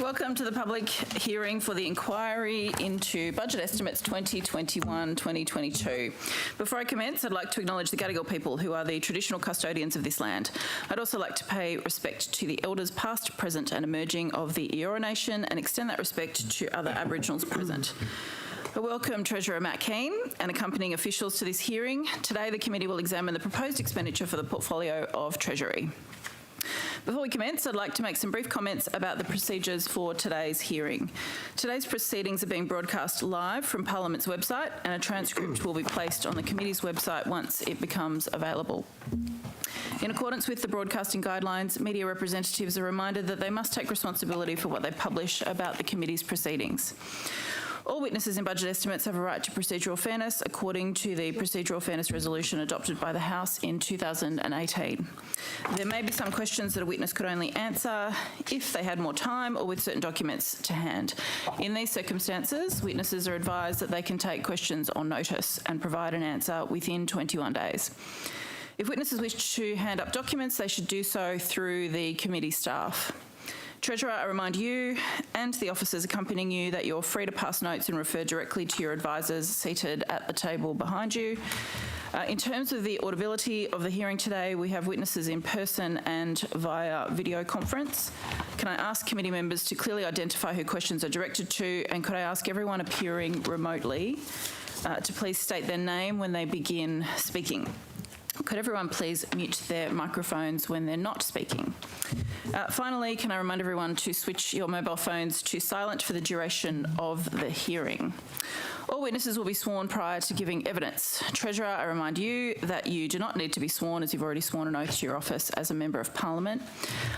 Welcome to the public hearing for the inquiry into budget estimates 2021-2022. Before I commence, I'd like to acknowledge the Gadigal people who are the traditional custodians of this land. I'd also like to pay respect to the elders past, present and emerging of the Eora Nation and extend that respect to other Aboriginals present. I welcome Treasurer Matt Kean and accompanying officials to this hearing. Today the committee will examine the proposed expenditure for the portfolio of Treasury. Before we commence, I'd like to make some brief comments about the procedures for today's hearing. Today's proceedings are being broadcast live from Parliament's website and a transcript will be placed on the committee's website once it becomes available. In accordance with the broadcasting guidelines, media representatives are reminded that they must take responsibility for what they publish about the committee's proceedings. All witnesses in budget estimates have a right to procedural fairness according to the procedural fairness resolution adopted by the House in 2018. There may be some questions that a witness could only answer if they had more time or with certain documents to hand. In these circumstances, witnesses are advised that they can take questions on notice and provide an answer within 21 days. If witnesses wish to hand up documents, they should do so through the committee staff. Treasurer, I remind you and the officers accompanying you that you're free to pass notes and refer directly to your advisors seated at the table behind you. In terms of the audibility of the hearing today, we have witnesses in person and via video conference. Can I ask committee members to clearly identify who questions are directed to, and could I ask everyone appearing remotely to please state their name when they begin speaking? Could everyone please mute their microphones when they're not speaking? Finally, can I remind everyone to switch your mobile phones to silent for the duration of the hearing. All witnesses will be sworn prior to giving evidence. Treasurer, I remind you that you do not need to be sworn as you've already sworn an oath to your office as a Member of Parliament.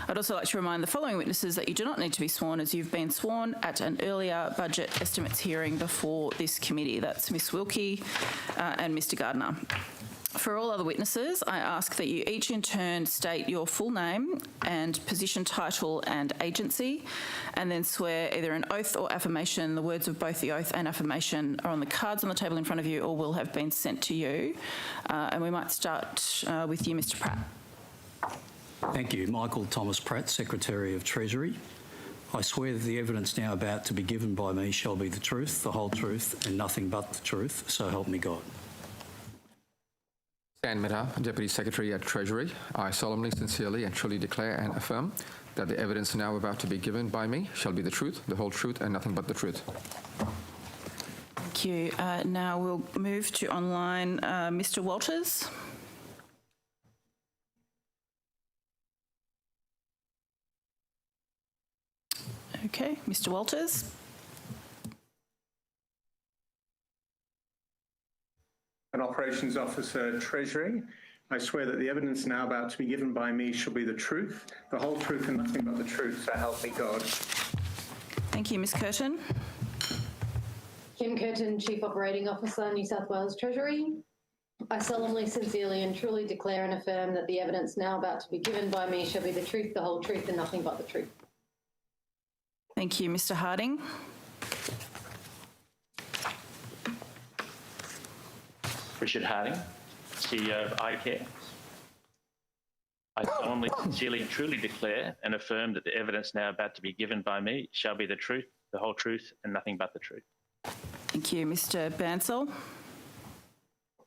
I'd also like to remind the following witnesses that you do not need to be sworn as you've been sworn at an earlier budget estimates hearing before this committee. That's Ms Wilkie and Mr Gardner. For all other witnesses, I ask that you each in turn state your full name and position, title and agency, and then swear either an oath or affirmation. The words of both the oath and affirmation are on the cards on the table in front of you or will have been sent to you. And we might start with you, Mr Pratt. Thank you. Michael Thomas Pratt, Secretary of Treasury. I swear that the evidence now about to be given by me shall be the truth, the whole truth and nothing but the truth, so help me God. Stan Mehta, Deputy Secretary at Treasury. I solemnly, sincerely and truly declare and affirm that the evidence now about to be given by me shall be the truth, the whole truth and nothing but the truth. Thank you. Now we'll move to online. Mr Walters. Okay, Mr Walters. An Operations Officer, Treasury. I swear that the evidence now about to be given by me shall be the truth, the whole truth and nothing but the truth, so help me God. Thank you, Ms Curtin. Kim Curtin, Chief Operating Officer, New South Wales Treasury. I solemnly, sincerely and truly declare and affirm that the evidence now about to be given by me shall be the truth, the whole truth and nothing but the truth. Thank you, Mr Harding. Richard Harding, CEO of iCare. I solemnly, sincerely and truly declare and affirm that the evidence now about to be given by me shall be the truth, the whole truth and nothing but the truth. Thank you. Mr Bansal.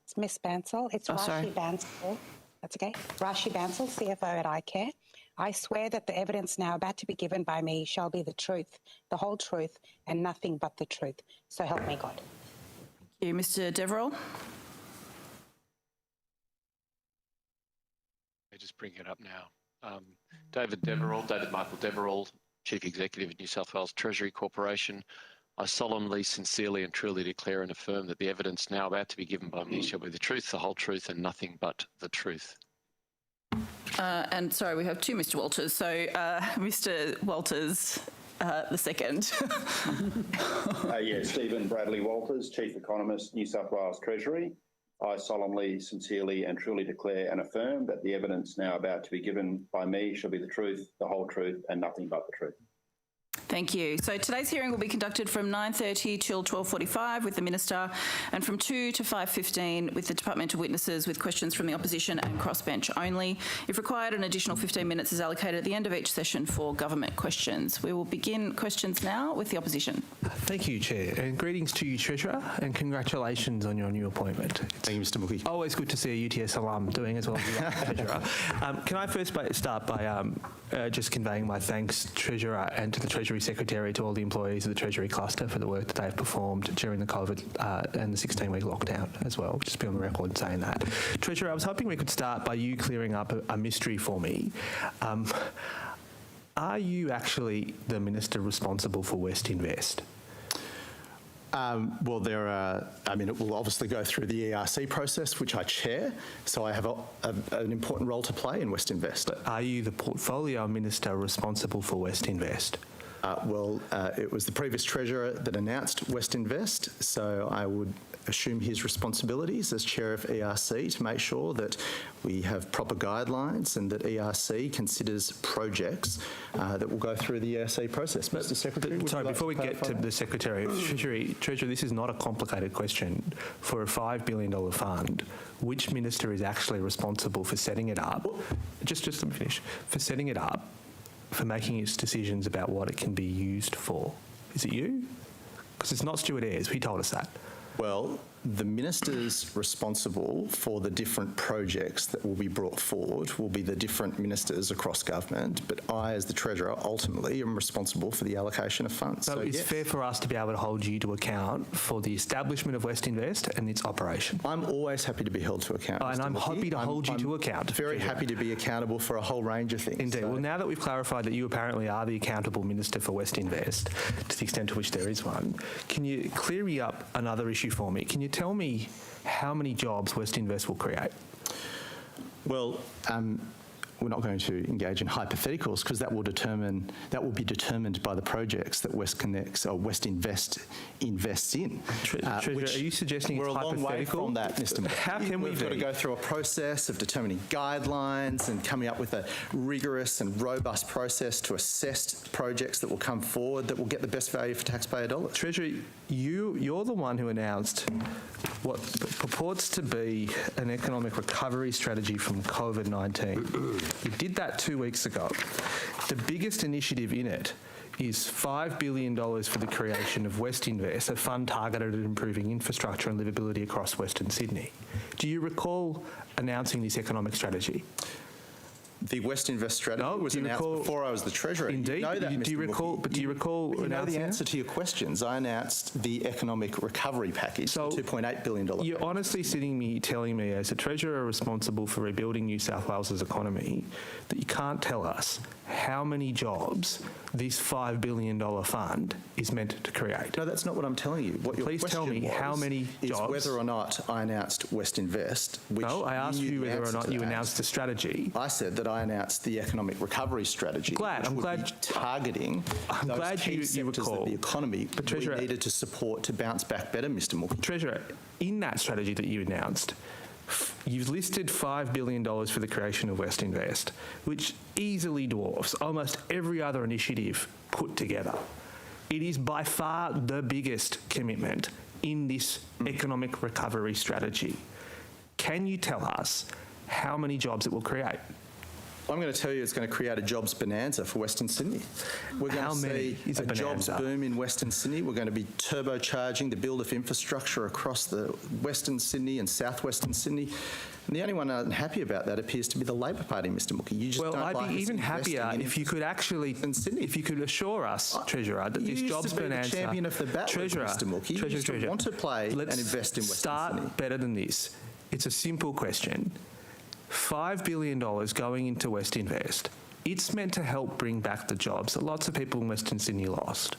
It's Miss Bansal. It's Rashi Bansal. That's okay. Rashi Bansal, CFO at iCare. I swear that the evidence now about to be given by me shall be the truth, the whole truth and nothing but the truth. So help me God. Thank you. Mr Deverell. Just bring it up now. David Michael Deverell, Chief Executive of New South Wales Treasury Corporation. I solemnly, sincerely and truly declare and affirm that the evidence now about to be given by me shall be the truth, the whole truth and nothing but the truth. And sorry, we have two Mr Walters. So Mr Walters, the second. Yeah, Stephen Bradley Walters, Chief Economist, New South Wales Treasury. I solemnly, sincerely and truly declare and affirm that the evidence now about to be given by me shall be the truth, the whole truth and nothing but the truth. Thank you. So today's hearing will be conducted from 9:30 till 12:45 with the Minister, and from 2 to 5:15 with the departmental witnesses, with questions from the opposition and crossbench only. If required, an additional 15 minutes is allocated at the end of each session for government questions. We will begin questions now with the opposition. Thank you, Chair, and greetings to you, Treasurer, and congratulations on your new appointment. Thank you, Mr. Mookie. Always good to see a UTS alum doing as well as you are, Treasurer. Can I first start by just conveying my thanks, Treasurer, and to the Treasury Secretary, to all the employees of the Treasury cluster for the work that they've performed during the COVID and the 16-week lockdown as well. Just be on the record saying that. Treasurer, I was hoping we could start by you clearing up a mystery for me. Are you actually the Minister responsible for West Invest? Well, it will obviously go through the ERC process, which I chair, so I have an important role to play in West Invest. But are you the Portfolio Minister responsible for West Invest? It was the previous Treasurer that announced West Invest, so I would assume his responsibilities as Chair of ERC to make sure that we have proper guidelines and that ERC considers projects that will go through the ERC process. Mr. Secretary, sorry, before we get to the Secretary of Treasury, this is not a complicated question. For a $5 billion fund, which minister is actually responsible for setting it up? Just let me finish. For setting it up, for making its decisions about what it can be used for. Is it you? Because it's not Stuart Ayres. He told us that. Well, the ministers responsible for the different projects that will be brought forward will be the different ministers across government, but I, as the Treasurer, ultimately am responsible for the allocation of funds. So it's fair for us to be able to hold you to account for the establishment of West Invest and its operation. I'm always happy to be held to account. And I'm happy to hold you to account. Very happy to be accountable for a whole range of things. Indeed. Well, now that we've clarified that you apparently are the accountable Minister for West Invest, to the extent to which there is one, can you clear me up another issue for me? Can you tell me how many jobs West Invest will create? Well, we're not going to engage in hypotheticals because that will be determined by the projects that West Invest invests in. Treasurer, are you suggesting we're it's a long way from that, Mr. Moore? How can We've got to go through a process of determining guidelines and coming up with a rigorous and robust process to assess projects that will come forward that will get the best value for taxpayer dollars. Treasury, you're the one who announced what purports to be an economic recovery strategy from COVID-19. You did that 2 weeks ago. The biggest initiative in it is $5 billion for the creation of West Invest, a fund targeted at improving infrastructure and livability across Western Sydney. Do you recall announcing this economic strategy? The West Invest strategy was announced before I was the Treasurer. Indeed. You know that, do you recall? But do you recall? You know the answer to your questions. I announced the economic recovery package, the $2.8 billion. You're honestly telling me, as a Treasurer responsible for rebuilding New South Wales's economy, that you can't tell us how many jobs this $5 billion fund is meant to create. No, that's not what I'm telling you. What your Please tell me how many jobs. Is whether or not I announced West Invest. Which no, I asked you whether or not you announced the strategy. I said that I announced the economic recovery strategy. I'm glad targeting those key sectors of the economy but Treasurer, we needed to support to bounce back better, Mr. Mookie. Treasurer, in that strategy that you announced, you've listed $5 billion for the creation of West Invest, which easily dwarfs almost every other initiative put together. It is by far the biggest commitment in this economic recovery strategy. Can you tell us how many jobs it will create? I'm going to tell you it's going to create a jobs bonanza for Western Sydney. We're going to see a jobs boom in Western Sydney. We're going to be turbocharging the build of infrastructure across the Western Sydney and southwestern Sydney. And the only one unhappy about that appears to be the Labor Party, Mr. Mookie. You just well, don't I'd like be even happier if you could actually, if you could assure us, Treasurer, that this jobs bonanza. The champion of the battle, Treasurer, Mr. Mookie. You used to want to play and invest in Western Sydney. Start better than this. It's a simple question. $5 billion going into West Invest. It's meant to help bring back the jobs that lots of people in Western Sydney lost.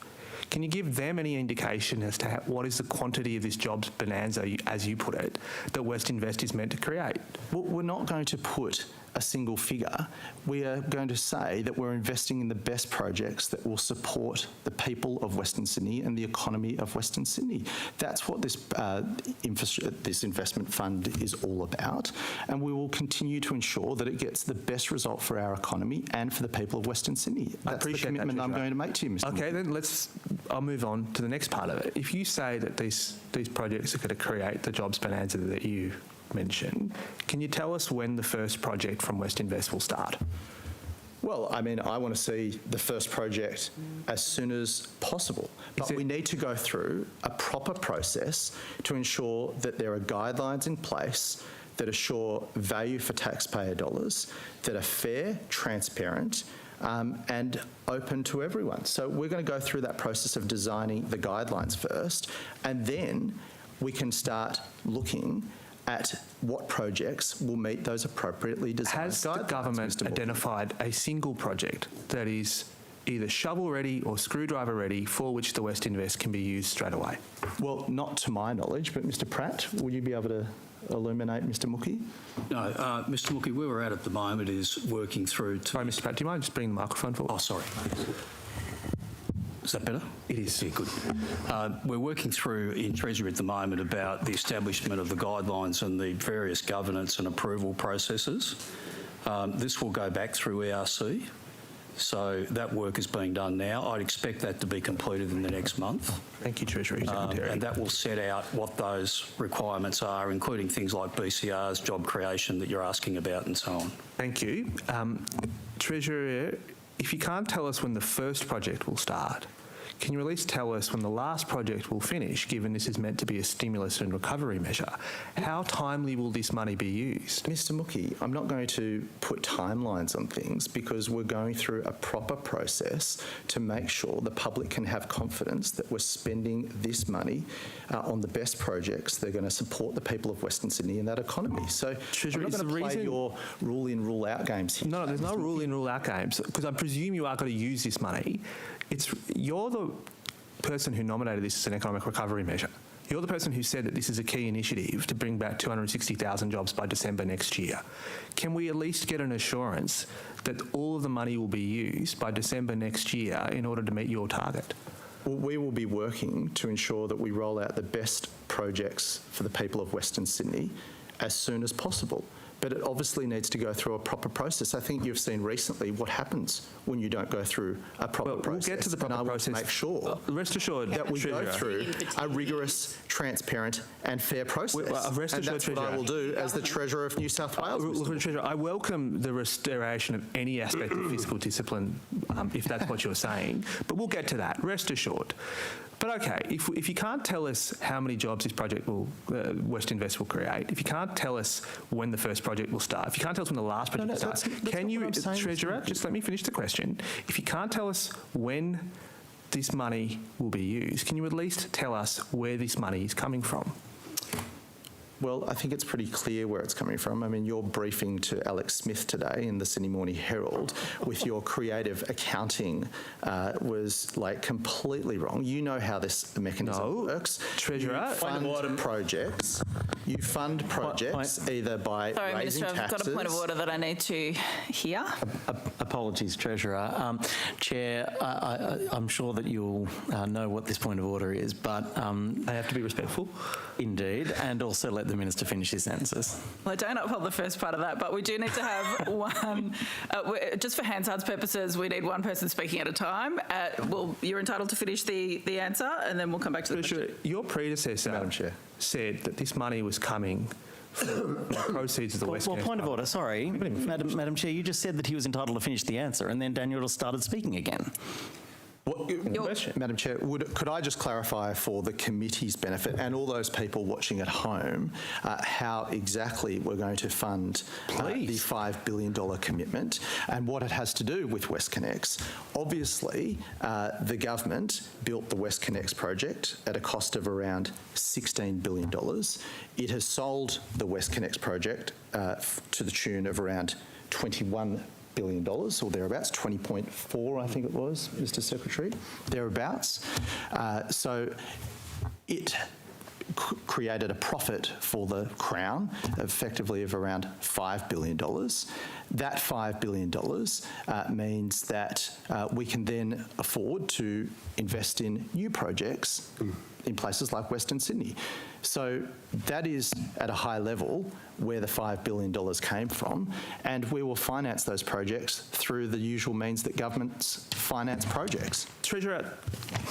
Can you give them any indication as to what is the quantity of this jobs bonanza, as you put it, that Westinvest is meant to create? Well, we're not going to put a single figure. We are going to say that we're investing in the best projects that will support the people of Western Sydney and the economy of Western Sydney. That's what this investment fund is all about, and we will continue to ensure that it gets the best result for our economy and for the people of Western Sydney. That's the commitment I'm going to make to you, Mr. Okay, then I'll move on to the next part of it. If you say that these projects are going to create the jobs bonanza that you mentioned, can you tell us when the first project from Westinvest will start? Well, I mean, I want to see the first project as soon as possible. But we need to go through a proper process to ensure that there are guidelines in place that assure value for taxpayer dollars, that are fair, transparent, and open to everyone. So we're going to go through that process of designing the guidelines first, and then we can start looking at what projects will meet those appropriately designed guidelines. Has the government identified a single project that is either shovel-ready or screwdriver-ready for which the Westinvest can be used straight away? Well, not to my knowledge, but Mr. Pratt, will you be able to illuminate Mr. Mookie? No, Mr. Mookie, where we're at the moment is working through to... Sorry, Mr. Pratt, do you mind just bringing the microphone forward? Oh, sorry. Is that better? It is. Yeah, good. We're working through in Treasury at the moment about the establishment of the guidelines and the various governance and approval processes. This will go back through ERC. So that work is being done now. I'd expect that to be completed in the next month. Thank you, Treasury Secretary. And that will set out what those requirements are, including things like BCRs, job creation that you're asking about and so on. Thank you. Treasurer, if you can't tell us when the first project will start, can you at least tell us when the last project will finish, given this is meant to be a stimulus and recovery measure? How timely will this money be used? Mr. Mookie, I'm not going to put timelines on things because we're going through a proper process to make sure the public can have confidence that we're spending this money on the best projects that are going to support the people of Western Sydney and that economy. So Treasury, I'm not going to play your rule-in, rule-out games here. No, there's no rule-in, rule-out games, because I presume you are going to use this money. You're the person who nominated this as an economic recovery measure. You're the person who said that this is a key initiative to bring back 260,000 jobs by December next year. Can we at least get an assurance that all of the money will be used by December next year in order to meet your target? Well, we will be working to ensure that we roll out the best projects for the people of Western Sydney as soon as possible. But it obviously needs to go through a proper process. I think you've seen recently what happens when you don't go through a proper process. We'll get to the proper process. And I will make sure rest assured, that we go through a rigorous, transparent and fair process. Rest and assured, that's what I will do as the Treasurer of New South Wales. Treasurer, I welcome the restoration of any aspect of fiscal discipline, if that's what you're saying, but we'll get to that, rest assured. But okay, if you can't tell us how many jobs this project will, Westinvest will create, if you can't tell us when the first project will start, if you can't tell us when the last project will start, can you, Treasurer, just let me finish the question. If you can't tell us when this money will be used, can you at least tell us where this money is coming from? Well, I think it's pretty clear where it's coming from. I mean, your briefing to Alex Smith today in the Sydney Morning Herald with your creative accounting was like completely wrong. You know how this mechanism works. Treasurer, you fund projects. You fund projects either by raising taxes. I've got a point of order that I need to hear. Apologies, Treasurer. Chair, I'm sure that you'll know what this point of order is, but I have to be respectful. Indeed, and also let the Minister finish his sentences. Well, I don't uphold the first part of that, but we do need to have one, just for Hansard's purposes, we need one person speaking at a time. Well, you're entitled to finish the answer, and then we'll come back to the question. Your predecessor, Madam Chair, said that this money was coming from the proceeds of the West Coast. Well, point of order, sorry. Madam Chair, you just said that he was entitled to finish the answer, and then Daniel started speaking again. Madam Chair, could I just clarify for the committee's benefit and all those people watching at home how exactly we're going to fund the $5 billion commitment and what it has to do with WestConnex? Obviously, the government built the WestConnex project at a cost of around $16 billion. It has sold the WestConnex project to the tune of around $21 billion or thereabouts, 20.4 I think it was, Mr Secretary, thereabouts. So it created a profit for the Crown, effectively of around $5 billion. That $5 billion means that we can then afford to invest in new projects in places like Western Sydney. So that is, at a high level, where the $5 billion came from, and we will finance those projects through the usual means that governments finance projects. Treasurer,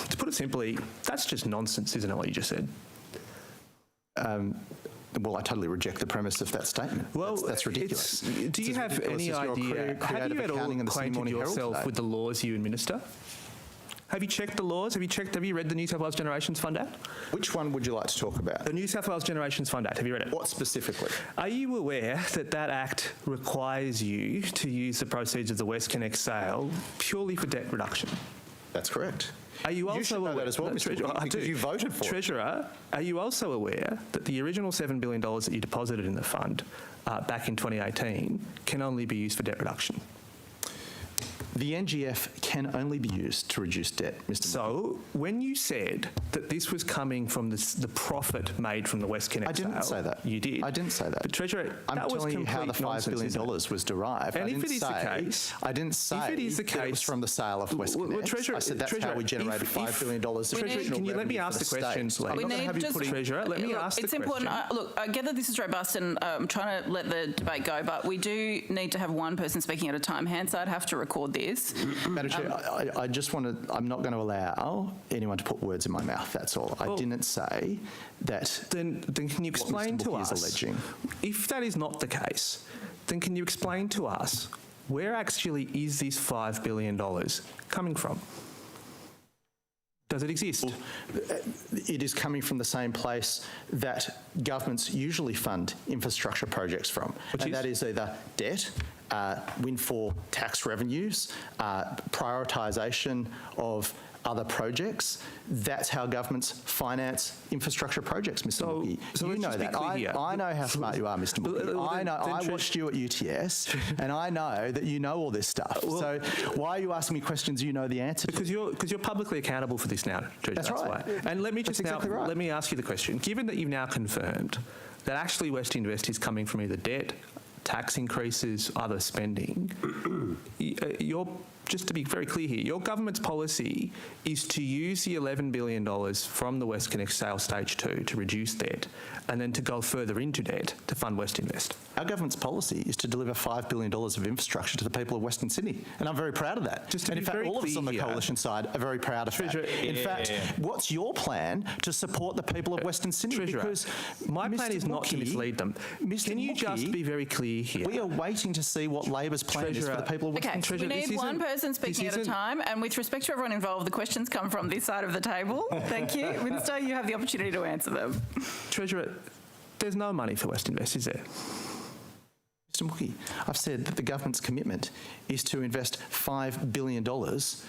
to put it simply, that's just nonsense, isn't it, what you just said? Well, I totally reject the premise of that statement. Well, that's ridiculous. Do you have any idea, have you at all acquainted yourself with the laws you administer? Have you checked the laws? Have you read the New South Wales Generations Fund Act? Which one would you like to talk about? The New South Wales Generations Fund Act. Have you read it? What specifically? Are you aware that that Act requires you to use the proceeds of the WestConnex sale purely for debt reduction? That's correct. Are you also should know that as well, Mr. Treasurer, because you voted for it. Treasurer, are you also aware that the original $7 billion that you deposited in the fund back in 2018 can only be used for debt reduction? The NGF can only be used to reduce debt, Mr. So, when you said that this was coming from the profit made from the WestConnex sale... I didn't say that. You did. I didn't say that. But Treasurer, I'm telling you how the $5 billion was derived. And if it is the case... I didn't say if it is the case, that it was from the sale of WestConnex. Well, Treasurer, I said that's how we generated $5 billion of Treasurer, can you let me ask the question, please? We need just... Treasurer, let me ask the question. It's important. Look, I get that this is robust and I'm trying to let the debate go, but we do need to have one person speaking at a time. Hansard have to record this. Madam Chair, I just want to... I'm not going to allow anyone to put words in my mouth, that's all. I didn't say that... Then can you explain to us... alleging. If that is not the case, then can you explain to us where actually is this $5 billion coming from? Does it exist? Well, it is coming from the same place that governments usually fund infrastructure projects from. That is either debt, windfall tax revenues, prioritisation of other projects. That's how governments finance infrastructure projects, Mr. Mookie. So you know that. I know how smart you are, Mr. Mookie. I know. I watched you at UTS, and I know that you know all this stuff. So why are you asking me questions you know the answer to? Because you're publicly accountable for this now, Treasurer. That's right. Why. And let me just let me ask you the question. Given that you've now confirmed that actually Westinvest is coming from either debt, tax increases, other spending, just to be very clear here, your government's policy is to use the $11 billion from the WestConnex sale stage 2 to reduce debt and then to go further into debt to fund Westinvest. Our government's policy is to deliver $5 billion of infrastructure to the people of Western Sydney, and I'm very proud of that. And in fact, all of us on the coalition side are very proud of that. In fact, what's your plan to support the people of Western Sydney? Treasurer, because my plan is not to mislead them. Can you just be very clear here? We are waiting to see what Labor's plan is for the people of Western Sydney. We need one person speaking at a time, and with respect to everyone involved, the questions come from this side of the table. Thank you. Minister, you have the opportunity to answer them. Treasurer, there's no money for Westinvest, is there? Mr. Mookie, I've said that the government's commitment is to invest $5 billion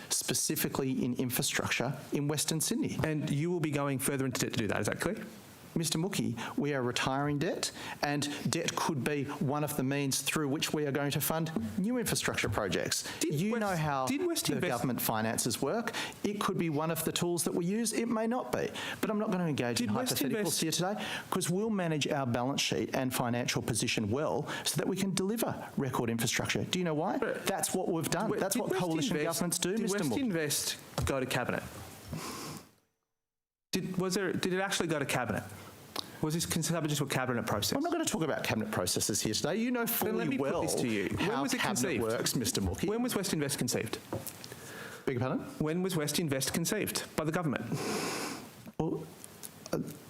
specifically in infrastructure in Western Sydney. And you will be going further into debt to do that, is that clear? Mr. Mookie, we are retiring debt, and debt could be one of the means through which we are going to fund new infrastructure projects. You know how the government finances work. It could be one of the tools that we use. It may not be. But I'm not going to engage in hypotheticals here today, because we'll manage our balance sheet and financial position well so that we can deliver record infrastructure. Do you know why? That's what we've done. That's what coalition governments do, Mr. Mookie. Did Westinvest go to Cabinet? Did it actually go to Cabinet? Was this subject to a Cabinet process? I'm not going to talk about Cabinet processes here today. You know fully well how Cabinet works, Mr. Mookie. When was Westinvest conceived? Beg your pardon? When was Westinvest conceived by the government? Well,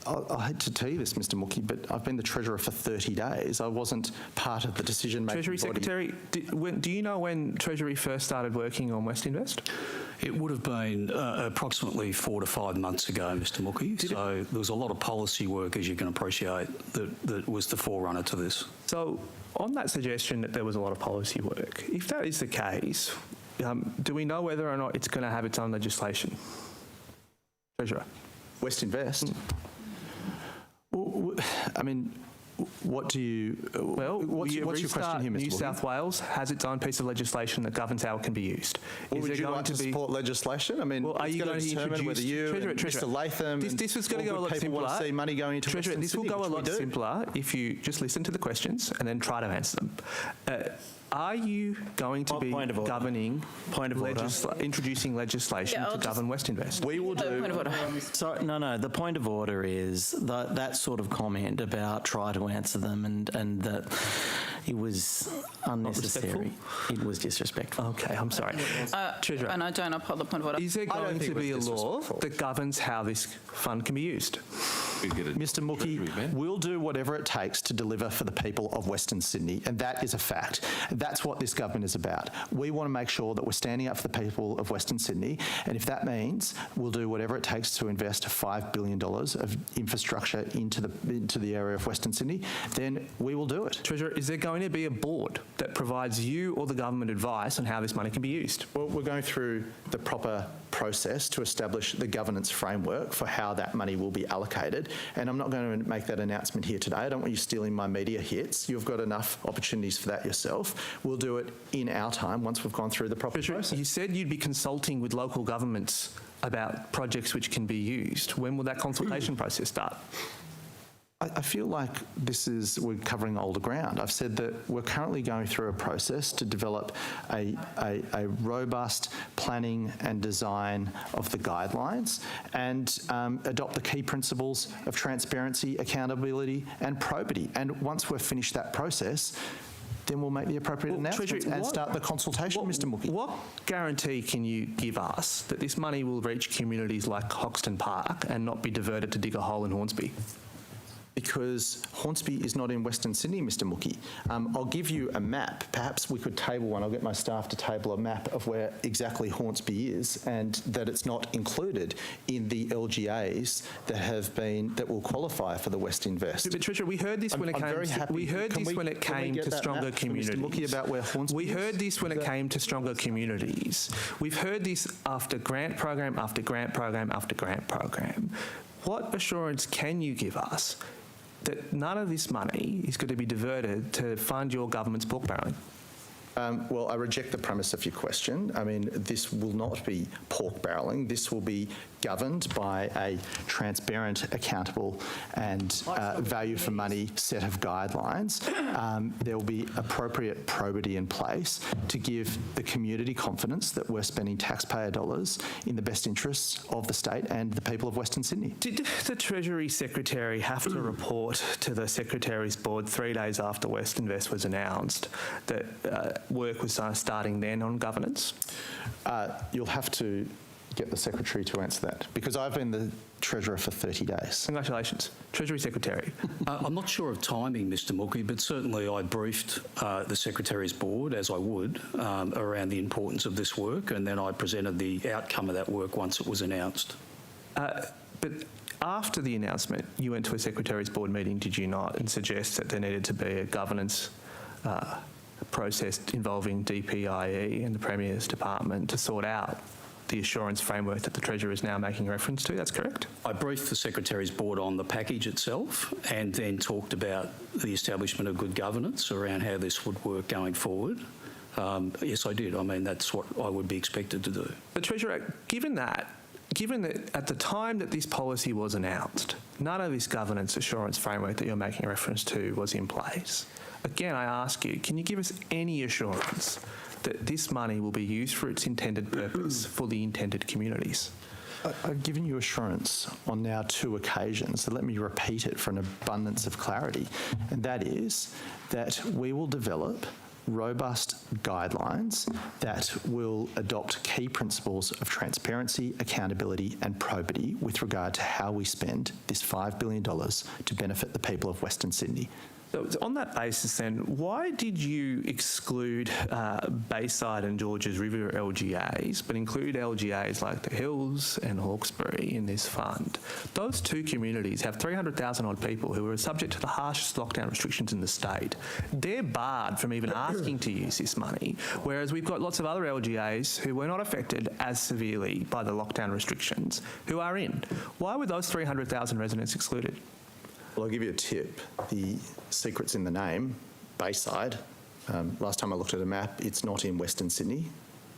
I hate to tell you this, Mr. Mookie, but I've been the Treasurer for 30 days. I wasn't part of the decision-making Treasury Secretary, do you know when Treasury first started working on Westinvest? It would have been approximately 4 to 5 months ago, Mr. Mookie. So there was a lot of policy work, as you can appreciate, that was the forerunner to this. So on that suggestion that there was a lot of policy work, if that is the case, do we know whether or not it's going to have its own legislation? Treasurer. Westinvest? Well, I mean, What do you... what's your question here, Mr. New Wilkie? South Wales has its own piece of legislation that governs how it can be used. Would you like to support legislation? I mean, are you going to determine whether you and Mr. Latham this was going to go a lot simpler. Want to see money going into Treasurer, Western this will Sydney, go a which lot simpler if you just listen to the questions and then try to answer them. Are you going to be governing, introducing legislation to govern Westinvest? We will do. Point of order. Sorry, no. The point of order is that sort of comment about try to answer them and that it was unnecessary. It was disrespectful. Okay, I'm sorry. Treasurer. And I don't uphold the point of order. Is there going to be a law that governs how this fund can be used? Mr. Mookie, we'll do whatever it takes to deliver for the people of Western Sydney, and that is a fact. That's what this government is about. We want to make sure that we're standing up for the people of Western Sydney, and if that means we'll do whatever it takes to invest $5 billion of infrastructure into the area of Western Sydney, then we will do it. Treasurer, is there going to be a board that provides you or the government advice on how this money can be used? Well, we're going through the proper process to establish the governance framework for how that money will be allocated, and I'm not going to make that announcement here today. I don't want you stealing my media hits. You've got enough opportunities for that yourself. We'll do it in our time once we've gone through the proper process. You said you'd be consulting with local governments about projects which can be used. When will that consultation process start? I feel like we're covering older ground. I've said that we're currently going through a process to develop a robust planning and design of the guidelines and adopt the key principles of transparency, accountability and probity. And once we've finished that process, then we'll make the appropriate announcements and start the consultation, Mr. Mookie. What guarantee can you give us that this money will reach communities like Hoxton Park and not be diverted to dig a hole in Hornsby? Because Hornsby is not in Western Sydney, Mr. Mookie. I'll give you a map. Perhaps we could table one. I'll get my staff to table a map of where exactly Hornsby is, and that it's not included in the LGAs that will qualify for the Westinvest. But Treasurer, we heard this when it came to stronger communities. Mr. Mookie, about where Hornsby we heard this when it came to stronger communities. We've heard this after grant program after grant program after grant program. What assurance can you give us that none of this money is going to be diverted to fund your government's pork barrelling? Well, I reject the premise of your question. I mean, this will not be pork barrelling. This will be governed by a transparent, accountable and value for money set of guidelines. There will be appropriate probity in place to give the community confidence that we're spending taxpayer dollars in the best interests of the state and the people of Western Sydney. Did the Treasury Secretary have to report to the Secretary's Board 3 days after Westinvest was announced that work was starting then on governance? You'll have to get the Secretary to answer that, because I've been the Treasurer for 30 days. Congratulations. Treasury Secretary. I'm not sure of timing, Mr. Mookie, but certainly I briefed the Secretary's Board, as I would, around the importance of this work, and then I presented the outcome of that work once it was announced. But after the announcement, you went to a Secretary's Board meeting, did you not, and suggest that there needed to be a governance process involving DPIE and the Premier's Department to sort out the assurance framework that the Treasurer is now making reference to? That's correct? I briefed the Secretary's Board on the package itself and then talked about the establishment of good governance around how this would work going forward. Yes, I did. I mean, that's what I would be expected to do. But Treasurer, given that at the time that this policy was announced, none of this governance assurance framework that you're making reference to was in place. Again, I ask you, can you give us any assurance that this money will be used for its intended purpose for the intended communities? I've given you assurance on now 2 occasions, so let me repeat it for an abundance of clarity, and that is that we will develop robust guidelines that will adopt key principles of transparency, accountability and probity with regard to how we spend this $5 billion to benefit the people of Western Sydney. So on that basis then, why did you exclude Bayside and Georges River LGAs, but include LGAs like the Hills and Hawkesbury in this fund? Those 2 communities have 300,000 odd people who are subject to the harshest lockdown restrictions in the state. They're barred from even asking to use this money, whereas we've got lots of other LGAs who were not affected as severely by the lockdown restrictions who are in. Why were those 300,000 residents excluded? Well, I'll give you a tip. The secret's in the name, Bayside. Last time I looked at a map, it's not in Western Sydney.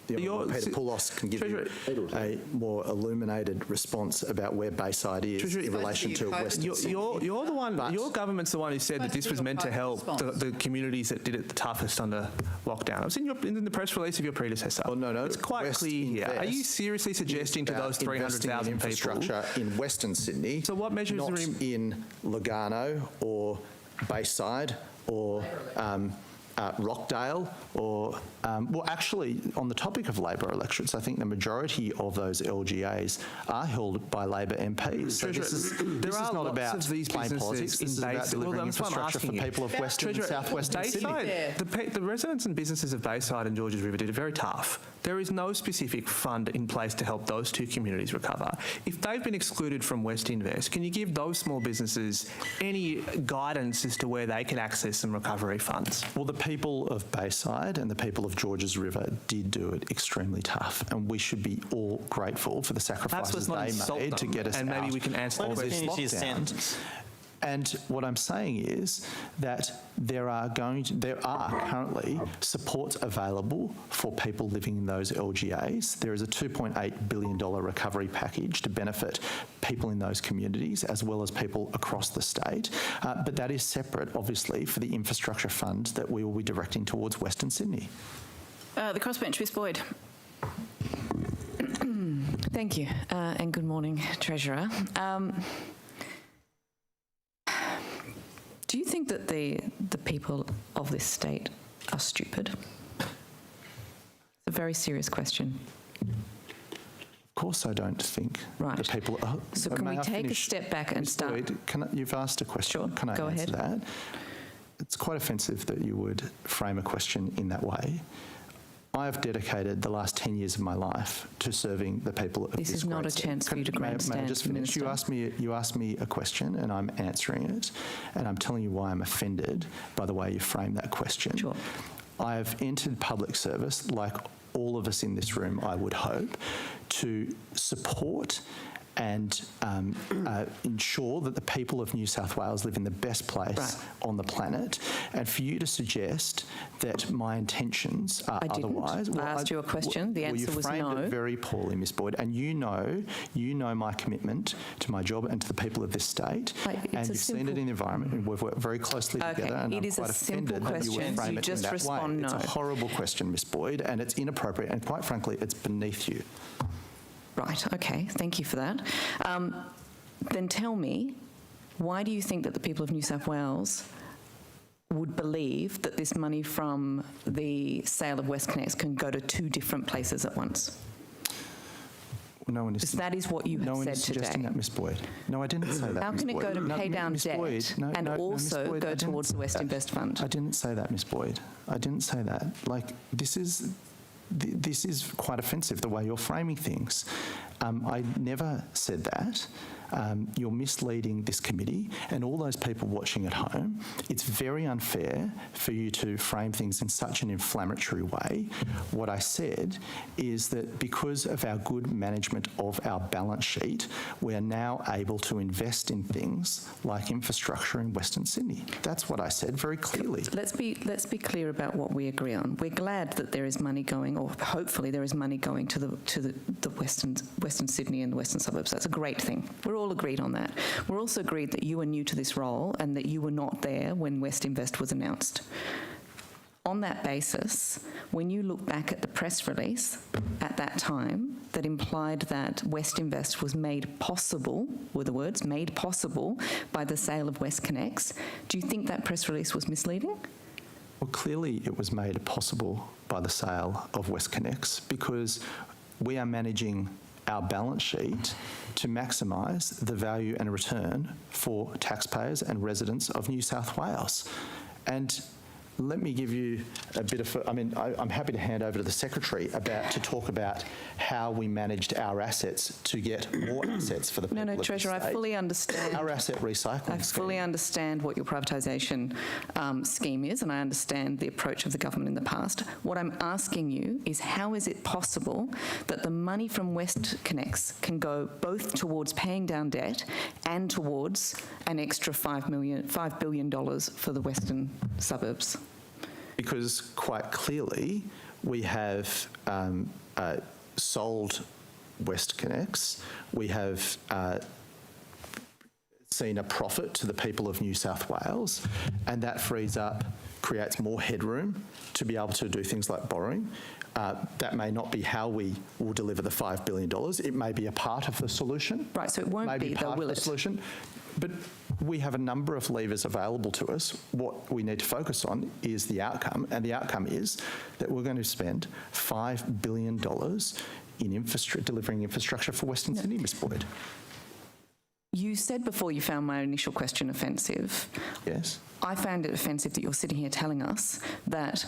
Peter Poulos can give you a more illuminated response about where Bayside is in relation to Western Sydney. You're the one. Your government's the one who said that this was meant to help the communities that did it the toughest under lockdown. I've seen in the press release of your predecessor. Oh, no. It's quite clear here. Are you seriously suggesting to those 300,000 people infrastructure in Western Sydney? So what measures not are in Lugano or Bayside or Rockdale or, well, actually, on the topic of Labor electorates, I think the majority of those LGAs are held by Labor MPs. So this is not about plain politics. This is about delivering infrastructure for people of Western and Southwestern Sydney. The residents and businesses of Bayside and Georges River did it very tough. There is no specific fund in place to help those two communities recover. If they've been excluded from West Invest, can you give those small businesses any guidance as to where they can access some recovery funds? Well, the people of Bayside and the people of Georges River did do it extremely tough, and we should be all grateful for the sacrifices they made to get us out. And maybe we can answer of this lockdown. And what I'm saying is that there are currently supports available for people living in those LGAs. There is a $2.8 billion recovery package to benefit people in those communities as well as people across the state. But that is separate, obviously, for the infrastructure fund that we will be directing towards Western Sydney. The crossbench, Ms Boyd. Thank you, and good morning, Treasurer. Do you think that the people of this state are stupid? It's a very serious question. Of course I don't think the people are... So can we take a step back and start... Boyd, you've asked a question. Sure, can I go answer ahead. that? It's quite offensive that you would frame a question in that way. I have dedicated the last 10 years of my life to serving the people of this This is not a chance for you to grandstand. May I just finish? You asked me a question and I'm answering it, and I'm telling you why I'm offended by the way you framed that question. Sure. I have entered public service, like all of us in this room, I would hope, to support and ensure that the people of New South Wales live in the best place on the planet. And for you to suggest that my intentions are otherwise... I asked you a question. The answer was no. You framed it very poorly, Ms Boyd. And you know my commitment to my job and to the people of this state. And you've seen it in the environment, and we've worked very closely together. And I'm quite offended that you would frame it in that way. It's a horrible question, Ms Boyd, and it's inappropriate. And quite frankly, it's beneath you. Right, okay, thank you for that. Then tell me, why do you think that the people of New South Wales would believe that this money from the sale of WestConnex can go to two different places at once? Well, no one is. Because that is what you have said today. No one is suggesting that, Ms Boyd. No, I didn't say that. How can it go to pay down debt and also go towards the West Invest Fund? I didn't say that, Ms Boyd. I didn't say that. Like, this is quite offensive, the way you're framing things. I never said that. You're misleading this committee and all those people watching at home. It's very unfair for you to frame things in such an inflammatory way. What I said is that because of our good management of our balance sheet, we are now able to invest in things like infrastructure in Western Sydney. That's what I said very clearly. Let's be clear about what we agree on. We're glad that there is money going, or hopefully there is money going to the Western Sydney and the western suburbs. That's a great thing. We're all agreed on that. We're also agreed that you are new to this role and that you were not there when West Invest was announced. On that basis, when you look back at the press release at that time that implied that West Invest was made possible, were the words, made possible by the sale of WestConnex, do you think that press release was misleading? Well, clearly it was made possible by the sale of WestConnex because we are managing our balance sheet to maximise the value and return for taxpayers and residents of New South Wales. And Let me give you a bit of, I'm happy to hand over to the Secretary to talk about how we managed our assets to get more assets for the people. No, Treasurer, I fully understand. Our asset recycling I fully understand what your privatisation scheme is, and I understand the approach of the government in the past. What I'm asking you is, how is it possible that the money from WestConnex can go both towards paying down debt and towards an extra $5 billion for the western suburbs? Because quite clearly we have sold WestConnex, we have seen a profit to the people of New South Wales, and that creates more headroom to be able to do things like borrowing. That may not be how we will deliver the $5 billion. It may be a part of the solution. Right, so it won't be, though, will it? Solution. But we have a number of levers available to us. What we need to focus on is the outcome, and the outcome is that we're going to spend $5 billion in delivering infrastructure for Western Sydney, Ms Boyd. You said before you found my initial question offensive. Yes. I found it offensive that you're sitting here telling us that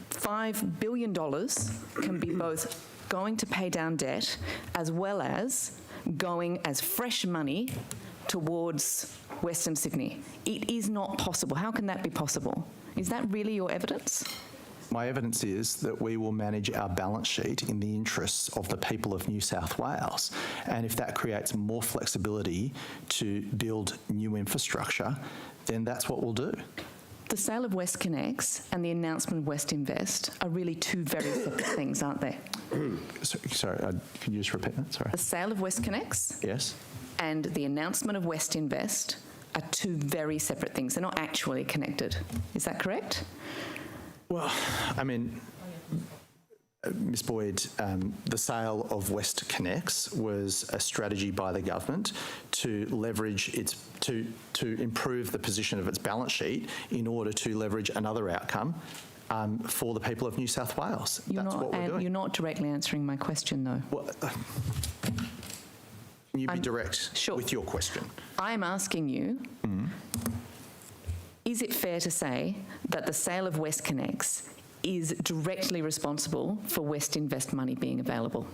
$5 billion can be both going to pay down debt as well as going as fresh money towards Western Sydney. It is not possible. How can that be possible? Is that really your evidence? My evidence is that we will manage our balance sheet in the interests of the people of New South Wales. And if that creates more flexibility to build new infrastructure, then that's what we'll do. The sale of WestConnex and the announcement of Westinvest are really two very separate things, aren't they? Sorry, can you just repeat that? Sorry. The sale of WestConnex yes, and the announcement of Westinvest are two very separate things. They're not actually connected. Is that correct? Well, Ms Boyd, the sale of WestConnex was a strategy by the government to leverage to improve the position of its balance sheet in order to leverage another outcome for the people of New South Wales. That's what we're doing. You're not directly answering my question, though. Well, can you be direct with your question? I'm asking you, is it fair to say that the sale of WestConnex is directly responsible for Westinvest money being available?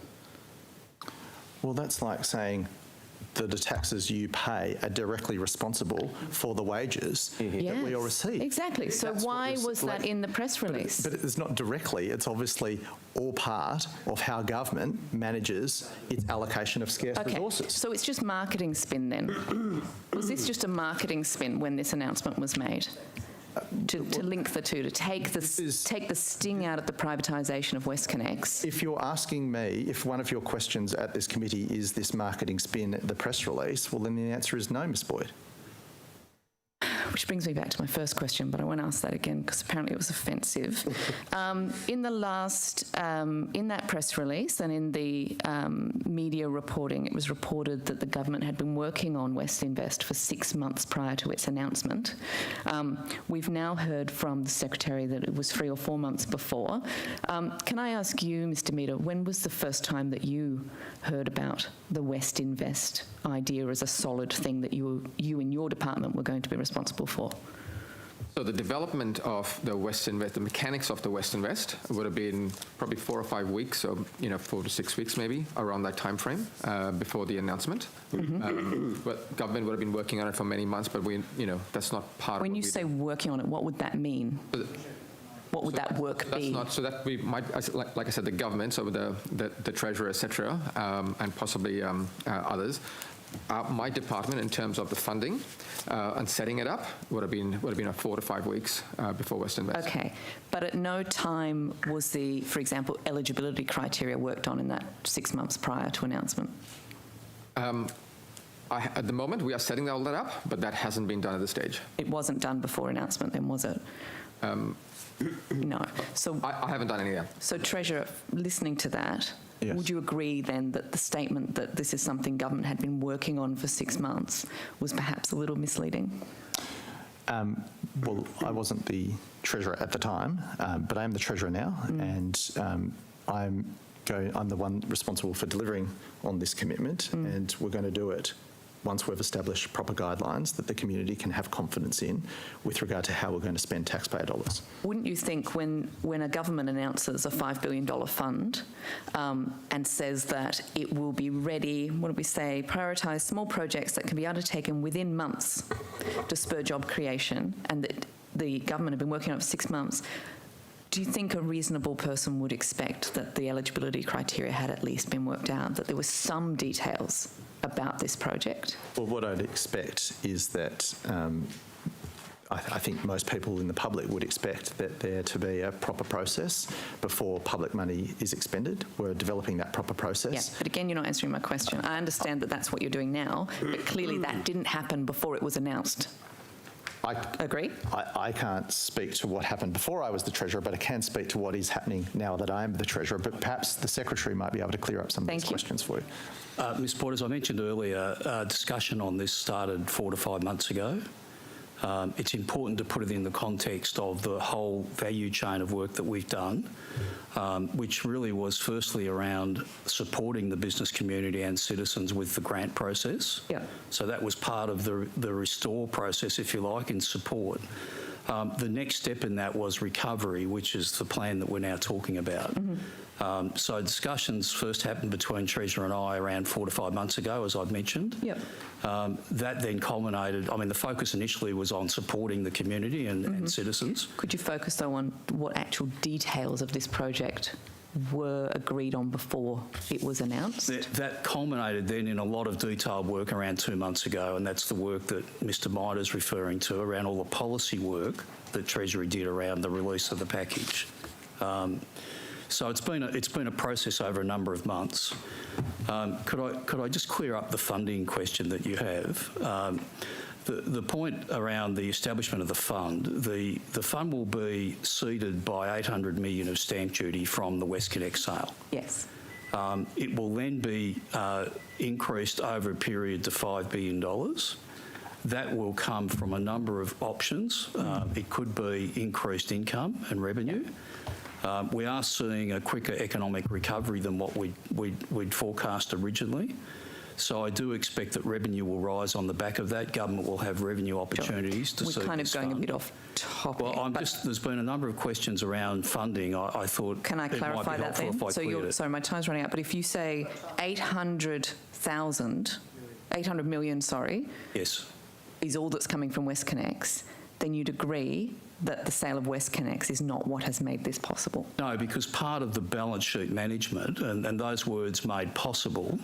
Well, that's like saying that the taxes you pay are directly responsible for the wages that we all receive. Exactly. So why was that in the press release? But it's not directly. It's obviously all part of how government manages its allocation of scarce resources. So it's just marketing spin then? Was this just a marketing spin when this announcement was made? To link the two, to take the sting out of the privatisation of WestConnex. If you're asking me if one of your questions at this committee is this marketing spin, the press release, well then the answer is no, Ms Boyd. Which brings me back to my first question, but I won't ask that again because apparently it was offensive. In that press release and in the media reporting, it was reported that the government had been working on Westinvest for 6 months prior to its announcement. We've now heard from the Secretary that it was 3 or 4 months before. Can I ask you, Mr Meader, when was the first time that you heard about the Westinvest idea as a solid thing that you and your department were going to be responsible for? So the development of the Westinvest, the mechanics of the Westinvest would have been probably 4 or 5 weeks, so 4 to 6 weeks maybe, around that time frame before the announcement. But government would have been working on it for many months, but that's not part of. When you say working on it, what would that mean? What would that work be? So that we might, like I said, the government, so the Treasurer, etc., and possibly others. My department, in terms of the funding and setting it up, would have been 4 to 5 weeks before Westinvest. Okay, but at no time was the, for example, eligibility criteria worked on in that 6 months prior to announcement. At the moment, we are setting all that up, but that hasn't been done at this stage. It wasn't done before announcement, then, was it? No. So I haven't done any of that. So, Treasurer, listening to that, yes, would you agree then that the statement that this is something government had been working on for 6 months was perhaps a little misleading? Well, I wasn't the Treasurer at the time, but I am the Treasurer now, and I'm the one responsible for delivering on this commitment, and we're going to do it once we've established proper guidelines that the community can have confidence in with regard to how we're going to spend taxpayer dollars. Wouldn't you think when a government announces a $5 billion fund and says that it will be ready, what do we say, prioritise small projects that can be undertaken within months to spur job creation, and that the government have been working on it for 6 months, do you think a reasonable person would expect that the eligibility criteria had at least been worked out, that there were some details about this project? Well, what I'd expect is that I think most people in the public would expect that there to be a proper process before public money is expended. We're developing that proper process. Yeah, but again, you're not answering my question. I understand that that's what you're doing now, but clearly that didn't happen before it was announced. Agree? I can't speak to what happened before I was the Treasurer, but I can speak to what is happening now that I am the Treasurer. But perhaps the Secretary might be able to clear up some of these questions for you. Ms Porter, as I mentioned earlier, discussion on this started 4 to 5 months ago. It's important to put it in the context of the whole value chain of work that we've done, which really was firstly around supporting the business community and citizens with the grant process. Yeah. So that was part of the restore process, if you like, in support. The next step in that was recovery, which is the plan that we're now talking about. So discussions first happened between Treasurer and I around 4 to 5 months ago, as I've mentioned. Yep. That then culminated, I mean, the focus initially was on supporting the community and citizens. Could you focus, though, on what actual details of this project were agreed on before it was announced? That culminated then in a lot of detailed work around 2 months ago, and that's the work that Mr Mider's referring to around all the policy work that Treasury did around the release of the package. So it's been a process over a number of months. Could I just clear up the funding question that you have? The point around the establishment of the fund will be seeded by $800 million of stamp duty from the WestConnex sale. Yes. It will then be increased over a period to $5 billion. That will come from a number of options. It could be increased income and revenue. We are seeing a quicker economic recovery than what we'd forecast originally. So I do expect that revenue will rise on the back of that. Government will have revenue opportunities to see. We're kind of going a bit off topic. Well, there's been a number of questions around funding. I thought can I clarify that then? Sorry, my time's running out. But if you say 800 million, yes, is all that's coming from WestConnex, then you'd agree that the sale of WestConnex is not what has made this possible? No, because part of the balance sheet management, and those words made possible,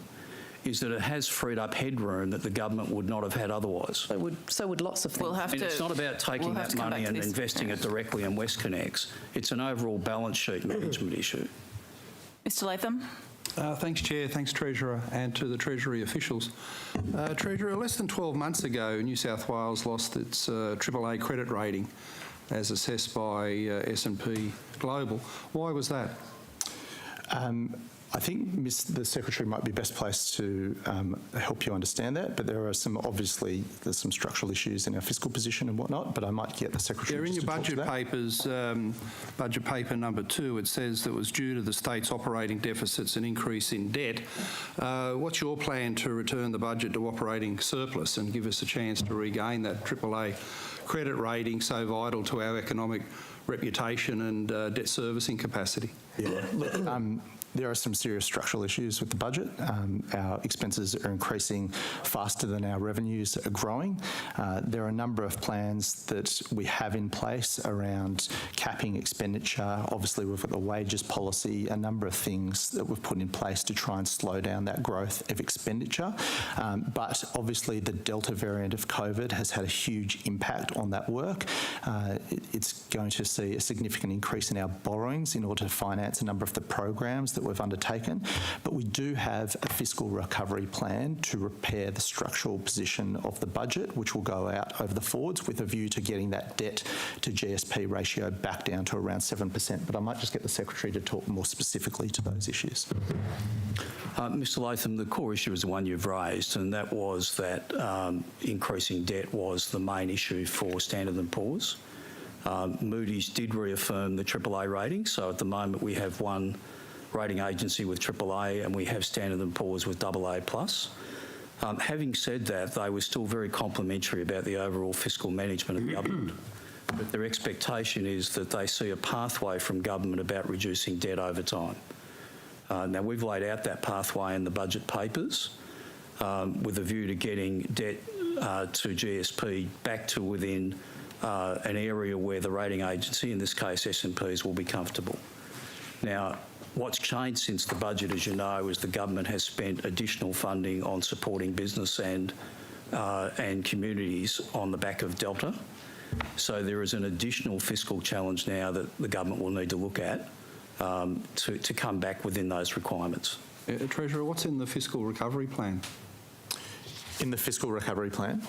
is that it has freed up headroom that the government would not have had otherwise. So would lots of things. It's not about taking that money and investing it directly in WestConnex. It's an overall balance sheet management issue. Mr Latham. Thanks, Chair. Thanks, Treasurer, and to the Treasury officials. Treasurer, less than 12 months ago, New South Wales lost its AAA credit rating as assessed by S&P Global. Why was that? I think the Secretary might be best placed to help you understand that, but there are obviously some structural issues in our fiscal position and whatnot, but I might get the Secretary in just your to budget papers, budget paper number 2, it says that was due to the state's operating deficits and increase in debt. What's your plan to return the budget to operating surplus and give us a chance to regain that AAA credit rating so vital to our economic reputation and debt servicing capacity? Yeah. There are some serious structural issues with the budget. Our expenses are increasing faster than our revenues are growing. There are a number of plans that we have in place around capping expenditure. Obviously, we've got the wages policy, a number of things that we've put in place to try and slow down that growth of expenditure. But obviously, the Delta variant of COVID has had a huge impact on that work. It's going to see a significant increase in our borrowings in order to finance a number of the programs that we've undertaken, but we do have a fiscal recovery plan to repair the structural position of the budget, which will go out over the forwards with a view to getting that debt to GSP ratio back down to around 7%. But I might just get the Secretary to talk more specifically to those issues. Mr Latham, the core issue is the one you've raised, and that was that increasing debt was the main issue for Standard & Poor's. Moody's did reaffirm the AAA rating, so at the moment we have one rating agency with AAA and we have Standard & Poor's with AA+. Having said that, they were still very complimentary about the overall fiscal management of government. But their expectation is that they see a pathway from government about reducing debt over time. Now, we've laid out that pathway in the budget papers with a view to getting debt to GSP back to within an area where the rating agency, in this case S&Ps, will be comfortable. Now, what's changed since the budget, as you know, is the government has spent additional funding on supporting business and communities on the back of Delta. So there is an additional fiscal challenge now that the government will need to look at to come back within those requirements. Treasurer, what's in the fiscal recovery plan? In the fiscal recovery plan,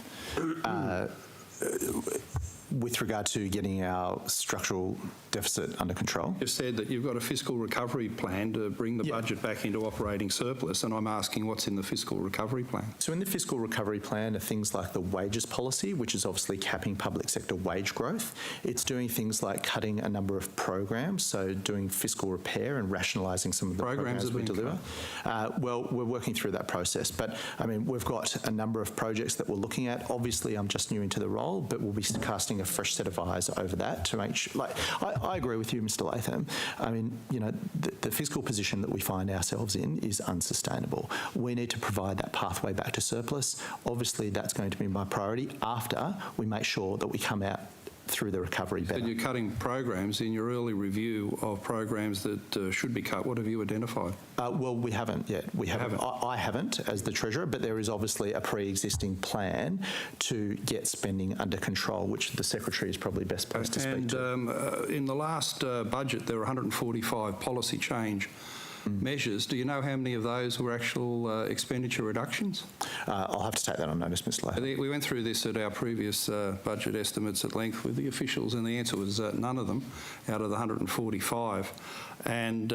with regard to getting our structural deficit under control. You've said that you've got a fiscal recovery plan to bring the budget back into operating surplus, and I'm asking what's in the fiscal recovery plan? So in the fiscal recovery plan are things like the wages policy, which is obviously capping public sector wage growth. It's doing things like cutting a number of programs, so doing fiscal repair and rationalising some of the programs we deliver. Well, we're working through that process, but I mean, we've got a number of projects that we're looking at. Obviously, I'm just new into the role, but we'll be casting a fresh set of eyes over that to make sure. Like, I agree with you, Mr. Latham. I mean, you know, the fiscal position that we find ourselves in is unsustainable. We need to provide that pathway back to surplus. Obviously, that's going to be my priority after we make sure that we come out through the recovery better. So you're cutting programs. In your early review of programs that should be cut, what have you identified? Well, we haven't yet. We haven't. I haven't as the Treasurer, but there is obviously a pre-existing plan to get spending under control, which the Secretary is probably best placed to speak to. In the last budget, there were 145 policy change measures. Do you know how many of those were actual expenditure reductions? I'll have to take that on notice, Mr. Latham. We went through this at our previous budget estimates at length with the officials, and the answer was none of them out of the 145. And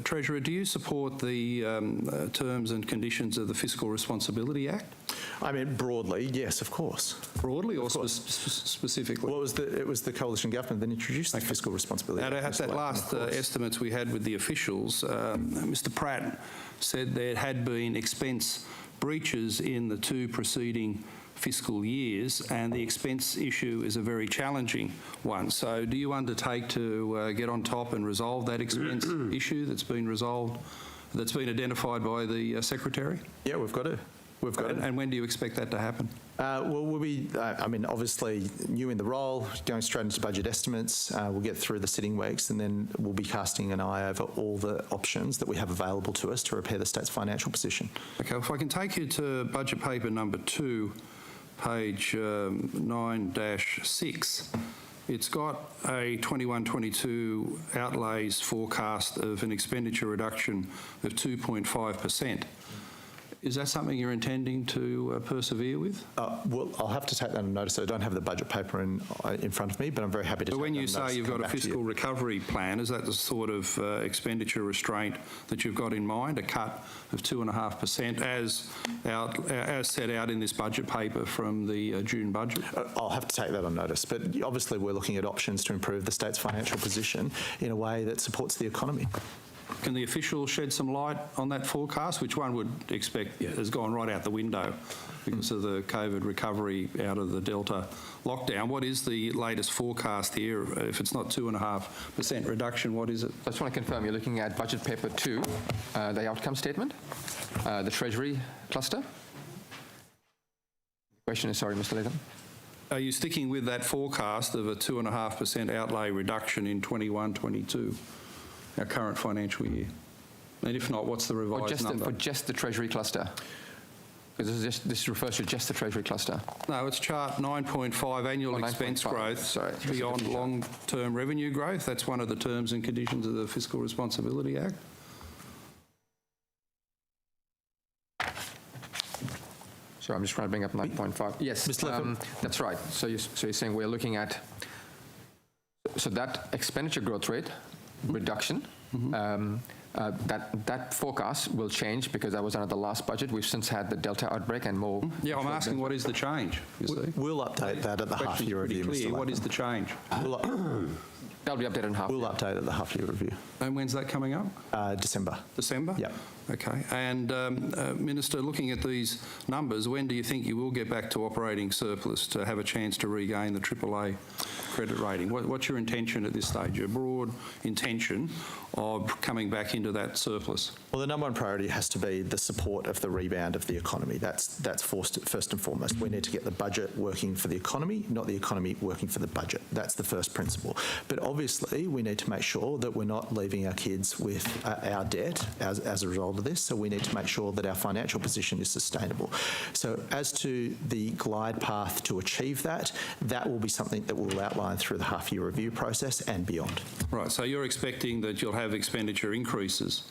Treasurer, do you support the terms and conditions of the Fiscal Responsibility Act? I mean, broadly, yes, of course. Broadly or specifically? Well, it was the coalition government that introduced the Fiscal Responsibility Act. At that last estimates we had with the officials, Mr. Pratt said there had been expense breaches in the two preceding fiscal years, and the expense issue is a very challenging one. So do you undertake to get on top and resolve that expense issue that's been resolved, that's been identified by the Secretary? Yeah, we've got to. And when do you expect that to happen? Well, we'll be, I mean, obviously new in the role, going straight into budget estimates. We'll get through the sitting weeks, and then we'll be casting an eye over all the options that we have available to us to repair the state's financial position. Okay, if I can take you to budget paper number 2, page 9-6. It's got a 21-22 outlays forecast of an expenditure reduction of 2.5%. Is that something you're intending to persevere with? Well, I'll have to take that on notice. I don't have the budget paper in front of me, but I'm very happy to take that on notice. But when you say you've got a fiscal recovery plan, is that the sort of expenditure restraint that you've got in mind, a cut of 2.5% as set out in this budget paper from the June budget? I'll have to take that on notice. But obviously we're looking at options to improve the state's financial position in a way that supports the economy. Can the officials shed some light on that forecast, which one would expect has gone right out the window because of the COVID recovery out of the Delta lockdown? What is the latest forecast here? If it's not 2.5% reduction, what is it? I just want to confirm, you're looking at budget paper 2, the outcome statement, the Treasury cluster. The question is, sorry, Mr. Latham. Are you sticking with that forecast of a 2.5% outlay reduction in 21-22? Our current financial year? And if not, what's the revised number? For just the Treasury cluster? Because this refers to just the Treasury cluster. No, it's chart 9.5, annual expense growth beyond long-term revenue growth. That's one of the terms and conditions of the Fiscal Responsibility Act. So I'm just trying to bring up 9.5. Yes, that's right. So you're saying we're looking at, so that expenditure growth rate reduction, that forecast will change because that was under the last budget. We've since had the Delta outbreak and more. Yeah, I'm asking what is the change? We'll update that at the half-year review, Mr. What is the change? That'll be updated in half. We'll update at the half-year review. And when's that coming up? December. December? Yeah. Okay. And, Minister, looking at these numbers, when do you think you will get back to operating surplus to have a chance to regain the AAA credit rating? What's your intention at this stage, your broad intention of coming back into that surplus? Well, the number one priority has to be the support of the rebound of the economy. That's first and foremost. We need to get the budget working for the economy, not the economy working for the budget. That's the first principle. But obviously, we need to make sure that we're not leaving our kids with our debt as a result of this. So we need to make sure that our financial position is sustainable. So as to the glide path to achieve that, that will be something that we'll outline through the half-year review process and beyond. Right. So you're expecting that you'll have expenditure increases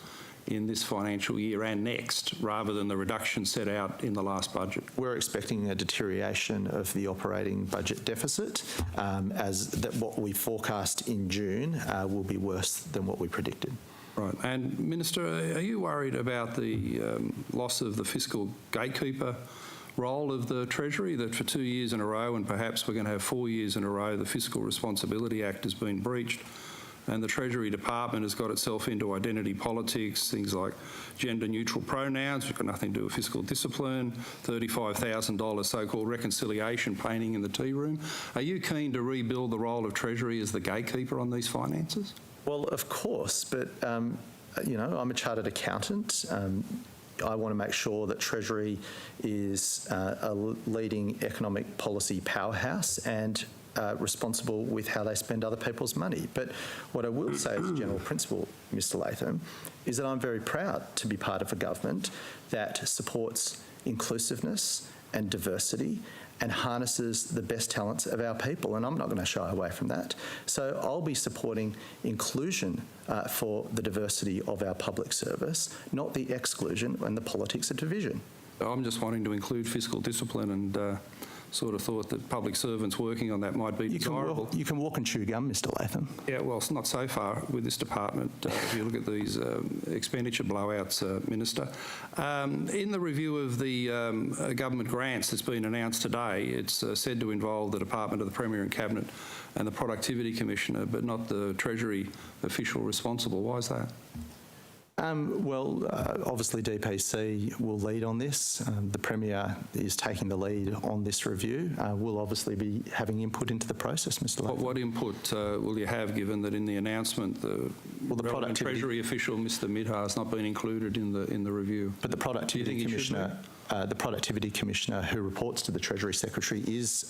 in this financial year and next, rather than the reduction set out in the last budget? We're expecting a deterioration of the operating budget deficit, as that what we forecast in June will be worse than what we predicted. Right. And, Minister, are you worried about the loss of the fiscal gatekeeper role of the Treasury, that for 2 years in a row, and perhaps we're going to have 4 years in a row, the Fiscal Responsibility Act has been breached, and the Treasury Department has got itself into identity politics, things like gender-neutral pronouns, which got nothing to do with fiscal discipline, $35,000 so-called reconciliation painting in the tea room? Are you keen to rebuild the role of Treasury as the gatekeeper on these finances? Well, of course, but, you know, I'm a chartered accountant. I want to make sure that Treasury is a leading economic policy powerhouse and responsible with how they spend other people's money. But what I will say as a general principle, Mr Latham, is that I'm very proud to be part of a government that supports inclusiveness and diversity and harnesses the best talents of our people, and I'm not going to shy away from that. So I'll be supporting inclusion for the diversity of our public service, not the exclusion and the politics of division. I'm just wanting to include fiscal discipline, and sort of thought that public servants working on that might be desirable. You can walk and chew gum, Mr Latham. Yeah, well, it's not so far with this department. If you look at these expenditure blowouts, Minister. In the review of the government grants that's been announced today, it's said to involve the Department of the Premier and Cabinet and the Productivity Commissioner, but not the Treasury official responsible. Why is that? Obviously DPC will lead on this. The Premier is taking the lead on this review. We'll obviously be having input into the process, Mr Latham. What input will you have, given that in the announcement the Treasury official, Mr Midhar, has not been included in the review? But the Productivity Commissioner, who reports to the Treasury Secretary, is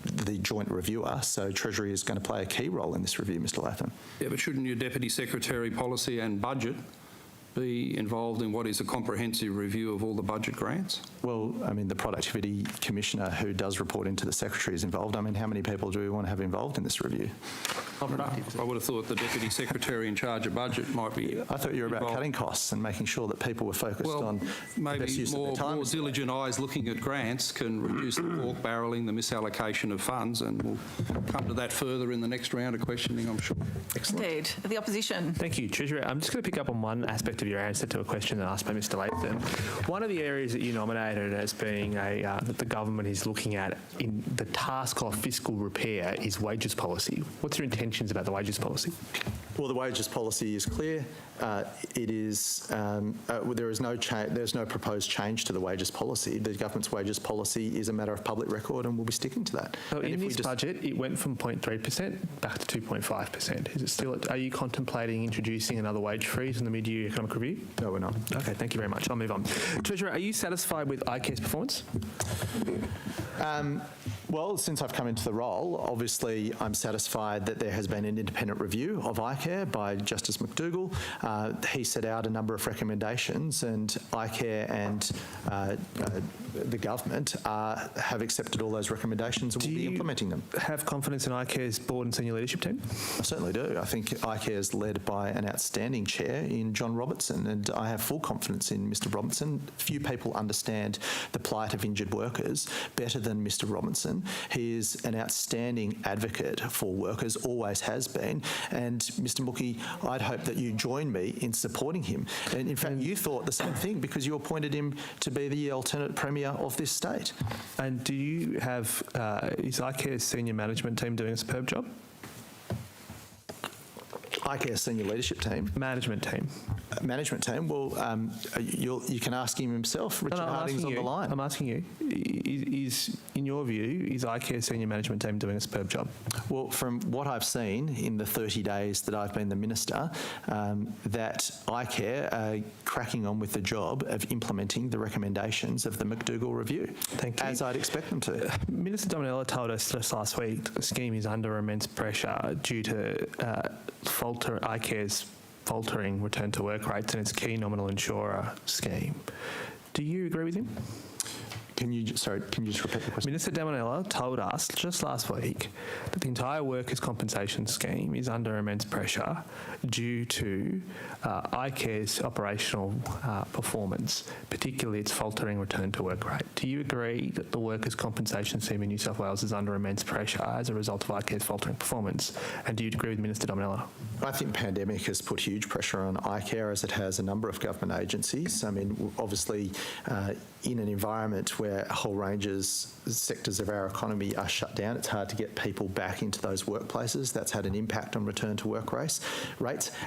the joint reviewer, so Treasury is going to play a key role in this review, Mr Latham. Yeah, but shouldn't your Deputy Secretary Policy and Budget be involved in what is a comprehensive review of all the budget grants? Well, I mean, the Productivity Commissioner, who does report into the Secretary, is involved. I mean, how many people do we want to have involved in this review? I would have thought the Deputy Secretary in charge of budget might be I thought you were about cutting costs and making sure that people were focused on the best use of their time. More diligent eyes looking at grants can reduce the pork barrelling, the misallocation of funds, and we'll come to that further in the next round of questioning, I'm sure. Excellent. Indeed. The opposition. Thank you, Treasurer. I'm just going to pick up on one aspect of your answer to a question asked by Mr Latham. One of the areas that you nominated as being that the government is looking at in the task of fiscal repair is wages policy. What's your intentions about the wages policy? Well, the wages policy is clear. It is there's no proposed change to the wages policy. The government's wages policy is a matter of public record, and we'll be sticking to that. So in this budget, it went from 0.3% back to 2.5%. Is it still? Are you contemplating introducing another wage freeze in the mid-year economic review? No, we're not. Okay, thank you very much. I'll move on. Treasurer, are you satisfied with iCare's performance? Well, since I've come into the role, obviously I'm satisfied that there has been an independent review of iCare by Justice McDougall. He set out a number of recommendations, and iCare and the government have accepted all those recommendations and will be implementing them. Have confidence in iCare's board and senior leadership team? I certainly do. I think iCare is led by an outstanding chair in John Robertson, and I have full confidence in Mr Robertson. Few people understand the plight of injured workers better than Mr Robertson. He is an outstanding advocate for workers, always has been, and Mr Mookie, I'd hope that you join me in supporting him. And in fact, you thought the same thing because you appointed him to be the alternate Premier of this state. And do you have, is iCare's senior management team doing a superb job? iCare senior leadership team. Management team. Management team. Well, you can ask him himself. Richard Harding's on the line. I'm asking you, is in your view, is iCare senior management team doing a superb job? Well, from what I've seen in the 30 days that I've been the minister, that iCare are cracking on with the job of implementing the recommendations of the McDougall review. Thank you. As I'd expect them to. Minister Dominella told us just last week the scheme is under immense pressure due to iCare's faltering return to work rates and its key nominal insurer scheme. Do you agree with him? Can you just repeat the question? Minister Dominella told us just last week that the entire workers' compensation scheme is under immense pressure due to iCare's operational performance, particularly its faltering return to work rate. Do you agree that the workers' compensation scheme in New South Wales is under immense pressure as a result of iCare's faltering performance? And do you agree with Minister Dominella? I think pandemic has put huge pressure on iCare, as it has a number of government agencies. I mean, obviously, in an environment where a whole range of sectors of our economy are shut down, it's hard to get people back into those workplaces. That's had an impact on return to work rates,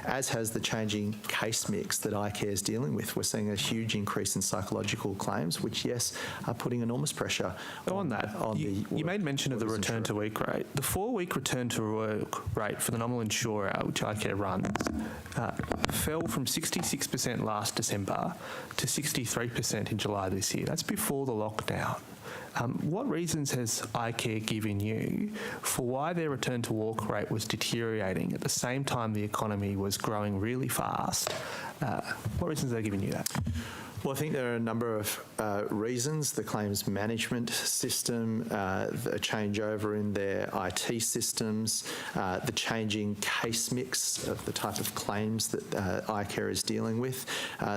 as has the changing case mix that iCare is dealing with. We're seeing a huge increase in psychological claims, which, yes, are putting enormous pressure on that. You made mention of the return to work rate. The 4-week return to work rate for the nominal insurer, which iCare runs, fell from 66% last December to 63% in July this year. That's before the lockdown. What reasons has iCare given you for why their return to work rate was deteriorating at the same time the economy was growing really fast? What reasons are they giving you that? Well, I think there are a number of reasons. The claims management system, the changeover in their IT systems, the changing case mix of the type of claims that iCare is dealing with.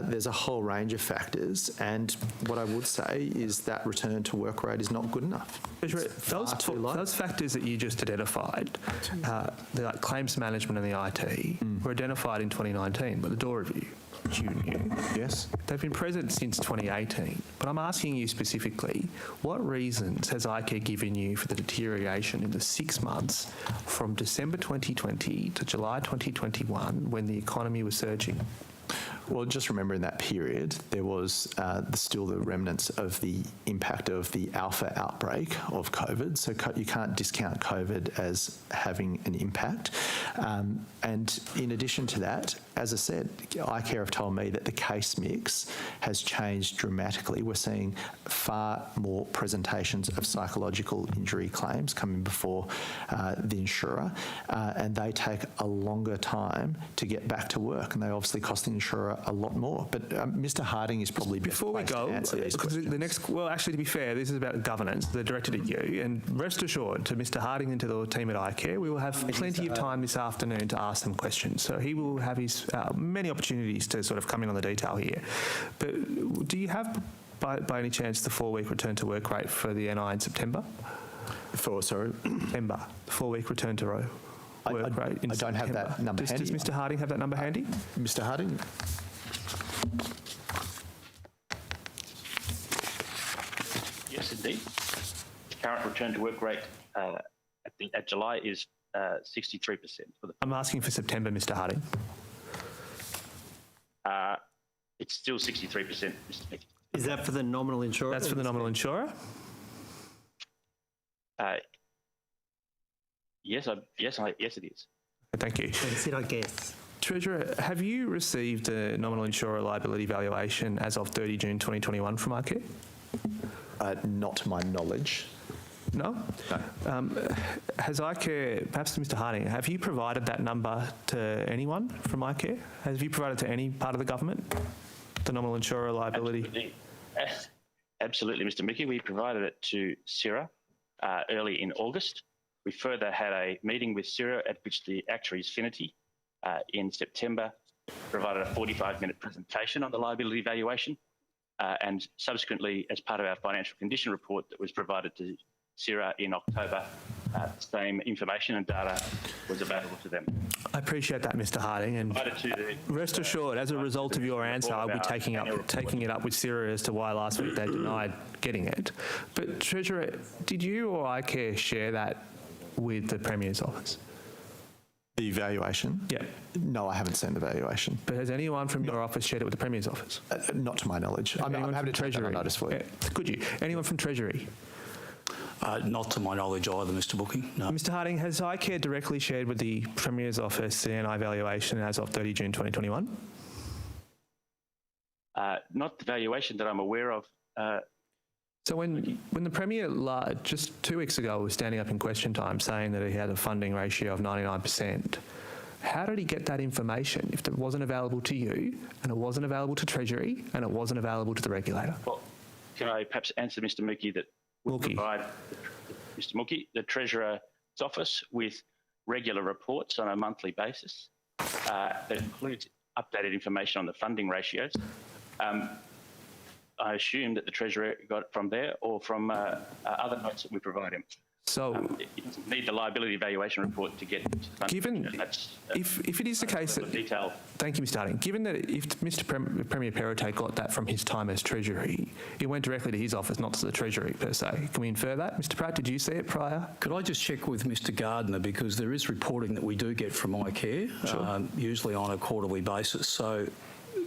There's a whole range of factors, and what I would say is that return to work rate is not good enough. Those factors that you just identified, the claims management and the IT, were identified in 2019 by the Door Review. You knew. Yes. They've been present since 2018. But I'm asking you specifically, what reasons has iCare given you for the deterioration in the 6 months from December 2020 to July 2021 when the economy was surging? Well, just remember in that period, there was still the remnants of the impact of the alpha outbreak of COVID. So you can't discount COVID as having an impact. And in addition to that, as I said, iCare have told me that the case mix has changed dramatically. We're seeing far more presentations of psychological injury claims coming before the insurer, and they take a longer time to get back to work, and they obviously cost the insurer a lot more. But Mr. Harding is probably before we go. The next, well, actually, to be fair, this is about governance. They're directed at you, and rest assured, to Mr. Harding and to the team at iCare, we will have plenty of time this afternoon to ask them questions. So he will have his many opportunities to sort of come in on the detail here. But do you have, by any chance, the 4-week return to work rate for the NI in September? September, the 4-week return to work rate in September. I don't have that number handy. Does Mr. Harding have that number handy? Mr. Harding? Yes, indeed. The current return to work rate at July is 63%. I'm asking for September, Mr. Harding. It's still 63%, Mr. Mickey. Is that for the nominal insurer? That's for the nominal insurer? Yes, it is. Thank you. That's it, I guess. Treasurer, have you received a nominal insurer liability valuation as of 30 June 2021 from iCare? Not to my knowledge. No? No. Has iCare, perhaps to Mr. Harding, have you provided that number to anyone from iCare? Have you provided it to any part of the government, the nominal insurer liability? Absolutely, Mr. Mickey. We provided it to Insurer early in August. We further had a meeting with Insurer at which the actuaries Finity in September provided a 45-minute presentation on the liability valuation, and subsequently, as part of our financial condition report that was provided to Insurer in October, the same information and data was available to them. I appreciate that, Mr. Harding, and rest assured, as a result of your answer, I'll be taking it up with Insurer as to why last week they denied getting it. But Treasurer, did you or iCare share that with the Premier's office? The valuation? Yeah. No, I haven't seen the valuation. But has anyone from your office shared it with the Premier's office? Not to my knowledge. I'm happy to take that on notice for you. Could you? Anyone from Treasury? Not to my knowledge either, Mr. Booking. No. Mr. Harding, has iCare directly shared with the Premier's office the NI valuation as of 30 June 2021? Not the valuation that I'm aware of. So when the Premier just 2 weeks ago was standing up in question time saying that he had a funding ratio of 99%, how did he get that information if it wasn't available to you and it wasn't available to Treasury and it wasn't available to the regulator? Well, can I perhaps answer Mr. Mookie that we provide Mr. Mookie, the Treasurer's office, with regular reports on a monthly basis that includes updated information on the funding ratios. I assume that the Treasurer got it from there or from other notes that we provide him. So you doesn't need the liability evaluation report to get to the funding. Given, if it is the case that... Detail. Thank you, Mr. Harding. Given that if Mr. Premier Perrottet got that from his time as Treasury, it went directly to his office, not to the Treasury per se. Can we infer that? Mr. Pratt, did you see it prior? Could I just check with Mr. Gardner, because there is reporting that we do get from iCare, usually on a quarterly basis. So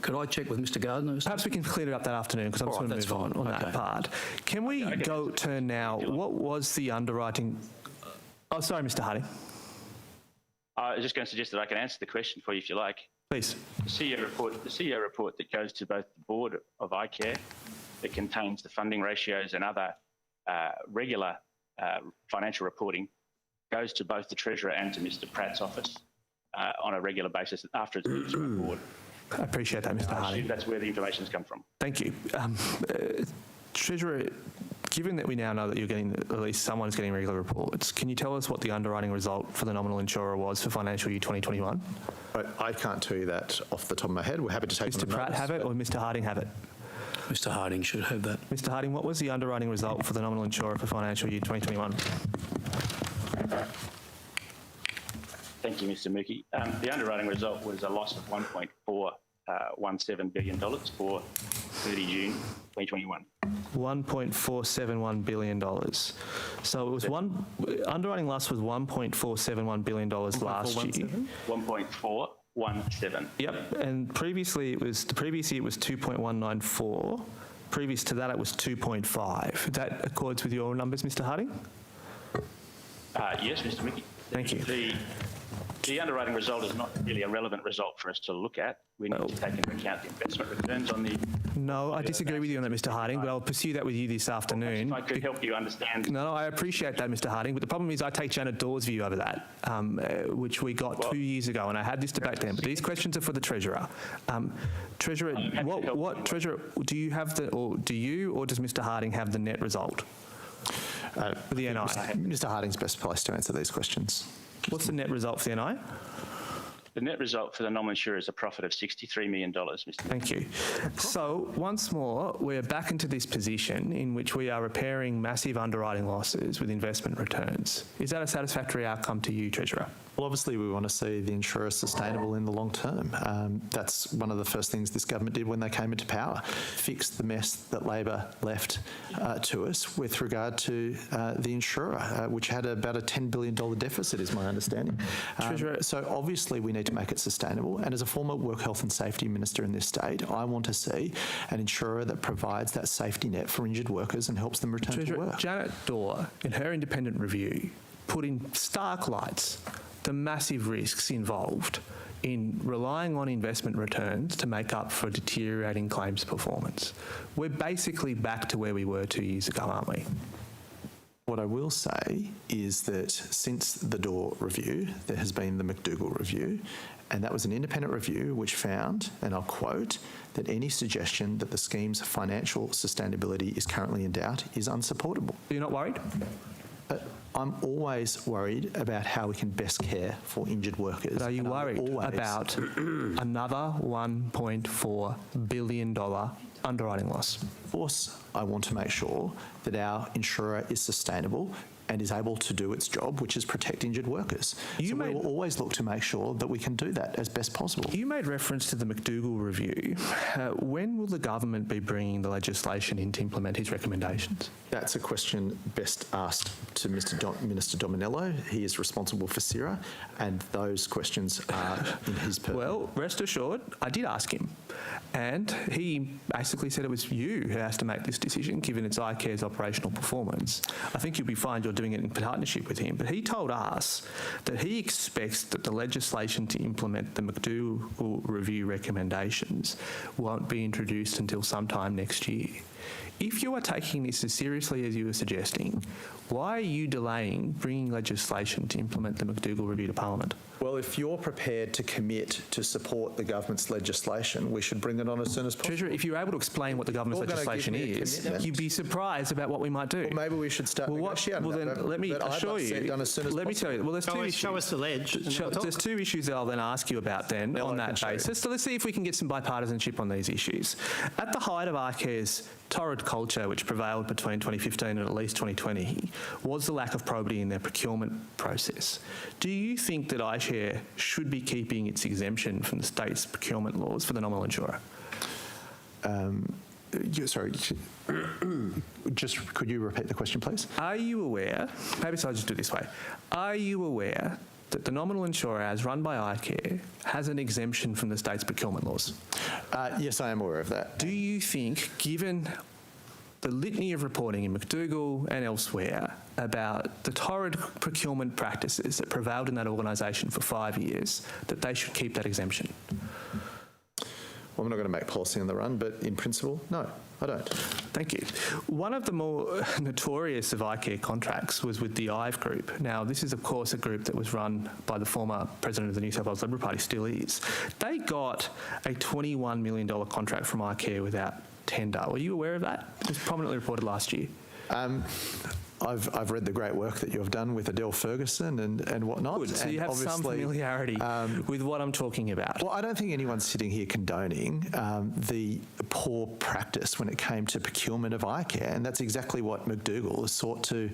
could I check with Mr. Gardner? Perhaps we can clear it up that afternoon, because I'm just going to move on that part. Can we turn now? What was the underwriting? Oh, sorry, Mr. Harding. I was just going to suggest that I can answer the question for you if you like. Please. The CEO report that goes to both the board of iCare, that contains the funding ratios and other regular financial reporting, goes to both the Treasurer and to Mr. Pratt's office on a regular basis after it's moved to the board. I appreciate that, Mr. Harding. I assume that's where the information's come from. Thank you. Treasurer, given that we now know that you're getting, at least someone's getting regular reports, can you tell us what the underwriting result for the nominal insurer was for financial year 2021? I can't tell you that off the top of my head. We're happy to take Mr. Pratt have it or Mr. Harding have it? Mr. Harding should have that. Mr. Harding, what was the underwriting result for the nominal insurer for financial year 2021? Thank you, Mr. Mookie. The underwriting result was a loss of $1.417 billion for 30 June 2021. $1.471 billion. So it was underwriting loss was $1.471 billion last year. 1.417. Yep, and previously the previous year it was 2.194. Previous to that it was 2.5. That accords with your numbers, Mr. Harding? Yes, Mr. Mookie. Thank you. The underwriting result is not really a relevant result for us to look at. We need to take into account the investment returns on the... No, I disagree with you on that, Mr. Harding, but I'll pursue that with you this afternoon. If I could help you understand... No, I appreciate that, Mr. Harding, but the problem is I take Janet Dawes' view over that, which we got 2 years ago, and I had this debate then, but these questions are for the Treasurer. Treasurer, Treasurer, do you have or does Mr. Harding have the net result for the NI? Mr. Harding's best placed to answer these questions. What's the net result for the NI? The net result for the nominal insurer is a profit of $63 million, Mr. Thank you. So once more, we're back into this position in which we are repairing massive underwriting losses with investment returns. Is that a satisfactory outcome to you, Treasurer? Well, obviously, we want to see the insurer sustainable in the long term. That's one of the first things this government did when they came into power, fix the mess that Labor left to us with regard to the insurer, which had about a $10 billion deficit, is my understanding. Treasurer, so obviously, we need to make it sustainable. And as a former Work Health and Safety Minister in this state, I want to see an insurer that provides that safety net for injured workers and helps them return to work. Janet Dawes, in her independent review, put in stark lights the massive risks involved in relying on investment returns to make up for deteriorating claims performance. We're basically back to where we were 2 years ago, aren't we? What I will say is that since the Dawes review, there has been the McDougall review, and that was an independent review which found, and I'll quote, that any suggestion that the scheme's financial sustainability is currently in doubt is unsupportable. You're not worried? I'm always worried about how we can best care for injured workers. But are you worried about another $1.4 billion underwriting loss? Of course, I want to make sure that our insurer is sustainable and is able to do its job, which is protect injured workers. We will always look to make sure that we can do that as best possible. You made reference to the McDougall review. When will the government be bringing the legislation in to implement his recommendations? That's a question best asked to Minister Dominello. He is responsible for CIRA, and those questions are in his purview. Well, rest assured, I did ask him, and he basically said it was you who has to make this decision, given it's iCare's operational performance. I think you'll be fine you're doing it in partnership with him, but he told us that he expects that the legislation to implement the McDougall review recommendations won't be introduced until sometime next year. If you are taking this as seriously as you were suggesting, why are you delaying bringing legislation to implement the McDougall review to Parliament? Well, if you're prepared to commit to support the government's legislation, we should bring it on as soon as possible. Treasurer, if you're able to explain what the government's legislation is, you'd be surprised about what we might do. Well, maybe we should start negotiating. Well, then let me assure you. Let me tell you. Well, there's two issues. Show us the ledge. There's two issues that I'll then ask you about then on that basis. So let's see if we can get some bipartisanship on these issues. At the height of iCare's torrid culture, which prevailed between 2015 and at least 2020, was the lack of probity in their procurement process. Do you think that iShare should be keeping its exemption from the state's procurement laws for the nominal insurer? Sorry, just could you repeat the question, please? Are you aware, maybe I'll just do it this way, are you aware that the nominal insurer, as run by iCare, has an exemption from the state's procurement laws? Yes, I am aware of that. Do you think, given the litany of reporting in McDougall and elsewhere about the torrid procurement practices that prevailed in that organisation for 5 years, that they should keep that exemption? Well, I'm not going to make policy on the run, but in principle, no, I don't. Thank you. One of the more notorious of iCare contracts was with the IVE Group. Now, this is, of course, a group that was run by the former president of the New South Wales Liberal Party, still is. They got a $21 million contract from iCare without tender. Were you aware of that? It was prominently reported last year. I've read the great work that you've done with Adele Ferguson and whatnot. Good, so you have some familiarity with what I'm talking about. Well, I don't think anyone's sitting here condoning the poor practice when it came to procurement of iCare, and that's exactly what McDougall has sought to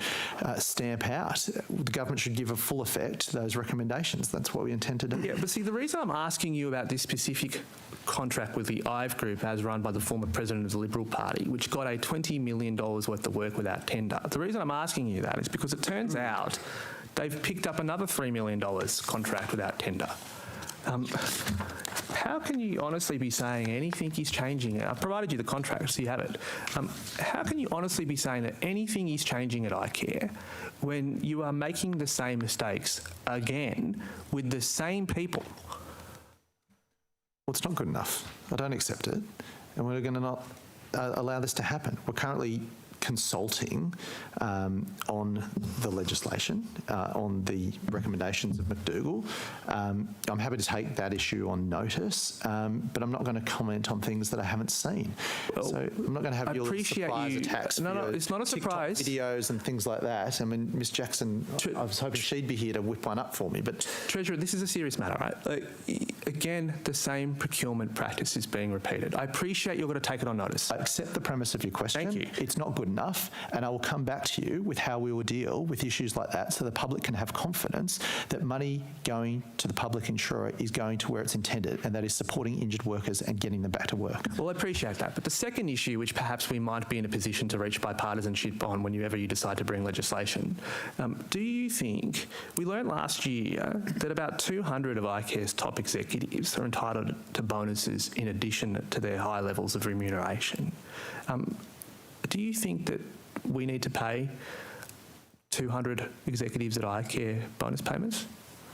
stamp out. The government should give a full effect to those recommendations. That's what we intend to do. Yeah, but see, the reason I'm asking you about this specific contract with the IVE Group, as run by the former president of the Liberal Party, which got a $20 million worth of work without tender. The reason I'm asking you that is because it turns out they've picked up another $3 million contract without tender. How can you honestly be saying anything is changing? I've provided you the contract, so you have it. How can you honestly be saying that anything is changing at iCare when you are making the same mistakes again with the same people? Well, it's not good enough. I don't accept it, and we're going to not allow this to happen. We're currently consulting on the legislation, on the recommendations of McDougall. I'm happy to take that issue on notice, but I'm not going to comment on things that I haven't seen. Well, so I'm not going to have your surprise attacks. No, it's not a surprise. TikTok videos and things like that. I mean, Miss Jackson, I was hoping she'd be here to whip one up for me. But Treasurer, this is a serious matter, right? Again, the same procurement practice is being repeated. I appreciate you're going to take it on notice. I accept the premise of your question. Thank you. It's not good enough, and I will come back to you with how we will deal with issues like that so the public can have confidence that money going to the public insurer is going to where it's intended, and that is supporting injured workers and getting them back to work. Well, I appreciate that. But the second issue, which perhaps we might be in a position to reach bipartisanship on whenever you decide to bring legislation, do you think, we learned last year that about 200 of iCare's top executives are entitled to bonuses in addition to their high levels of remuneration. Do you think that we need to pay 200 executives at iCare bonus payments?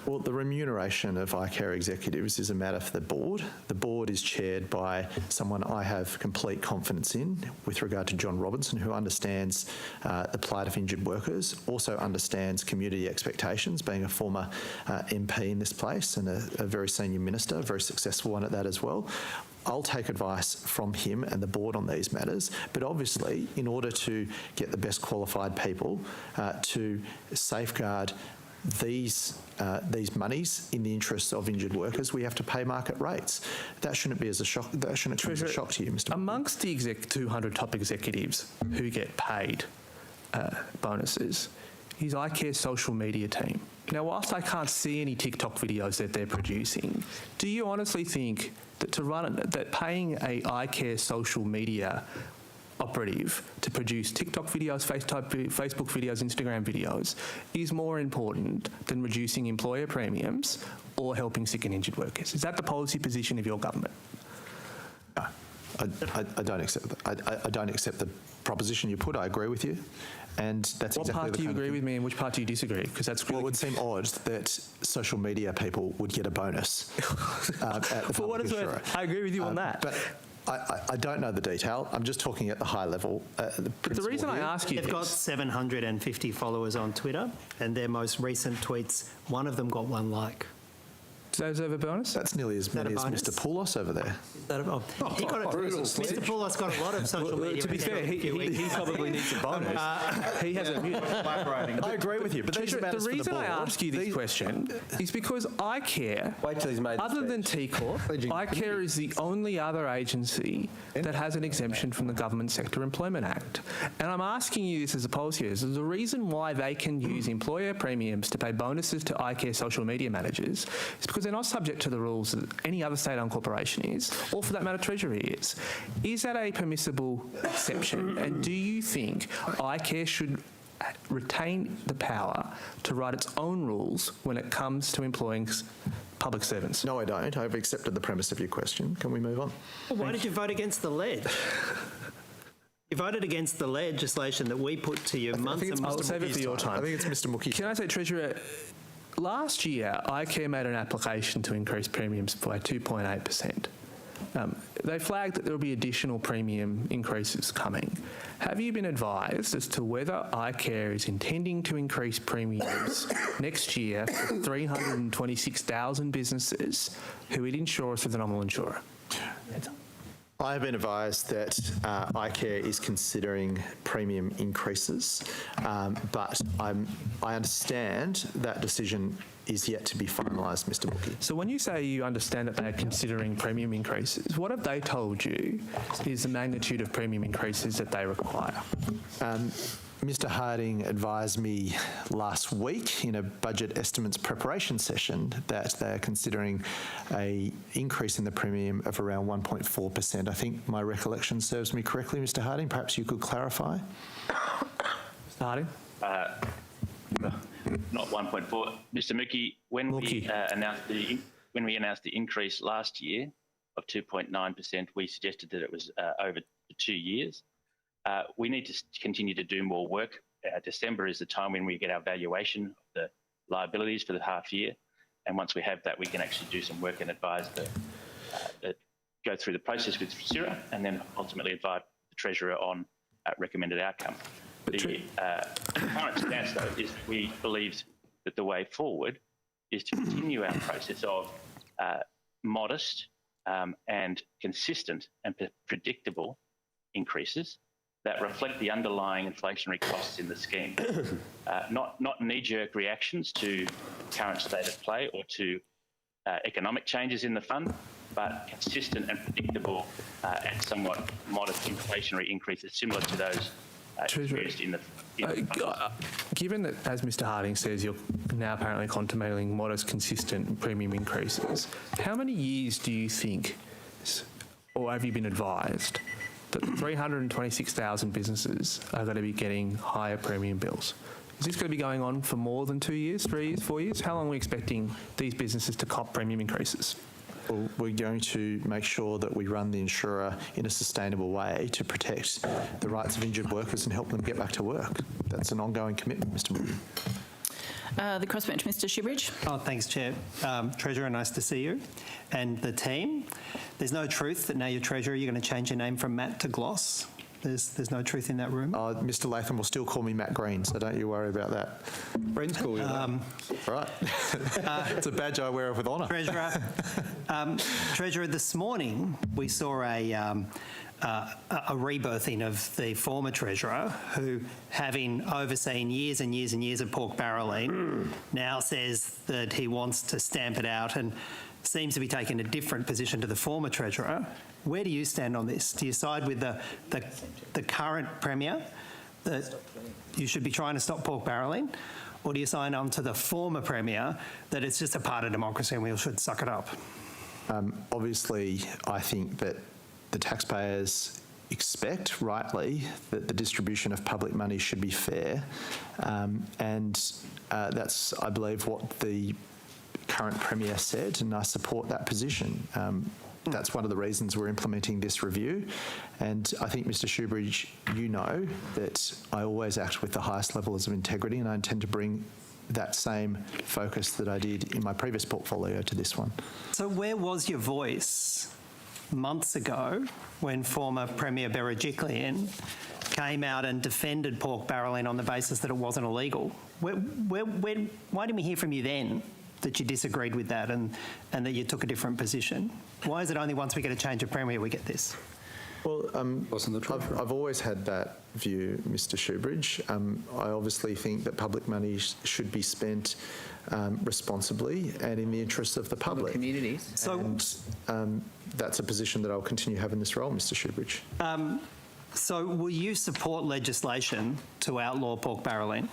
Well, the remuneration of iCare executives is a matter for the board. The board is chaired by someone I have complete confidence in with regard to John Robinson, who understands the plight of injured workers, also understands community expectations, being a former MP in this place and a very senior minister, a very successful one at that as well. I'll take advice from him and the board on these matters, but obviously in order to get the best qualified people to safeguard these monies in the interests of injured workers, we have to pay market rates. That shouldn't be as a shock. That shouldn't come as a shock to you, Mr. Amongst the 200 top executives who get paid bonuses, is iCare's social media team. Now, whilst I can't see any TikTok videos that they're producing, do you honestly think that paying a iCare social media operative to produce TikTok videos, Facebook videos, Instagram videos is more important than reducing employer premiums or helping sick and injured workers? Is that the policy position of your government? No, I don't accept that. I don't accept the proposition you put. I agree with you. And that's what exactly part do you agree with me and which part do you disagree? Because that's really well, it would seem odd that social media people would get a bonus at the for what it's worth. I agree with you on that. But I don't know the detail. I'm just talking at the high level. But the reason I ask you They've got 750 followers on Twitter, and their most recent tweets, one of them got 1 like. Do those have a bonus? That's nearly as many as Mr. Poulos over there. Mr. Poulos got a lot of social media. To be fair, he probably needs a bonus. He has a mute. I agree with you, but the reason I ask you this question is because iCare, other than T Corp, iCare is the only other agency that has an exemption from the Government Sector Employment Act. And I'm asking you this as a policy. Is the reason why they can use employer premiums to pay bonuses to iCare social media managers is because they're not subject to the rules that any other state-owned corporation is, or for that matter, Treasury is. Is that a permissible exception? And do you think iCare should retain the power to write its own rules when it comes to employing public servants? No, I don't. I've accepted the premise of your question. Can we move on? Well, why did you vote against the ledge? You voted against the legislation that we put to you months and months. I'll save it for your time. I think it's Mr. Mookie. Can I say, Treasurer, last year, iCare made an application to increase premiums by 2.8%. They flagged that there will be additional premium increases coming. Have you been advised as to whether iCare is intending to increase premiums next year for 326,000 businesses who it insures for the nominal insurer? I have been advised that iCare is considering premium increases, but I understand that decision is yet to be finalised, Mr. Mookie. So when you say you understand that they are considering premium increases, what have they told you is the magnitude of premium increases that they require? Mr. Harding advised me last week in a budget estimates preparation session that they are considering an increase in the premium of around 1.4%. I think my recollection serves me correctly, Mr. Harding. Perhaps you could clarify. Mr. Harding? Not 1.4. Mr. Mookie, when we announced the increase last year of 2.9%, we suggested that it was over 2 years. We need to continue to do more work. December is the time when we get our valuation of the liabilities for the half year. And once we have that, we can actually do some work and advise go through the process with Insurer and then ultimately advise the Treasurer on recommended outcome. The current stance, though, is we believe that the way forward is to continue our process of modest and consistent and predictable increases that reflect the underlying inflationary costs in the scheme, not knee-jerk reactions to current state of play or to economic changes in the fund, but consistent and predictable and somewhat modest inflationary increases similar to those experienced in the given that, as Mr. Harding says, you're now apparently contemplating modest, consistent premium increases, how many years do you think, or have you been advised, that 326,000 businesses are going to be getting higher premium bills? Is this going to be going on for more than 2 years, 3 years, 4 years? How long are we expecting these businesses to cop premium increases? Well, we're going to make sure that we run the insurer in a sustainable way to protect the rights of injured workers and help them get back to work. That's an ongoing commitment, Mr. Moore. The crossbench, Mr. Shibridge. Oh, thanks, Chair. Treasurer, nice to see you. And the team. There's no truth that now you're Treasurer, you're going to change your name from Matt to Gloss. There's no truth in that rumour. Mr. Latham will still call me Matt Green, so don't you worry about that. Friends call you that. Right. It's a badge I wear with honour. Treasurer, this morning we saw a rebirthing of the former Treasurer who, having overseen years and years and years of pork barrelling, now says that he wants to stamp it out and seems to be taking a different position to the former Treasurer. Where do you stand on this? Do you side with the current Premier that you should be trying to stop pork barrelling? Or do you sign on to the former Premier that it's just a part of democracy and we all should suck it up? Obviously, I think that the taxpayers expect, rightly, that the distribution of public money should be fair. And that's, I believe, what the current Premier said, and I support that position. That's one of the reasons we're implementing this review. And I think, Mr Shoebridge, you know that I always act with the highest levels of integrity, and I intend to bring that same focus that I did in my previous portfolio to this one. So where was your voice months ago when former Premier Berejiklian came out and defended pork barrelling on the basis that it wasn't illegal? Why didn't we hear from you then that you disagreed with that and that you took a different position? Why is it only once we get a change of Premier we get this? Well, I've always had that view, Mr Shoebridge. I obviously think that public money should be spent responsibly and in the interests of the public. Communities. And that's a position that I'll continue having this role, Mr Shoebridge. So will you support legislation to outlaw pork barrelling?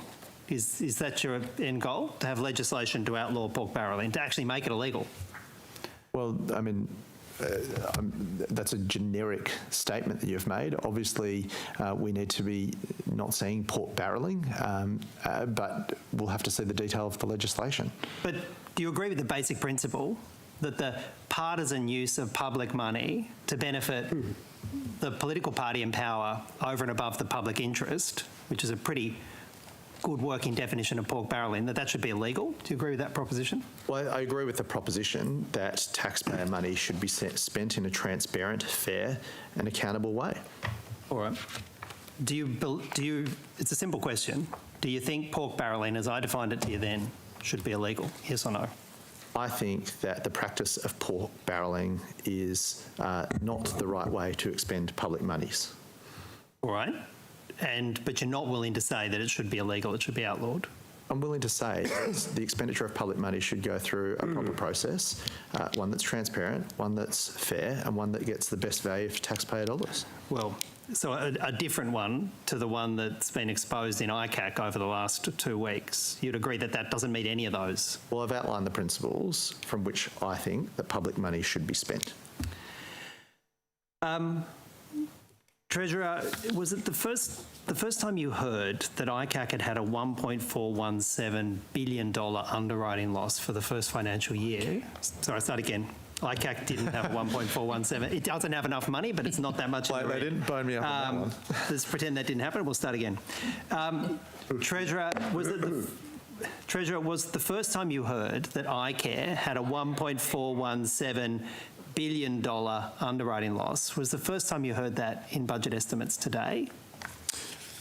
Is that your end goal, to have legislation to outlaw pork barrelling, to actually make it illegal? Well, I mean, that's a generic statement that you've made. Obviously, we need to be not seeing pork barrelling, but we'll have to see the detail of the legislation. But do you agree with the basic principle that the partisan use of public money to benefit the political party in power over and above the public interest, which is a pretty good working definition of pork barrelling, that should be illegal? Do you agree with that proposition? Well, I agree with the proposition that taxpayer money should be spent in a transparent, fair and accountable way. All right. Do you, it's a simple question, do you think pork barrelling, as I defined it to you then, should be illegal? Yes or no? I think that the practice of pork barrelling is not the right way to expend public monies. All right. But you're not willing to say that it should be illegal, it should be outlawed? I'm willing to say that the expenditure of public money should go through a proper process, one that's transparent, one that's fair, and one that gets the best value for taxpayer dollars. Well, so a different one to the one that's been exposed in ICAC over the last 2 weeks. You'd agree that that doesn't meet any of those? Well, I've outlined the principles from which I think that public money should be spent. Treasurer, was it the first time you heard that ICAC had a $1.417 billion underwriting loss for the first financial year? Sorry, start again. ICAC didn't have a 1.417. It doesn't have enough money, but it's not that much. They didn't bone me up on that one. Let's pretend that didn't happen. We'll start again. Treasurer, was the first time you heard that ICARE had a $1.417 billion underwriting loss, was the first time you heard that in budget estimates today?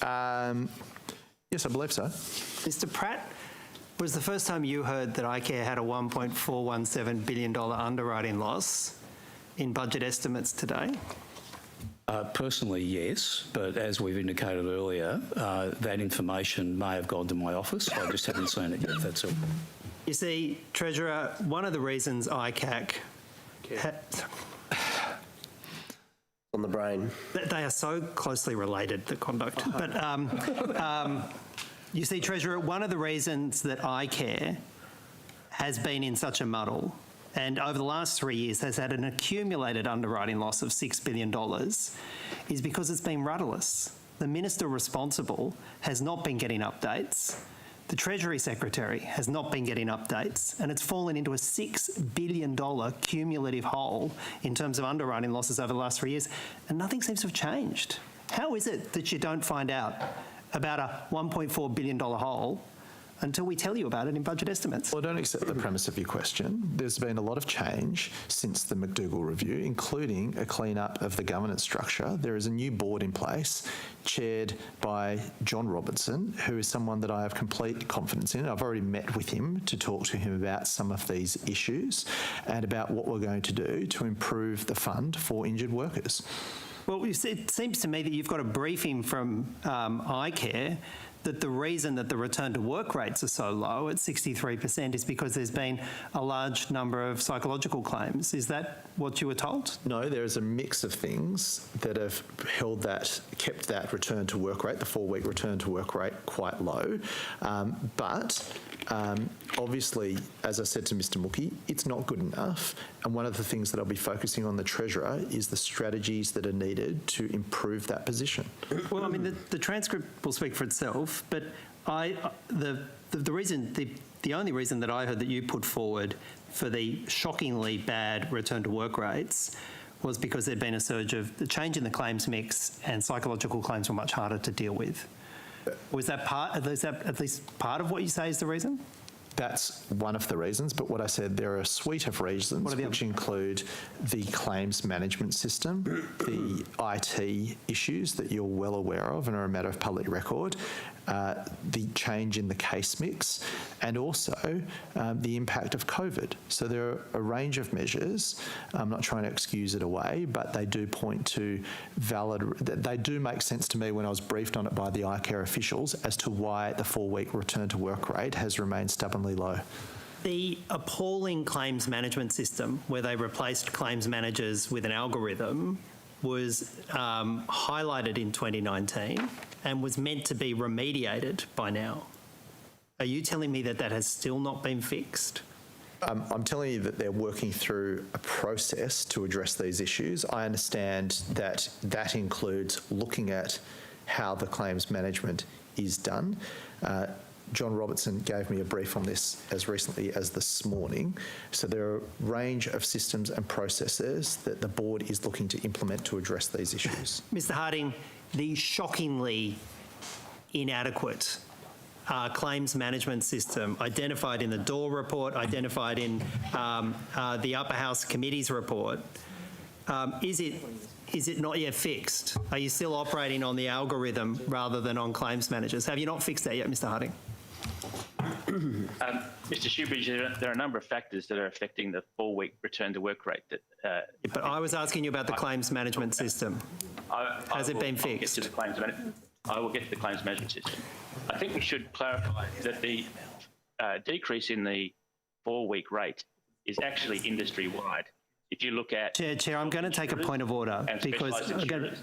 Yes, I believe so. Mr Pratt, was the first time you heard that ICARE had a $1.417 billion underwriting loss in budget estimates today? Personally, yes, but as we've indicated earlier, that information may have gone to my office. I just haven't seen it yet, that's all. You see, Treasurer, one of the reasons ICAC... on the brain. They are so closely related, the conduct. But you see, Treasurer, one of the reasons that ICARE has been in such a muddle and over the last 3 years has had an accumulated underwriting loss of $6 billion is because it's been rudderless. The minister responsible has not been getting updates. The Treasury Secretary has not been getting updates, and it's fallen into a $6 billion cumulative hole in terms of underwriting losses over the last 3 years, and nothing seems to have changed. How is it that you don't find out about a $1.4 billion hole until we tell you about it in budget estimates? Well, I don't accept the premise of your question. There's been a lot of change since the McDougall review, including a clean-up of the governance structure. There is a new board in place, chaired by John Robertson, who is someone that I have complete confidence in. I've already met with him to talk to him about some of these issues and about what we're going to do to improve the fund for injured workers. Well, it seems to me that you've got a briefing from ICARE that the reason that the return to work rates are so low at 63% is because there's been a large number of psychological claims. Is that what you were told? No, there is a mix of things that have kept that return to work rate, the 4-week return to work rate, quite low. But obviously, as I said to Mr. Mookie, it's not good enough. And one of the things that I'll be focusing on the Treasurer is the strategies that are needed to improve that position. Well, I mean, the transcript will speak for itself, but the only reason that I heard that you put forward for the shockingly bad return to work rates was because there'd been a surge of the change in the claims mix and psychological claims were much harder to deal with. Was that at least part of what you say is the reason? That's one of the reasons, but what I said, there are a suite of reasons which include the claims management system, the IT issues that you're well aware of and are a matter of public record, the change in the case mix, and also the impact of COVID. So there are a range of measures. I'm not trying to excuse it away, but they do point to they do make sense to me when I was briefed on it by the iCare officials as to why the 4-week return to work rate has remained stubbornly low. The appalling claims management system where they replaced claims managers with an algorithm was highlighted in 2019 and was meant to be remediated by now. Are you telling me that has still not been fixed? I'm telling you that they're working through a process to address these issues. I understand that that includes looking at how the claims management is done. John Robertson gave me a brief on this as recently as this morning. So there are a range of systems and processes that the board is looking to implement to address these issues. Mr. Harding, the shockingly inadequate claims management system identified in the Dorr report, identified in the Upper House Committee's report, is it not yet fixed? Are you still operating on the algorithm rather than on claims managers? Have you not fixed that yet, Mr. Harding? Mr. Shoebridge, there are a number of factors that are affecting the 4-week return to work rate. But I was asking you about the claims management system. Has it been fixed? I will get to the claims management system. I think we should clarify that the decrease in the 4-week rate is actually industry-wide. If you look at... Chair, I'm going to take a point of order because,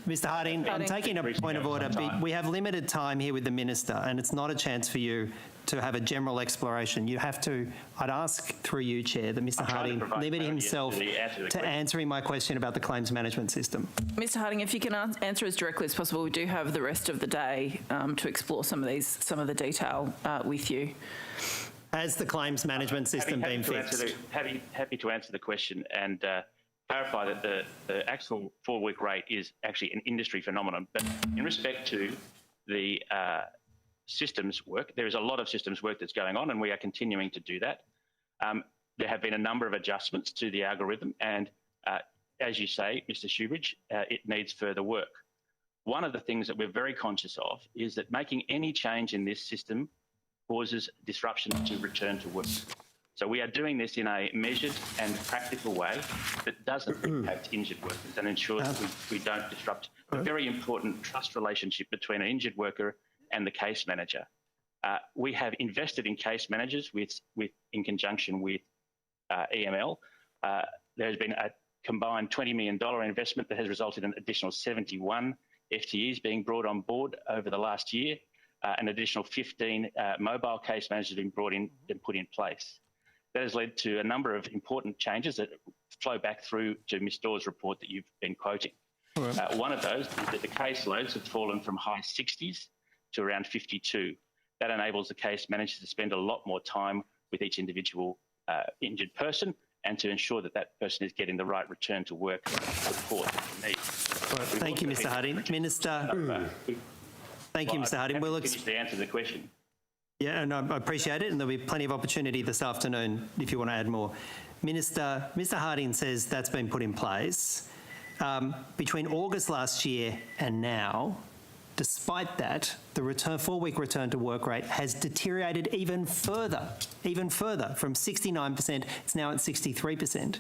Mr. Harding, I'm taking a point of order. We have limited time here with the Minister and it's not a chance for you to have a general exploration. You have to, I'd ask through you, Chair, that Mr. Harding limit himself to answering my question about the claims management system. Mr. Harding, if you can answer as directly as possible, we do have the rest of the day to explore some of the detail with you. Has the claims management system been fixed? Happy to answer the question and clarify that the actual 4-week rate is actually an industry phenomenon. But in respect to the systems work, there is a lot of systems work that's going on and we are continuing to do that. There have been a number of adjustments to the algorithm and as you say, Mr. Shoebridge, it needs further work. One of the things that we're very conscious of is that making any change in this system causes disruption to return to work. So we are doing this in a measured and practical way that doesn't impact injured workers and ensures that we don't disrupt the very important trust relationship between an injured worker and the case manager. We have invested in case managers in conjunction with EML. There has been a combined $20 million investment that has resulted in an additional 71 FTEs being brought on board over the last year. An additional 15 mobile case managers have been brought in and put in place. That has led to a number of important changes that flow back through to Ms. Dawes' report that you've been quoting. Right. One of those is that the case loads have fallen from high 60s to around 52. That enables the case manager to spend a lot more time with each individual injured person and to ensure that that person is getting the right return to work support that they need. Right. Thank you, Mr. Harding. Minister. Thank you, Mr. Harding. We'll finish to answer the question. Yeah, and I appreciate it, and there'll be plenty of opportunity this afternoon if you want to add more. Minister, Mr. Harding says that's been put in place. Between August last year and now, despite that, the 4-week return to work rate has deteriorated even further, from 69%, it's now at 63%.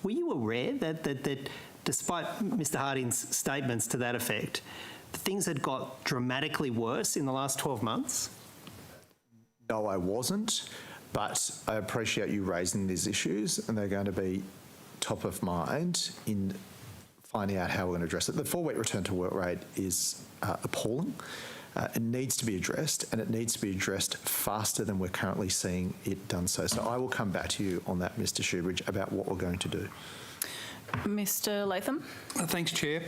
Were you aware that despite Mr. Harding's statements to that effect, things had got dramatically worse in the last 12 months? No, I wasn't, but I appreciate you raising these issues, and they're going to be top of mind in finding out how we're going to address it. The 4-week return to work rate is appalling. It needs to be addressed, and it needs to be addressed faster than we're currently seeing it done so. So I will come back to you on that, Mr. Shoebridge, about what we're going to do. Mr. Latham. Thanks, Chair.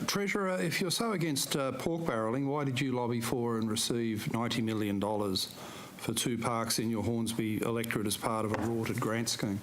Treasurer, if you're so against pork barrelling, why did you lobby for and receive $90 million for 2 parks in your Hornsby electorate as part of a rorted grant scheme?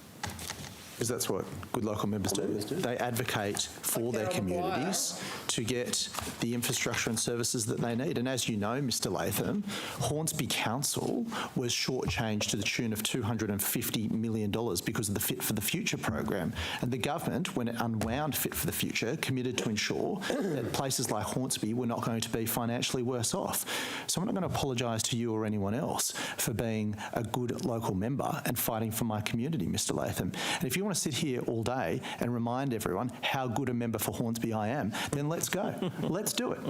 Because that's what good local members do. They advocate for their communities to get the infrastructure and services that they need. And as you know, Mr. Latham, Hornsby Council was shortchanged to the tune of $250 million because of the Fit for the Future program. And the government, when it unwound Fit for the Future, committed to ensure that places like Hornsby were not going to be financially worse off. So I'm not going to apologise to you or anyone else for being a good local member and fighting for my community, Mr. Latham. And if you want to sit here all day and remind everyone how good a member for Hornsby I am, then let's go. Let's do it.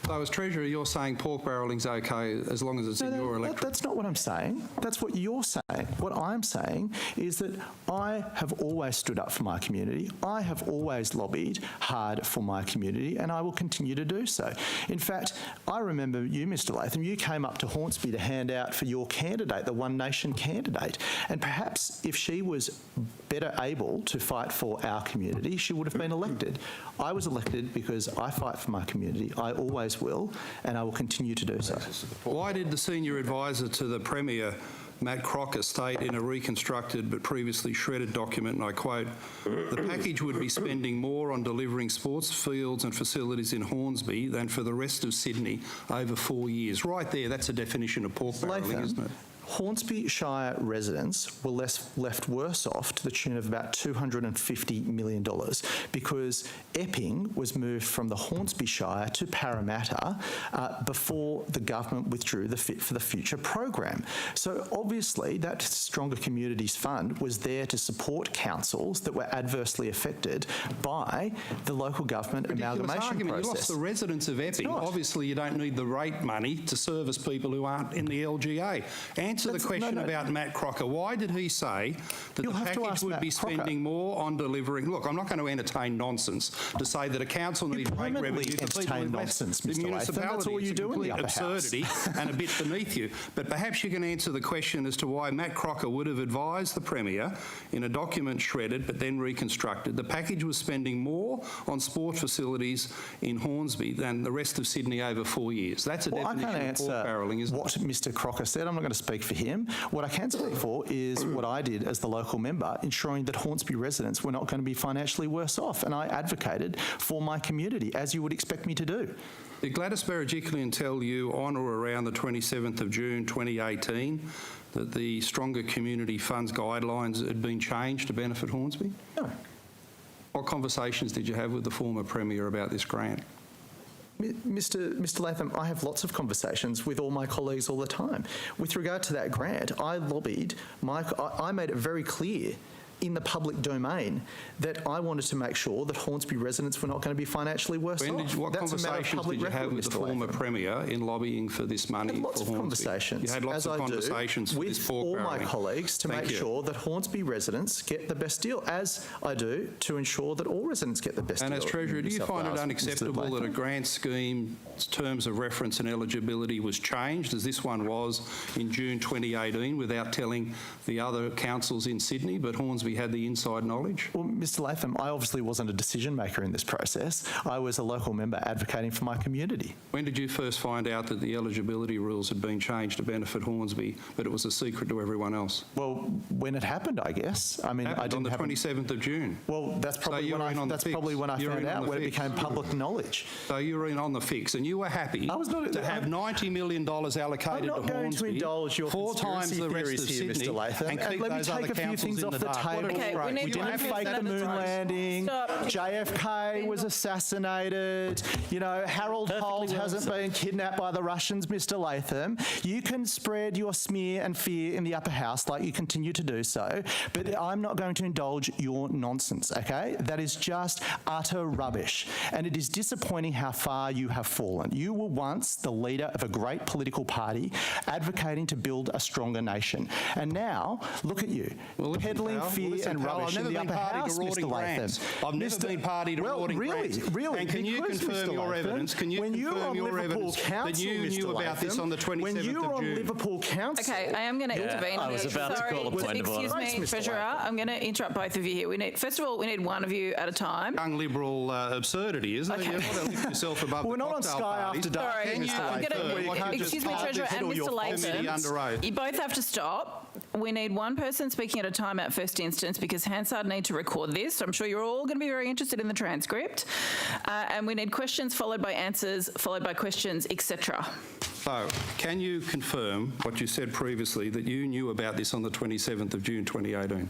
So as Treasurer, you're saying pork barrelling's okay as long as it's in your electorate? That's not what I'm saying. That's what you're saying. What I'm saying is that I have always stood up for my community. I have always lobbied hard for my community, and I will continue to do so. In fact, I remember you, Mr. Latham, you came up to Hornsby to hand out for your candidate, the One Nation candidate. And perhaps if she was better able to fight for our community, she would have been elected. I was elected because I fight for my community. I always will, and I will continue to do so. Why did the senior advisor to the Premier, Matt Crocker, state in a reconstructed but previously shredded document, and I quote, "The package would be spending more on delivering sports fields and facilities in Hornsby than for the rest of Sydney over 4 years." Right there, that's a definition of pork barrelling, isn't it? Hornsby Shire residents were left worse off to the tune of about $250 million because Epping was moved from the Hornsby Shire to Parramatta before the government withdrew the Fit for the Future program. So obviously that Stronger Communities Fund was there to support councils that were adversely affected by the local government amalgamation argument. process. You lost the residents of Epping. Obviously you don't need the rate money to service people who aren't in the LGA. Answer the question about Matt Crocker. Why did he say that the package would be spending more on delivering? Look, I'm not going to entertain nonsense to say that a council needs rate revenue for people with nonsense, the Mr. municipality. That's all you do in the upper absurdity house. and a bit beneath you. But perhaps you can answer the question as to why Matt Crocker would have advised the Premier in a document shredded but then reconstructed. The package was spending more on sport facilities in Hornsby than the rest of Sydney over 4 years. That's a definition of pork barrelling, isn't it? What Mr. Crocker said. I'm not going to speak for him. What I can speak for is what I did as the local member, ensuring that Hornsby residents were not going to be financially worse off, and I advocated for my community, as you would expect me to do. Did Gladys Berejiklian tell you on or around the 27th of June 2018 that the Stronger Community Fund's guidelines had been changed to benefit Hornsby? No. What conversations did you have with the former Premier about this grant? Mr. Latham, I have lots of conversations with all my colleagues all the time. With regard to that grant, I lobbied, I made it very clear in the public domain that I wanted to make sure that Hornsby residents were not going to be financially worse off. What conversations did you have with the former Premier in lobbying for this money for Hornsby? Lots of conversations. You had lots of conversations with all my colleagues to make sure that Hornsby residents get the best deal, as I do to ensure that all residents get the best deal. And as Treasurer, do you find it unacceptable that a grant scheme's terms of reference and eligibility was changed, as this one was in June 2018, without telling the other councils in Sydney, but Hornsby had the inside knowledge? Well, Mr. Latham, I obviously wasn't a decision maker in this process. I was a local member advocating for my community. When did you first find out that the eligibility rules had been changed to benefit Hornsby, but it was a secret to everyone else? Well, when it happened, I guess. I mean, I didn't on the 27th of June. Well, that's probably when I found out, when it became public knowledge. So you were in on the fix, and you were happy to have $90 million allocated to Hornsby, indulge your 4 times the rest of here, Sydney, Mr. Latham, and keep let me those take other a few councils things in off the the dark. table. table. Okay, we need We didn't one fake the moon landing. Stop. JFK was assassinated. You know, Harold Holt hasn't been kidnapped by the Russians, Mr. Latham. You can spread your smear and fear in the upper house like you continue to do so, but I'm not going to indulge your nonsense, okay? That is just utter rubbish. And it is disappointing how far you have fallen. You were once the leader of a great political party advocating to build a stronger nation. And now, look at you, peddling fear and rubbish in the upper house, Mr. Latham. I've never been party to rewarding grants. Really? And can you confirm your evidence? Can you confirm your evidence that you knew about this on the 27th of June? When you were on Liverpool Council... Okay, I am going to intervene. I was about to call a point of order. Excuse me, Treasurer. I'm going to interrupt both of you here. First of all, we need one of you at a time. Young liberal absurdity, isn't it? You want to lift yourself above We're the not on cocktail Sky parties. After Dark. Sorry, excuse me, Treasurer and Mr. Latham. You both have to stop. We need one person speaking at a time at first instance because Hansard need to record this. So I'm sure you're all going to be very interested in the transcript. And we need questions followed by answers, followed by questions, etc. So, can you confirm what you said previously, that you knew about this on the 27th of June 2018?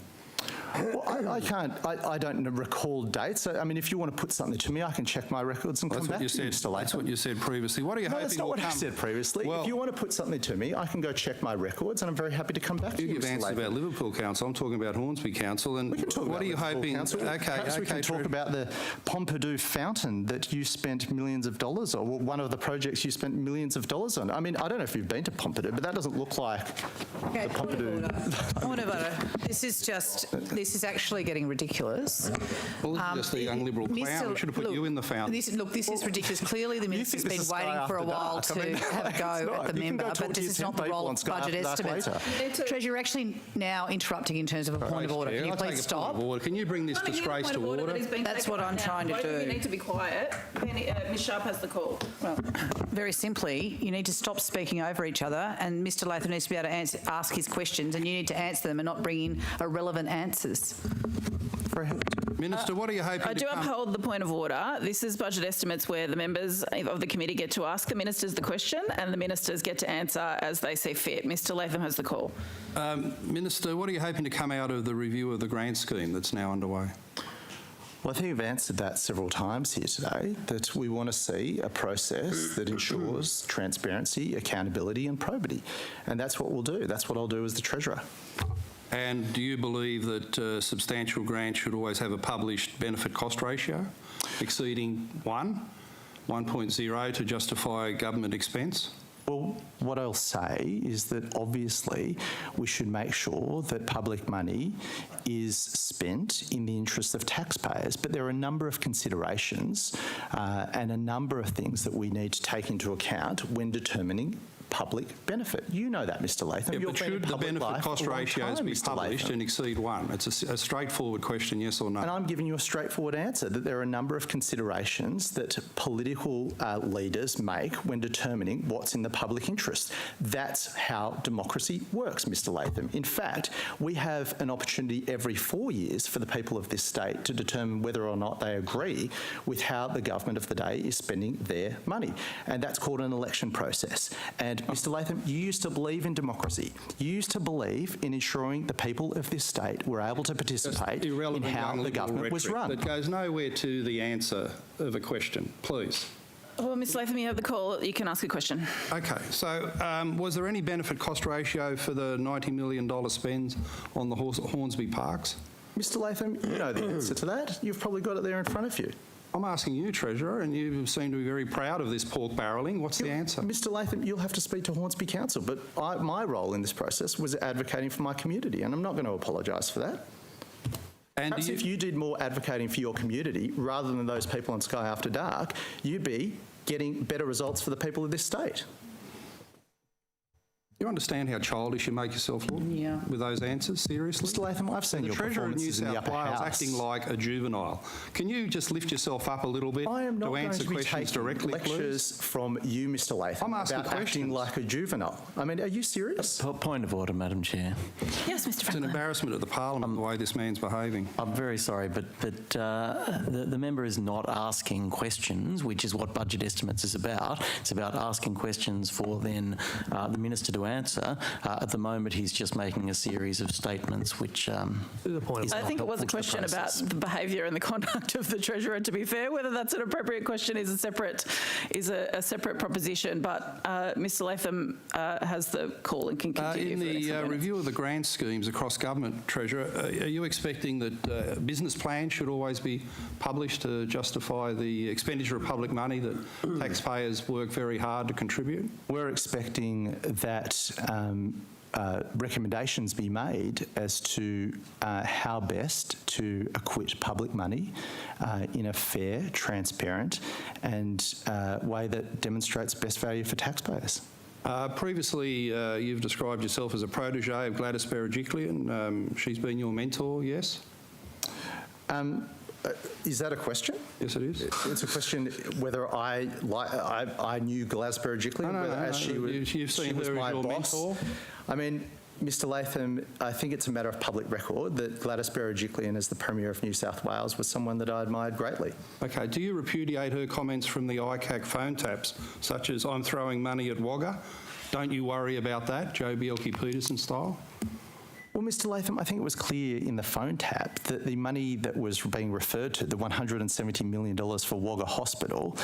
Well, I can't. I don't recall dates. I mean, if you want to put something to me, I can check my records and come back to you, Mr. Latham. That's what you said previously. What are you hoping that's not what I said previously. Well, if you want to put something to me, I can go check my records, and I'm very happy to come back to you, You give answers about Liverpool Council. I'm talking about Hornsby Council. And we can talk what about are you Liverpool hoping? Council. Okay, we can talk about the Pompidou fountain that you spent millions of dollars on, or one of the projects you spent millions of dollars on. I mean, I don't know if you've been to Pompidou, but that doesn't look like the Pompidou. Point of order. This is actually getting ridiculous. Well, this is just a young Liberal clown. We should have put you in the fountain. This is ridiculous. Clearly, the minister's been waiting for a while to have a go at the member, but this is not the role of budget estimates. Treasurer, you're actually now interrupting in terms of a point of order. Can you please stop? Can you bring this disgrace to order? That's what I'm trying to do. You need to be quiet. Ms Sharp has the call. Well, very simply, you need to stop speaking over each other, and Mr. Latham needs to be able to ask his questions, and you need to answer them and not bring in irrelevant answers. Minister, what are you hoping I do uphold the point of order. This is budget estimates where the members of the committee get to ask the ministers the question and the ministers get to answer as they see fit. Mr. Latham has the call. Minister, what are you hoping to come out of the review of the grant scheme that's now underway? Well, I think I've answered that several times here today, that we want to see a process that ensures transparency, accountability and probity. And that's what we'll do. That's what I'll do as the Treasurer. And do you believe that substantial grants should always have a published benefit-cost ratio exceeding 1.0 to justify government expense? Well, what I'll say is that obviously we should make sure that public money is spent in the interests of taxpayers, but there are a number of considerations and a number of things that we need to take into account when determining public benefit. You know that, Mr. Latham. Yeah, but should the benefit-cost ratios be published and exceed 1? It's a straightforward question, yes or no. And I'm giving you a straightforward answer, that there are a number of considerations that political leaders make when determining what's in the public interest. That's how democracy works, Mr. Latham. In fact, we have an opportunity every 4 years for the people of this state to determine whether or not they agree with how the government of the day is spending their money. And that's called an election process. And Mr. Latham, you used to believe in democracy. You used to believe in ensuring the people of this state were able to participate in how the government was run. That goes nowhere to the answer of a question, please. Well, Ms. Latham, you have the call. You can ask a question. Okay, so was there any benefit-cost ratio for the $90 million spend on the Hornsby Parks? Mr. Latham, you know the answer to that. You've probably got it there in front of you. I'm asking you, Treasurer, and you seem to be very proud of this pork barrelling. What's the answer? Mr. Latham, you'll have to speak to Hornsby Council, but my role in this process was advocating for my community, and I'm not going to apologise for that. And perhaps if you did more advocating for your community rather than those people on Sky After Dark, you'd be getting better results for the people of this state. You understand how childish you make yourself look with those answers? Seriously? Mr. Latham, I've seen your performances in the upper house. The Treasurer of New South Wales acting like a juvenile. Can you just lift yourself up a little bit to answer questions directly, please? Lectures from you, Mr. Latham, I'm asking about acting like a juvenile. I mean, are you serious? Point of order, Madam Chair. Yes, Mr. Franklin. It's an embarrassment of the Parliament the way this man's behaving. I'm very sorry, but the member is not asking questions, which is what budget estimates is about. It's about asking questions for then the Minister to answer. At the moment, he's just making a series of statements which I think it was a question about the behaviour and the conduct of the Treasurer, to be fair. Whether that's an appropriate question is a separate proposition, but Mr Latham has the call and can continue. In the review of the grant schemes across government, Treasurer, are you expecting that business plans should always be published to justify the expenditure of public money that taxpayers work very hard to contribute? We're expecting that recommendations be made as to how best to acquit public money in a fair, transparent and way that demonstrates best value for taxpayers. Previously, you've described yourself as a protege of Gladys Berejiklian. She's been your mentor, yes? Is that a question? Yes, it is. It's a question whether I knew Gladys Berejiklian, you've seen her as your mentor. I mean, Mr Latham, I think it's a matter of public record that Gladys Berejiklian, as the Premier of New South Wales, was someone that I admired greatly. Okay, do you repudiate her comments from the ICAC phone taps, such as, "I'm throwing money at Wagga"? Don't you worry about that, Joe Bielke-Peterson style? Well, Mr Latham, I think it was clear in the phone tap that the money that was being referred to, the $170 million for Wagga Hospital,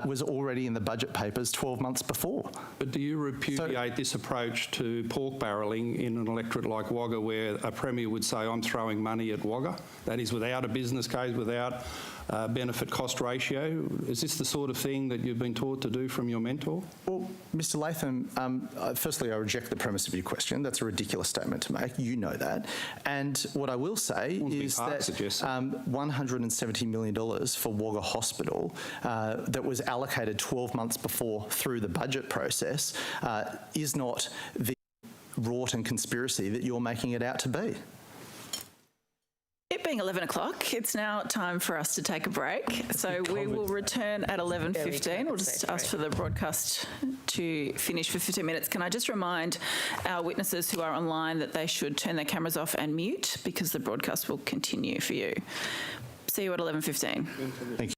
was already in the budget papers 12 months before. But do you repudiate this approach to pork barrelling in an electorate like Wagga, where a Premier would say, "I'm throwing money at Wagga"? That is without a business case, without benefit cost ratio. Is this the sort of thing that you've been taught to do from your mentor? Well, Mr Latham, firstly, I reject the premise of your question. That's a ridiculous statement to make. You know that. And what I will say is that $170 million for Wagga Hospital that was allocated 12 months before through the budget process is not the rort and conspiracy that you're making it out to be. It being 11 o'clock, it's now time for us to take a break. So we will return at 11:15. We'll just ask for the broadcast to finish for 15 minutes. Can I just remind our witnesses who are online that they should turn their cameras off and mute, because the broadcast will continue for you. See you at 11:15. Thank you.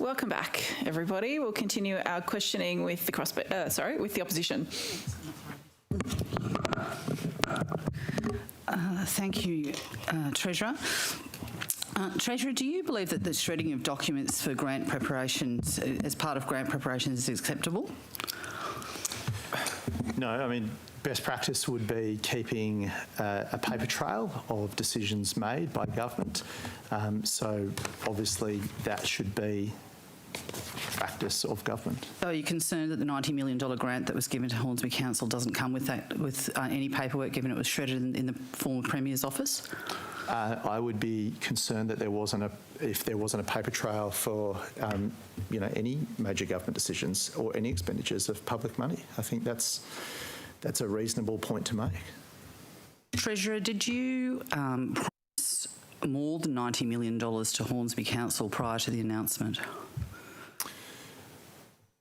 Welcome back, everybody. We'll continue our questioning with the with the opposition. Thank you, Treasurer. Treasurer, do you believe that the shredding of documents for grant preparations, as part of grant preparations, is acceptable? No, I mean, best practice would be keeping a paper trail of decisions made by government. So obviously that should be practice of government. So are you concerned that the $90 million grant that was given to Hornsby Council doesn't come with any paperwork, given it was shredded in the former Premier's office? I would be concerned that if there wasn't a paper trail for any major government decisions or any expenditures of public money. I think that's a reasonable point to make. Treasurer, did you promise more than $90 million to Hornsby Council prior to the announcement?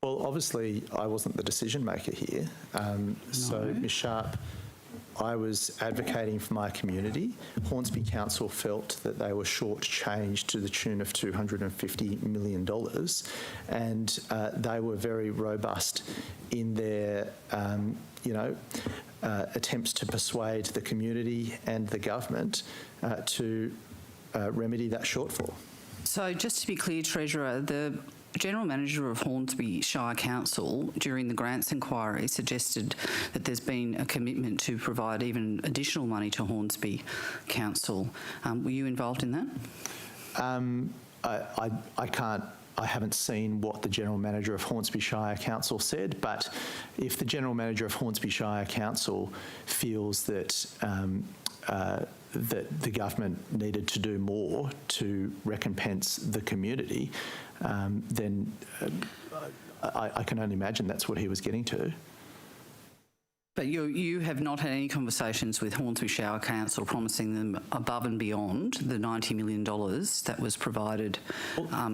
Well, obviously, I wasn't the decision maker here. So, Ms Sharp, I was advocating for my community. Hornsby Council felt that they were shortchanged to the tune of $250 million, and they were very robust in their, attempts to persuade the community and the government to remedy that shortfall. So, just to be clear, Treasurer, the General Manager of Hornsby Shire Council during the grants inquiry suggested that there's been a commitment to provide even additional money to Hornsby Council. Were you involved in that? I haven't seen what the General Manager of Hornsby Shire Council said, but if the General Manager of Hornsby Shire Council feels that that the government needed to do more to recompense the community, then I can only imagine that's what he was getting to. But you have not had any conversations with Hornsby Shire Council promising them above and beyond the $90 million that was provided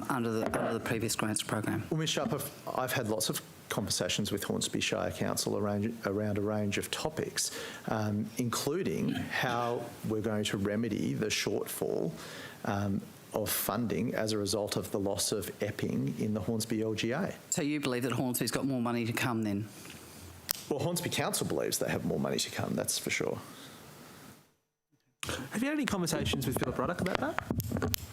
under the previous grants program? Well, Ms Sharp, I've had lots of conversations with Hornsby Shire Council around a range of topics, including how we're going to remedy the shortfall of funding as a result of the loss of Epping in the Hornsby LGA. So you believe that Hornsby's got more money to come then? Well, Hornsby Council believes they have more money to come, that's for sure. Have you had any conversations with Philip Ruddock about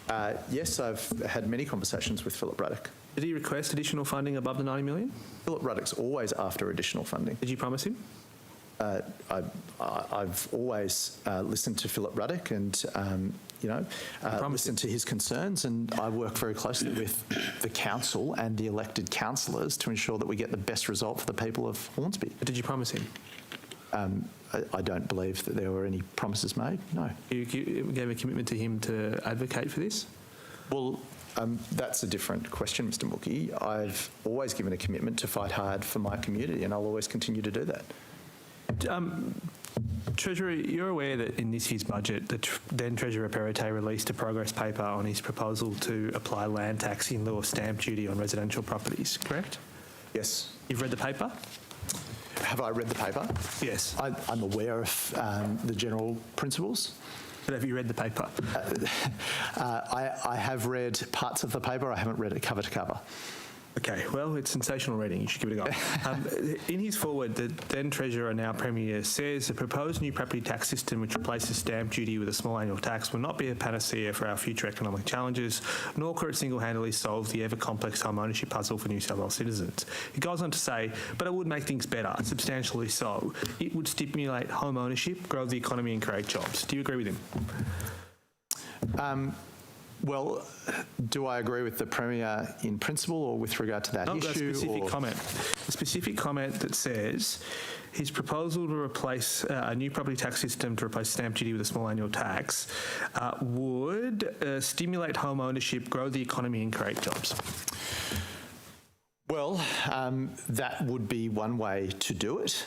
that? Yes, I've had many conversations with Philip Ruddock. Did he request additional funding above the $90 million? Philip Ruddock's always after additional funding. Did you promise him? I've always listened to Philip Ruddock and, listened to his concerns, and I work very closely with the council and the elected councillors to ensure that we get the best result for the people of Hornsby. But did you promise him? I don't believe that there were any promises made, no. You gave a commitment to him to advocate for this? Well, that's a different question, Mr Mookie. I've always given a commitment to fight hard for my community, and I'll always continue to do that. Treasurer, you're aware that in this year's budget, the then Treasurer Perrottet released a progress paper on his proposal to apply land tax in lieu of stamp duty on residential properties, correct? Yes. You've read the paper? Have I read the paper? Yes. I'm aware of the general principles. But have you read the paper? I have read parts of the paper. I haven't read it cover to cover. Okay, well, it's sensational reading. You should give it a go. In his foreword, the then Treasurer, now Premier, says the proposed new property tax system, which replaces stamp duty with a small annual tax, will not be a panacea for our future economic challenges, nor could it single-handedly solve the ever-complex home ownership puzzle for New South Wales citizens. He goes on to say, but it would make things better, substantially so. It would stimulate home ownership, grow the economy and create jobs. Do you agree with him? Well, do I agree with the Premier in principle or with regard to that issue? A specific comment. A specific comment that says his proposal to replace a new property tax system to replace stamp duty with a small annual tax would stimulate home ownership, grow the economy and create jobs. Well, that would be one way to do it,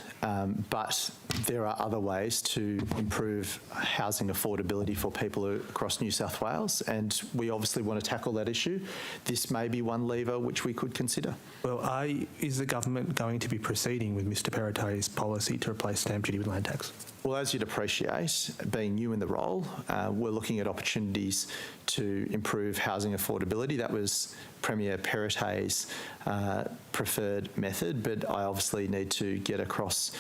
but there are other ways to improve housing affordability for people across New South Wales, and we obviously want to tackle that issue. This may be one lever which we could consider. Well, is the government going to be proceeding with Mr Perrottet's policy to replace stamp duty with land tax? Well, as you'd appreciate, being new in the role, we're looking at opportunities to improve housing affordability. That was Premier Perrottet's preferred method, but I obviously need to get across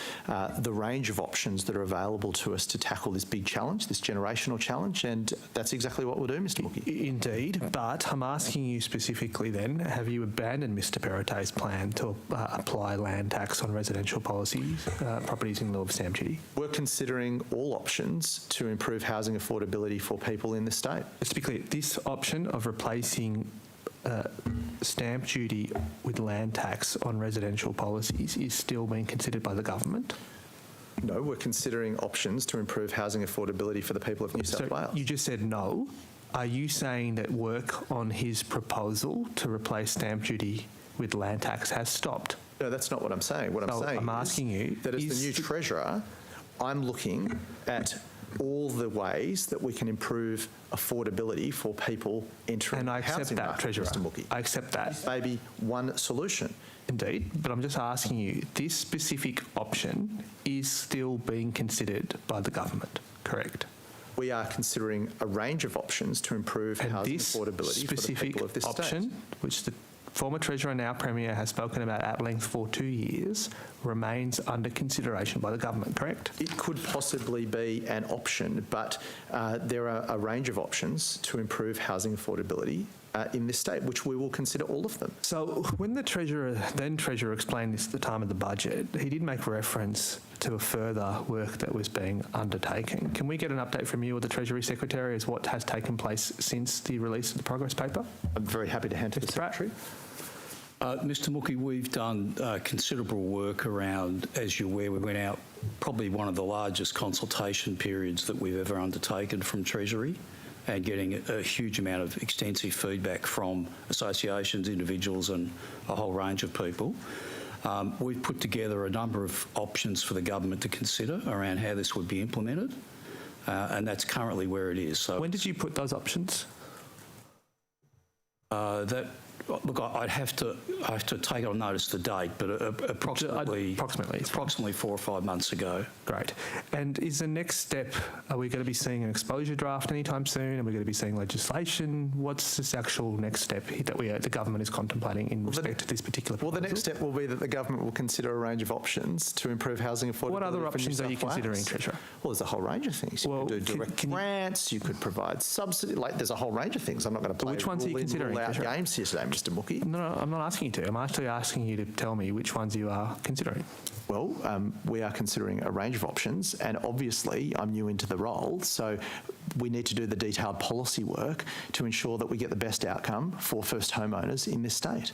the range of options that are available to us to tackle this big challenge, this generational challenge, and that's exactly what we'll do, Mr Mookie. Indeed, but I'm asking you specifically then, have you abandoned Mr Perrottet's plan to apply land tax on residential policies, properties in lieu of stamp duty? We're considering all options to improve housing affordability for people in the state. Just to be clear, this option of replacing stamp duty with land tax on residential policies is still being considered by the government? No, we're considering options to improve housing affordability for the people of New South Wales. You just said no. Are you saying that work on his proposal to replace stamp duty with land tax has stopped? No, that's not what I'm saying. What I'm saying I'm asking you that as the new Treasurer, I'm looking at all the ways that we can improve affordability for people entering and I accept housing that, market, Treasurer. Mr Mookie. I accept that. Maybe one solution. Indeed, but I'm just asking you, this specific option is still being considered by the government, correct? We are considering a range of options to improve housing affordability for the people of this state. option, which the former Treasurer, now Premier, has spoken about at length for 2 years, remains under consideration by the government, correct? It could possibly be an option, but there are a range of options to improve housing affordability in this state, which we will consider all of them. So when the then Treasurer explained this at the time of the budget, he did make reference to a further work that was being undertaken. Can we get an update from you or the Treasury Secretary as what has taken place since the release of the progress paper? I'm very happy to hand to the Secretary. Mr Mookie, we've done considerable work around, as you're aware, we went out probably one of the largest consultation periods that we've ever undertaken from Treasury, and getting a huge amount of extensive feedback from associations, individuals and a whole range of people. We've put together a number of options for the government to consider around how this would be implemented, and that's currently where it is. So when did you put those options? Look, I'd have to take on notice the date, but approximately 4 or 5 months ago. Great. And is the next step, are we going to be seeing an exposure draft anytime soon? Are we going to be seeing legislation? What's this actual next step that the government is contemplating in respect to this particular proposal? Well, the next step will be that the government will consider a range of options to improve housing affordability. What other options are you considering, Treasurer? Well, there's a whole range of things. You could do direct grants, you could provide subsidy, there's a whole range of things. I'm not going to play which ones are you considering, rule-out games here today, Mr Mookie. No, I'm not asking you to. I'm actually asking you to tell me which ones you are considering. Well, we are considering a range of options, and obviously I'm new into the role, so we need to do the detailed policy work to ensure that we get the best outcome for first homeowners in this state.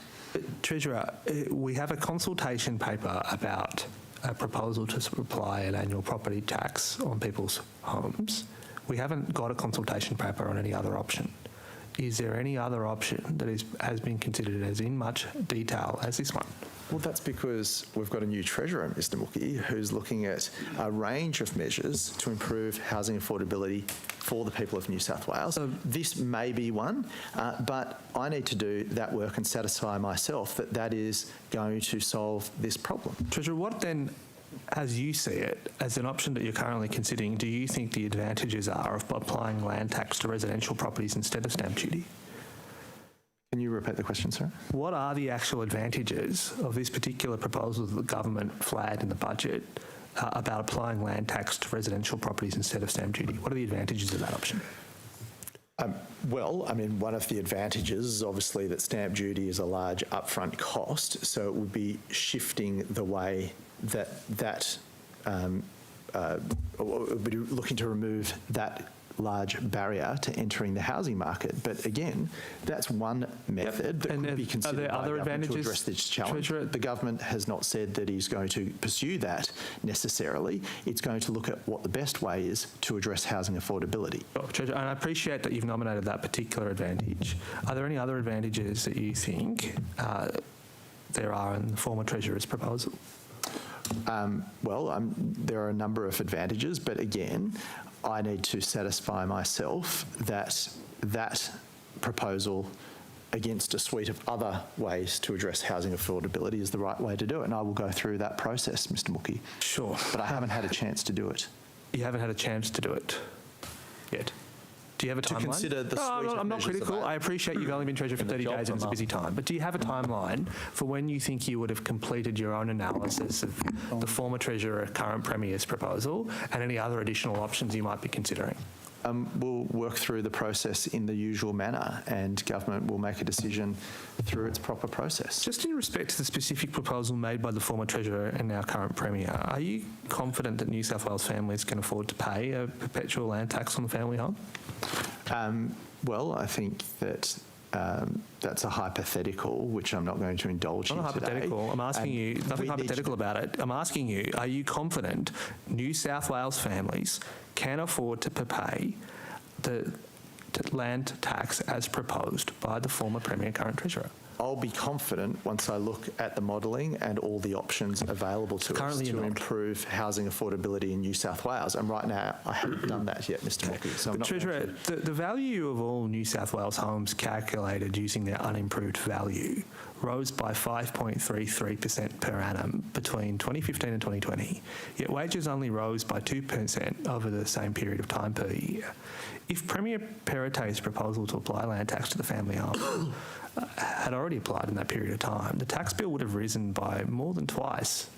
Treasurer, we have a consultation paper about a proposal to apply an annual property tax on people's homes. We haven't got a consultation paper on any other option. Is there any other option that has been considered as in much detail as this one? Well, that's because we've got a new Treasurer, Mr Mookie, who's looking at a range of measures to improve housing affordability for the people of New South Wales. So this may be one, but I need to do that work and satisfy myself that that is going to solve this problem. Treasurer, what then, as you see it, as an option that you're currently considering, do you think the advantages are of applying land tax to residential properties instead of stamp duty? Can you repeat the question, sir? What are the actual advantages of this particular proposal that the government flagged in the budget about applying land tax to residential properties instead of stamp duty? What are the advantages of that option? Well, I mean, one of the advantages is obviously that stamp duty is a large upfront cost, so it would be shifting the way that would be looking to remove that large barrier to entering the housing market. But again, that's one method that could be considered by the government to address this challenge. Treasurer? The government has not said that he's going to pursue that necessarily. It's going to look at what the best way is to address housing affordability. Treasurer, and I appreciate that you've nominated that particular advantage. Are there any other advantages that you think there are in the former Treasurer's proposal? There are a number of advantages, but again, I need to satisfy myself that that proposal against a suite of other ways to address housing affordability is the right way to do it, and I will go through that process, Mr Mookie. Sure. But I haven't had a chance to do it. You haven't had a chance to do it yet. Do you have a timeline? To consider the suite of I'm not measures critical. available. I appreciate you've only been Treasurer for 30 days and it's a busy time. But do you have a timeline for when you think you would have completed your own analysis of the former Treasurer, current Premier's proposal and any other additional options you might be considering? We'll work through the process in the usual manner, and government will make a decision through its proper process. Just in respect to the specific proposal made by the former Treasurer and now current Premier, are you confident that New South Wales families can afford to pay a perpetual land tax on the family home? Well, I think that that's a hypothetical, which I'm not going to indulge in today. Not a hypothetical. I'm asking you, nothing hypothetical about it. I'm asking you, are you confident New South Wales families can afford to pay the land tax as proposed by the former Premier, current Treasurer? I'll be confident once I look at the modelling and all the options available to us to improve housing affordability in New South Wales. And right now, I haven't done that yet, Mr. Mockey. So I'm not Treasurer, the value of all New South Wales homes calculated using their unimproved value rose by 5.33% per annum between 2015 and 2020, yet wages only rose by 2% over the same period of time per year. If Premier Perrottet's proposal to apply land tax to the family home had already applied in that period of time, the tax bill would have risen by more than twice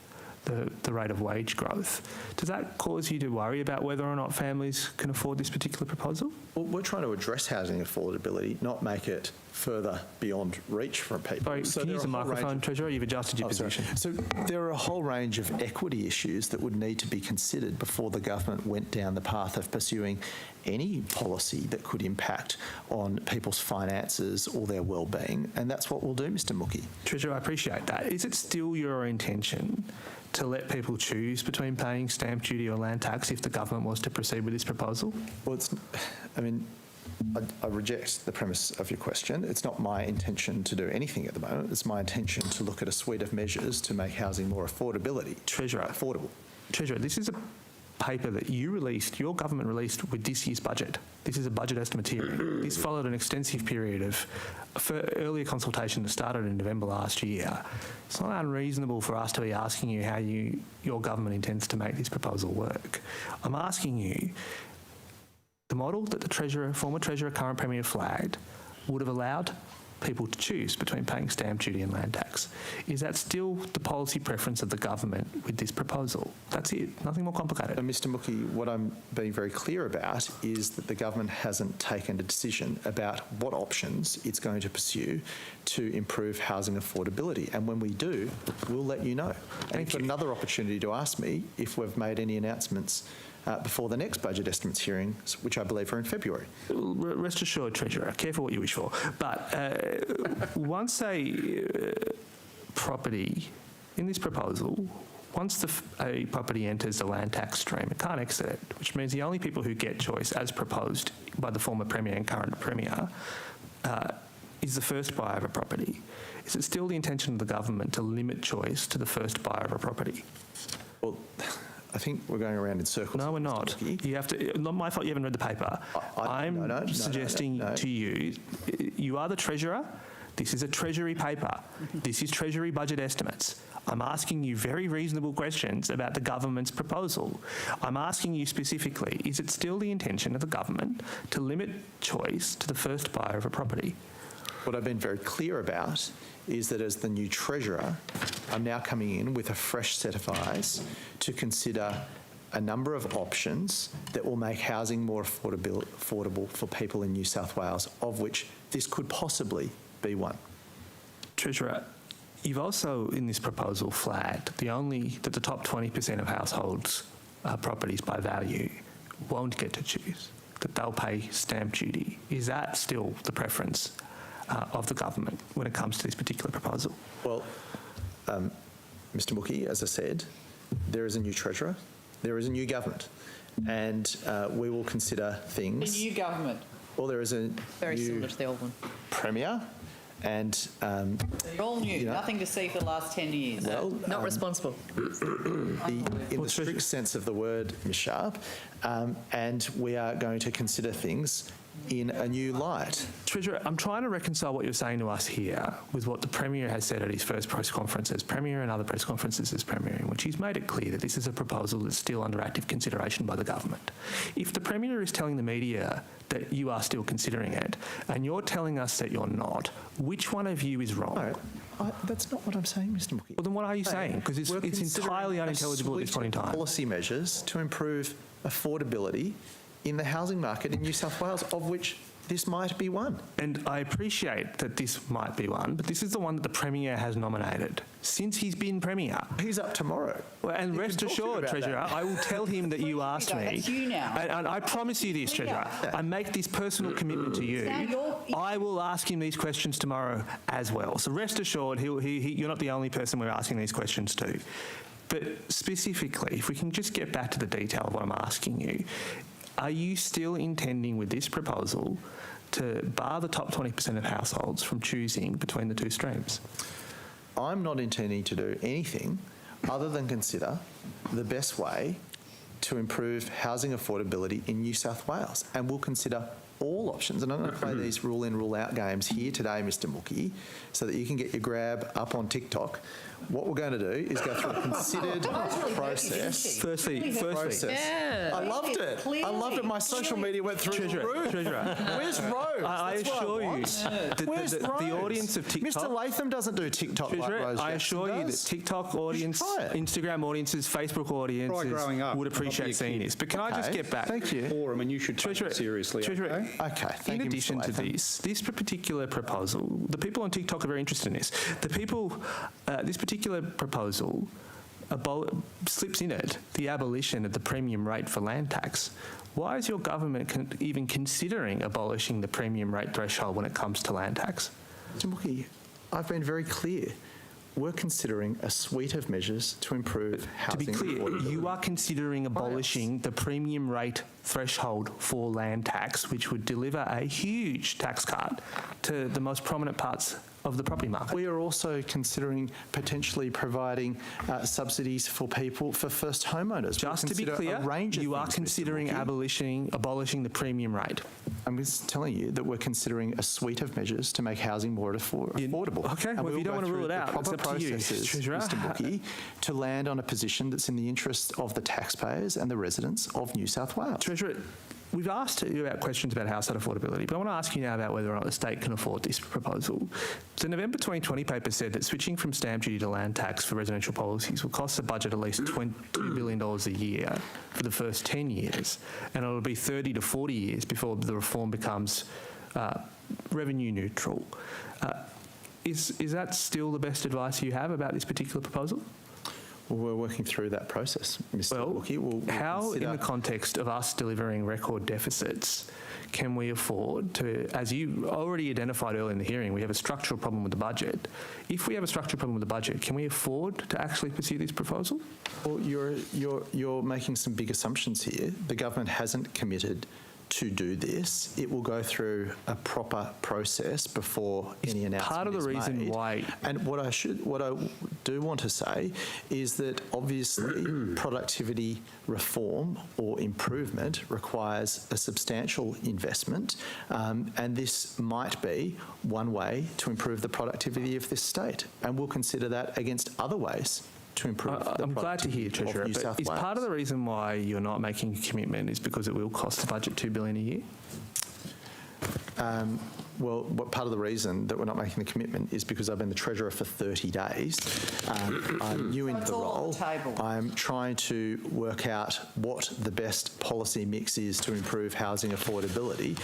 the rate of wage growth. Does that cause you to worry about whether or not families can afford this particular proposal? Well, we're trying to address housing affordability, not make it further beyond reach for people. Sorry, can you use the microphone, Treasurer? You've adjusted your position. So there are a whole range of equity issues that would need to be considered before the government went down the path of pursuing any policy that could impact on people's finances or their well-being, and that's what we'll do, Mr. Mookey. Treasurer, I appreciate that. Is it still your intention to let people choose between paying stamp duty or land tax if the government was to proceed with this proposal? Well, I reject the premise of your question. It's not my intention to do anything at the moment. It's my intention to look at a suite of measures to make housing more affordable. Treasurer, this is a paper that you released, your government released with this year's budget. This is a budget estimate hearing. This followed an extensive period of earlier consultation that started in November last year. It's not unreasonable for us to be asking you how your government intends to make this proposal work. I'm asking you, the model that the former Treasurer, current Premier flagged would have allowed people to choose between paying stamp duty and land tax. Is that still the policy preference of the government with this proposal? That's it, nothing more complicated. Mr. Mookey, what I'm being very clear about is that the government hasn't taken a decision about what options it's going to pursue to improve housing affordability. And when we do, we'll let you know. And you've got another opportunity to ask me if we've made any announcements before the next budget estimates hearings, which I believe are in February. Rest assured, Treasurer, careful what you wish for. But once a property, in this proposal, once a property enters the land tax stream, it can't exit it, which means the only people who get choice, as proposed by the former Premier and current Premier, is the first buyer of a property. Is it still the intention of the government to limit choice to the first buyer of a property? Well, I think we're going around in circles. No, we're not. You have to. Not my fault. You haven't read the paper. I'm suggesting to you, you are the Treasurer. This is a Treasury paper. This is Treasury budget estimates. I'm asking you very reasonable questions about the government's proposal. I'm asking you specifically, is it still the intention of the government to limit choice to the first buyer of a property? What I've been very clear about is that as the new Treasurer, I'm now coming in with a fresh set of eyes to consider a number of options that will make housing more affordable for people in New South Wales, of which this could possibly be one. Treasurer, you've also in this proposal flagged that the top 20% of households properties by value won't get to choose, that they'll pay stamp duty. Is that still the preference of the government when it comes to this particular proposal? Well, Mr. Mookey, as I said, there is a new Treasurer, there is a new government, and we will consider things. A new government? Well, there is a very new similar to the old one. Premier, And You're all new, nothing to see for the last 10 years. Well, Not responsible. in the strict sense of the word, Ms. Sharp, and we are going to consider things in a new light. Treasurer, I'm trying to reconcile what you're saying to us here with what the Premier has said at his first press conference as Premier and other press conferences as Premier, in which he's made it clear that this is a proposal that's still under active consideration by the government. If the Premier is telling the media that you are still considering it, and you're telling us that you're not, which one of you is wrong? No, that's not what I'm saying, Mr. Mookie. Well, then what are you saying? Because it's entirely unintelligible at this point in time. Policy measures to improve affordability in the housing market in New South Wales, of which this might be one. And I appreciate that this might be one, but this is the one that the Premier has nominated since he's been Premier. He's up tomorrow. Well, and rest assured, Treasurer, I will tell him that you asked me. That's you now. And I promise you this, Treasurer. I make this personal commitment to you. I will ask him these questions tomorrow as well. So rest assured, you're not the only person we're asking these questions to. But specifically, if we can just get back to the detail of what I'm asking you, are you still intending with this proposal to bar the top 20% of households from choosing between the two streams? I'm not intending to do anything other than consider the best way to improve housing affordability in New South Wales, and we'll consider all options. And I'm going to play these rule in, rule out games here today, Mr. Mookie, so that you can get your grab up on TikTok. What we're going to do is go through a considered process. Firstly, yeah. I loved it. I loved it. My social media went through the roof. Treasurer. Where's Rose? I assure you, the audience of TikTok. Mr. Latham doesn't do TikTok Treasurer, like Rose I assure you that TikTok audience, Instagram audiences, Facebook audiences would appreciate seeing this. But can I just get back? Thank you. Forum, and you should take it seriously. Treasurer, okay. In addition to this particular proposal, the people on TikTok are very interested in this. The people, this particular proposal slips in it the abolition of the premium rate for land tax. Why is your government even considering abolishing the premium rate threshold when it comes to land tax? Mr. Mookie, I've been very clear. We're considering a suite of measures to improve housing. To be clear, you are considering abolishing the premium rate threshold for land tax, which would deliver a huge tax cut to the most prominent parts of the property market. We are also considering potentially providing subsidies for people, for first homeowners. Just to be clear, you are considering abolishing the premium rate. I'm just telling you that we're considering a suite of measures to make housing more affordable. Okay, well, if you don't want to rule it out, it's up to you, Mr. Mookie, to land on a position that's in the interest of the taxpayers and the residents of New South Wales. Treasurer, we've asked you about questions about household affordability, but I want to ask you now about whether or not the state can afford this proposal. The November 2020 paper said that switching from stamp duty to land tax for residential policies will cost the budget at least $22 billion a year for the first 10 years, and it'll be 30 to 40 years before the reform becomes revenue neutral. Is that still the best advice you have about this particular proposal? Well, we're working through that process, Mr. Wilkie. We'll how, in the context of us delivering record deficits, can we afford to, as you already identified earlier in the hearing, we have a structural problem with the budget. If we have a structural problem with the budget, can we afford to actually pursue this proposal? Well, you're making some big assumptions here. The government hasn't committed to do this. It will go through a proper process before any announcement is made. Part of the reason why. And what I do want to say is that obviously productivity reform or improvement requires a substantial investment, and this might be one way to improve the productivity of this state, and we'll consider that against other ways to improve. I'm glad to hear, Treasurer, but is part of the reason why you're not making a commitment is because it will cost the budget $2 billion a year? Well, part of the reason that we're not making the commitment is because I've been the Treasurer for 30 days. I'm new in the role. I'm trying to work out what the best policy mix is to improve housing affordability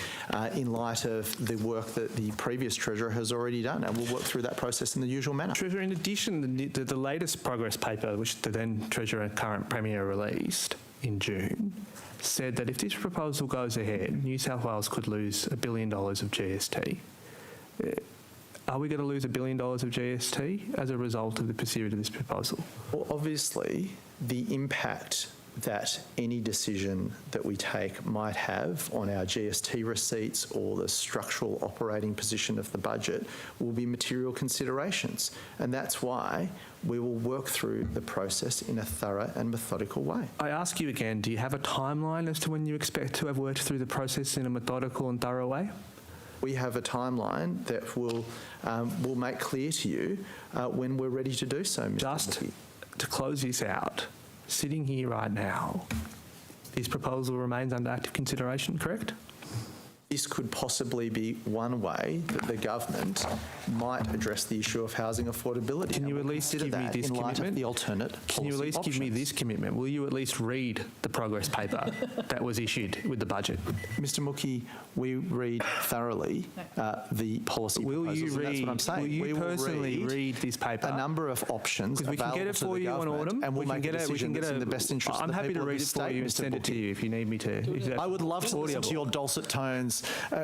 in light of the work that the previous Treasurer has already done, and we'll work through that process in the usual manner. Treasurer, in addition, the latest progress paper, which the then Treasurer and current Premier released in June, said that if this proposal goes ahead, New South Wales could lose $1 billion of GST. Are we going to lose $1 billion of GST as a result of the pursuit of this proposal? Well, obviously, the impact that any decision that we take might have on our GST receipts or the structural operating position of the budget will be material considerations. And that's why we will work through the process in a thorough and methodical way. I ask you again, do you have a timeline as to when you expect to have worked through the process in a methodical and thorough way? We have a timeline that will make clear to you when we're ready to do so, Mr. Just Mookie. to close this out, sitting here right now, this proposal remains under active consideration, correct? This could possibly be one way that the government might address the issue of housing affordability. Can you at least give me this in light commitment? of the alternate Can you at least give me this commitment? Will you at least read the progress paper that was issued with the budget? Mr. Mookie, we read thoroughly the policy proposals, and that's what I'm saying. Will you we personally will read this paper? A number of options Because we can get it for you on autumn, and we'll make a decision that's in the best interest of the I'm happy to people of read it this for state, you and Mr. send it to Mookie. you if you need me to. I would love to listen to your dulcet tones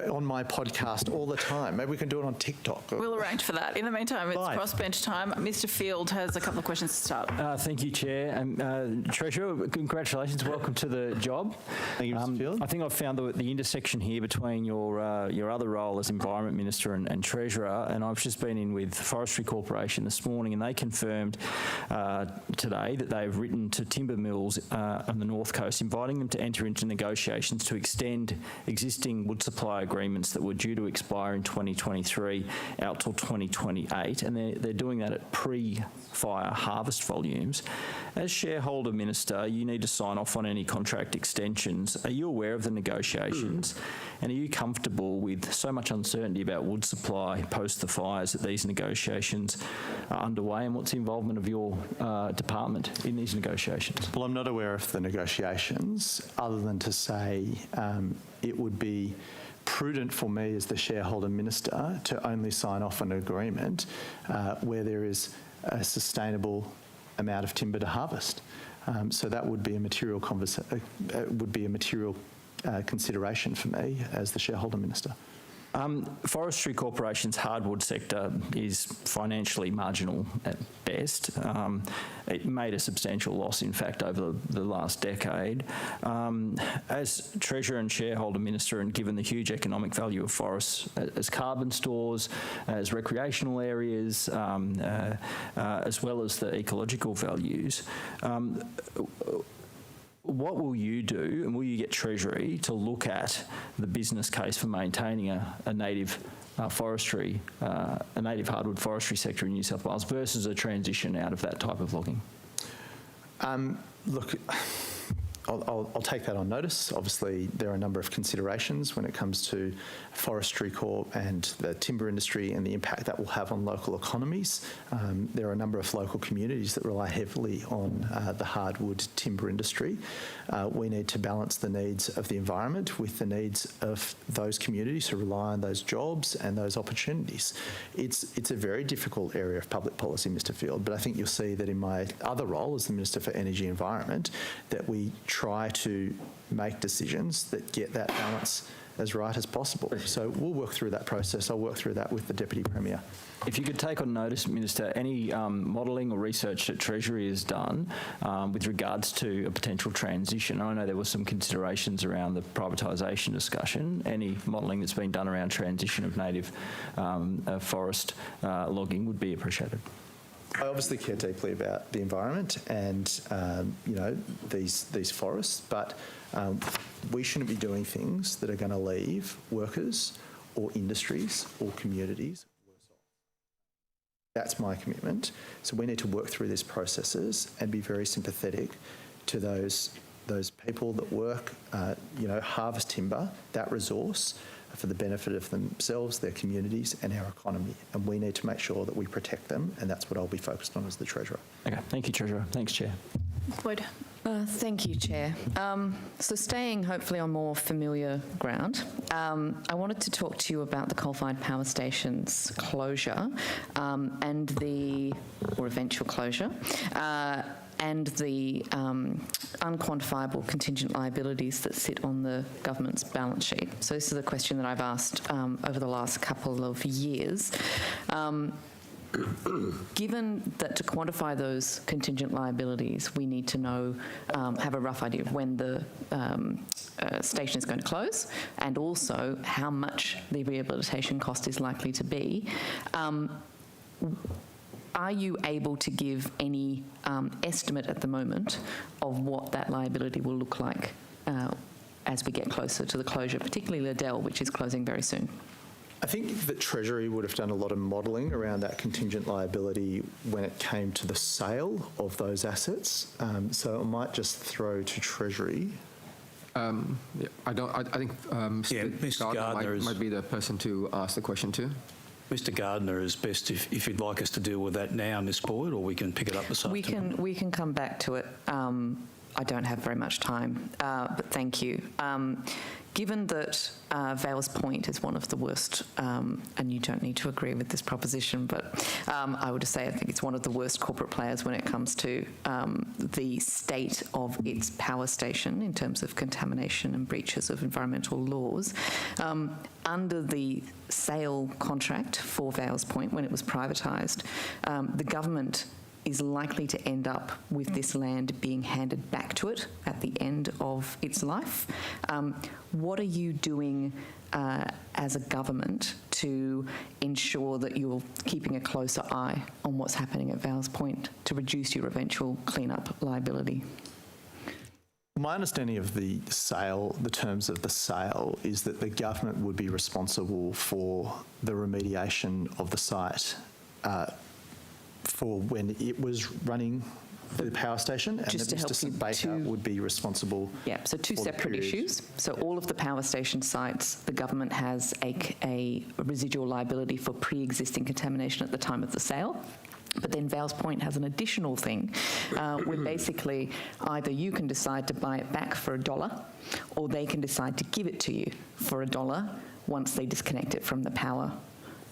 on my podcast all the time. Maybe we can do it on TikTok. We'll arrange for that. In the meantime, it's crossbench time. Mr. Field has a couple of questions to start. Thank you, Chair. Treasurer, congratulations. Welcome to the job. Thank you, Mr. Field. I think I've found the intersection here between your other role as Environment Minister and Treasurer, and I've just been in with Forestry Corporation this morning, and they confirmed today that they've written to timber mills on the North Coast, inviting them to enter into negotiations to extend existing wood supply agreements that were due to expire in 2023 out till 2028, and they're doing that at pre-fire harvest volumes. As Shareholder Minister, you need to sign off on any contract extensions. Are you aware of the negotiations? And are you comfortable with so much uncertainty about wood supply post the fires that these negotiations are underway, and what's the involvement of your department in these negotiations? Well, I'm not aware of the negotiations, other than to say it would be prudent for me as the Shareholder Minister to only sign off an agreement where there is a sustainable amount of timber to harvest. So that would be a material consideration for me as the Shareholder Minister. Forestry Corporation's Hardwood Sector is financially marginal at best. It made a substantial loss, in fact, over the last decade. As Treasurer and Shareholder Minister, and given the huge economic value of forests as carbon stores, as recreational areas, as well as the ecological values, what will you do, and will you get Treasury to look at the business case for maintaining a native hardwood forestry sector in New South Wales versus a transition out of that type of logging? Look, I'll take that on notice. Obviously, there are a number of considerations when it comes to Forestry Corp and the timber industry and the impact that will have on local economies. There are a number of local communities that rely heavily on the hardwood timber industry. We need to balance the needs of the environment with the needs of those communities who rely on those jobs and those opportunities. It's a very difficult area of public policy, Mr. Field, but I think you'll see that in my other role as the Minister for Energy and Environment that we try to make decisions that get that balance as right as possible. So we'll work through that process. I'll work through that with the Deputy Premier. If you could take on notice, Minister, any modelling or research that Treasury has done with regards to a potential transition. I know there were some considerations around the privatisation discussion. Any modelling that's been done around transition of native forest logging would be appreciated. I obviously care deeply about the environment and these forests, but we shouldn't be doing things that are going to leave workers or industries or communities worse off. That's my commitment. So we need to work through these processes and be very sympathetic to those people that work, harvest timber, that resource, for the benefit of themselves, their communities and our economy. And we need to make sure that we protect them, and that's what I'll be focused on as the Treasurer. Okay, thank you, Treasurer. Thanks, Chair. Boyd. Thank you, Chair. So staying hopefully on more familiar ground, I wanted to talk to you about the coal-fired power stations closure and or eventual closure, and the unquantifiable contingent liabilities that sit on the government's balance sheet. So this is a question that I've asked over the last couple of years. Given that to quantify those contingent liabilities, we need to know, have a rough idea of when the station is going to close, and also how much the rehabilitation cost is likely to be. Are you able to give any estimate at the moment of what that liability will look like as we get closer to the closure, particularly Liddell, which is closing very soon? I think that Treasury would have done a lot of modelling around that contingent liability when it came to the sale of those assets. So I might just throw to Treasury. I think Mr. Gardner might be the person to ask the question to. Mr. Gardner is best if you'd like us to deal with that now, Ms. Boyd, or we can pick it up this afternoon. We can come back to it. I don't have very much time, but thank you. Given that Vales Point is one of the worst, and you don't need to agree with this proposition, but I would just say I think it's one of the worst corporate players when it comes to the state of its power station in terms of contamination and breaches of environmental laws. Under the sale contract for Vales Point, when it was privatised, the government is likely to end up with this land being handed back to it at the end of its life. What are you doing as a government to ensure that you're keeping a closer eye on what's happening at Vales Point to reduce your eventual clean-up liability? My understanding of the sale, the terms of the sale, is that the government would be responsible for the remediation of the site for when it was running the power station, and just that Mr. St Baker would be responsible. Yeah, so two separate issues. So all of the power station sites, the government has a residual liability for pre-existing contamination at the time of the sale. But then Vales Point has an additional thing where basically either you can decide to buy it back for $1 or they can decide to give it to you for $1 once they disconnect it from the power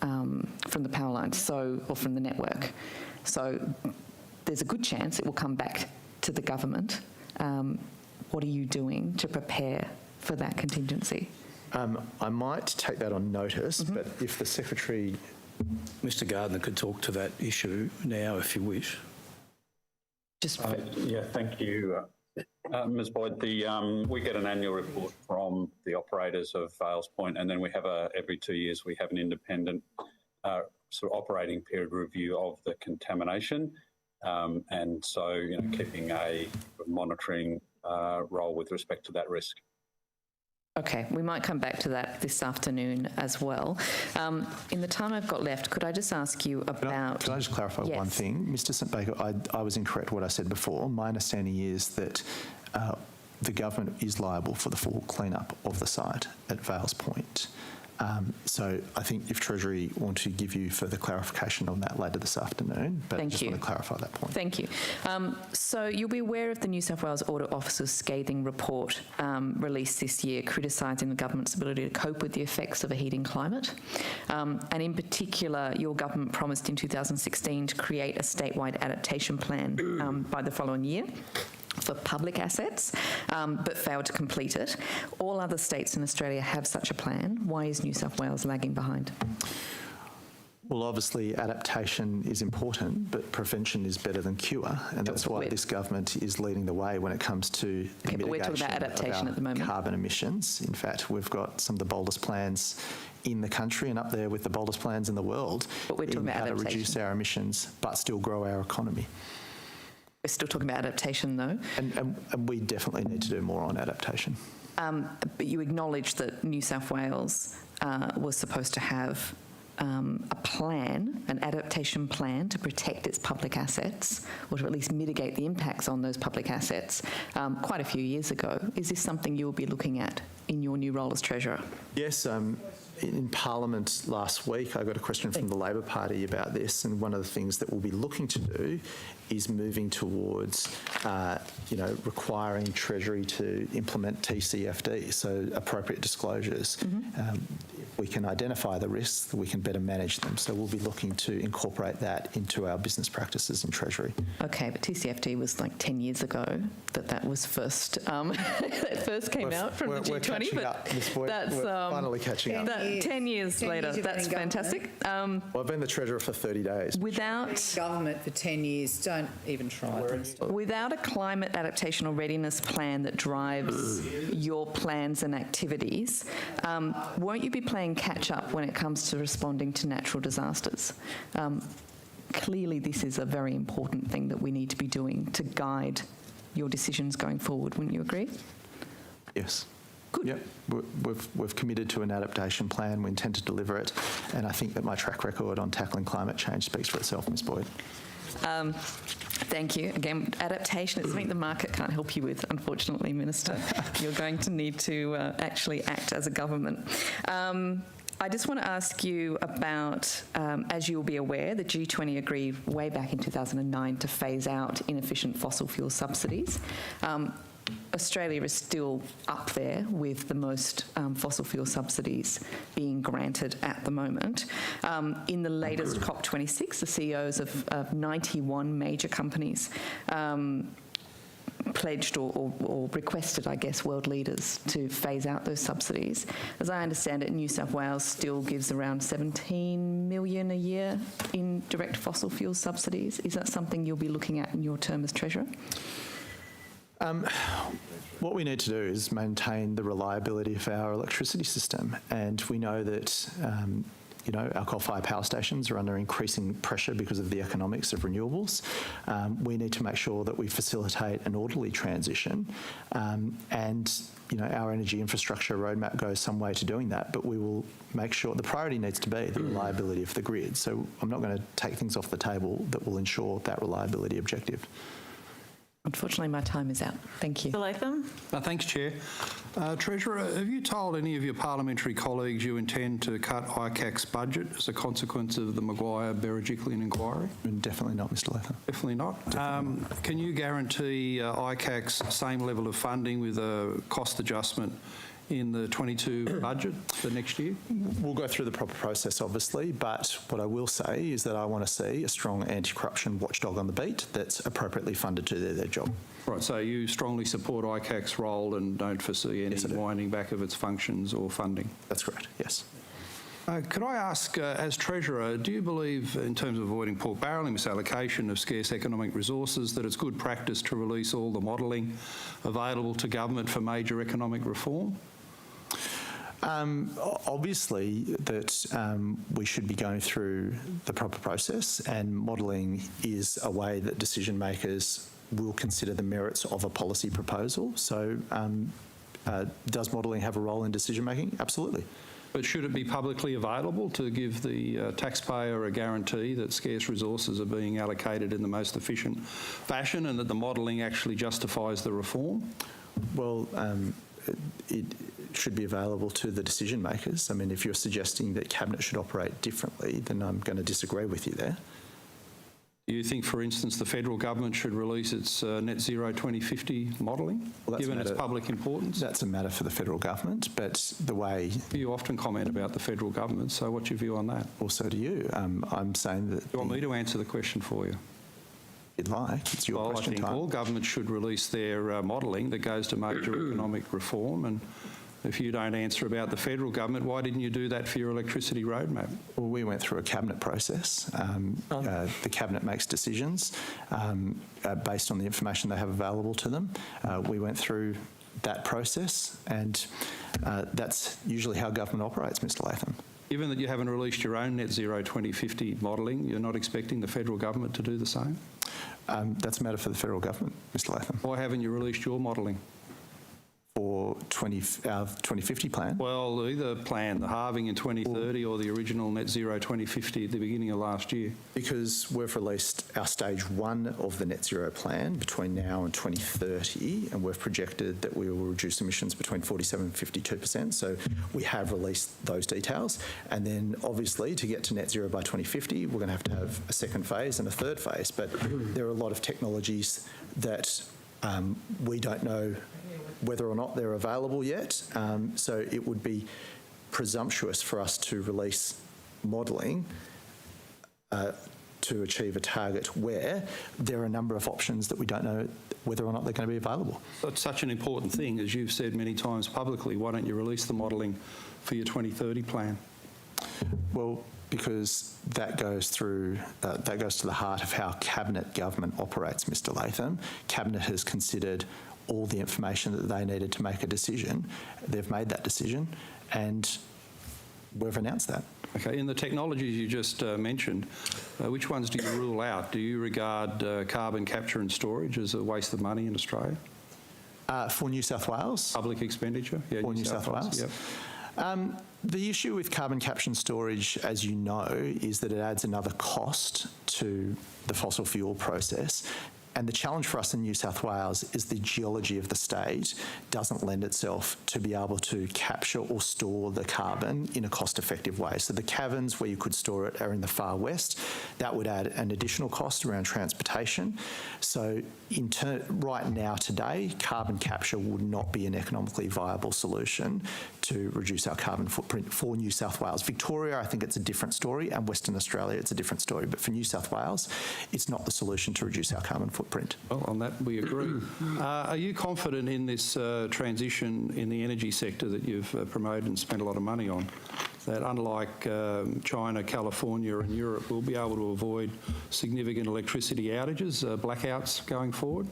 lines, or from the network. So there's a good chance it will come back to the government. What are you doing to prepare for that contingency? I might take that on notice, but if the Secretary... Mr. Gardner could talk to that issue now if you wish. Yeah, thank you. Ms. Boyd, we get an annual report from the operators of Vales Point, and then we have every 2 years we have an independent sort of operating period review of the contamination, and so keeping a monitoring role with respect to that risk. Okay, we might come back to that this afternoon as well. In the time I've got left, could I just ask you about... Can I just clarify one thing? Mr. St Baker, I was incorrect what I said before. My understanding is that the government is liable for the full clean-up of the site at Vales Point. So I think if Treasury want to give you further clarification on that later this afternoon, but I just want to clarify that point. Thank you. So you'll be aware of the New South Wales Audit Office's scathing report released this year criticising the government's ability to cope with the effects of a heating climate. And in particular, your government promised in 2016 to create a statewide adaptation plan by the following year for public assets, but failed to complete it. All other states in Australia have such a plan. Why is New South Wales lagging behind? Well, obviously adaptation is important, but prevention is better than cure, and that's why this government is leading the way when it comes to the but we're talking about adaptation at the moment. Carbon emissions. In fact, we've got some of the boldest plans in the country and up there with the boldest plans in the world in how to reduce our emissions but still grow our economy. We're still talking about adaptation, though. And we definitely need to do more on adaptation. But you acknowledge that New South Wales was supposed to have a plan, an adaptation plan to protect its public assets, or to at least mitigate the impacts on those public assets, quite a few years ago. Is this something you'll be looking at in your new role as Treasurer? Yes. In Parliament last week, I got a question from the Labor Party about this, and one of the things that we'll be looking to do is moving towards, requiring Treasury to implement TCFD, so appropriate disclosures. We can identify the risks, we can better manage them. So we'll be looking to incorporate that into our business practices in Treasury. Okay, but TCFD was like 10 years ago that was first, it first came out from the G20. We're catching up, Ms. Boyd. We're finally catching up. 10 years later. That's fantastic. Well, I've been the Treasurer for 30 days. Without government for 10 years, don't even try it. Without a climate adaptation or readiness plan that drives your plans and activities, won't you be playing catch up when it comes to responding to natural disasters? Clearly, this is a very important thing that we need to be doing to guide your decisions going forward. Wouldn't you agree? Yes. Good. Yep. We've committed to an adaptation plan. We intend to deliver it. And I think that my track record on tackling climate change speaks for itself, Ms Boyd. Thank you. Again, adaptation is something the market can't help you with, unfortunately, Minister. You're going to need to actually act as a government. I just want to ask you about, as you'll be aware, the G20 agreed way back in 2009 to phase out inefficient fossil fuel subsidies. Australia is still up there with the most fossil fuel subsidies being granted at the moment. In the latest COP26, the CEOs of 91 major companies pledged or requested, I guess, world leaders to phase out those subsidies. As I understand it, New South Wales still gives around 17 million a year in direct fossil fuel subsidies. Is that something you'll be looking at in your term as Treasurer? What we need to do is maintain the reliability of our electricity system, and we know that our coal-fired power stations are under increasing pressure because of the economics of renewables. We need to make sure that we facilitate an orderly transition, and our energy infrastructure roadmap goes some way to doing that, but we will make sure the priority needs to be the reliability of the grid. So I'm not going to take things off the table that will ensure that reliability objective. Unfortunately, my time is out. Thank you. Latham? Thanks, Chair. Treasurer, have you told any of your parliamentary colleagues you intend to cut ICAC's budget as a consequence of the Maguire-Berejiklian inquiry? Definitely not, Mr Latham. Definitely not? Can you guarantee ICAC's same level of funding with a cost adjustment in the 22 budget for next year? We'll go through the proper process, obviously, but what I will say is that I want to see a strong anti-corruption watchdog on the beat that's appropriately funded to do their job. Right, so you strongly support ICAC's role and don't foresee any winding back of its functions or funding? That's correct, yes. Could I ask, as Treasurer, do you believe, in terms of avoiding pork barrelling, misallocation of scarce economic resources, that it's good practice to release all the modelling available to government for major economic reform? Obviously that we should be going through the proper process, and modelling is a way that decision makers will consider the merits of a policy proposal. So does modelling have a role in decision making? Absolutely. But should it be publicly available to give the taxpayer a guarantee that scarce resources are being allocated in the most efficient fashion and that the modelling actually justifies the reform? Well, it should be available to the decision makers. I mean, if you're suggesting that Cabinet should operate differently, then I'm going to disagree with you there. Do you think, for instance, the federal government should release its net zero 2050 modelling, given its public importance? That's a matter for the federal government, but the way... You often comment about the federal government, so what's your view on that? Well, so do you. I'm saying that... Do you want me to answer the question for you? You'd like. It's your question time. I think all governments should release their modelling that goes to major economic reform, and if you don't answer about the federal government, why didn't you do that for your electricity roadmap? Well, we went through a cabinet process. The cabinet makes decisions based on the information they have available to them. We went through that process, and that's usually how government operates, Mr Latham. Given that you haven't released your own net zero 2050 modelling, you're not expecting the federal government to do the same? That's a matter for the federal government, Mr Latham. Why haven't you released your modelling? For our 2050 plan? Well, either plan, the halving in 2030 or the original net zero 2050 at the beginning of last year. Because we've released our stage 1 of the net zero plan between now and 2030, and we've projected that we will reduce emissions between 47 and 52%. So we have released those details. And then obviously to get to net zero by 2050, we're going to have a second phase and a third phase. But there are a lot of technologies that we don't know whether or not they're available yet. So it would be presumptuous for us to release modelling to achieve a target where there are a number of options that we don't know whether or not they're going to be available. That's such an important thing, as you've said many times publicly. Why don't you release the modelling for your 2030 plan? Well, because that goes to the heart of how Cabinet government operates, Mr. Latham. Cabinet has considered all the information that they needed to make a decision. They've made that decision, and we've announced that. Okay, in the technologies you just mentioned, which ones do you rule out? Do you regard carbon capture and storage as a waste of money in Australia? For New South Wales? Public expenditure? Yeah, for New South Wales? Yep. The issue with carbon capture and storage, as you know, is that it adds another cost to the fossil fuel process. And the challenge for us in New South Wales is the geology of the state doesn't lend itself to be able to capture or store the carbon in a cost-effective way. So the caverns where you could store it are in the far west. That would add an additional cost around transportation. So right now today, carbon capture would not be an economically viable solution to reduce our carbon footprint for New South Wales. Victoria, I think it's a different story, and Western Australia, it's a different story. But for New South Wales, it's not the solution to reduce our carbon footprint. Well, on that we agree. Are you confident in this transition in the energy sector that you've promoted and spent a lot of money on, that unlike China, California and Europe, we'll be able to avoid significant electricity outages, blackouts going forward?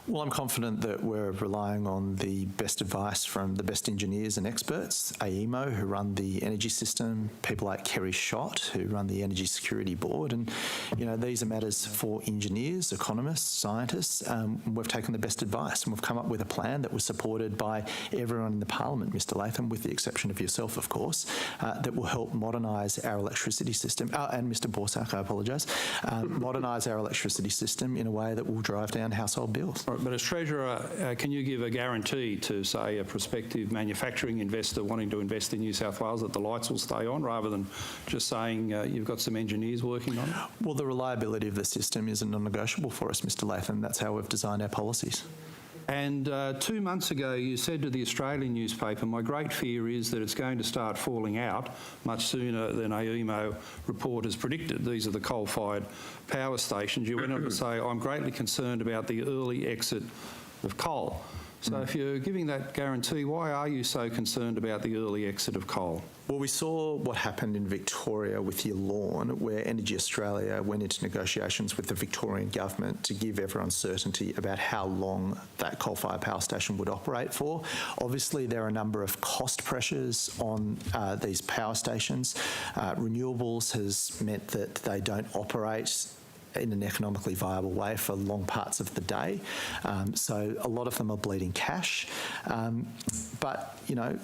Well, I'm confident that we're relying on the best advice from the best engineers and experts, AEMO, who run the energy system, people like Kerry Schott, who run the Energy Security Board. And, you know, these are matters for engineers, economists, scientists. We've taken the best advice, and we've come up with a plan that was supported by everyone in the Parliament, Mr. Latham, with the exception of yourself, of course, that will help modernise our electricity system, and Mr. Borsak, I apologise, modernise our electricity system in a way that will drive down household bills. But as Treasurer, can you give a guarantee to, say, a prospective manufacturing investor wanting to invest in New South Wales that the lights will stay on, rather than just saying you've got some engineers working on it? Well, the reliability of the system is a non-negotiable for us, Mr. Latham. That's how we've designed our policies. And 2 months ago, you said to the Australian newspaper, my great fear is that it's going to start falling out much sooner than AEMO report has predicted. These are the coal-fired power stations. You went on to say, I'm greatly concerned about the early exit of coal. So if you're giving that guarantee, why are you so concerned about the early exit of coal? Well, we saw what happened in Victoria with your lawn, where Energy Australia went into negotiations with the Victorian government to give everyone certainty about how long that coal-fired power station would operate for. Obviously, there are a number of cost pressures on these power stations. Renewables has meant that they don't operate in an economically viable way for long parts of the day. So a lot of them are bleeding cash. But, you know,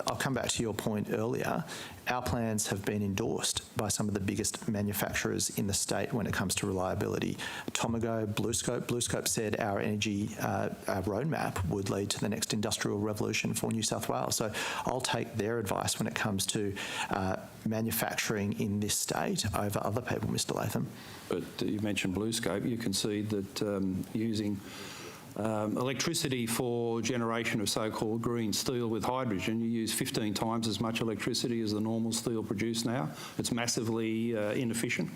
I'll come back to your point earlier. Our plans have been endorsed by some of the biggest manufacturers in the state when it comes to reliability. Tomago, BlueScope said our energy roadmap would lead to the next industrial revolution for New South Wales. So I'll take their advice when it comes to manufacturing in this state over other people, Mr. Latham. But you mentioned BlueScope. You concede that using electricity for generation of so-called green steel with hydrogen, you use 15 times as much electricity as the normal steel produced now. It's massively inefficient.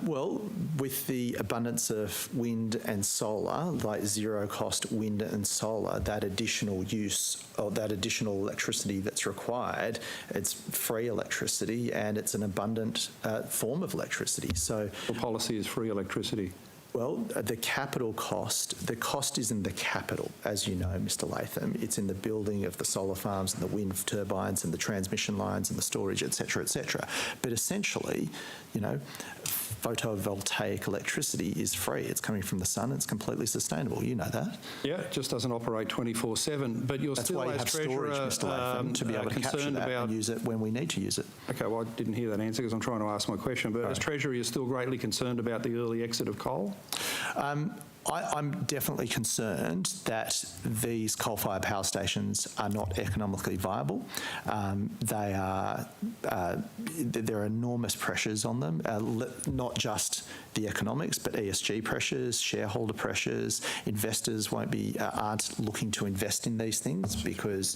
Well, with the abundance of wind and solar, like zero-cost wind and solar, that additional use or that additional electricity that's required, it's free electricity and it's an abundant form of electricity. So the policy is free electricity. Well, the cost is in the capital, as you know, Mr. Latham. It's in the building of the solar farms and the wind turbines and the transmission lines and the storage, et cetera, et cetera. But essentially, you know, photovoltaic electricity is free. It's coming from the sun. It's completely sustainable. You know that. Yeah, it just doesn't operate 24/7. But you're That's still, why you as have Treasurer, storage, Mr. Latham, to be able to capture that and use it when we need to use it. Okay, well, I didn't hear that answer because I'm trying to ask my question. But as Treasurer, you're still greatly concerned about the early exit of coal? I'm definitely concerned that these coal-fired power stations are not economically viable. There are enormous pressures on them, not just the economics, but ESG pressures, shareholder pressures. Investors aren't looking to invest in these things because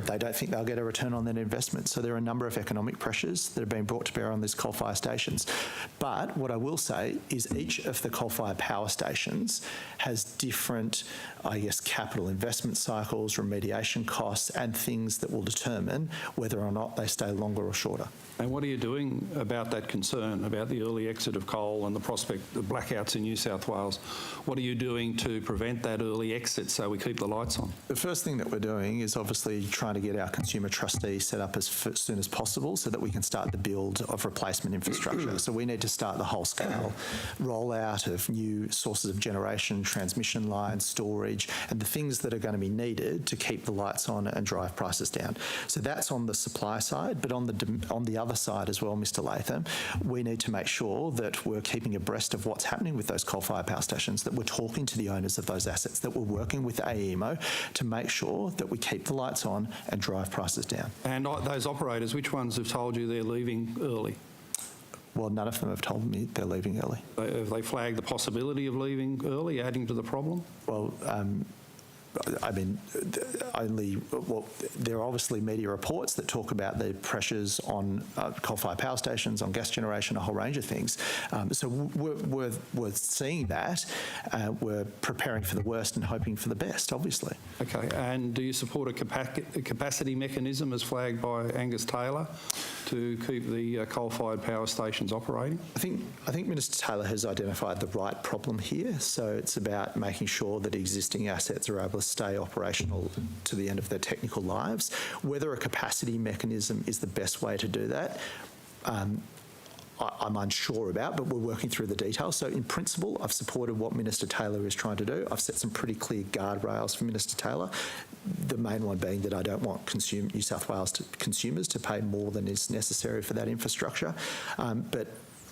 they don't think they'll get a return on their investment. So there are a number of economic pressures that have been brought to bear on these coal-fired stations. But what I will say is each of the coal-fired power stations has different, capital investment cycles, remediation costs, and things that will determine whether or not they stay longer or shorter. And what are you doing about that concern about the early exit of coal and the prospect of blackouts in New South Wales? What are you doing to prevent that early exit so we keep the lights on? The first thing that we're doing is obviously trying to get our consumer trustee set up as soon as possible so that we can start the build of replacement infrastructure. So we need to start the whole-scale rollout of new sources of generation, transmission lines, storage, and the things that are going to be needed to keep the lights on and drive prices down. So that's on the supply side, but on the other side as well, Mr. Latham, we need to make sure that we're keeping abreast of what's happening with those coal-fired power stations, that we're talking to the owners of those assets, that we're working with AEMO to make sure that we keep the lights on and drive prices down. And those operators, which ones have told you they're leaving early? Well, none of them have told me they're leaving early. Have they flagged the possibility of leaving early, adding to the problem? Well, there are obviously media reports that talk about the pressures on coal-fired power stations, on gas generation, a whole range of things. So we're seeing that. We're preparing for the worst and hoping for the best, obviously. Okay, and do you support a capacity mechanism as flagged by Angus Taylor to keep the coal-fired power stations operating? I think Minister Taylor has identified the right problem here. So it's about making sure that existing assets are able to stay operational to the end of their technical lives. Whether a capacity mechanism is the best way to do that, I'm unsure about, but we're working through the details. So in principle, I've supported what Minister Taylor is trying to do. I've set some pretty clear guardrails for Minister Taylor, the main one being that I don't want New South Wales consumers to pay more than is necessary for that infrastructure. But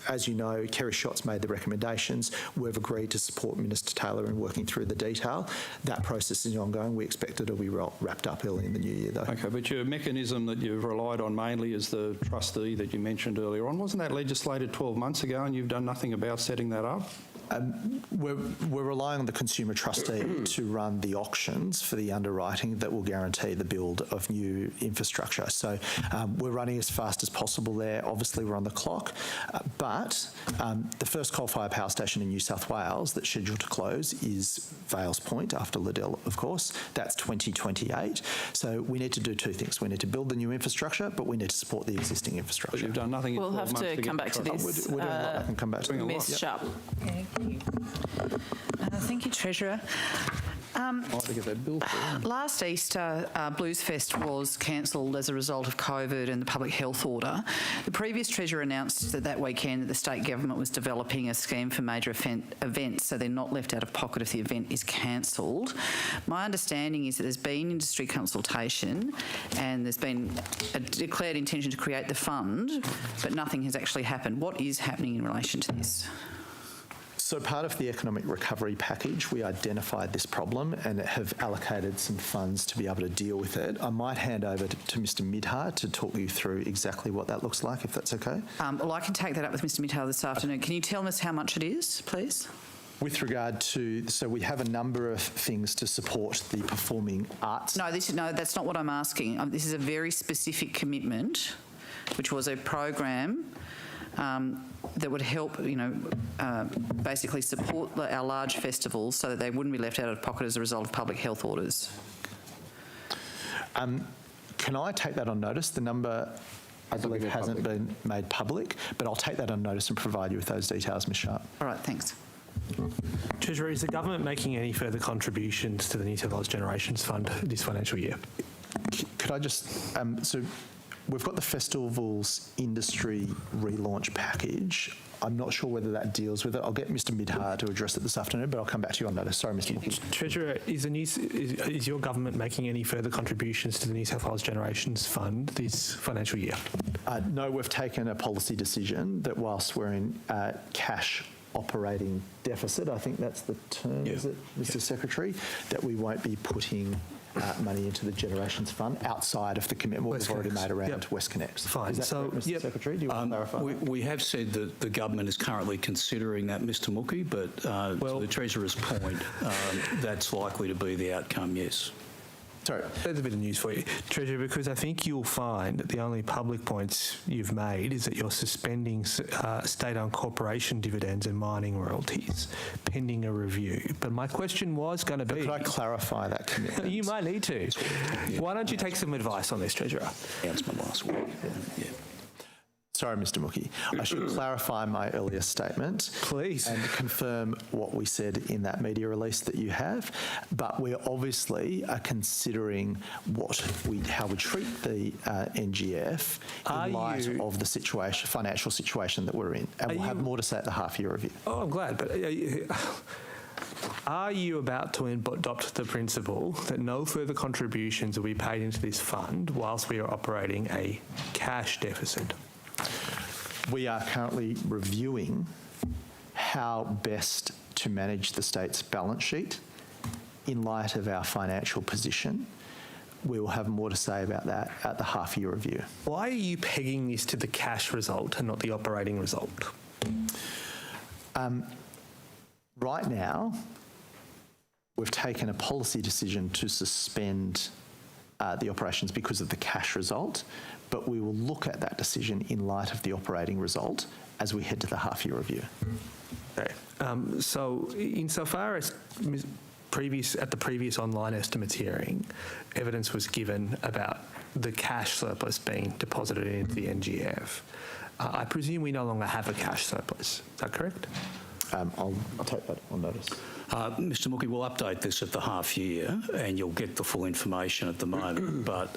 as you know, Kerry Schott's made the recommendations. We've agreed to support Minister Taylor in working through the detail. That process is ongoing. We expect it will be wrapped up early in the new year, though. Okay, but your mechanism that you've relied on mainly is the trustee that you mentioned earlier on. Wasn't that legislated 12 months ago and you've done nothing about setting that up? We're relying on the consumer trustee to run the auctions for the underwriting that will guarantee the build of new infrastructure. So we're running as fast as possible there. Obviously, we're on the clock. But the first coal-fired power station in New South Wales that's scheduled to close is Vales Point, after Liddell, of course. That's 2028. So we need to do two things. We need to build the new infrastructure, but we need to support the existing infrastructure. But you've done nothing in 12 months. We'll have to come back to this. We're doing a lot. I can come back to Ms. Sharp. Thank you, Treasurer. Last Easter, Blues Fest was cancelled as a result of COVID and the public health order. The previous Treasurer announced that weekend that the state government was developing a scheme for major events so they're not left out of pocket if the event is cancelled. My understanding is that there's been industry consultation and there's been a declared intention to create the fund, but nothing has actually happened. What is happening in relation to this? So part of the economic recovery package, we identified this problem and have allocated some funds to be able to deal with it. I might hand over to Mr Midhar to talk you through exactly what that looks like, if that's okay. Well, I can take that up with Mr Midhar this afternoon. Can you tell us how much it is, please? With regard to, so we have a number of things to support the performing arts. No, that's not what I'm asking. This is a very specific commitment, which was a program that would help, basically support our large festivals so that they wouldn't be left out of pocket as a result of public health orders. Can I take that on notice? The number, I believe, hasn't been made public, but I'll take that on notice and provide you with those details, Ms Sharp. All right, thanks. Treasurer, is the government making any further contributions to the New South Wales Generations Fund this financial year? Could I just, so we've got the festivals industry relaunch package. I'm not sure whether that deals with it. I'll get Mr Midhar to address it this afternoon, but I'll come back to you on notice. Sorry, Mr Walters. Treasurer, is your government making any further contributions to the New South Wales Generations Fund this financial year? No, we've taken a policy decision that whilst we're in cash operating deficit, I think that's the term, is it, Mr. Secretary, that we won't be putting money into the Generations Fund outside of the commitment we've already made around WestConnex. Fine. Is that correct, Mr. Secretary? Do you want to clarify? We have said that the government is currently considering that, Mr. Mookie, but to the Treasurer's point, that's likely to be the outcome, yes. Sorry, there's a bit of news for you, Treasurer, because I think you'll find that the only public points you've made is that you're suspending state-owned corporation dividends and mining royalties pending a review. But my question was going to be... Could I clarify that commitment? You might need to. Why don't you take some advice on this, Treasurer? That's my last word. Yeah. Sorry, Mr. Mookie. I should clarify my earlier statement. Please. And confirm what we said in that media release that you have. But we obviously are considering how we treat the NGF in light of the financial situation that we're in. And we'll have more to say at the half-year review. Oh, I'm glad. But are you about to adopt the principle that no further contributions will be paid into this fund whilst we are operating a cash deficit? We are currently reviewing how best to manage the state's balance sheet in light of our financial position. We will have more to say about that at the half-year review. Why are you pegging this to the cash result and not the operating result? Right now, we've taken a policy decision to suspend the operations because of the cash result, but we will look at that decision in light of the operating result as we head to the half-year review. Okay. So insofar as at the previous online estimates hearing, evidence was given about the cash surplus being deposited into the NGF, I presume we no longer have a cash surplus. Is that correct? I'll take that on notice. Mr. Mookie, we'll update this at the half year and you'll get the full information at the moment. But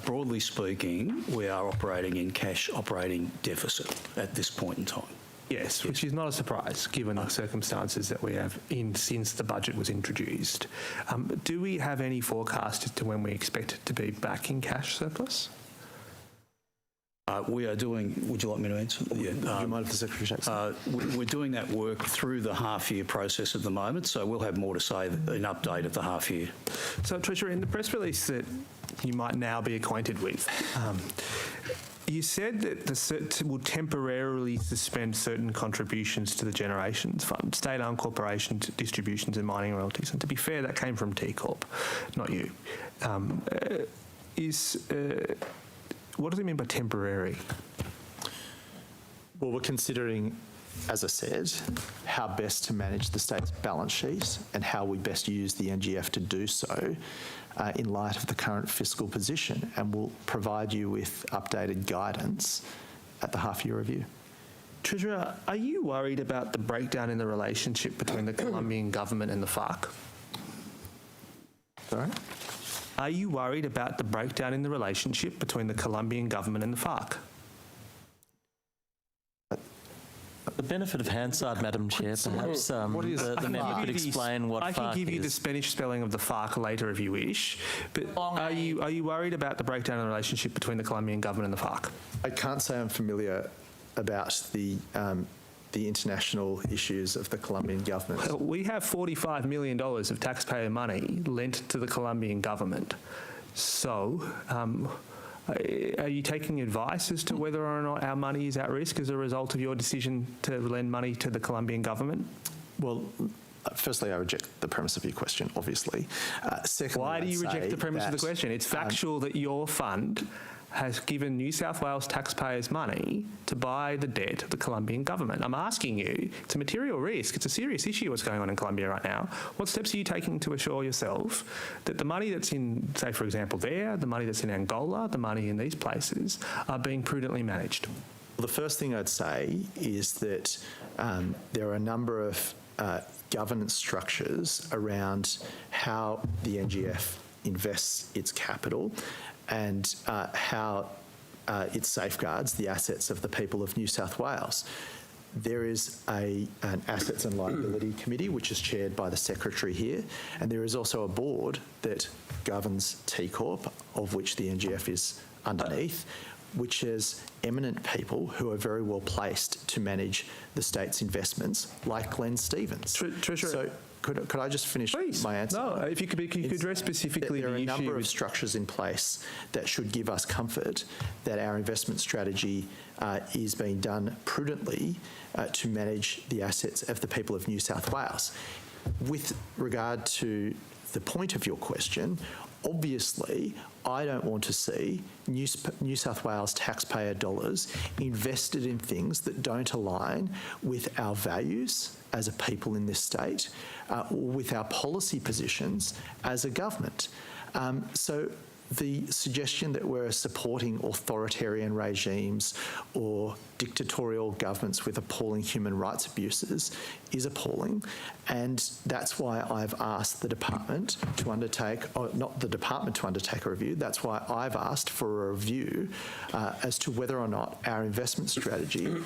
broadly speaking, we are operating in cash operating deficit at this point in time. Yes, which is not a surprise given the circumstances that we have since the budget was introduced. Do we have any forecast as to when we expect it to be back in cash surplus? We are doing, would you like me to answer? Yeah. Would you mind if the Secretary takes that? We're doing that work through the half-year process at the moment, so we'll have more to say, an update at the half-year. So, Treasurer, in the press release that you might now be acquainted with, you said that the CERT will temporarily suspend certain contributions to the Generations Fund, state-owned corporations, distributions and mining royalties. And to be fair, that came from T Corp, not you. What does it mean by temporary? Well, we're considering, as I said, how best to manage the state's balance sheet and how we best use the NGF to do so in light of the current fiscal position, and we'll provide you with updated guidance at the half-year review. Treasurer, are you worried about the breakdown in the relationship between the Colombian government and the FARC? Sorry? Are you worried about the breakdown in the relationship between the Colombian government and the FARC? The benefit of hindsight, Madam Chair, perhaps the member could explain what FARC is. I can give you the Spanish spelling of the FARC later if you wish, but are you worried about the breakdown in the relationship between the Colombian government and the FARC? I can't say I'm familiar about the international issues of the Colombian government. Well, we have $45 million of taxpayer money lent to the Colombian government. So, are you taking advice as to whether or not our money is at risk as a result of your decision to lend money to the Colombian government? Well, firstly, I reject the premise of your question, obviously. Secondly, why do you reject the premise of the question? It's factual that your fund has given New South Wales taxpayers money to buy the debt of the Colombian government. I'm asking you, it's a material risk, it's a serious issue what's going on in Colombia right now. What steps are you taking to assure yourself that the money that's in, say for example there, the money that's in Angola, the money in these places are being prudently managed? Well, the first thing I'd say is that there are a number of governance structures around how the NGF invests its capital and how it safeguards the assets of the people of New South Wales. There is an Assets and Liability Committee, which is chaired by the Secretary here, and there is also a board that governs T Corp, of which the NGF is underneath, which is eminent people who are very well placed to manage the state's investments, like Glenn Stevens. Treasurer. So could I just finish my answer? No, if you could address specifically there are the a issue number of structures in place that should give us comfort that our investment strategy is being done prudently to manage the assets of the people of New South Wales. With regard to the point of your question, obviously, I don't want to see New South Wales taxpayer dollars invested in things that don't align with our values as a people in this state, or with our policy positions as a government. So the suggestion that we're supporting authoritarian regimes or dictatorial governments with appalling human rights abuses is appalling, and that's why I've asked the department to undertake, or not the department to undertake a review, that's why I've asked for a review as to whether or not our investment strategy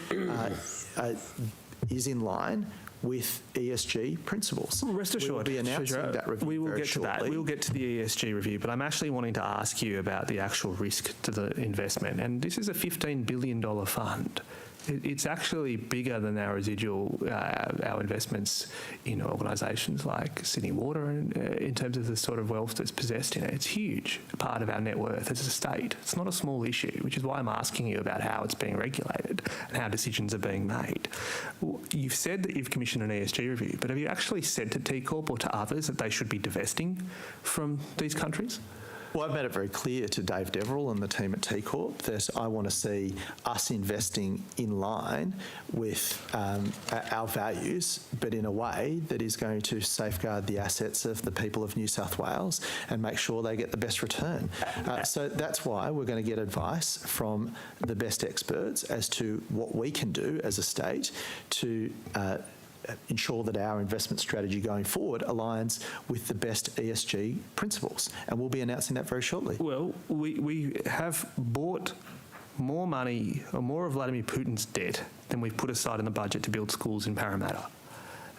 is in line with ESG principles. Well, rest assured, we will be announcing that review we will get shortly. to that. We will get to the ESG review, but I'm actually wanting to ask you about the actual risk to the investment. And this is a $15 billion fund. It's actually bigger than our residual, our investments in organisations like Sydney Water, and in terms of the sort of wealth that's possessed in it. It's huge, part of our net worth as a state. It's not a small issue, which is why I'm asking you about how it's being regulated and how decisions are being made. You've said that you've commissioned an ESG review, but have you actually said to T Corp or to others that they should be divesting from these countries? Well, I've made it very clear to Dave Deverell and the team at T Corp that I want to see us investing in line with our values, but in a way that is going to safeguard the assets of the people of New South Wales and make sure they get the best return. So that's why we're going to get advice from the best experts as to what we can do as a state to ensure that our investment strategy going forward aligns with the best ESG principles. And we'll be announcing that very shortly. Well, we have bought more money, or more of Vladimir Putin's debt than we've put aside in the budget to build schools in Parramatta.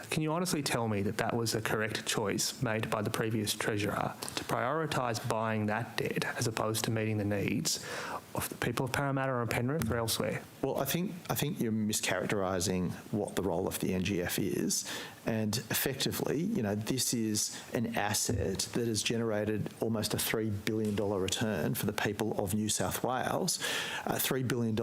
Can you honestly tell me that that was a correct choice made by the previous Treasurer to prioritise buying that debt as opposed to meeting the needs of the people of Parramatta or Penrith or elsewhere? Well, I think you're mischaracterising what the role of the NGF is, and effectively, this is an asset that has generated almost a $3 billion return for the people of New South Wales, $3 billion,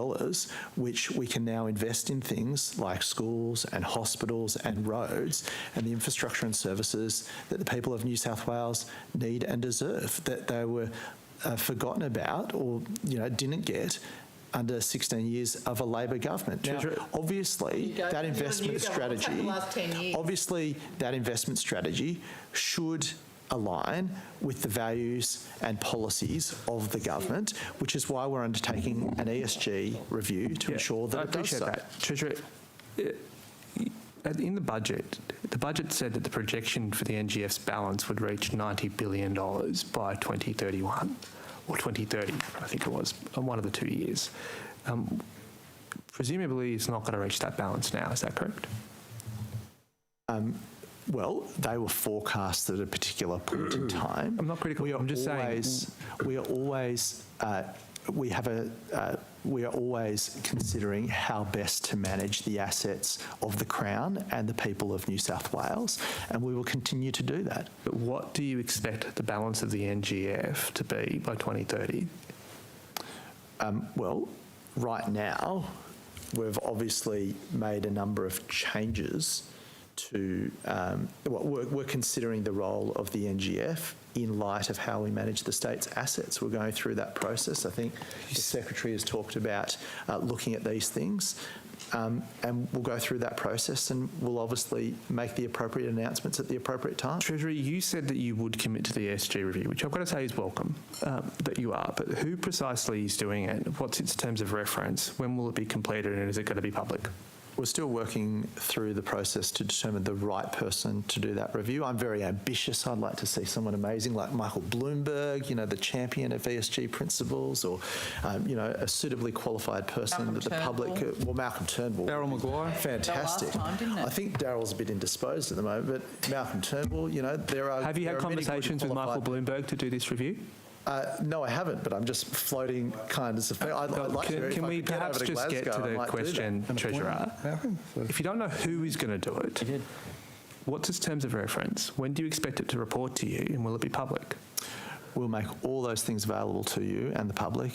which we can now invest in things like schools and hospitals and roads and the infrastructure and services that the people of New South Wales need and deserve, that they were forgotten about or didn't get under 16 years of a Labor government. Now, obviously, that investment strategy should align with the values and policies of the government, which is why we're undertaking an ESG review to ensure that it does so. That. Treasurer, in the budget said that the projection for the NGF's balance would reach $90 billion by 2031 or 2030, I think it was, one of the 2 years. Presumably it's not going to reach that balance now, is that correct? Well, they were forecast at a particular point in time. I'm not critical. I'm just saying we are always considering how best to manage the assets of the Crown and the people of New South Wales, and we will continue to do that. But what do you expect the balance of the NGF to be by 2030? Well, right now, we've obviously made a number of changes to, we're considering the role of the NGF in light of how we manage the state's assets. We're going through that process. I think the Secretary has talked about looking at these things, and we'll go through that process and we'll obviously make the appropriate announcements at the appropriate time. Treasury, you said that you would commit to the ESG review, which I've got to say is welcome, that you are, but who precisely is doing it? What's its terms of reference? When will it be completed, and is it going to be public? We're still working through the process to determine the right person to do that review. I'm very ambitious. I'd like to see someone amazing like Michael Bloomberg, the champion of ESG principles, or, a suitably qualified person Malcolm that the Turnbull. public... Malcolm Turnbull. Darryl Maguire. Fantastic. Last time, didn't it? I think Darryl's a bit indisposed at the moment, but Malcolm Turnbull, there are... Have you had conversations with Michael Bloomberg to do this review? No, I haven't, but I'm just floating kind of. Can we perhaps just get to the question, Treasurer? If you don't know who is going to do it, what's its terms of reference? When do you expect it to report to you, and will it be public? We'll make all those things available to you and the public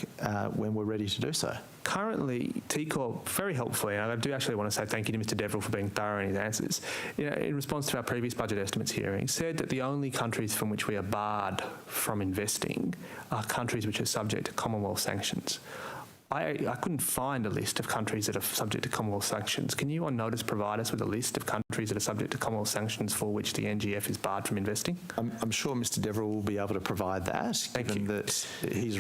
when we're ready to do so. Currently, TCorp, very helpfully, and I do actually want to say thank you to Mr Deverill for being thorough in his answers, in response to our previous budget estimates hearing, said that the only countries from which we are barred from investing are countries which are subject to Commonwealth sanctions. I couldn't find a list of countries that are subject to Commonwealth sanctions. Can you on notice provide us with a list of countries that are subject to Commonwealth sanctions for which the NGF is barred from investing? I'm sure Mr Deverill will be able to provide that, given that he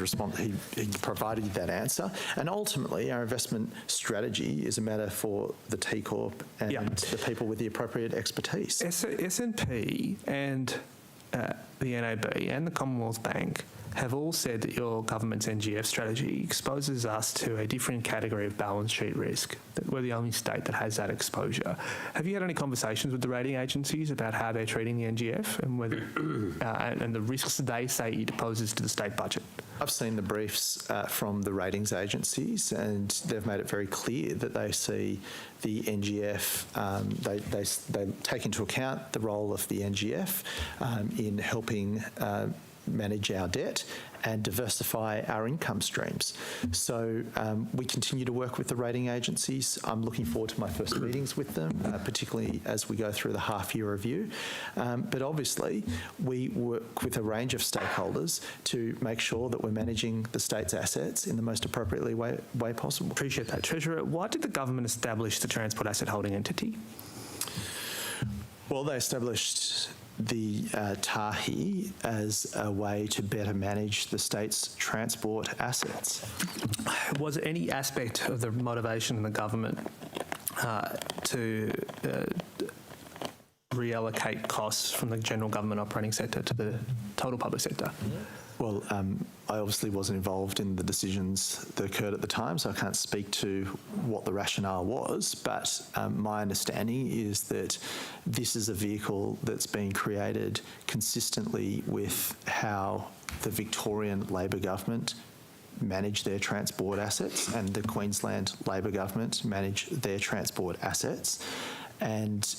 provided you that answer. And ultimately, our investment strategy is a matter for the TCorp and the people with the appropriate expertise. S&P and the NAB and the Commonwealth Bank have all said that your government's NGF strategy exposes us to a different category of balance sheet risk, that we're the only state that has that exposure. Have you had any conversations with the rating agencies about how they're treating the NGF and whether and the risks they say it poses to the state budget? I've seen the briefs from the ratings agencies, and they've made it very clear that they see the NGF, they take into account the role of the NGF in helping manage our debt and diversify our income streams. So we continue to work with the rating agencies. I'm looking forward to my first meetings with them, particularly as we go through the half-year review. But obviously, we work with a range of stakeholders to make sure that we're managing the state's assets in the most appropriately way possible. Appreciate that. Treasurer, why did the government establish the Transport Asset Holding Entity? Well, they established the TAHI as a way to better manage the state's transport assets. Was there any aspect of the motivation of the government to reallocate costs from the general government operating sector to the total public sector? Well, I obviously wasn't involved in the decisions that occurred at the time, so I can't speak to what the rationale was, but my understanding is that this is a vehicle that's been created consistently with how the Victorian Labor government manage their transport assets and the Queensland Labor government manage their transport assets. And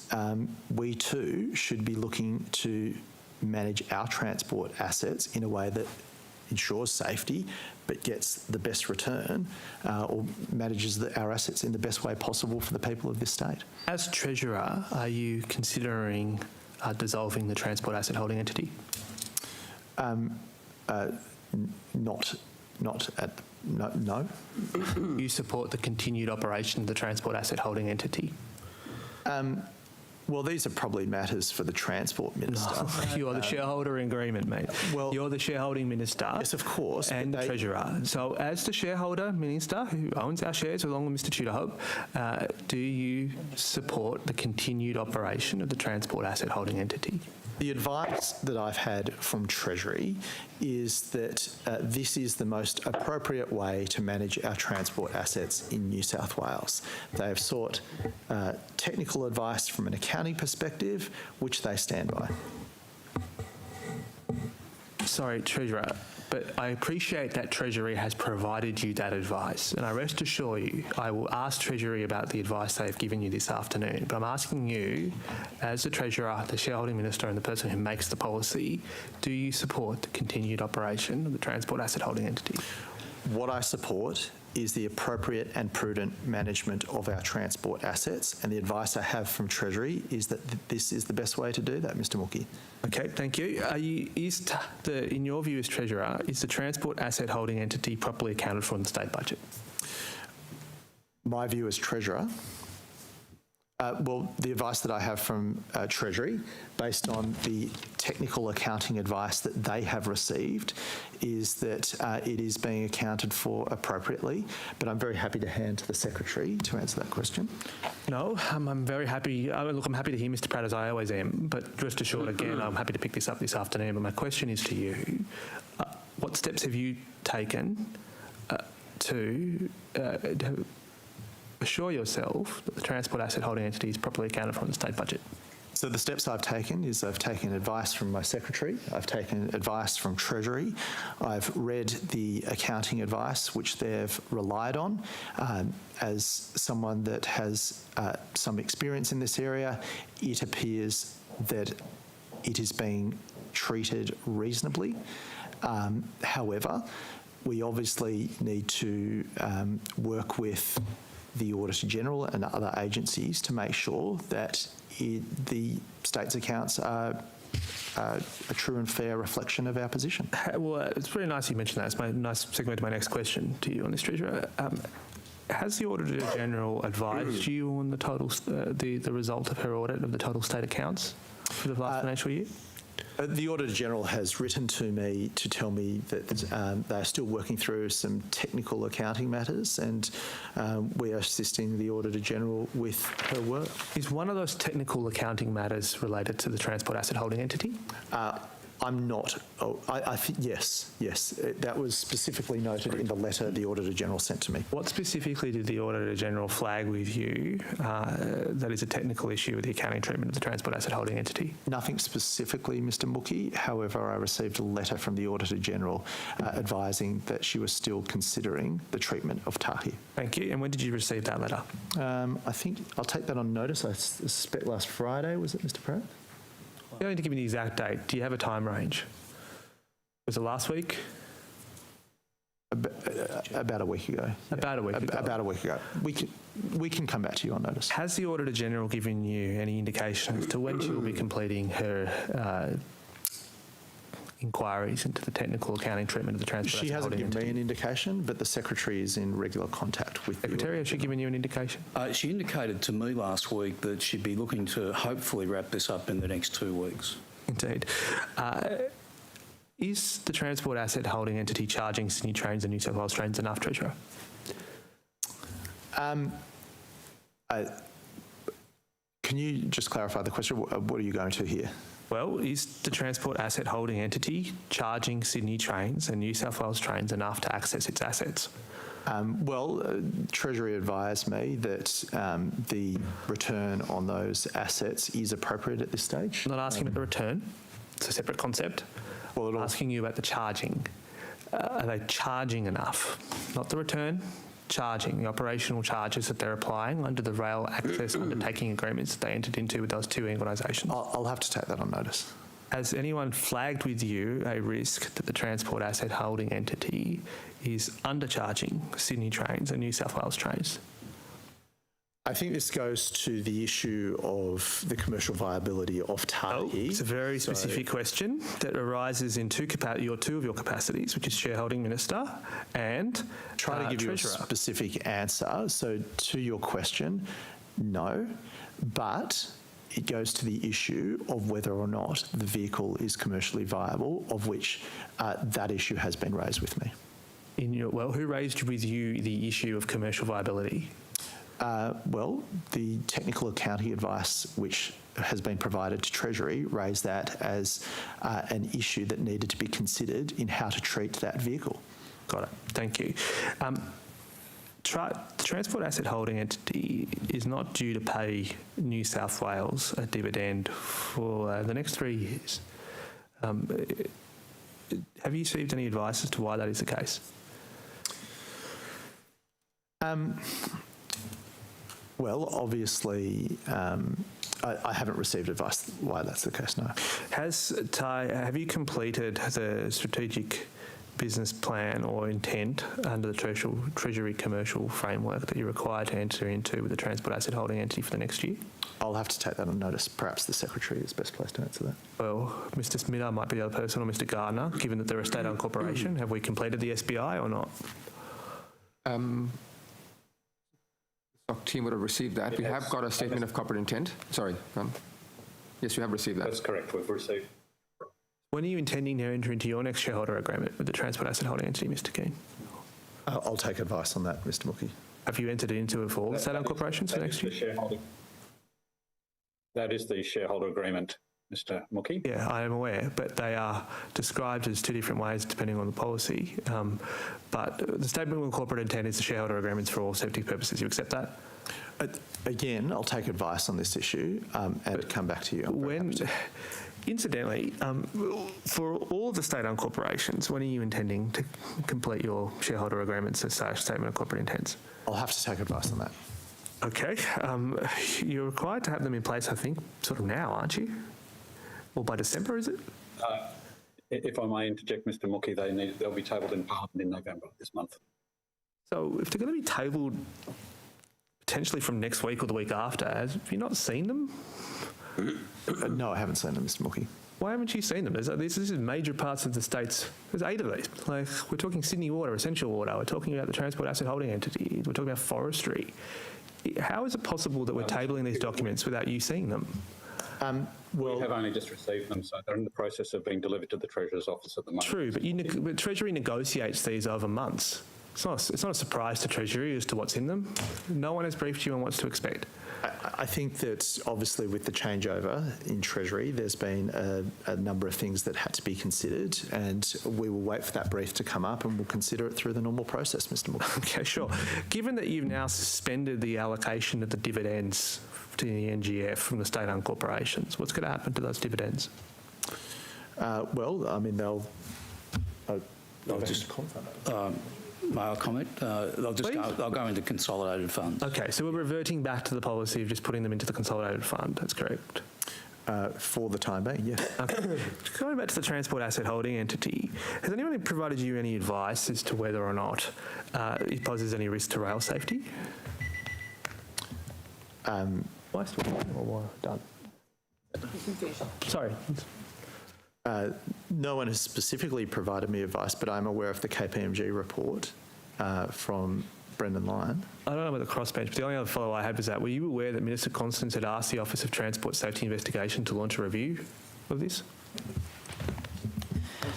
we too should be looking to manage our transport assets in a way that ensures safety but gets the best return or manages our assets in the best way possible for the people of this state. As Treasurer, are you considering dissolving the Transport Asset Holding Entity? No. You support the continued operation of the Transport Asset Holding Entity? Well, these are probably matters for the Transport Minister. No, you are the shareholder in agreement, mate. Well, you're the shareholding minister. Yes, of course. And the Treasurer. So as the shareholder minister who owns our shares along with Mr Tudor-Hope, do you support the continued operation of the Transport Asset Holding Entity? The advice that I've had from Treasury is that this is the most appropriate way to manage our transport assets in New South Wales. They have sought technical advice from an accounting perspective, which they stand by. Sorry, Treasurer, but I appreciate that Treasury has provided you that advice, and I rest assure you I will ask Treasury about the advice they have given you this afternoon. But I'm asking you, as the Treasurer, the shareholding minister and the person who makes the policy, do you support the continued operation of the Transport Asset Holding Entity? What I support is the appropriate and prudent management of our transport assets, and the advice I have from Treasury is that this is the best way to do that, Mr Mookie. Okay, thank you. In your view as Treasurer, is the Transport Asset Holding Entity properly accounted for in the state budget? My view as Treasurer? Well, the advice that I have from Treasury, based on the technical accounting advice that they have received, is that it is being accounted for appropriately, but I'm very happy to hand to the Secretary to answer that question. No, I'm very happy. Look, I'm happy to hear Mr Pratt, as I always am, but rest assured, again, I'm happy to pick this up this afternoon, but my question is to you. What steps have you taken to assure yourself that the Transport Asset Holding Entity is properly accounted for in the state budget? So the steps I've taken is I've taken advice from my secretary, I've taken advice from Treasury, I've read the accounting advice which they've relied on. As someone that has some experience in this area, it appears that it is being treated reasonably. However, we obviously need to work with the Auditor General and other agencies to make sure that the state's accounts are a true and fair reflection of our position. Well, it's really nice you mentioned that. It's a nice segue to my next question to you on this, Treasurer. Has the Auditor General advised you on the total, the result of her audit of the total state accounts for the last financial year? The Auditor General has written to me to tell me that they are still working through some technical accounting matters, and we are assisting the Auditor General with her work. Is one of those technical accounting matters related to the transport asset holding entity? I'm not. Oh, I think yes. That was specifically noted in the letter the Auditor General sent to me. What specifically did the Auditor General flag with you that is a technical issue with the accounting treatment of the transport asset holding entity? Nothing specifically, Mr. Mookie. However, I received a letter from the Auditor General advising that she was still considering the treatment of Tahi. Thank you. And when did you receive that letter? I think I'll take that on notice. I suspect last Friday, was it, Mr. Pratt? You don't need to give me the exact date. Do you have a time range? Was it last week? About a week ago. About a week ago. About a week ago. We can come back to you on notice. Has the Auditor General given you any indication as to when she will be completing her inquiries into the technical accounting treatment of the transport She asset hasn't holding given entity? me an indication, but the Secretary is in regular contact with Secretary, has she given you an indication? She indicated to me last week that she'd be looking to hopefully wrap this up in the next 2 weeks. Indeed. Is the transport asset holding entity charging Sydney Trains and New South Wales Trains enough, Treasurer? Can you just clarify the question? What are you going to here? Well, is the transport asset holding entity charging Sydney Trains and New South Wales Trains enough to access its assets? Treasury advised me that the return on those assets is appropriate at this stage. I'm not asking about the return. It's a separate concept. Well, I'm asking you about the charging. Are they charging enough? Not the return, charging, the operational charges that they're applying under the rail access undertaking agreements that they entered into with those two organisations. I'll have to take that on notice. Has anyone flagged with you a risk that the transport asset holding entity is undercharging Sydney Trains and New South Wales Trains? I think this goes to the issue of the commercial viability of Tahi. It's a very specific question that arises in two of your capacities, which is shareholding minister and try to give treasurer. You a specific answer. So to your question, no, but it goes to the issue of whether or not the vehicle is commercially viable, of which that issue has been raised with me. Who raised with you the issue of commercial viability? The technical accounting advice which has been provided to Treasury raised that as an issue that needed to be considered in how to treat that vehicle. Got it. Thank you. The transport asset holding entity is not due to pay New South Wales a dividend for the next 3 years. Have you received any advice as to why that is the case? Obviously, I haven't received advice why that's the case, no. Have you completed the strategic business plan or intent under the Treasury commercial framework that you're required to enter into with the transport asset holding entity for the next year? I'll have to take that on notice. Perhaps the Secretary is best placed to answer that. Well, Mr. Smitter might be the other person, or Mr. Gardner, given that they're a state-owned corporation. Have we completed the SBI or not? Stock team would have received that. We have got a statement of corporate intent. Sorry, go on. Yes, we have received that. That's correct. We've received. When are you intending to enter into your next shareholder agreement with the transport asset holding entity, Mr. Kean? I'll take advice on that, Mr. Mookie. Have you entered into it for all state-owned corporations for next year? That is the shareholder agreement, Mr. Mookie. Yeah, I am aware, but they are described as two different ways depending on the policy. But the statement of corporate intent is the shareholder agreements for all safety purposes. You accept that? Again, I'll take advice on this issue and come back to you. Incidentally, for all of the state-owned corporations, when are you intending to complete your shareholder agreements as statement of corporate intents? I'll have to take advice on that. Okay. You're required to have them in place, I think, sort of now, aren't you? Or by December, is it? If I may interject, Mr. Mookie, they'll be tabled in Parliament in November this month. So if they're going to be tabled potentially from next week or the week after, have you not seen them? No, I haven't seen them, Mr. Mookie. Why haven't you seen them? This is major parts of the states. There's 8 of these. Like, we're talking Sydney Water, Essential Water. We're talking about the Transport Asset Holding Entity. We're talking about forestry. How is it possible that we're tabling these documents without you seeing them? We have only just received them, so they're in the process of being delivered to the Treasurer's office at the moment. True, but Treasury negotiates these over months. It's not a surprise to Treasury as to what's in them. No one has briefed you on what to expect. I think that obviously with the changeover in Treasury, there's been a number of things that had to be considered, and we will wait for that brief to come up and we'll consider it through the normal process, Mr. Mookie. Okay, sure. Given that you've now suspended the allocation of the dividends to the NGF from the state-owned corporations, what's going to happen to those dividends? Well, I mean, they'll just may I comment? They'll go into consolidated funds. Okay, so we're reverting back to the policy of just putting them into the consolidated fund. That's correct. For the time being, yes. Okay. Going back to the Transport Asset Holding Entity, has anyone provided you any advice as to whether or not it poses any risk to rail safety? Why done? Sorry. No one has specifically provided me advice, but I'm aware of the KPMG report from Brendan Lyon. I don't know about the crossbench, but the only other follow I had was that, were you aware that Minister Constance had asked the Office of Transport Safety Investigation to launch a review of this?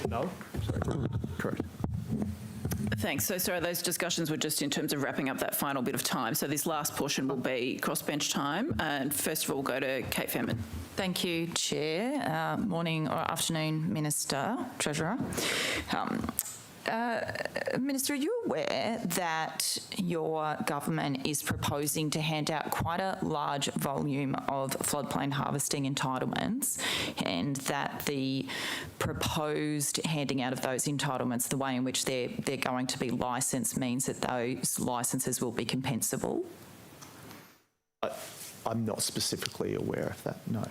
No? Sorry. Correct. Thanks. So, sorry, those discussions were just in terms of wrapping up that final bit of time. So this last portion will be crossbench time. And first of all, we'll go to Kate Fairman. Thank you, Chair. Morning or afternoon, Minister, Treasurer. Minister, are you aware that your government is proposing to hand out quite a large volume of floodplain harvesting entitlements, and that the proposed handing out of those entitlements, the way in which they're going to be licensed, means that those licences will be compensable? I'm not specifically aware of that, no.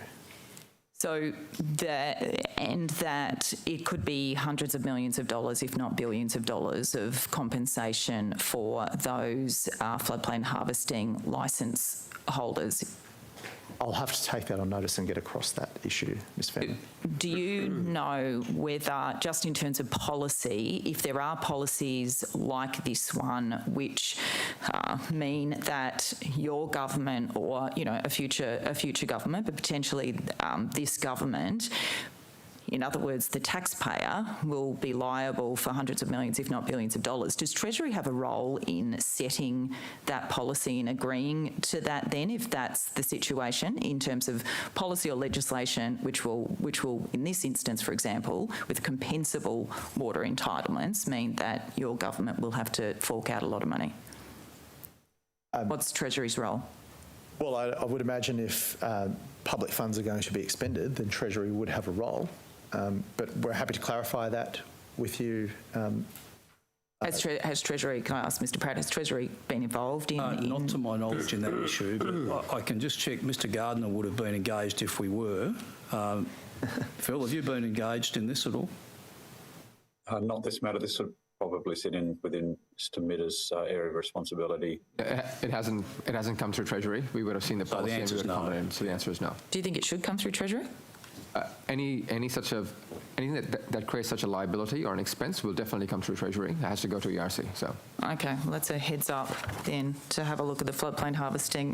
So that it could be hundreds of millions of dollars, if not billions of dollars, of compensation for those floodplain harvesting licence holders. I'll have to take that on notice and get across that issue, Ms. Fairman. Do you know whether, just in terms of policy, if there are policies like this one which mean that your government, or a future government, but potentially this government, in other words, the taxpayer, will be liable for hundreds of millions, if not billions of dollars? Does Treasury have a role in setting that policy and agreeing to that then, if that's the situation, in terms of policy or legislation which will, in this instance, for example, with compensable water entitlements, mean that your government will have to fork out a lot of money? What's Treasury's role? Well, I would imagine if public funds are going to be expended, then Treasury would have a role. But we're happy to clarify that with you. Has Treasury, can I ask Mr Pratt, has Treasury been involved in... Not to my knowledge in that issue, but I can just check. Mr Gardner would have been engaged if we were. Phil, have you been engaged in this at all? Not this matter. This would probably sit within Mr Midder's area of responsibility. It hasn't come through Treasury. We would have seen the policy and we would have commented, so the answer is no. Do you think it should come through Treasury? Anything that creates such a liability or an expense will definitely come through Treasury. It has to go to ERC. So okay, well, that's a heads up then to have a look at the floodplain harvesting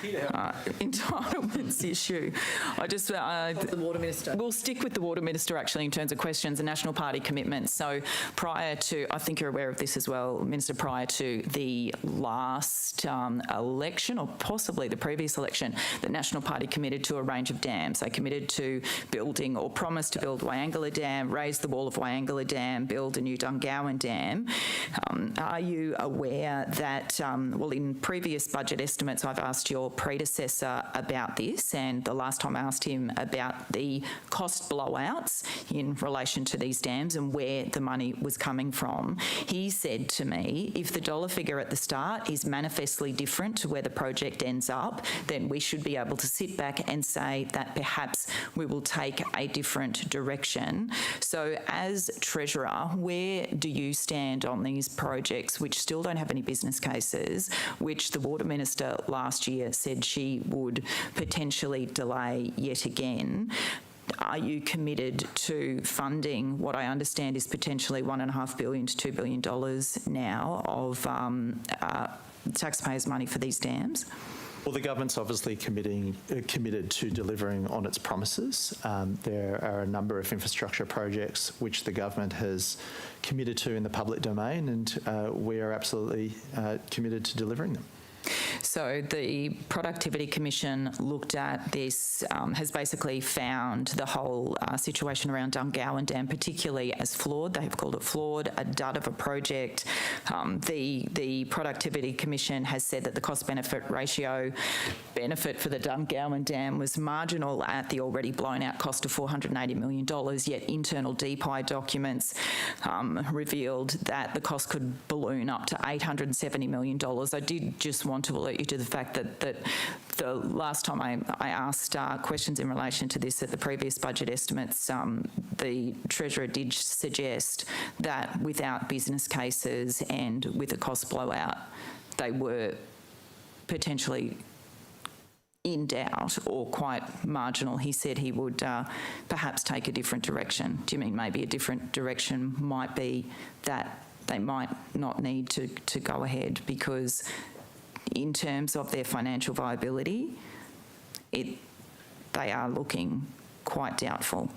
entitlements issue. I just the Water Minister. We'll stick with the Water Minister actually in terms of questions and National Party commitments. So prior to, I think you're aware of this as well, Minister, prior to the last election, or possibly the previous election, the National Party committed to a range of dams. They committed to building, or promised to build Wyangala Dam, raise the wall of Wyangala Dam, build a new Dungowan Dam. are you aware that, well, in previous budget estimates, I've asked your predecessor about this, and the last time I asked him about the cost blowouts in relation to these dams and where the money was coming from, he said to me, if the dollar figure at the start is manifestly different to where the project ends up, then we should be able to sit back and say that perhaps we will take a different direction. So as Treasurer, where do you stand on these projects which still don't have any business cases, which the Water Minister last year said she would potentially delay yet again? Are you committed to funding what I understand is potentially $1.5 billion to $2 billion now of taxpayers' money for these dams? Well, the government's obviously committed to delivering on its promises. There are a number of infrastructure projects which the government has committed to in the public domain, and we are absolutely committed to delivering them. So the Productivity Commission looked at this, has basically found the whole situation around Dungowan Dam particularly as flawed. They've called it flawed, a dud of a project. The Productivity Commission has said that the cost-benefit ratio benefit for the Dungowan Dam was marginal at the already blown-out cost of $480 million, yet internal DPI documents revealed that the cost could balloon up to $870 million. I did just want to alert you to the fact that the last time I asked questions in relation to this at the previous budget estimates, the Treasurer did suggest that without business cases and with a cost blowout, they were potentially in doubt or quite marginal. He said he would perhaps take a different direction. Do you mean maybe a different direction might be that they might not need to go ahead because in terms of their financial viability, they are looking quite doubtful?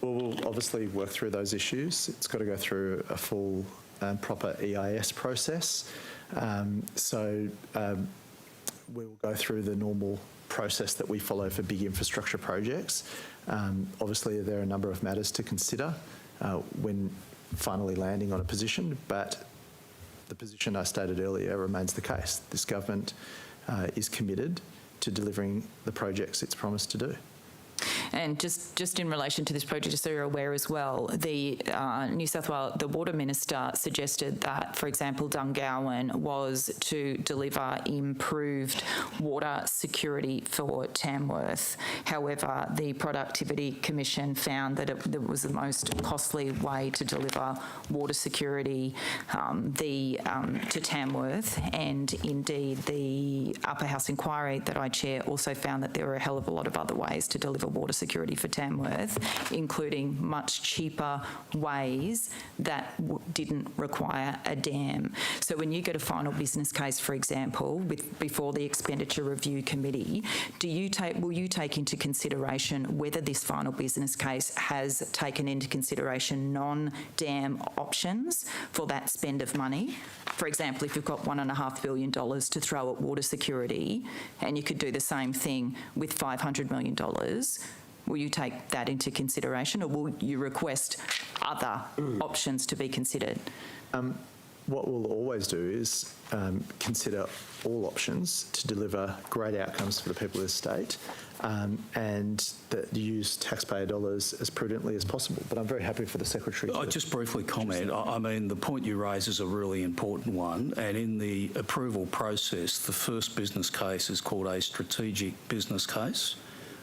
Well, we'll obviously work through those issues. It's got to go through a full and proper EIS process. We'll go through the normal process that we follow for big infrastructure projects. Obviously, there are a number of matters to consider when finally landing on a position, but the position I stated earlier remains the case. This government is committed to delivering the projects it's promised to do. And just in relation to this project, just so you're aware as well, the New South Wales, the Water Minister suggested that, for example, Dungowan was to deliver improved water security for Tamworth. However, the Productivity Commission found that it was the most costly way to deliver water security to Tamworth, and indeed the Upper House inquiry that I chair also found that there were a hell of a lot of other ways to deliver water security for Tamworth, including much cheaper ways that didn't require a dam. So when you get a final business case, for example, before the Expenditure Review Committee, will you take into consideration whether this final business case has taken into consideration non-dam options for that spend of money? For example, if you've got $1.5 billion to throw at water security and you could do the same thing with $500 million, will you take that into consideration, or will you request other options to be considered? What we'll always do is consider all options to deliver great outcomes for the people of the state and that use taxpayer dollars as prudently as possible. But I'm very happy for the Secretary to... I'll just briefly comment. I mean, the point you raise is a really important one, and in the approval process, the first business case is called a strategic business case,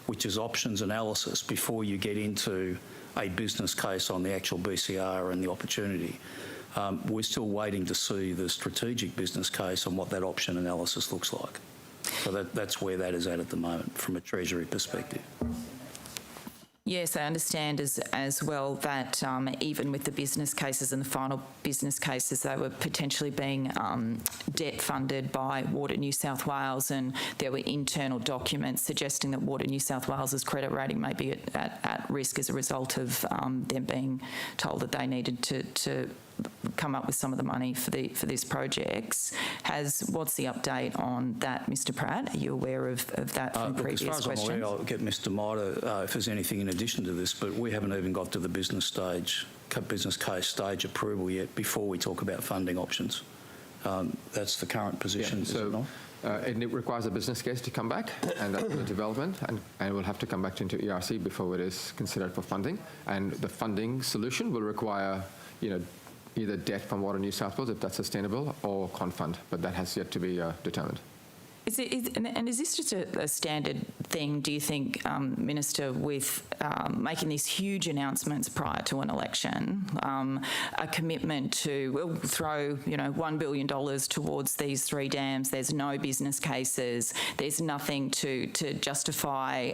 which is options analysis before you get into a business case on the actual BCR and the opportunity. We're still waiting to see the strategic business case and what that option analysis looks like. So that's where that is at the moment from a Treasury perspective. Yes, I understand as well that even with the business cases and the final business cases, they were potentially being debt funded by Water New South Wales, and there were internal documents suggesting that Water New South Wales's credit rating may be at risk as a result of them being told that they needed to come up with some of the money for these projects. What's the update on that, Mr. Pratt? Are you aware of that from previous questions? As far as I'm aware, I'll get Mr. Mitre if there's anything in addition to this, but we haven't even got to the business stage business case stage approval yet before we talk about funding options. That's the current position, is it not? It requires a business case to come back, and that's the development, and it will have to come back into ERC before it is considered for funding. And the funding solution will require, either debt from Water New South Wales, if that's sustainable, or confund, but that has yet to be determined. Is this just a standard thing, do you think, Minister, with making these huge announcements prior to an election, a commitment to, we'll throw, $1 billion towards these 3 dams, there's no business cases, there's nothing to justify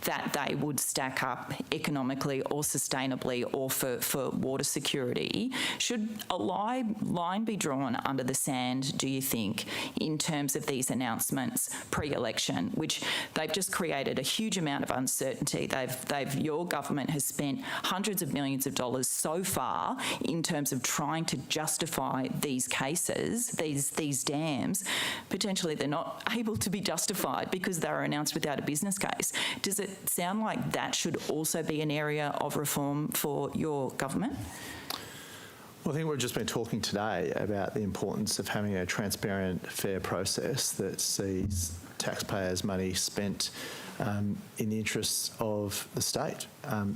that they would stack up economically or sustainably or for water security. Should a line be drawn under the sand, do you think, in terms of these announcements pre-election, which they've just created a huge amount of uncertainty. Your government has spent hundreds of millions of dollars so far in terms of trying to justify these cases, these dams. Potentially they're not able to be justified because they were announced without a business case. Does it sound like that should also be an area of reform for your government? Well, I think we've just been talking today about the importance of having a transparent, fair process that sees taxpayers' money spent in the interests of the state.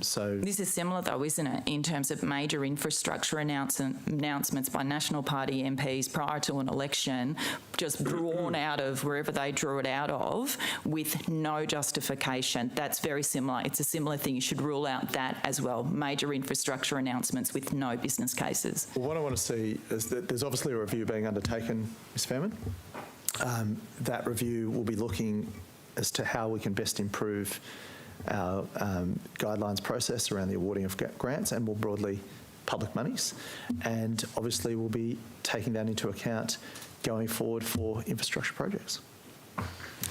This is similar, though, isn't it, in terms of major infrastructure announcements by National Party MPs prior to an election, just drawn out of wherever they drew it out of with no justification. That's very similar. It's a similar thing. You should rule out that as well, major infrastructure announcements with no business cases. Well, what I want to see is that there's obviously a review being undertaken, Ms Fairman. That review will be looking as to how we can best improve our guidelines process around the awarding of grants and more broadly public monies. And obviously we'll be taking that into account going forward for infrastructure projects.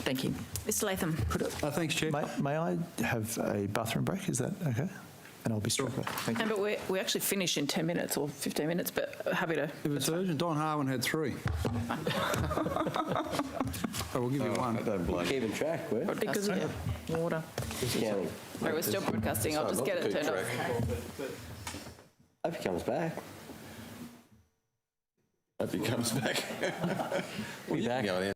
Thank you. Mr Latham. Thanks, Chair. May I have a bathroom break? Is that okay? And I'll be straight back. Thank you. But we actually finish in 10 minutes or 15 minutes, but happy to... If it's urgent, Don Harwin had 3. So we'll give you 1. I don't blame you. Keeping track, we're. Because of water. Counting. Right, we're still broadcasting. I'll just get it turned off. Hope he comes back. Hope he comes back. We'll be back.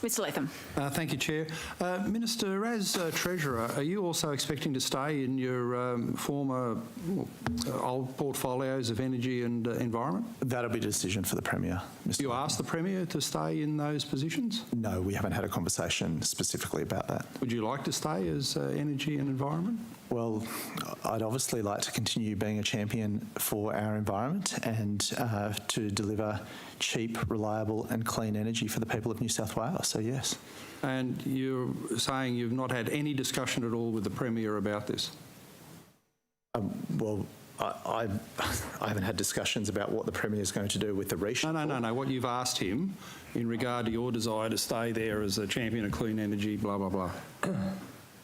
Mr Latham. Thank you, Chair. Minister, as Treasurer, are you also expecting to stay in your former old portfolios of energy and environment? That'll be a decision for the Premier, Mr. You asked the Premier to stay in those positions? No, we haven't had a conversation specifically about that. Would you like to stay as energy and environment? Well, I'd obviously like to continue being a champion for our environment and to deliver cheap, reliable and clean energy for the people of New South Wales, so yes. And you're saying you've not had any discussion at all with the Premier about this? Well, I haven't had discussions about what the Premier is going to do with the reshuffle. No. What you've asked him in regard to your desire to stay there as a champion of clean energy, blah, blah, blah.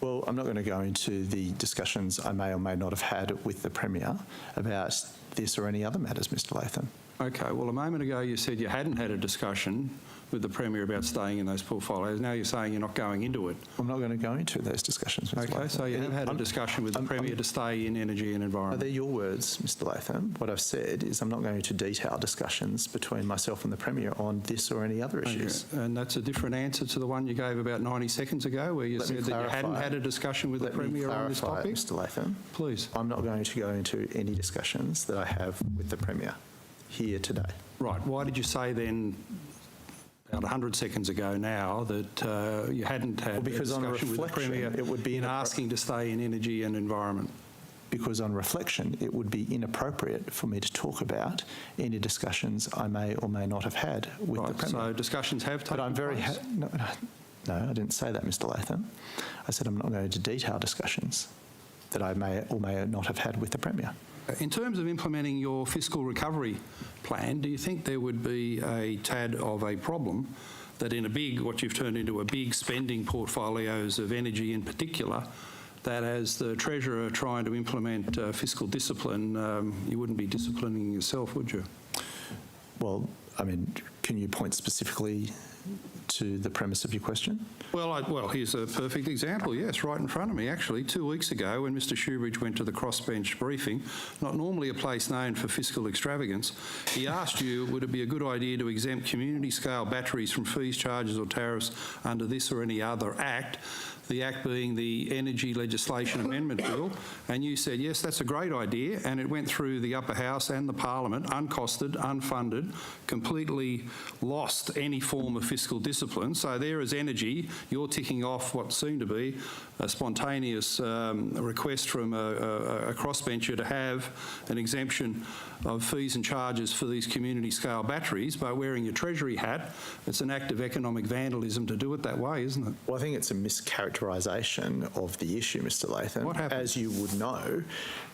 Well, I'm not going to go into the discussions I may or may not have had with the Premier about this or any other matters, Mr Latham. Okay, well, a moment ago you said you hadn't had a discussion with the Premier about staying in those portfolios. Now you're saying you're not going into it. I'm not going to go into those discussions, Mr Latham. Okay, so you have had a discussion with the Premier to stay in energy and environment. They're your words, Mr Latham. What I've said is I'm not going to detail discussions between myself and the Premier on this or any other issues. Okay. And that's a different answer to the one you gave about 90 seconds ago, where you said that you hadn't had a discussion with the Premier on this topic. Mr Latham. Please. I'm not going to go into any discussions that I have with the Premier here today. Right. Why did you say then, about 100 seconds ago now, that you hadn't had a discussion with the Premier it would be in asking to stay in energy and environment? Because on reflection, it would be inappropriate for me to talk about any discussions I may or may not have had with the Premier. So discussions have taken But I'm very place? no, I didn't say that, Mr Latham. I said I'm not going to detail discussions that I may or may not have had with the Premier. In terms of implementing your fiscal recovery plan, do you think there would be a tad of a problem that in what you've turned into a big spending portfolios of energy in particular, that as the Treasurer trying to implement fiscal discipline, you wouldn't be disciplining yourself, would you? Well, I mean, can you point specifically to the premise of your question? Well, here's a perfect example, yes, right in front of me, actually. 2 weeks ago, when Mr Shoebridge went to the crossbench briefing, not normally a place known for fiscal extravagance, he asked you, would it be a good idea to exempt community-scale batteries from fees, charges or tariffs under this or any other act, the act being the Energy Legislation Amendment Bill, and you said, yes, that's a great idea, and it went through the upper house and the parliament, uncosted, unfunded, completely lost any form of fiscal discipline. So there is energy, you're ticking off what seemed to be a spontaneous request from a crossbencher to have an exemption of fees and charges for these community-scale batteries by wearing your Treasury hat. It's an act of economic vandalism to do it that way, isn't it? Well, I think it's a mischaracterisation of the issue, Mr Latham. What happened? As you would know,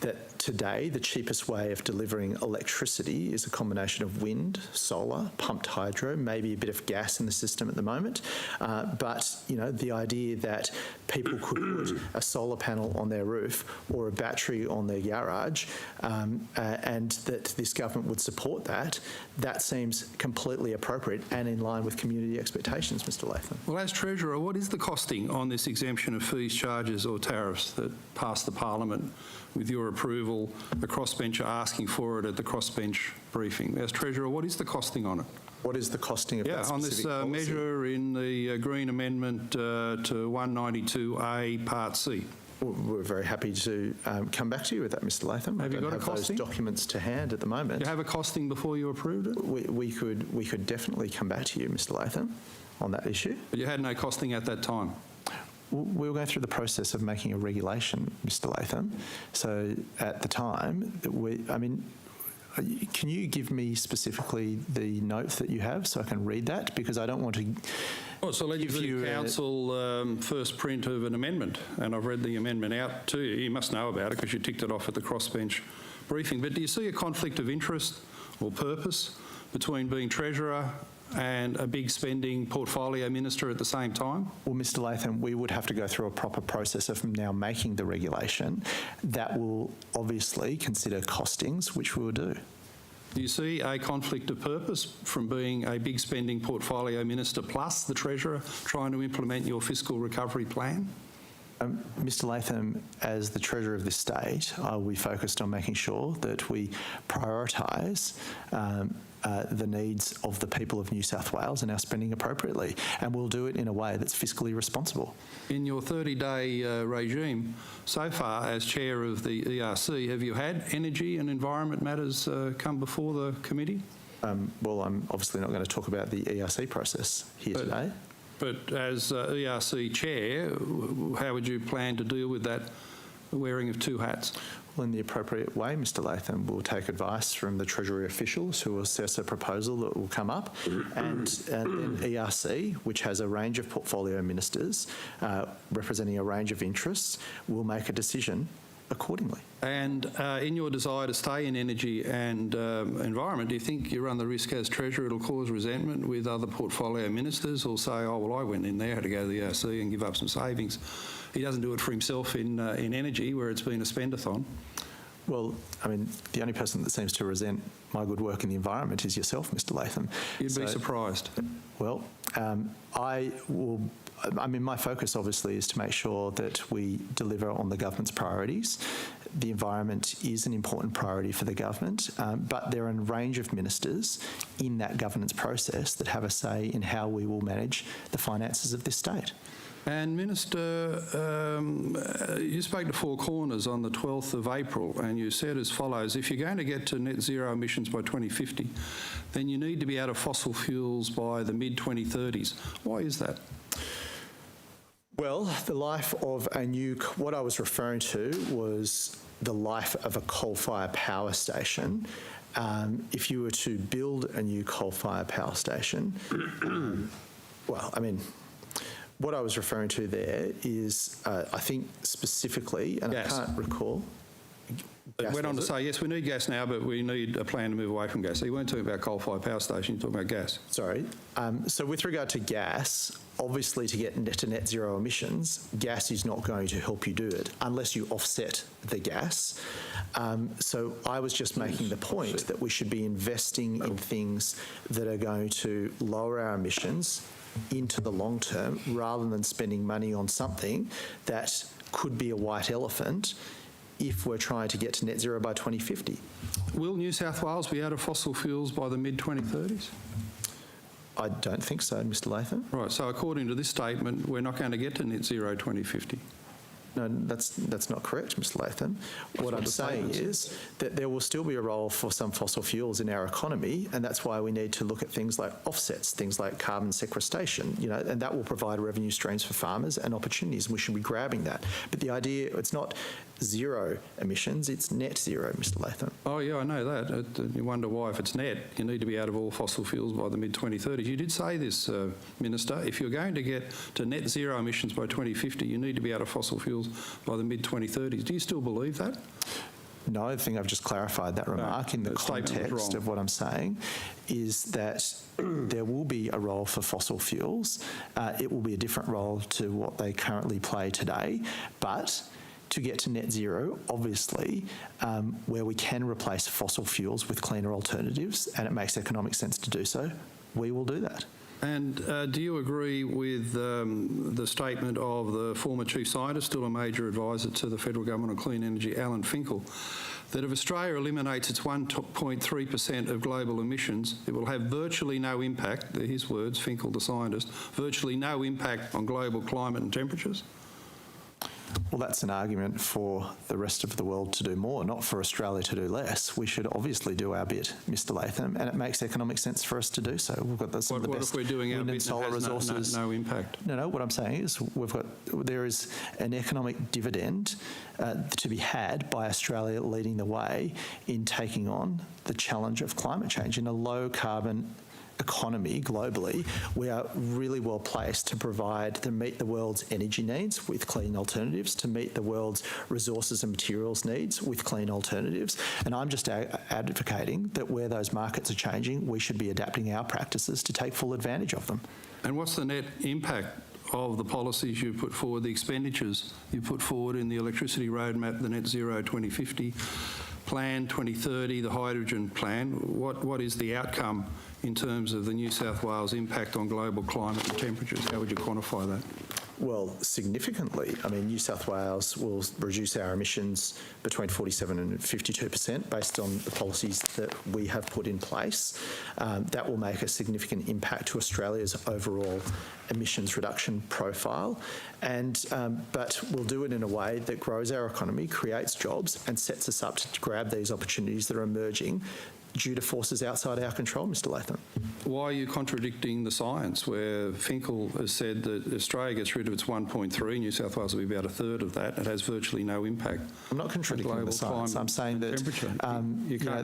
that today the cheapest way of delivering electricity is a combination of wind, solar, pumped hydro, maybe a bit of gas in the system at the moment. But, you know, the idea that people could put a solar panel on their roof or a battery on their garage and that this government would support that, that seems completely appropriate and in line with community expectations, Mr Latham. Well, as Treasurer, what is the costing on this exemption of fees, charges or tariffs that passed the Parliament with your approval, the crossbencher asking for it at the crossbench briefing? As Treasurer, what is the costing on it? What is the costing of that on this specific policy? measure in the Green Amendment to 192A Part C? We're very happy to come back to you with that, Mr Latham. Have you got a costing? Those documents to hand at the moment. You have a costing before you approved it? We could definitely come back to you, Mr Latham, on that issue. But you had no costing at that time? We were going through the process of making a regulation, Mr Latham. So at the time, can you give me specifically the note that you have so I can read that? Because I don't want to... Well, so Legislative Council first print of an amendment, and I've read the amendment out to you. You must know about it because you ticked it off at the crossbench briefing. But do you see a conflict of interest or purpose between being Treasurer and a big spending portfolio minister at the same time? Well, Mr Latham, we would have to go through a proper process of now making the regulation. That will obviously consider costings, which we will do. Do you see a conflict of purpose from being a big spending portfolio minister plus the Treasurer trying to implement your fiscal recovery plan? Mr Latham, as the Treasurer of this state, I will be focused on making sure that we prioritise the needs of the people of New South Wales and our spending appropriately, and we'll do it in a way that's fiscally responsible. In your 30-day regime so far as Chair of the ERC, have you had energy and environment matters come before the committee? Well, I'm obviously not going to talk about the ERC process here today. But as ERC Chair, how would you plan to deal with that wearing of two hats? Well, in the appropriate way, Mr Latham, we'll take advice from the Treasury officials who will assess a proposal that will come up, and then ERC, which has a range of portfolio ministers representing a range of interests, will make a decision accordingly. And in your desire to stay in energy and environment, do you think you run the risk as Treasurer it'll cause resentment with other portfolio ministers or say, oh, well, I went in there, had to go to the ERC and give up some savings? He doesn't do it for himself in energy, where it's been a spendathon. Well, I mean, the only person that seems to resent my good work in the environment is yourself, Mr. Latham. You'd be surprised. Well, my focus obviously is to make sure that we deliver on the government's priorities. The environment is an important priority for the government, but there are a range of ministers in that governance process that have a say in how we will manage the finances of this state. And Minister, you spoke to Four Corners on the 12th of April and you said as follows: if you're going to get to net zero emissions by 2050, then you need to be out of fossil fuels by the mid-2030s. Why is that? Well, the life of what I was referring to was the life of a coal-fired power station. If you were to build a new coal-fired power station, what I was referring to there is, I think specifically, and gas. I can't recall. It went on to say, yes, we need gas now, but we need a plan to move away from gas. So you weren't talking about coal-fired power station, you're talking about gas. Sorry. So with regard to gas, obviously to get to net zero emissions, gas is not going to help you do it unless you offset the gas. So I was just making the point that we should be investing in things that are going to lower our emissions into the long term rather than spending money on something that could be a white elephant if we're trying to get to net zero by 2050. Will New South Wales be out of fossil fuels by the mid-2030s? I don't think so, Mr. Latham. Right, so according to this statement, we're not going to get to net zero 2050. No, that's not correct, Mr. Latham. What I'm saying is that there will still be a role for some fossil fuels in our economy, and that's why we need to look at things like offsets, things like carbon sequestration, and that will provide revenue streams for farmers and opportunities, and we should be grabbing that. But the idea, it's not zero emissions, it's net zero, Mr. Latham. Oh, yeah, I know that. You wonder why, if it's net, you need to be out of all fossil fuels by the mid-2030s. You did say this, Minister, if you're going to get to net zero emissions by 2050, you need to be out of fossil fuels by the mid-2030s. Do you still believe that? No, I think I've just clarified that remark in the context of what I'm saying is that there will be a role for fossil fuels. It will be a different role to what they currently play today, but to get to net zero, obviously, where we can replace fossil fuels with cleaner alternatives and it makes economic sense to do so, we will do that. And do you agree with the statement of the former Chief Scientist, still a major advisor to the Federal Government on Clean Energy, Alan Finkel, that if Australia eliminates its 1.3% of global emissions, it will have virtually no impact, his words, Finkel the scientist, virtually no impact on global climate and temperatures? Well, that's an argument for the rest of the world to do more, not for Australia to do less. We should obviously do our bit, Mr. Latham, and it makes economic sense for us to do so. We've got some of the best wind and solar resources. No impact? No, what I'm saying is there is an economic dividend to be had by Australia leading the way in taking on the challenge of climate change in a low-carbon economy globally. We are really well placed to meet the world's energy needs with clean alternatives, to meet the world's resources and materials needs with clean alternatives. And I'm just advocating that where those markets are changing, we should be adapting our practices to take full advantage of them. And what's the net impact of the policies you put forward, the expenditures you put forward in the electricity roadmap, the net zero 2050 plan, 2030, the hydrogen plan? What is the outcome in terms of the New South Wales impact on global climate and temperatures? How would you quantify that? Well, significantly. I mean, New South Wales will reduce our emissions between 47 and 52% based on the policies that we have put in place. That will make a significant impact to Australia's overall emissions reduction profile, but we'll do it in a way that grows our economy, creates jobs and sets us up to grab these opportunities that are emerging due to forces outside our control, Mr Latham. Why are you contradicting the science where Fiscal has said that Australia gets rid of its 1.3, New South Wales will be about a third of that, it has virtually no impact? I'm not contradicting the science. I'm saying that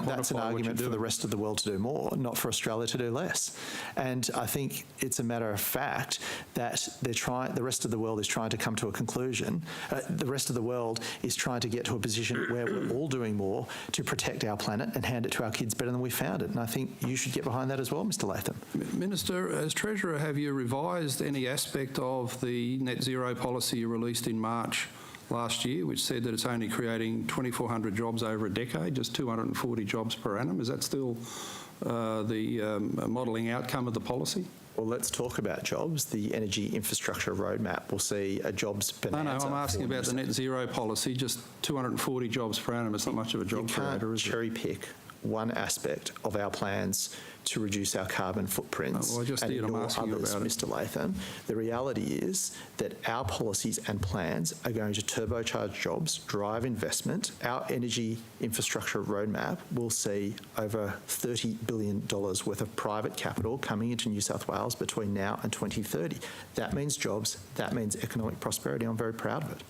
that's an argument for the rest of the world to do more, not for Australia to do less. And I think it's a matter of fact that the rest of the world is trying to come to a conclusion. The rest of the world is trying to get to a position where we're all doing more to protect our planet and hand it to our kids better than we found it. And I think you should get behind that as well, Mr Latham. Minister, as Treasurer, have you revised any aspect of the net zero policy you released in March last year, which said that it's only creating 2,400 jobs over a decade, just 240 jobs per annum? Is that still the modelling outcome of the policy? Well, let's talk about jobs. The energy infrastructure roadmap will see a jobs bonanza. No, I'm asking about the net zero policy, just 240 jobs per annum. It's not much of a job creator, is it? Cherry pick one aspect of our plans to reduce our carbon footprints and ignore others, Mr Latham. The reality is that our policies and plans are going to turbocharge jobs, drive investment. Our energy infrastructure roadmap will see over $30 billion worth of private capital coming into New South Wales between now and 2030. That means jobs, that means economic prosperity. I'm very proud of it.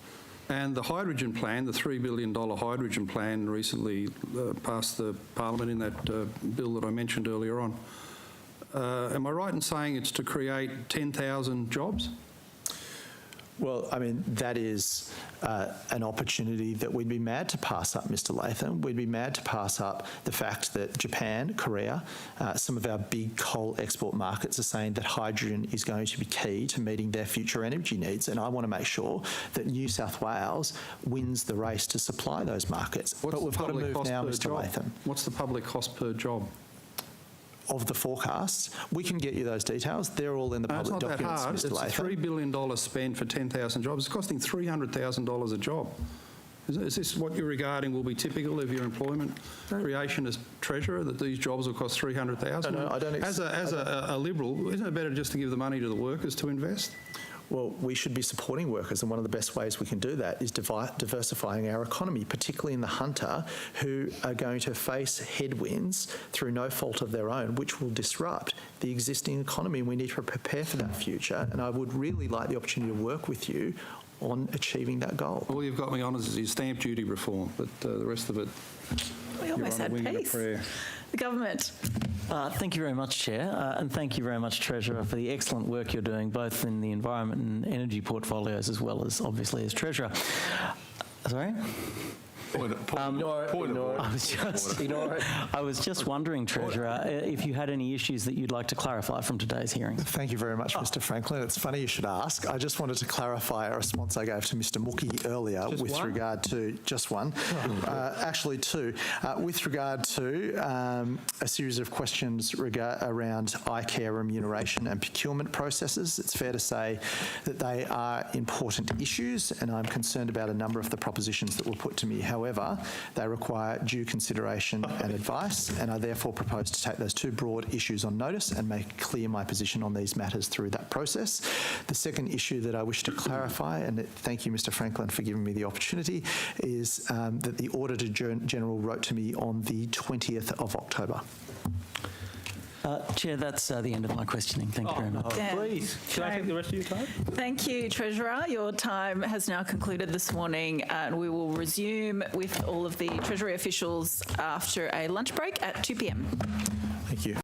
And the hydrogen plan, the $3 billion hydrogen plan recently passed the Parliament in that bill that I mentioned earlier on. Am I right in saying it's to create 10,000 jobs? Well, I mean, that is an opportunity that we'd be mad to pass up, Mr Latham. We'd be mad to pass up the fact that Japan, Korea, some of our big coal export markets are saying that hydrogen is going to be key to meeting their future energy needs. And I want to make sure that New South Wales wins the race to supply those markets. But we've got to move now, Mr Latham. What's the public cost per job? Of the forecasts, we can get you those details. They're all in the public documents, Mr Latham. It's $3 billion spent for 10,000 jobs. It's costing $300,000 a job. Is this what you're regarding will be typical of your employment creation as Treasurer, that these jobs will cost $300,000? No, I don't. As a Liberal, isn't it better just to give the money to the workers to invest? Well, we should be supporting workers, and one of the best ways we can do that is diversifying our economy, particularly in the Hunter, who are going to face headwinds through no fault of their own, which will disrupt the existing economy. We need to prepare for that future, and I would really like the opportunity to work with you on achieving that goal. All you've got me on is stamp duty reform, but the rest of it, we almost had peace. The government. Thank you very much, Chair, and thank you very much, Treasurer, for the excellent work you're doing, both in the environment and energy portfolios as well as, obviously, as Treasurer. Sorry? I was just wondering, Treasurer, if you had any issues that you'd like to clarify from today's hearing. Thank you very much, Mr Franklin. It's funny you should ask. I just wanted to clarify a response I gave to Mr Mookie earlier regard to just one, actually two, with regard to a series of questions around iCare remuneration and procurement processes. It's fair to say that they are important issues, and I'm concerned about a number of the propositions that were put to me. However, they require due consideration and advice, and I therefore propose to take those two broad issues on notice and make clear my position on these matters through that process. The second issue that I wish to clarify, and thank you, Mr Franklin, for giving me the opportunity, is that the Auditor General wrote to me on the 20th of October. Chair, that's the end of my questioning. Thank you very much. Please. Can I take the rest of your time? Thank you, Treasurer. Your time has now concluded this morning, and we will resume with all of the Treasury officials after a lunch break at 2 p.m. Thank you.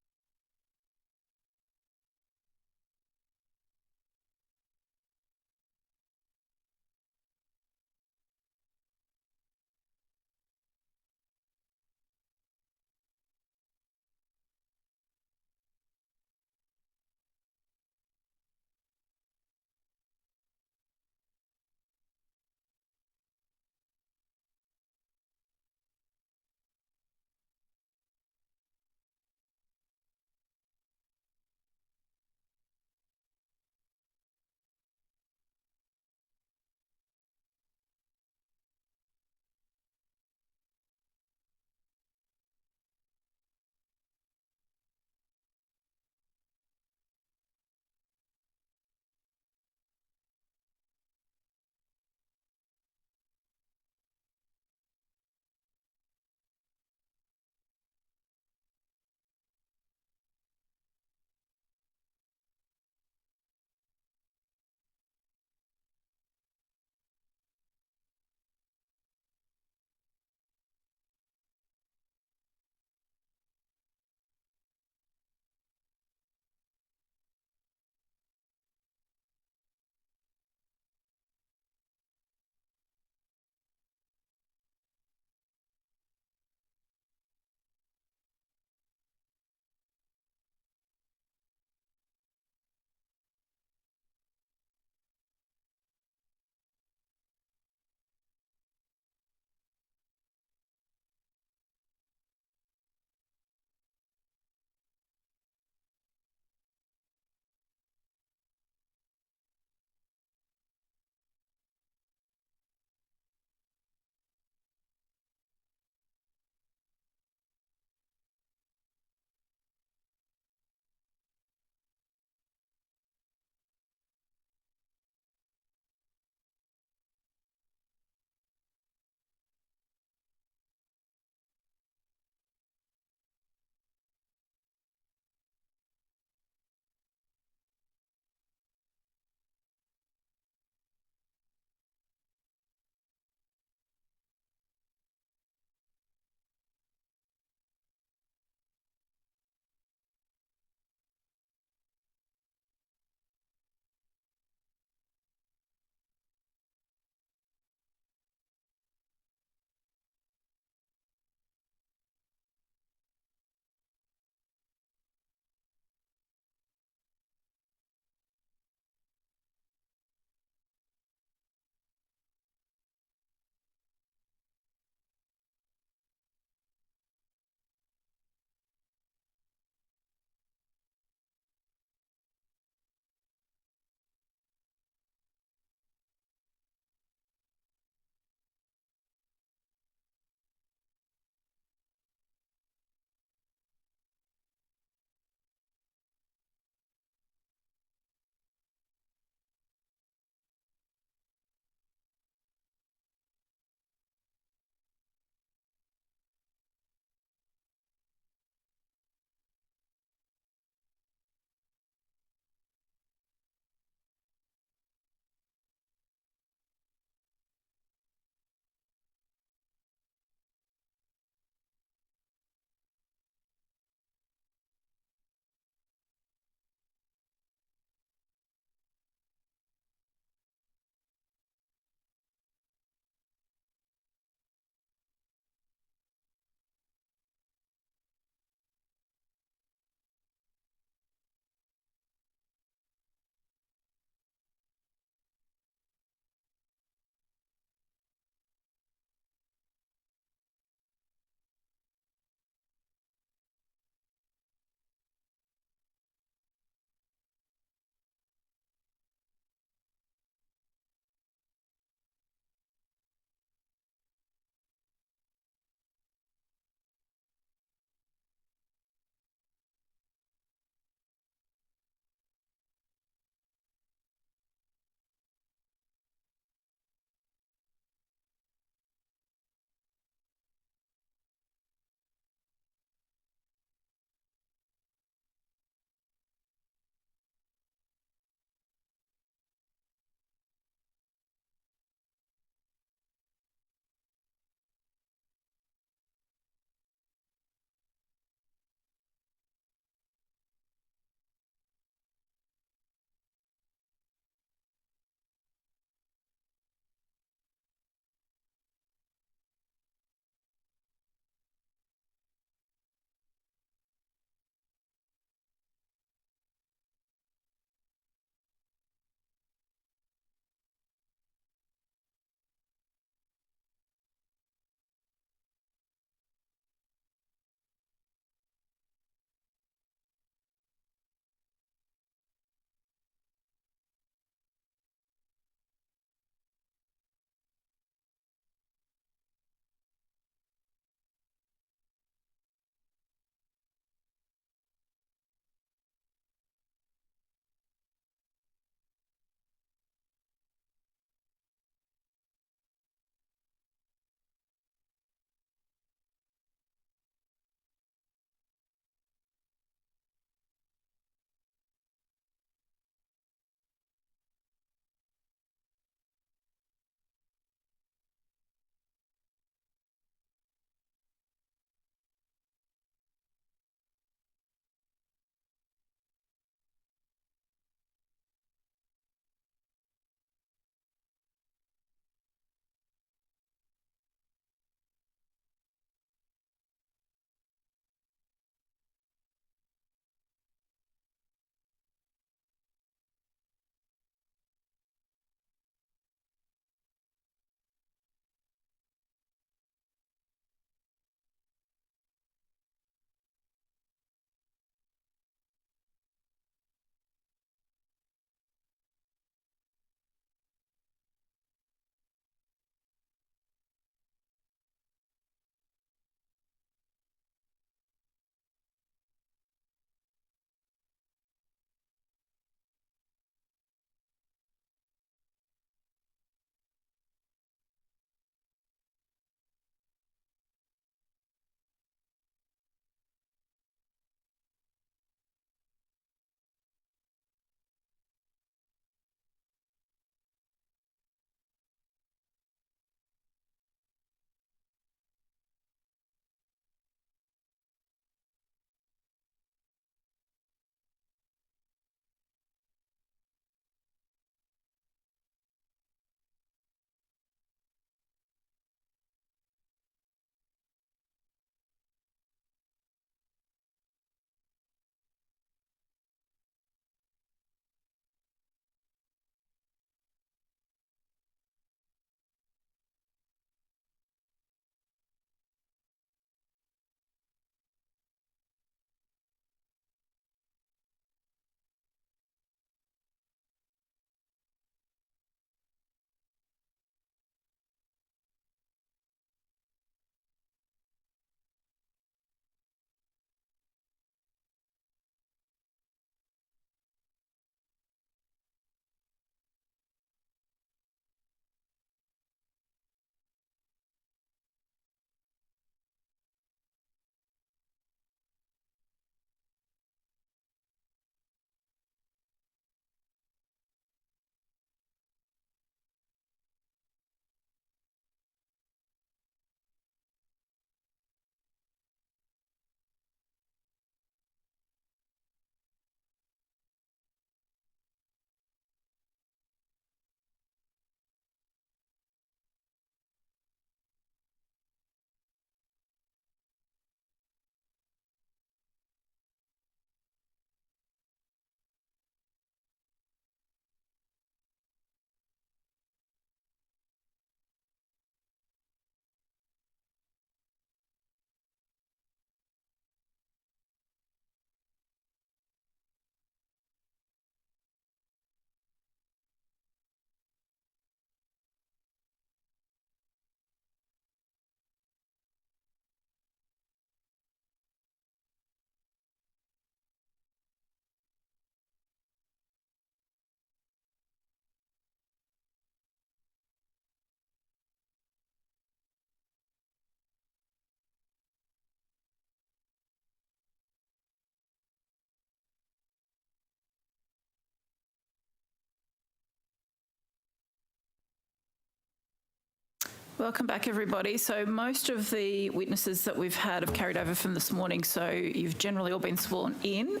Welcome back, everybody. So most of the witnesses that we've had have carried over from this morning, so you've generally all been sworn in.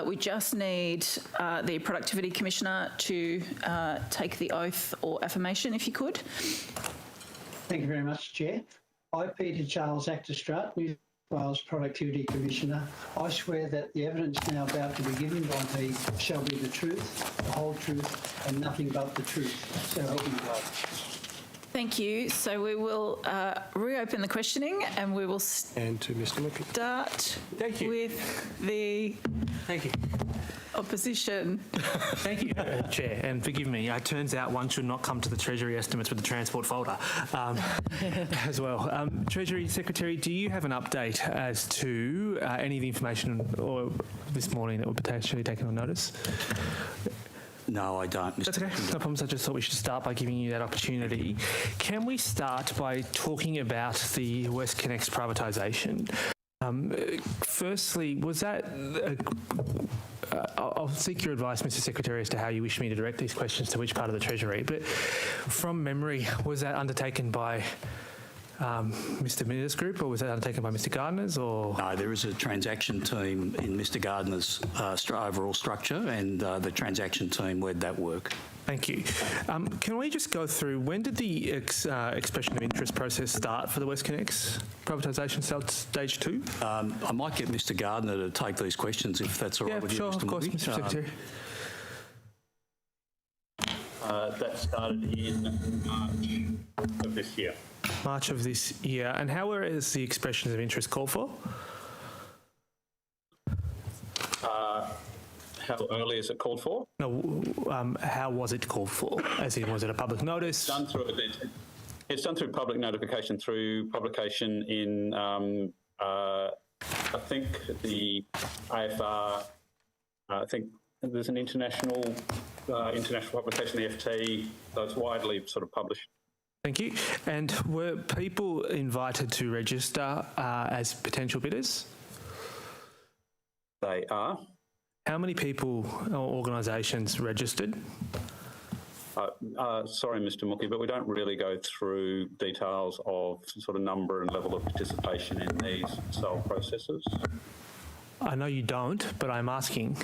We just need the Productivity Commissioner to take the oath or affirmation, if you could. Thank you very much, Chair. I, Peter Charles Acterstrutt, New South Wales Productivity Commissioner, I swear that the evidence now about to be given by me shall be the truth, the whole truth, and nothing but the truth. So help me God. Thank you. So we will reopen the questioning and we will and to Mr. Mookie. Start with the opposition. Thank you, Chair, and forgive me, it turns out one should not come to the Treasury estimates with the transport folder as well. Treasury Secretary, do you have an update as to any of the information or this morning that were potentially taken on notice? No, I don't, Mr. That's okay, no problems. I just thought we should start by giving you that opportunity. Can we start by talking about the WestConnex privatisation? Firstly, was that... I'll seek your advice, Mr. Secretary, as to how you wish me to direct these questions to which part of the Treasury. But from memory, was that undertaken by Mr. Miller's group, or was that undertaken by Mr. Gardner's? Or no, there is a transaction team in Mr. Gardner's overall structure, and the transaction team led that work. Thank you. Can we just go through, when did the expression of interest process start for the WestConnex privatisation stage 2? I might get Mr. Gardner to take these questions if that's all right with you, Mr. Of course, Mr. Secretary. That started in March of this year. March of this year. And how is the expressions of interest called for? How early is it called for? No, how was it called for? As in, was it a public notice? It's done through public notification, through publication in, I think, the AFR. I think there's an international publication, the FT, so it's widely sort of published. Thank you. And were people invited to register as potential bidders? They are. How many people or organisations registered? Sorry, Mr. Mookie, but we don't really go through details of sort of number and level of participation in these sale processes. I know you don't, but I'm asking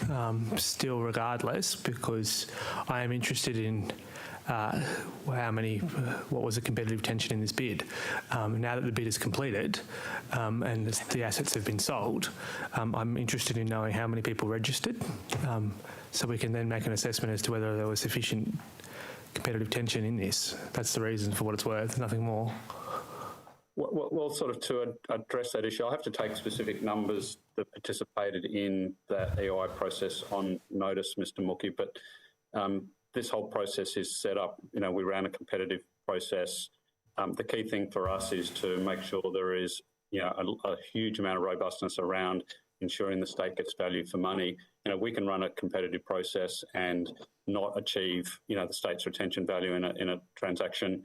still regardless, because I am interested in what was the competitive tension in this bid. Now that the bid is completed and the assets have been sold, I'm interested in knowing how many people registered, so we can then make an assessment as to whether there was sufficient competitive tension in this. That's the reason for what it's worth, nothing more. Well, sort of to address that issue, I'll have to take specific numbers that participated in that EOI process on notice, Mr. Mookie, but this whole process is set up, we ran a competitive process. The key thing for us is to make sure there is, a huge amount of robustness around ensuring the state gets value for money. We can run a competitive process and not achieve, the state's retention value in a transaction.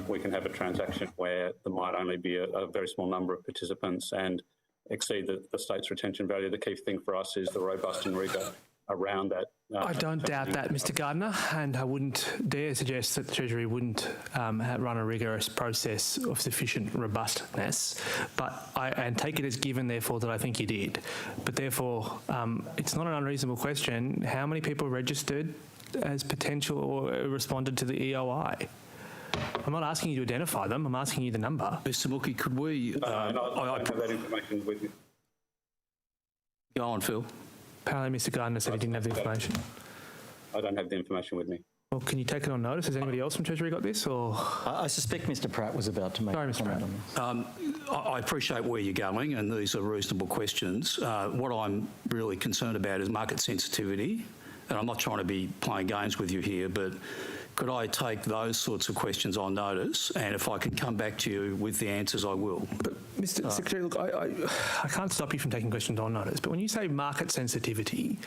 We can have a transaction where there might only be a very small number of participants and exceed the state's retention value. The key thing for us is the robust and rigor around that. I don't doubt that, Mr. Gardner, and I wouldn't dare suggest that the Treasury wouldn't run a rigorous process of sufficient robustness, but I take it as given, therefore, that I think you did. But therefore, it's not an unreasonable question. How many people registered as potential or responded to the EOI? I'm not asking you to identify them, I'm asking you the number. Mr. Mookie, could we... I don't have that information with me. Go on, Phil. Apparently Mr. Gardner said he didn't have the information. I don't have the information with me. Well, can you take it on notice? Has anybody else from Treasury got this? Or I suspect Mr. Pratt was about to make a comment on this. I appreciate where you're going, and these are reasonable questions. What I'm really concerned about is market sensitivity, and I'm not trying to be playing games with you here, but could I take those sorts of questions on notice, and if I can come back to you with the answers, I will. But Mr. Secretary, look, I can't stop you from taking questions on notice, but when you say market sensitivity,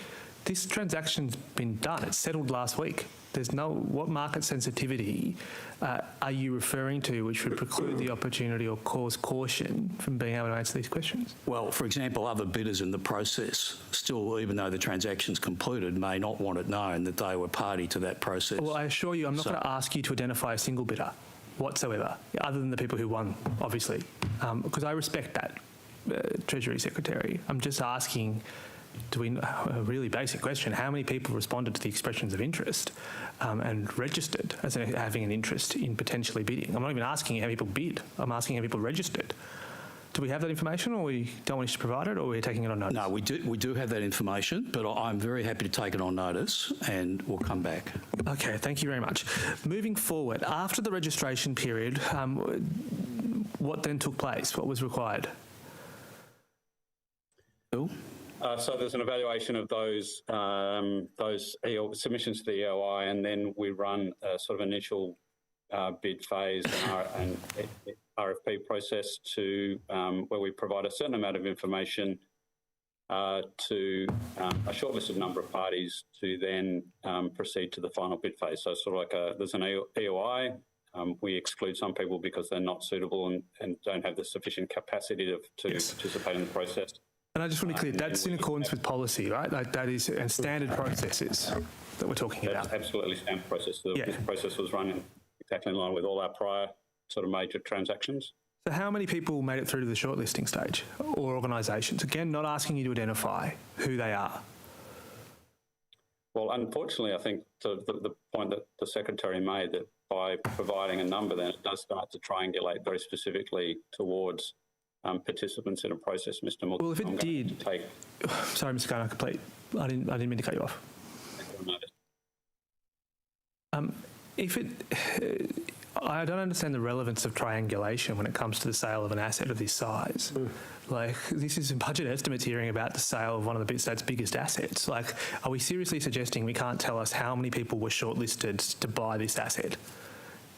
this transaction's been done. It's settled last week. There's what market sensitivity are you referring to which would preclude the opportunity or cause caution from being able to answer these questions? Well, for example, other bidders in the process still, even though the transaction's concluded, may not want it known that they were party to that process. Well, I assure you I'm not going to ask you to identify a single bidder. whatsoever, other than the people who won, obviously, because I respect that, Treasury Secretary. I'm just asking, a really basic question, how many people responded to the expressions of interest and registered as having an interest in potentially bidding? I'm not even asking how people bid, I'm asking how people registered. Do we have that information, or we don't want us to provide it, or we're taking it on notice? No, we do have that information, but I'm very happy to take it on notice, and we'll come back. Okay, thank you very much. Moving forward, after the registration period, what then took place? What was required? Bill? So there's an evaluation of those submissions to the EOI, and then we run a sort of initial bid phase and RFP process to where we provide a certain amount of information to a shortlisted number of parties to then proceed to the final bid phase. So sort of like there's an EOI. We exclude some people because they're not suitable and don't have the sufficient capacity to participate in the process. And I just want to be clear, that's in accordance with policy, right? Like that is, and standard processes that we're talking about. That's absolutely standard process. This process was run exactly in line with all our prior sort of major transactions. So how many people made it through to the shortlisting stage, or organisations? Again, not asking you to identify who they are. Well, unfortunately, I think the point that the Secretary made, that by providing a number, then it does start to triangulate very specifically towards participants in a process, Mr. Mook. Well, if it did... Sorry, Mr. Garner, complete. I didn't mean to cut you off. I don't understand the relevance of triangulation when it comes to the sale of an asset of this size. Like, this is budget estimates hearing about the sale of one of the state's biggest assets. Like, are we seriously suggesting we can't tell us how many people were shortlisted to buy this asset?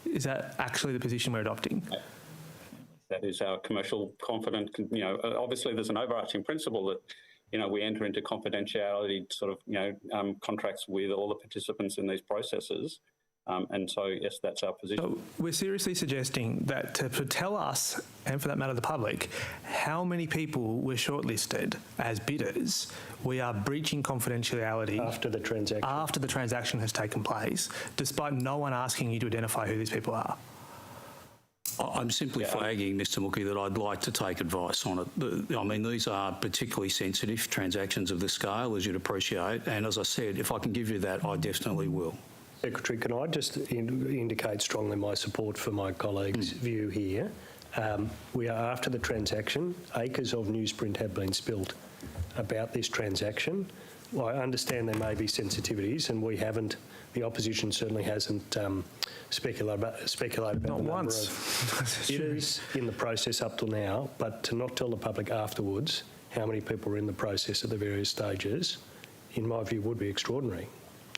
Is that actually the position we're adopting? That is our commercial confident, obviously there's an overarching principle that, we enter into confidentiality sort of, contracts with all the participants in these processes. And so, yes, that's our position. So we're seriously suggesting that to tell us, and for that matter the public, how many people were shortlisted as bidders, we are breaching confidentiality after the transaction has taken place, despite no one asking you to identify who these people are. I'm simply flagging, Mr. Mookie, that I'd like to take advice on it. I mean, these are particularly sensitive transactions of this scale, as you'd appreciate, and as I said, if I can give you that, I definitely will. Secretary, can I just indicate strongly my support for my colleague's view here? We are after the transaction. Acres of newsprint have been spilt about this transaction. Well, I understand there may be sensitivities, and we haven't. The opposition certainly hasn't speculated about the number of bidders in the process up till now, but to not tell the public afterwards how many people were in the process at the various stages, in my view, would be extraordinary.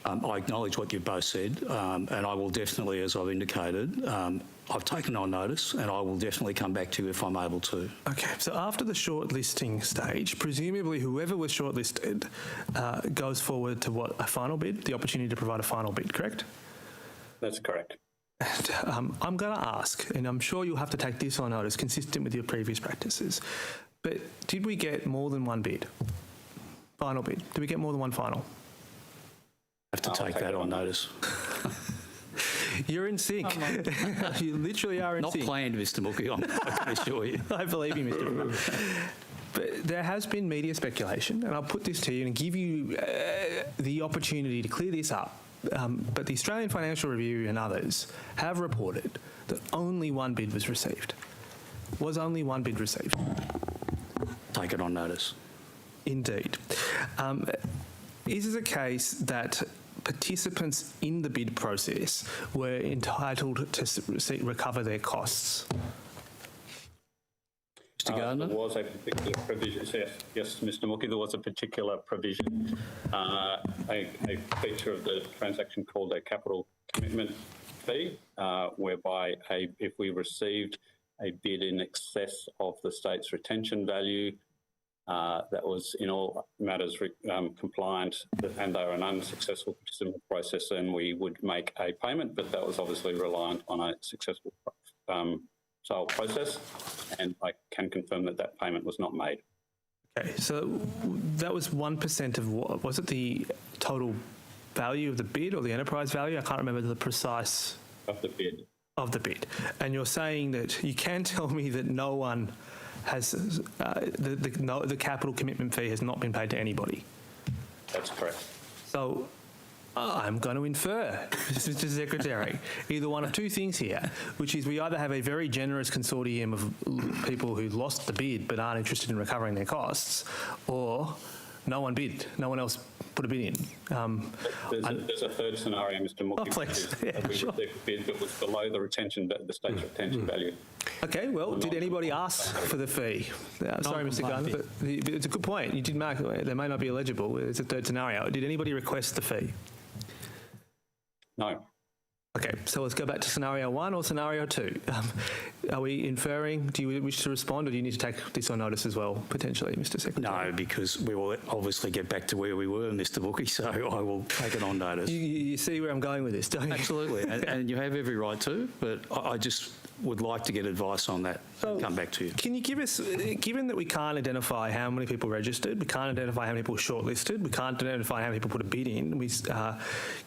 I acknowledge what you've both said, and I will definitely, as I've indicated, I've taken on notice, and I will definitely come back to you if I'm able to. Okay, so after the shortlisting stage, presumably whoever was shortlisted goes forward to what, a final bid, the opportunity to provide a final bid, correct? That's correct. And, I'm going to ask, and I'm sure you'll have to take this on notice, consistent with your previous practices, but did we get more than one bid? Final bid. Did we get more than one final? I have to take that on notice. You're in sync. You literally are in sync. Not planned, Mr. Mookie, I can assure you. I believe you, Mr. Mookie. But there has been media speculation, and I'll put this to you and give you the opportunity to clear this up. But the Australian Financial Review and others have reported that only one bid was received. Was only one bid received? Take it on notice. Indeed. Is it a case that participants in the bid process were entitled to recover their costs? Mr. Gardner? There was a particular provision, yes, Mr. Mookie, there was a particular provision, a feature of the transaction called a capital commitment fee, whereby if we received a bid in excess of the state's retention value, that was in all matters compliant, and they were an unsuccessful participant process, then we would make a payment, but that was obviously reliant on a successful sale process, and I can confirm that that payment was not made. Okay, so that was 1% of what? Was it the total value of the bid or the enterprise value? I can't remember the precise... Of the bid. of the bid. And you're saying that you can tell me that no one has, the capital commitment fee has not been paid to anybody? That's correct. So I'm going to infer, Mr. Secretary, either one of two things here, which is we either have a very generous consortium of people who lost the bid but aren't interested in recovering their costs, or no one bid, no one else put a bid in. There's a third scenario, Mr. Mookie, which is we received a bid that was below the state's retention value. Okay, well, did anybody ask for the fee? Sorry, Mr. Gunn, but it's a good point. You did mark it. They may not be eligible. It's a third scenario. Did anybody request the fee? No. Okay, so let's go back to scenario 1 or scenario 2. Are we inferring? Do you wish to respond, or do you need to take this on notice as well, potentially, Mr. Secretary? No, because we will obviously get back to where we were, Mr. Mookie, so I will take it on notice. You see where I'm going with this, don't you? Absolutely, and you have every right to, but I just would like to get advice on that and come back to you. Can you give us, given that we can't identify how many people registered, we can't identify how many people shortlisted, we can't identify how many people put a bid in,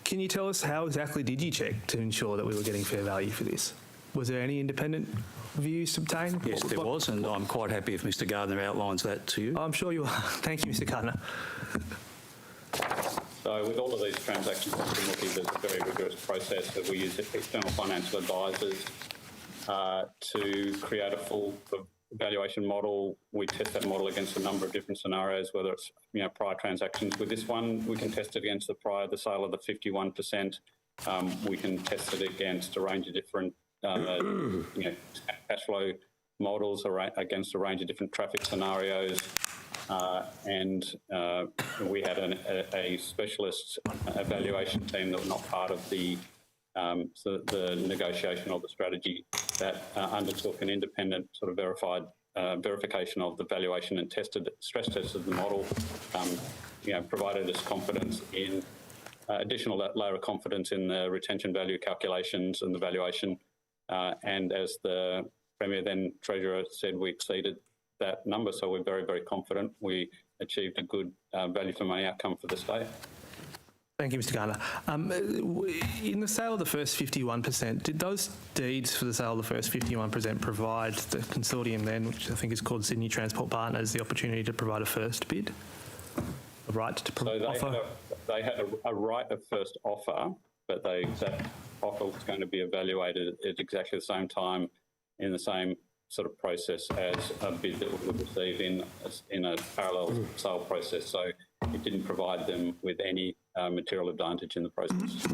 can you tell us how exactly did you check to ensure that we were getting fair value for this? Was there any independent views obtained? Yes, there was, and I'm quite happy if Mr. Gardner outlines that to you. I'm sure you are. Thank you, Mr. Gardner. So with all of these transactions, Mr. Mookie, there's a very rigorous process that we use external financial advisors to create a full valuation model. We test that model against a number of different scenarios, whether it's prior transactions. With this one, we can test it against the sale of the 51%. We can test it against a range of different cash flow models, against a range of different traffic scenarios. And we had a specialist evaluation team that was not part of the negotiation of the strategy that undertook an independent sort of verification of the valuation and stress tested the model, provided us confidence in additional layer of confidence in the retention value calculations and the valuation. And as the Premier then Treasurer said, we exceeded that number. So we're very, very confident we achieved a good value for money outcome for the state. Thank you, Mr. Gardner. In the sale of the first 51%, did those deeds for the sale of the first 51% provide the consortium then, which I think is called Sydney Transport Partners, the opportunity to provide a first bid? A right to offer? They had a right of first offer, but that offer was going to be evaluated at exactly the same time in the same sort of process as a bid that we would receive in a parallel sale process. So it didn't provide them with any material advantage in the process.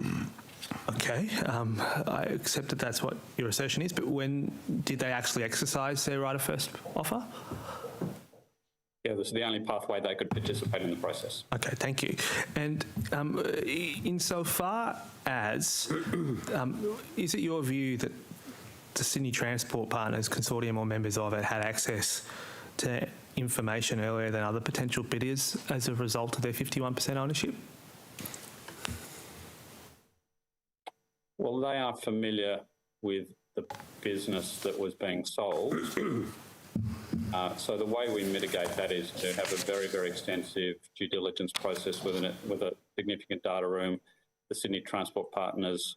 Okay, I accept that that's what your assertion is, but when did they actually exercise their right of first offer? Yeah, this is the only pathway they could participate in the process. Okay, thank you. And insofar as, is it your view that the Sydney Transport Partners Consortium or members of it had access to information earlier than other potential bidders as a result of their 51% ownership? Well, they are familiar with the business that was being sold. So the way we mitigate that is to have a very, very extensive due diligence process with a significant data room. The Sydney Transport Partners,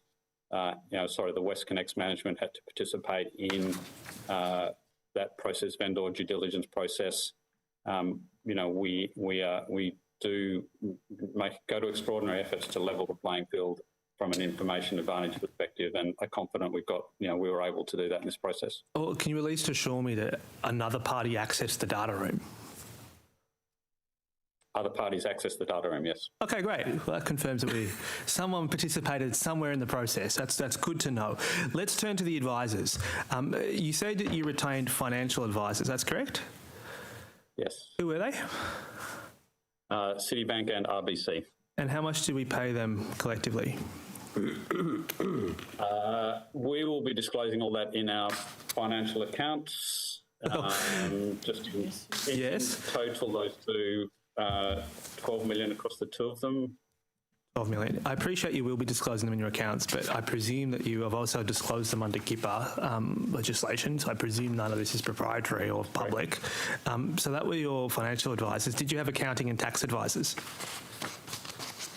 the WestConnex management had to participate in that process, vendor due diligence process. We do go to extraordinary efforts to level the playing field from an information advantage perspective, and I'm confident we were able to do that in this process. Or can you at least assure me that another party accessed the data room? Other parties access the data room, yes. Okay, great. Well, that confirms that someone participated somewhere in the process. That's good to know. Let's turn to the advisors. You said that you retained financial advisors. That's correct? Yes. Who were they? Citibank and RBC. And how much did we pay them collectively? We will be disclosing all that in our financial accounts. Just in total, those two, 12 million across the two of them. 12 million. I appreciate you will be disclosing them in your accounts, but I presume that you have also disclosed them under GIPA legislation, so I presume none of this is proprietary or public. So that were your financial advisors. Did you have accounting and tax advisors?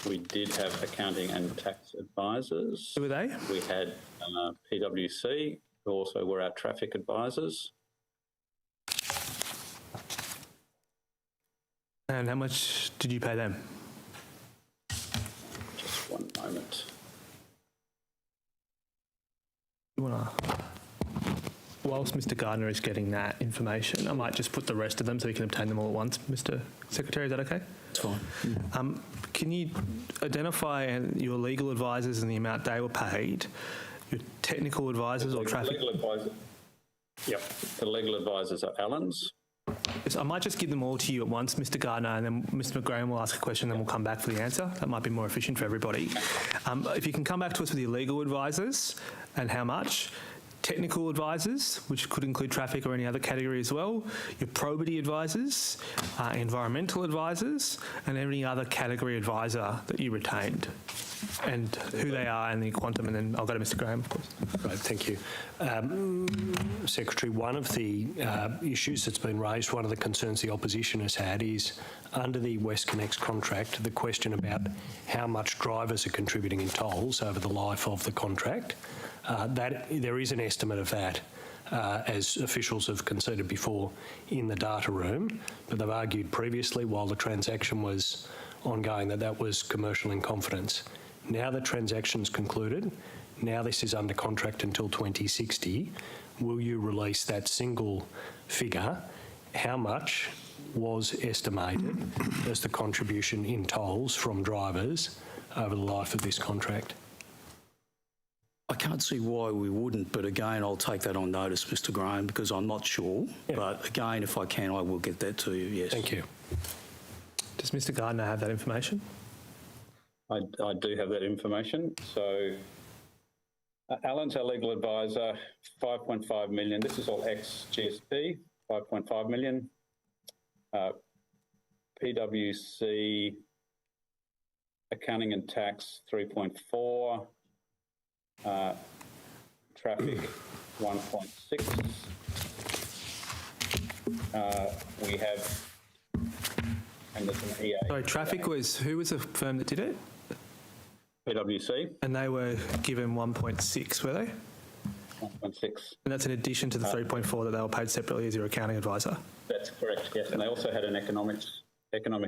We did have accounting and tax advisors. Who were they? We had PwC, who also were our traffic advisors. And how much did you pay them? Just one moment. You want to... Whilst Mr Gardner is getting that information, I might just put the rest of them so we can obtain them all at once. Mr Secretary, is that okay? It's fine. Can you identify your legal advisors and the amount they were paid, your technical advisors or traffic? Legal advisor. Yep. The legal advisors are Allen's. Yes, I might just give them all to you at once, Mr Gardner, and then Mr McGraham will ask a question and then we'll come back for the answer. That might be more efficient for everybody. If you can come back to us with your legal advisors and how much, technical advisors, which could include traffic or any other category as well, your probity advisors, environmental advisors, and any other category advisor that you retained, and who they are and the quantum, and then I'll go to Mr Graham, of course. Right, thank you. Secretary, one of the issues that's been raised, one of the concerns the opposition has had is under the WestConnex contract, the question about how much drivers are contributing in tolls over the life of the contract. That there is an estimate of that, as officials have conceded before in the data room, but they've argued previously while the transaction was ongoing that was commercial in confidence. Now the transaction's concluded, now this is under contract until 2060, will you release that single figure? How much was estimated as the contribution in tolls from drivers over the life of this contract? I can't see why we wouldn't, but again, I'll take that on notice, Mr Graham, because I'm not sure. Yeah. But again, if I can, I will get that to you, yes. Thank you. Does Mr Gardner have that information? I do have that information. So Alan's our legal advisor, 5.5 million. This is all ex-GST, 5.5 million. PwC, accounting and tax, 3.4. Traffic 1.6. We have, and there's an EA. Sorry, traffic was, who was the firm that did it? PwC. And they were given 1.6, were they? 1.6. And that's in addition to the 3.4 that they were paid separately as your accounting advisor? That's correct, yes. And they also had an economic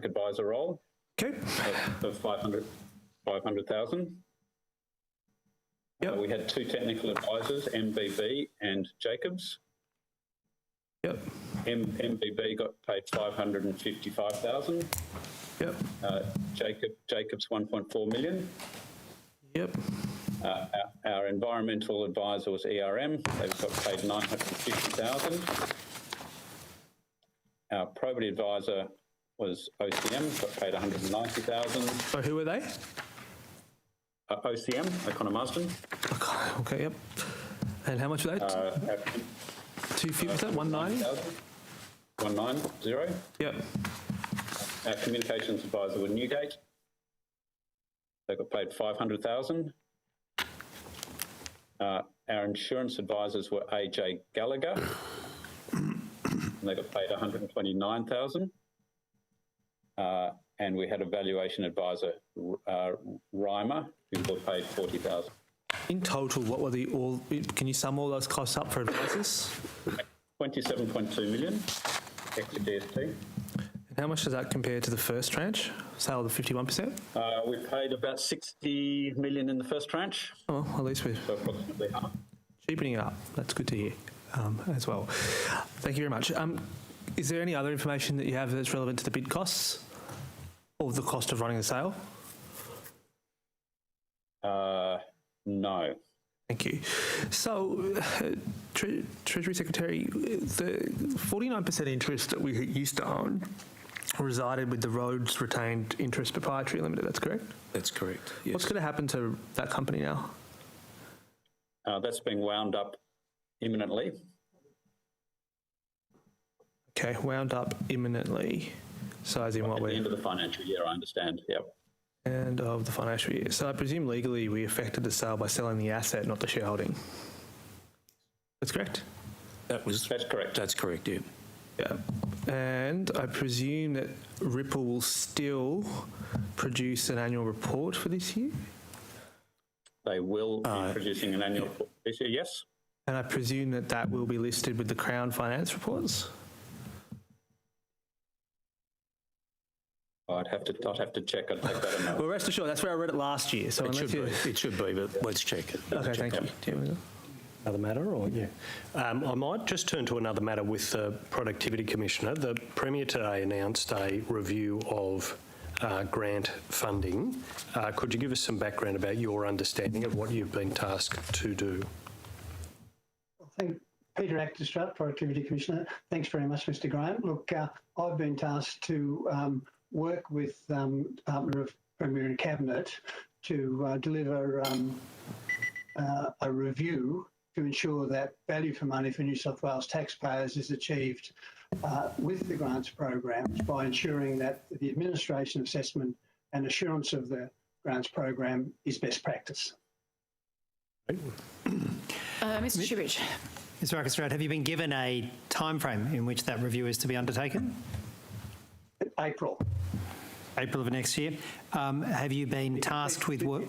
advisor role. Okay. Of 500,000. Yep. We had two technical advisors, MBB and Jacobs. Yep. MBB got paid 555,000. Yep. Jacobs 1.4 million. Yep. Our environmental advisor was ERM. They got paid 950,000. Our probity advisor was OCM, got paid 190,000. So who were they? OCM, O'Connor Marsden. Okay, yep. And how much were they? 250, was that 190? 190. Yep. Our communications advisor was Newgate. They got paid 500,000. Our insurance advisors were AJ Gallagher. And they got paid 129,000. And we had a valuation advisor, Reimer, who got paid 40,000. In total, what were the all? Can you sum all those costs up for advisors? 27.2 million, ex-GST. And how much does that compare to the first tranche, sale of the 51%? We paid about 60 million in the first tranche. Oh, well, at least we're so approximately half. Cheapening it up. That's good to hear as well. Thank you very much. Is there any other information that you have that's relevant to the bid costs or the cost of running the sale? No. Thank you. So, Treasury Secretary, the 49% interest that we used to own resided with the Roads Retained Interest Proprietary Limited, that's correct? That's correct, yes. What's going to happen to that company now? That's being wound up imminently. Okay, wound up imminently. So as in what way? At the end of the financial year, I understand, yep. End of the financial year. So I presume legally we effected the sale by selling the asset, not the shareholding. That's correct? That's correct. That's correct, yeah. Yeah. And I presume that Ripple will still produce an annual report for this year? They will be producing an annual report this year, yes. And I presume that that will be listed with the Crown finance reports? I'd have to check. I'd take that a note. Well, rest assured, that's where I read it last year. So It should be, but let's check it. Okay, thank you. Another matter, or yeah? I might just turn to another matter with the Productivity Commissioner. The Premier today announced a review of grant funding. Could you give us some background about your understanding of what you've been tasked to do? Thank Peter Acterstrutt, Productivity Commissioner. Thanks very much, Mr. Graham. Look, I've been tasked to work with Department of Premier and Cabinet to deliver a review to ensure that value for money for New South Wales taxpayers is achieved with the grants programs by ensuring that the administration, assessment and assurance of the grants program is best practice. Mr. Shubich. Mr. Ackerstrad, have you been given a timeframe in which that review is to be undertaken? April. April of next year. Have you been tasked with work?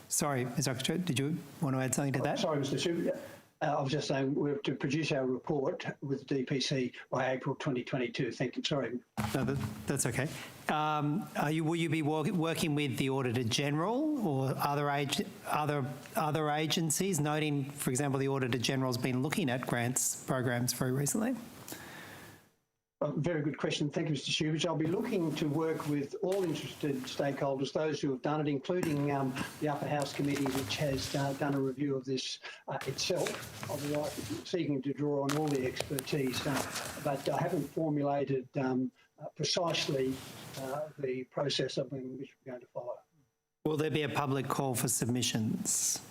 Sorry, Mr. Ackerstrad, did you want to add something to that? Sorry, Mr. Shubich. I was just saying we're to produce our report with DPC by April 2022. Thank you. Sorry. No, that's okay. Will you be working with the Auditor General or other agencies? Noting, for example, the Auditor General's been looking at grants programs very recently. Very good question. Thank you, Mr. Shubich. I'll be looking to work with all interested stakeholders, those who have done it, including the Upper House Committee, which has done a review of this itself. I'll be seeking to draw on all the expertise, but I haven't formulated precisely the process of which we're going to follow. Will there be a public call for submissions?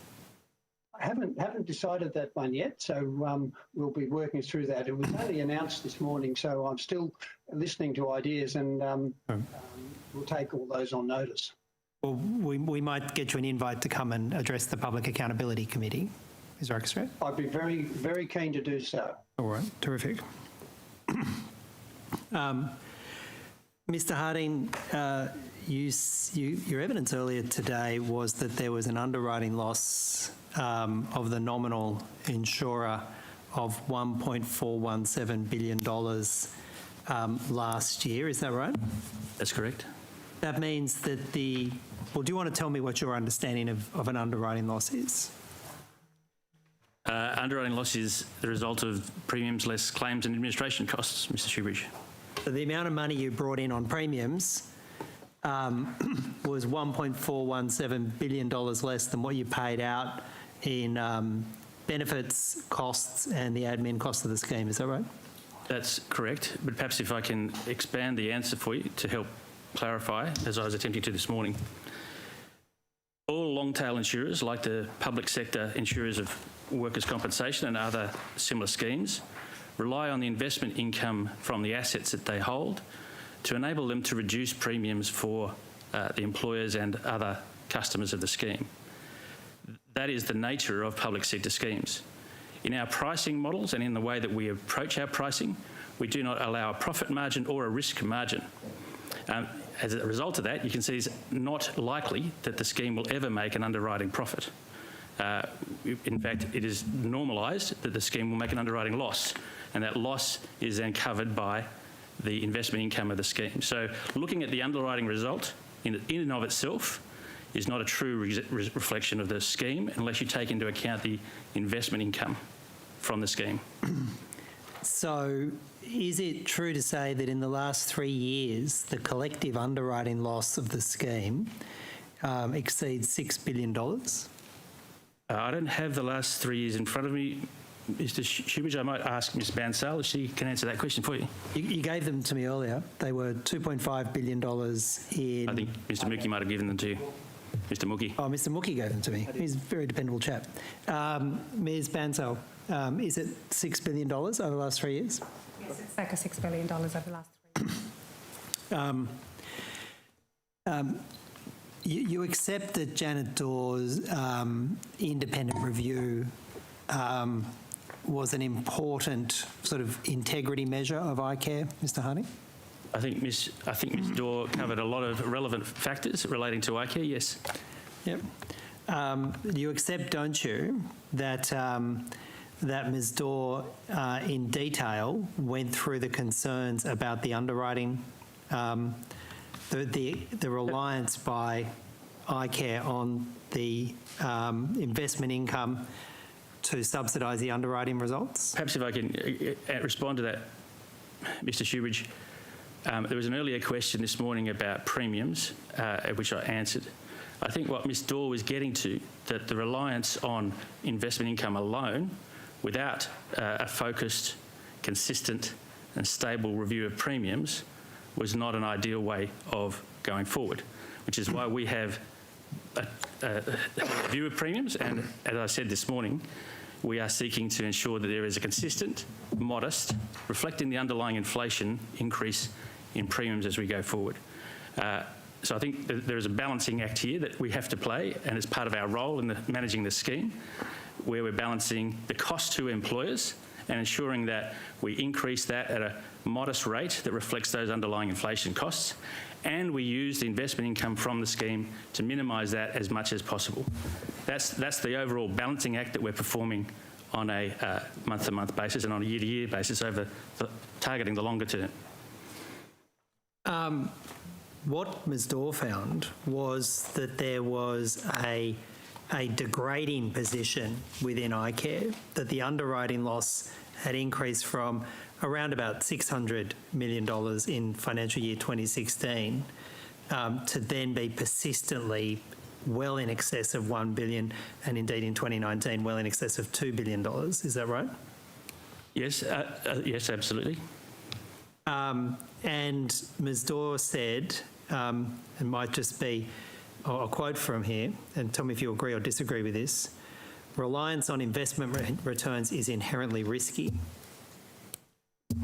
I haven't decided that one yet, so we'll be working through that. It was only announced this morning, so I'm still listening to ideas, and we'll take all those on notice. Well, we might get you an invite to come and address the Public Accountability Committee. Is that correct? I'd be very, very keen to do so. All right, terrific. Mr. Harding, your evidence earlier today was that there was an underwriting loss of the Nominal Insurer of $1.417 billion last year. Is that right? That's correct. That means that well, do you want to tell me what your understanding of an underwriting loss is? Underwriting loss is the result of premiums less claims and administration costs, Mr. Shoebridge. So the amount of money you brought in on premiums was $1.417 billion less than what you paid out in benefits, costs and the admin cost of the scheme. Is that right? That's correct, but perhaps if I can expand the answer for you to help clarify, as I was attempting to this morning. All long-tail insurers, like the public sector insurers of workers' compensation and other similar schemes, rely on the investment income from the assets that they hold to enable them to reduce premiums for the employers and other customers of the scheme. That is the nature of public sector schemes. In our pricing models and in the way that we approach our pricing, we do not allow a profit margin or a risk margin. As a result of that, you can see it's not likely that the scheme will ever make an underwriting profit. In fact, it is normalised that the scheme will make an underwriting loss, and that loss is then covered by the investment income of the scheme. So looking at the underwriting result in and of itself is not a true reflection of the scheme unless you take into account the investment income from the scheme. So is it true to say that in the last 3 years, the collective underwriting loss of the scheme exceeds $6 billion? I don't have the last 3 years in front of me, Mr. Shoebridge. I might ask Ms. Bansal if she can answer that question for you. You gave them to me earlier. They were $2.5 billion in... I think Mr. Mookie might have given them to you. Mr. Mookie. Oh, Mr. Mookie gave them to me. He's a very dependable chap. Ms. Bansal, is it $6 billion over the last 3 years? Yes, it's like $6 billion over the last 3 years. You accept that Janet Dawes' independent review was an important sort of integrity measure of iCare, Mr. Harding? I think Ms. Dorr covered a lot of relevant factors relating to iCare, yes. Yep. You accept, don't you, that that Ms. Dorr in detail went through the concerns about the underwriting, the reliance by iCare on the investment income to subsidise the underwriting results? Perhaps if I can respond to that, Mr. Shoebridge. There was an earlier question this morning about premiums, which I answered. I think what Ms. Dorr was getting to, that the reliance on investment income alone, without a focused, consistent and stable review of premiums, was not an ideal way of going forward, which is why we have a review of premiums, and as I said this morning, we are seeking to ensure that there is a consistent, modest, reflecting the underlying inflation increase in premiums as we go forward. So I think there is a balancing act here that we have to play, and as part of our role in managing the scheme, where we're balancing the cost to employers and ensuring that we increase that at a modest rate that reflects those underlying inflation costs, and we use the investment income from the scheme to minimise that as much as possible. That's the overall balancing act that we're performing on a month-to-month basis and on a year-to-year basis over targeting the longer term. What Ms. Dorr found was that there was a degrading position within iCare, that the underwriting loss had increased from around about $600 million in financial year 2016 to then be persistently well in excess of $1 billion, and indeed in 2019 well in excess of $2 billion. Is that right? Yes, yes, absolutely. And Ms. Dorr said, it might just be, I'll quote from here, and tell me if you agree or disagree with this, reliance on investment returns is inherently risky.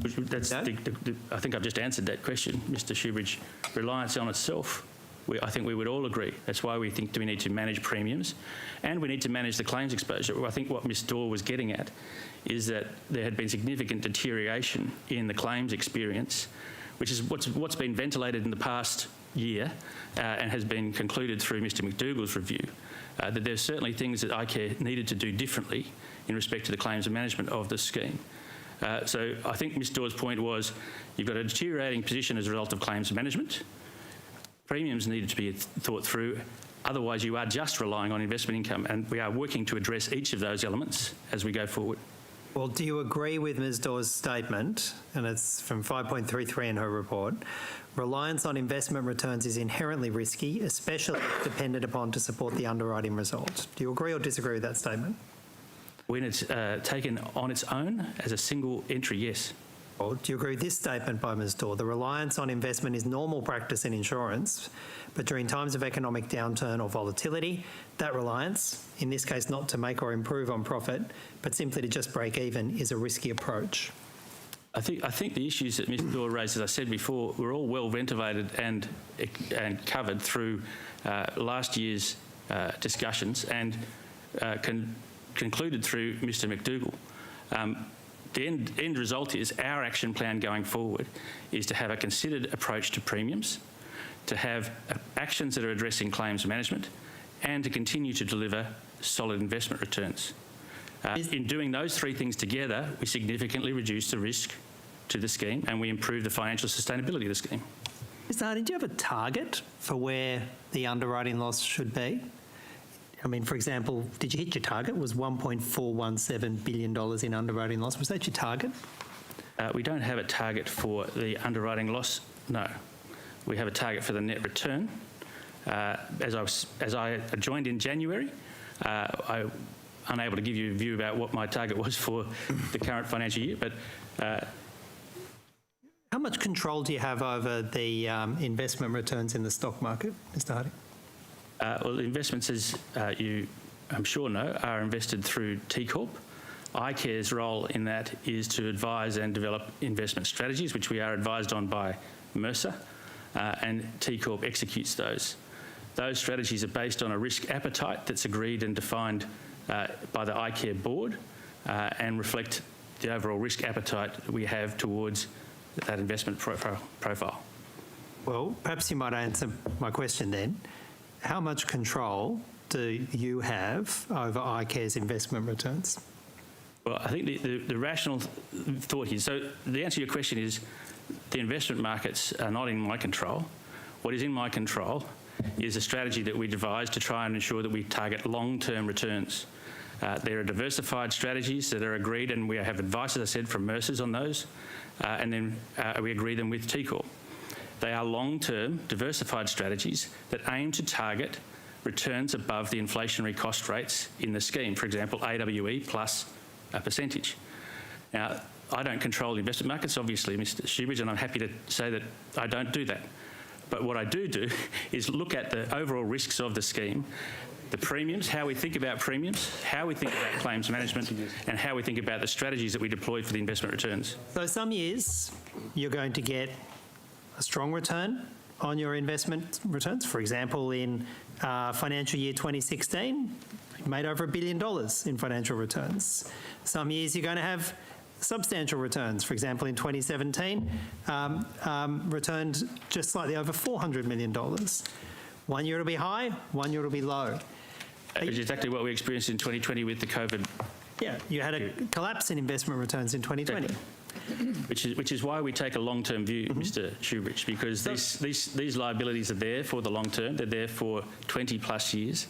I think I've just answered that question, Mr. Shoebridge. Reliance on itself, I think we would all agree. That's why we think we need to manage premiums and we need to manage the claims exposure. I think what Ms. Dorr was getting at is that there had been significant deterioration in the claims experience, which is what's been ventilated in the past year and has been concluded through Mr. McDougall's review, that there's certainly things that iCare needed to do differently in respect to the claims and management of the scheme. So I think Ms. Dorr's point was you've got a deteriorating position as a result of claims management. Premiums needed to be thought through. Otherwise, you are just relying on investment income, and we are working to address each of those elements as we go forward. Well, do you agree with Ms. Dorr's statement, and it's from 5.33 in her report, reliance on investment returns is inherently risky, especially if dependent upon to support the underwriting result? Do you agree or disagree with that statement? When it's taken on its own as a single entry, yes. Well, do you agree with this statement by Ms. Dorr? The reliance on investment is normal practice in insurance, but during times of economic downturn or volatility, that reliance, in this case not to make or improve on profit, but simply to just break even, is a risky approach. I think the issues that Ms. Dorr raised, as I said before, were all well ventilated and covered through last year's discussions and concluded through Mr. McDougall. The end result is our action plan going forward is to have a considered approach to premiums, to have actions that are addressing claims management, and to continue to deliver solid investment returns. In doing those three things together, we significantly reduce the risk to the scheme and we improve the financial sustainability of the scheme. Mr. Harding, do you have a target for where the underwriting loss should be? I mean, for example, did you hit your target? Was $1.417 billion in underwriting loss? Was that your target? We don't have a target for the underwriting loss, no. We have a target for the net return. As I joined in January, I'm unable to give you a view about what my target was for the current financial year, but... How much control do you have over the investment returns in the stock market, Mr. Harding? Well, investments, as you, I'm sure, know, are invested through T Corp. iCare's role in that is to advise and develop investment strategies, which we are advised on by Mercer, and T Corp executes those. Those strategies are based on a risk appetite that's agreed and defined by the iCare board, and reflect the overall risk appetite that we have towards that investment profile. Well, perhaps you might answer my question then. How much control do you have over iCare's investment returns? Well, I think the rational thought here, so the answer to your question is the investment markets are not in my control. What is in my control is a strategy that we devised to try and ensure that we target long-term returns. There are diversified strategies that are agreed, and we have advice, as I said, from Mercer's on those, and then we agree them with T Corp. They are long-term, diversified strategies that aim to target returns above the inflationary cost rates in the scheme, for example, AWE plus a percentage. Now, I don't control the investment markets, obviously, Mr. Shoebridge, and I'm happy to say that I don't do that. But what I do is look at the overall risks of the scheme, the premiums, how we think about premiums, how we think about claims management, and how we think about the strategies that we deploy for the investment returns. So some years you're going to get a strong return on your investment returns. For example, in financial year 2016, you made over $1 billion in financial returns. Some years you're going to have substantial returns. For example, in 2017, returned just slightly over $400 million. 1 year it'll be high, 1 year it'll be low. Which is exactly what we experienced in 2020 with the COVID. Yeah, you had a collapse in investment returns in 2020. Exactly. Which is why we take a long-term view, Mr. Shoebridge, because these liabilities are there for the long term. They're there for 20 plus years.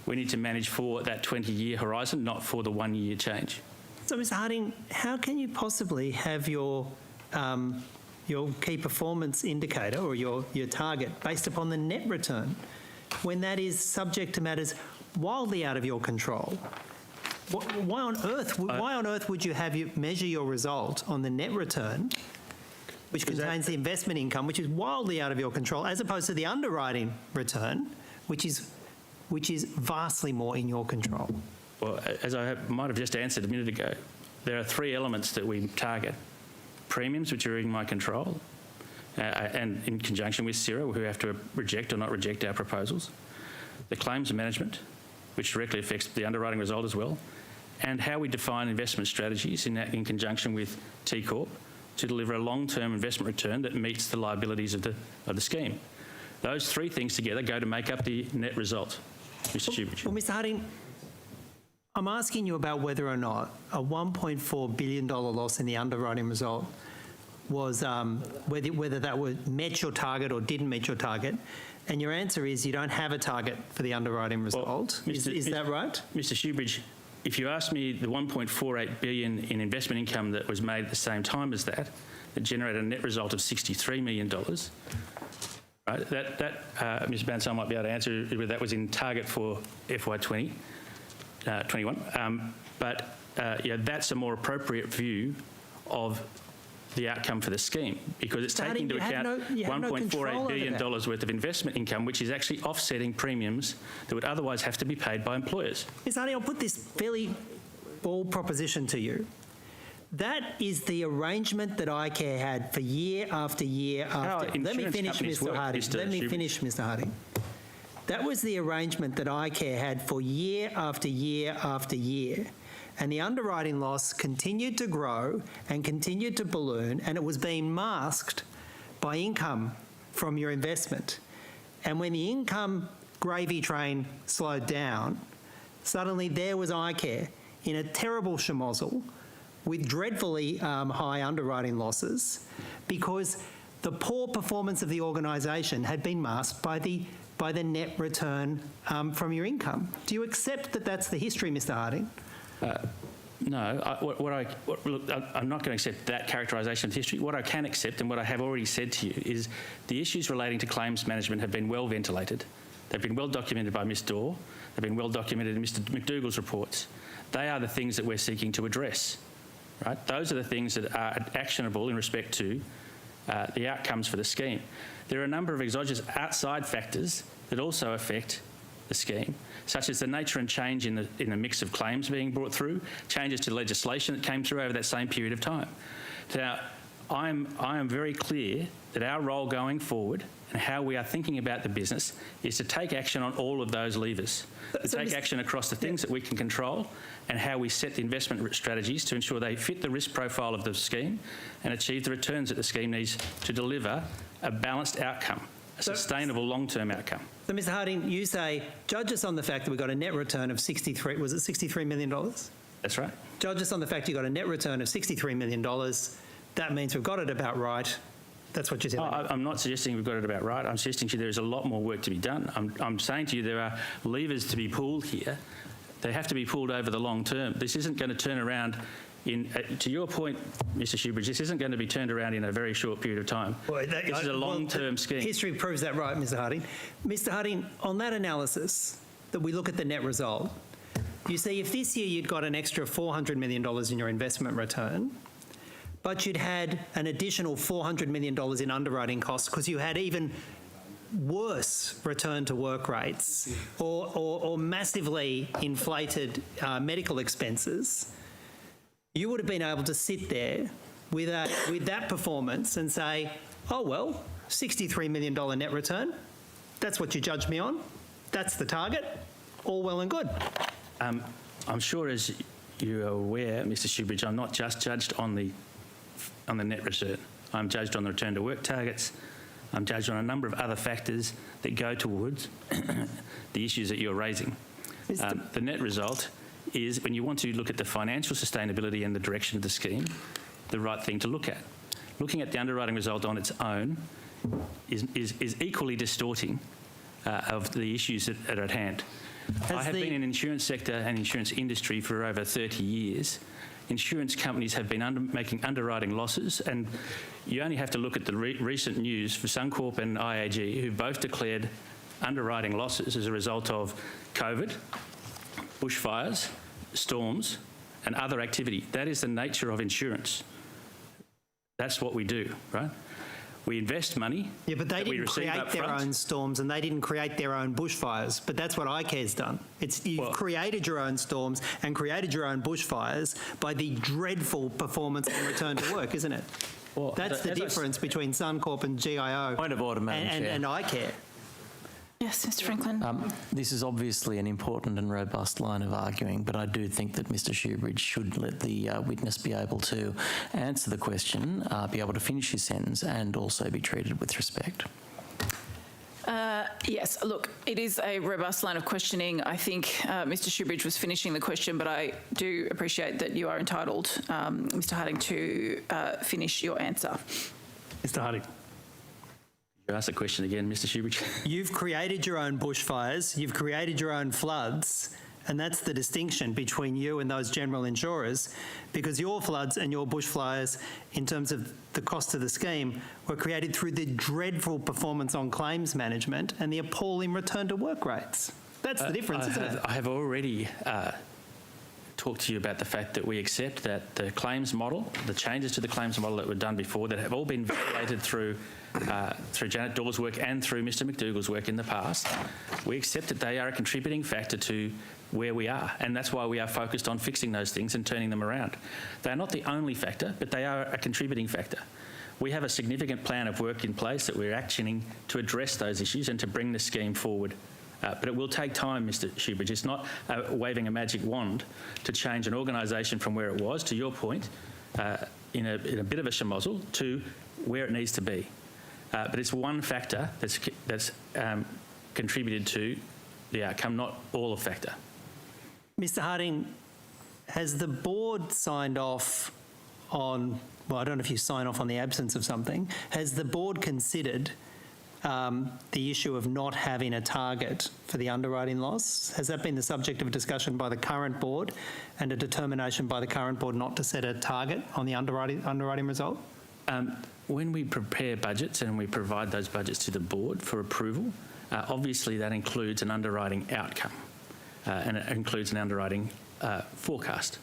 We need to manage for that 20-year horizon, not for the 1 year change. So, Mr. Harding, how can you possibly have your key performance indicator or your target based upon the net return when that is subject to matters wildly out of your control? Why on earth would you have you measure your result on the net return, which contains the investment income, which is wildly out of your control, as opposed to the underwriting return, which is vastly more in your control? Well, as I might have just answered a minute ago, there are three elements that we target. Premiums, which are in my control, and in conjunction with CIRA, who have to reject or not reject our proposals. The claims management, which directly affects the underwriting result as well, and how we define investment strategies in conjunction with T Corp to deliver a long-term investment return that meets the liabilities of the scheme. Those three things together go to make up the net result, Mr. Shoebridge. Well, Mr. Harding, I'm asking you about whether or not a $1.4 billion loss in the underwriting result was whether that met your target or didn't meet your target. And your answer is you don't have a target for the underwriting result. Well, is that right? Mr. Shoebridge, if you ask me the $1.48 billion in investment income that was made at the same time as that generated a net result of $63 million, right, Mr. Bansal might be able to answer whether that was in target for FY21. That's a more appropriate view of the outcome for the scheme, because it's taking into account $1.48 billion worth of investment income, which is actually offsetting premiums that would otherwise have to be paid by employers. Ms. Harding, I'll put this fairly bold proposition to you. That is the arrangement that iCare had for year after year after. Let me finish, Mr. Harding. Let me finish, Mr. Harding. That was the arrangement that iCare had for year after year after year. And the underwriting loss continued to grow and continued to balloon, and it was being masked by income from your investment. And when the income gravy train slowed down, suddenly there was iCare in a terrible schmozzle with dreadfully high underwriting losses, because the poor performance of the organisation had been masked by the net return from your income. Do you accept that that's the history, Mr. Harding? No, I'm not going to accept that characterisation of history. What I can accept, and what I have already said to you, is the issues relating to claims management have been well ventilated. They've been well documented by Ms. Dorr. They've been well documented in Mr. McDougall's reports. They are the things that we're seeking to address. Right? Those are the things that are actionable in respect to the outcomes for the scheme. There are a number of exogenous outside factors that also affect the scheme, such as the nature and change in the mix of claims being brought through, changes to legislation that came through over that same period of time. Now, I am very clear that our role going forward and how we are thinking about the business is to take action on all of those levers, to take action across the things that we can control and how we set the investment strategies to ensure they fit the risk profile of the scheme and achieve the returns that the scheme needs to deliver a balanced outcome, a sustainable long-term outcome. So, Mr Harding, you say, judge us on the fact that we got a net return of $63 million? That's right. Judge us on the fact you got a net return of $63 million. That means we've got it about right. That's what you're saying. I'm not suggesting we've got it about right. I'm suggesting to you there is a lot more work to be done. I'm saying to you there are levers to be pulled here. They have to be pulled over the long term. This isn't going to turn around to your point, Mr Shoebridge, this isn't going to be turned around in a very short period of time. This is a long-term scheme. History proves that right, Mr Harding. Mr Harding, on that analysis, that we look at the net result, you see if this year you'd got an extra $400 million in your investment return, but you'd had an additional $400 million in underwriting costs because you had even worse return to work rates or massively inflated medical expenses, you would have been able to sit there with that performance and say, oh, well, $63 million net return, that's what you judged me on, that's the target, all well and good. I'm sure, as you're aware, Mr Shoebridge, I'm not just judged on the net return. I'm judged on the return to work targets. I'm judged on a number of other factors that go towards the issues that you're raising. The net result is, when you want to look at the financial sustainability and the direction of the scheme, the right thing to look at. Looking at the underwriting result on its own is equally distorting of the issues that are at hand. I have been in the insurance sector and insurance industry for over 30 years. Insurance companies have been making underwriting losses, and you only have to look at the recent news for Suncorp and IAG, who both declared underwriting losses as a result of COVID, bushfires, storms, and other activity. That is the nature of insurance. That's what we do, right? We invest money. Yeah, but they didn't create their own storms and they didn't create their own bushfires. But that's what iCare's done. You've created your own storms and created your own bushfires by the dreadful performance and return to work, isn't it? Well, that's the difference between Suncorp and GIO. Point of order, Madam Chair. And iCare. Yes, Mr Franklin. This is obviously an important and robust line of arguing, but I do think that Mr Shoebridge should let the witness be able to answer the question, be able to finish his sentence, and also be treated with respect. Yes, look, it is a robust line of questioning. I think Mr Shoebridge was finishing the question, but I do appreciate that you are entitled, Mr Harding, to finish your answer. Mr Harding. You ask the question again, Mr Shoebridge. You've created your own bushfires, you've created your own floods, and that's the distinction between you and those general insurers, because your floods and your bushfires, in terms of the cost of the scheme, were created through the dreadful performance on claims management and the appalling return to work rates. That's the difference, isn't it? I have already talked to you about the fact that we accept that the claims model, the changes to the claims model that were done before, that have all been validated through Janet Dawes' work and through Mr McDougall's work in the past, we accept that they are a contributing factor to where we are, and that's why we are focused on fixing those things and turning them around. They are not the only factor, but they are a contributing factor. We have a significant plan of work in place that we're actioning to address those issues and to bring the scheme forward. But it will take time, Mr Shoebridge. It's not waving a magic wand to change an organisation from where it was, to your point, in a bit of a schmozzle, to where it needs to be. But it's one factor that's contributed to the outcome, not all a factor. Mr Harding, has the board signed off on, well, I don't know if you sign off on the absence of something, has the board considered the issue of not having a target for the underwriting loss? Has that been the subject of discussion by the current board and a determination by the current board not to set a target on the underwriting result? When we prepare budgets and we provide those budgets to the board for approval, obviously that includes an underwriting outcome and it includes an underwriting forecast.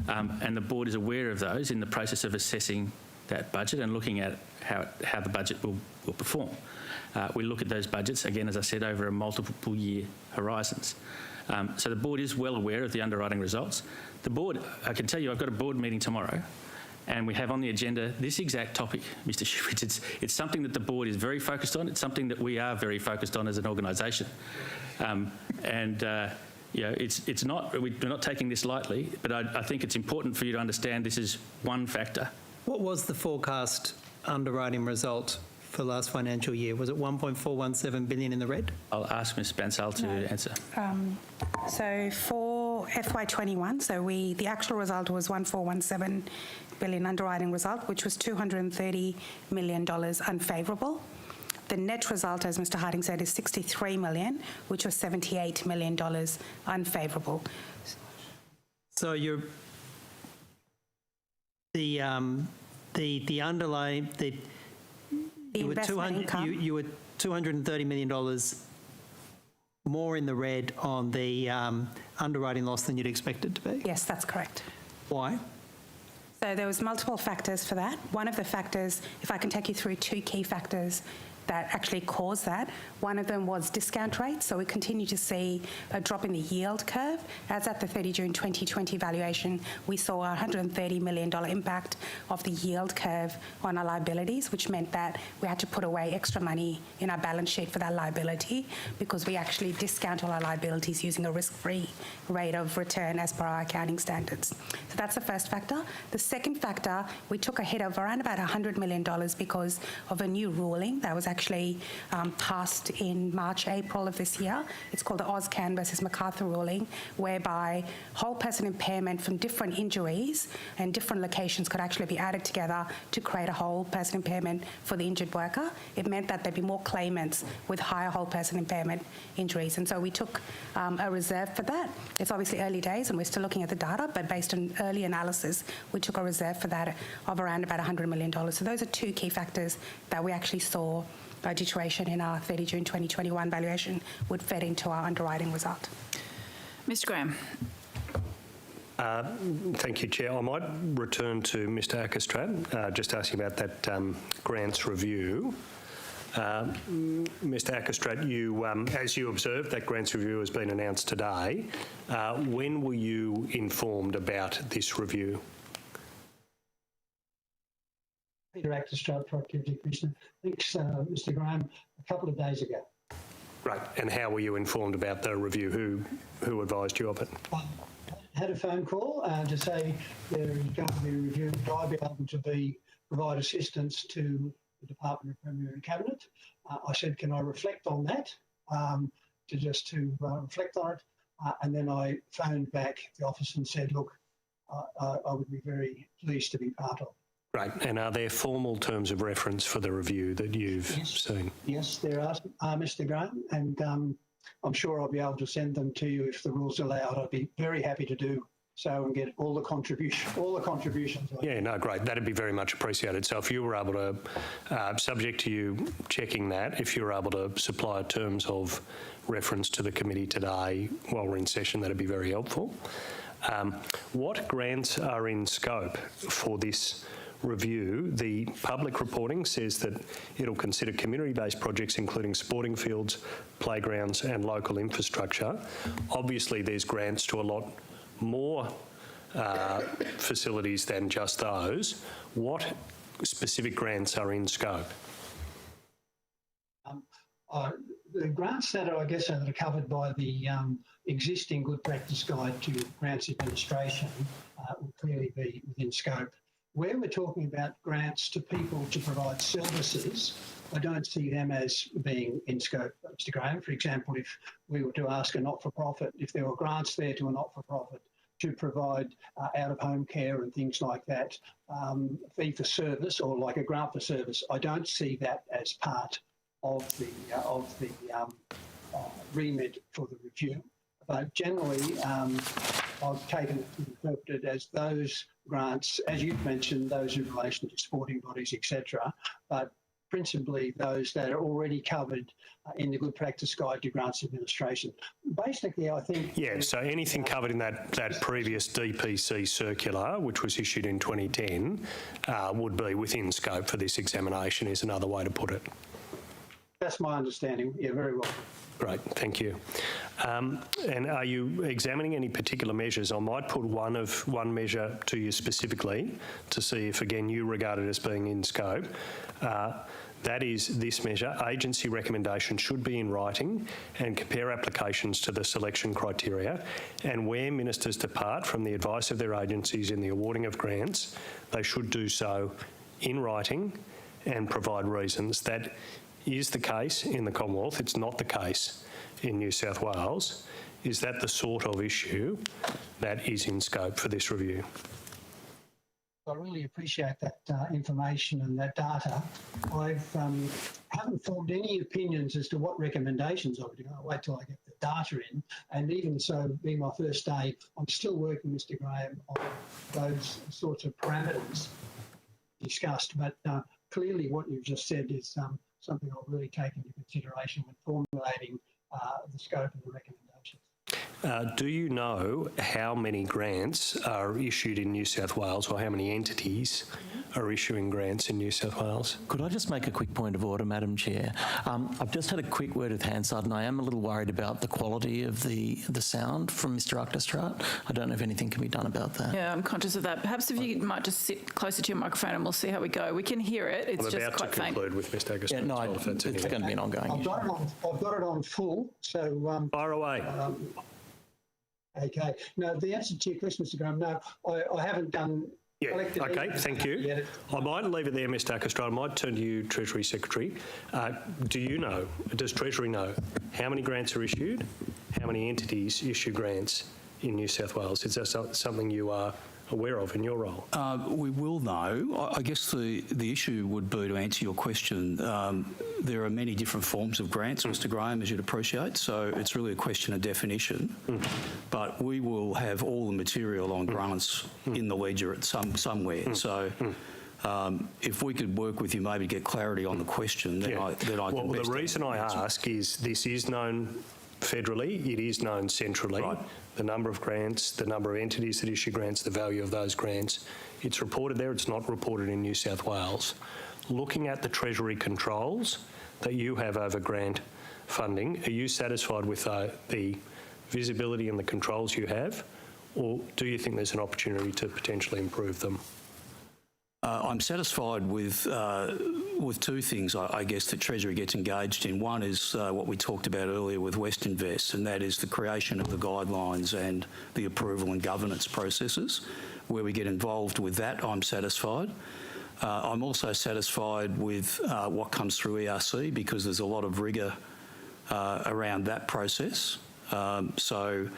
And the board is aware of those in the process of assessing that budget and looking at how the budget will perform. We look at those budgets, again, as I said, over a multiple year horizons. So the board is well aware of the underwriting results. The board, I can tell you, I've got a board meeting tomorrow and we have on the agenda this exact topic, Mr. Shoebridge. It's something that the board is very focused on. It's something that we are very focused on as an organisation. It's not, we're not taking this lightly, but I think it's important for you to understand this is one factor. What was the forecast underwriting result for last financial year? Was it 1.417 billion in the red? I'll ask Ms. Bansal to answer. So for FY21, the actual result was 1.417 billion underwriting result, which was $230 million unfavourable. The net result, as Mr. Harding said, is 63 million, which was $78 million unfavourable. So you were $230 million more in the red on the underwriting loss than you'd expect it to be? Yes, that's correct. Why? So there was multiple factors for that. One of the factors, if I can take you through two key factors that actually caused that. One of them was discount rates. So we continue to see a drop in the yield curve. As at the 30 June 2020 valuation, we saw a $130 million impact of the yield curve on our liabilities, which meant that we had to put away extra money in our balance sheet for that liability because we actually discount all our liabilities using a risk-free rate of return as per our accounting standards. So that's the first factor. The second factor, we took a hit of around about $100 million because of a new ruling that was actually passed in March, April of this year. It's called the Oz-Can versus MacArthur ruling, whereby whole person impairment from different injuries and different locations could actually be added together to create a whole person impairment for the injured worker. It meant that there'd be more claimants with higher whole person impairment injuries. And so we took a reserve for that. It's obviously early days and we're still looking at the data, but based on early analysis, we took a reserve for that of around about $100 million. So those are two key factors that we actually saw a deterioration in our 30 June 2021 valuation would fed into our underwriting result. Mr. Graham. Thank you, Chair. I might return to Mr. Ackerstrat, just asking about that grants review. Mr. Ackerstrat, you, as you observed, that grants review has been announced today. When were you informed about this review? Peter Ackerstrat, Productivity Commissioner. Thanks, Mr. Graham, a couple of days ago. Right, and how were you informed about the review? Who advised you of it? I had a phone call to say there is going to be a review. Would I be able to provide assistance to the Department of Premier and Cabinet? I said, can I reflect on that? To reflect on it. And then I phoned back the office and said, look, I would be very pleased to be part of. Right, and are there formal terms of reference for the review that you've seen? Yes, there are, Mr. Graham, and I'm sure I'll be able to send them to you if the rules allow. I'd be very happy to do so and get all the contributions. Yeah, no, great. That'd be very much appreciated. So if you were able to, subject to you checking that, if you were able to supply terms of reference to the committee today while we're in session, that'd be very helpful. What grants are in scope for this review? The public reporting says that it'll consider community-based projects including sporting fields, playgrounds and local infrastructure. Obviously there's grants to a lot more facilities than just those. What specific grants are in scope? The grants that are, that are covered by the existing Good Practice Guide to Grants Administration will clearly be within scope. Where we're talking about grants to people to provide services, I don't see them as being in scope, Mr. Graham. For example, if we were to ask a not-for-profit, if there were grants there to a not-for-profit to provide out-of-home care and things like that, fee for service or like a grant for service, I don't see that as part of the remit for the review. But generally, I've taken it and interpreted as those grants, as you've mentioned, those in relation to sporting bodies, etc., but principally those that are already covered in the Good Practice Guide to Grants Administration. Basically, I think... Yeah, so anything covered in that previous DPC circular, which was issued in 2010, would be within scope for this examination, is another way to put it. that's my understanding. Yeah, very well. Great, thank you. And are you examining any particular measures? I might put one measure to you specifically to see if, again, you regard it as being in scope. That is this measure. Agency recommendations should be in writing and compare applications to the selection criteria. And where ministers depart from the advice of their agencies in the awarding of grants, they should do so in writing and provide reasons. That is the case in the Commonwealth. It's not the case in New South Wales. Is that the sort of issue that is in scope for this review? I really appreciate that information and that data. I haven't formed any opinions as to what recommendations I would do. I'll wait till I get the data in. And even so, being my first day, I'm still working, Mr. Graham, on those sorts of parameters discussed. But clearly what you've just said is something I'll really take into consideration when formulating the scope of the recommendations. Do you know how many grants are issued in New South Wales, or how many entities are issuing grants in New South Wales? Could I just make a quick point of order, Madam Chair? I've just had a quick word with Hansard, and I am a little worried about the quality of the sound from Mr. Achterstraat. I don't know if anything can be done about that. Yeah, I'm conscious of that. Perhaps if you might just sit closer to your microphone and we'll see how we go. We can hear it. It's I'm just about quite to faint. conclude with Mr. Achterstraat. Yeah, no, it's going to be an ongoing issue. I've got it on full, so... Fire away. Okay. No, the answer to your question, Mr. Graham, no, I haven't done... Yeah, okay, thank you. I might leave it there, Mr. Achterstraat. I might turn to you, Treasury Secretary. Does Treasury know how many grants are issued, how many entities issue grants in New South Wales? Is that something you are aware of in your role? We will know. I guess the issue would be, to answer your question, there are many different forms of grants, Mr. Graham, as you'd appreciate, so it's really a question of definition. But we will have all the material on grants in the ledger at somewhere. So if we could work with you, maybe get clarity on the question, then I can Well, best the reason I ask is this is known federally, it is known centrally. Right. The number of grants, the number of entities that issue grants, the value of those grants. It's reported there, it's not reported in New South Wales. Looking at the Treasury controls that you have over grant funding, are you satisfied with the visibility and the controls you have, or do you think there's an opportunity to potentially improve them? I'm satisfied with two things, I guess, that Treasury gets engaged in. One is what we talked about earlier with Westinvest, and that is the creation of the guidelines and the approval and governance processes. Where we get involved with that, I'm satisfied. I'm also satisfied with what comes through ERC, because there's a lot of rigour around that process. So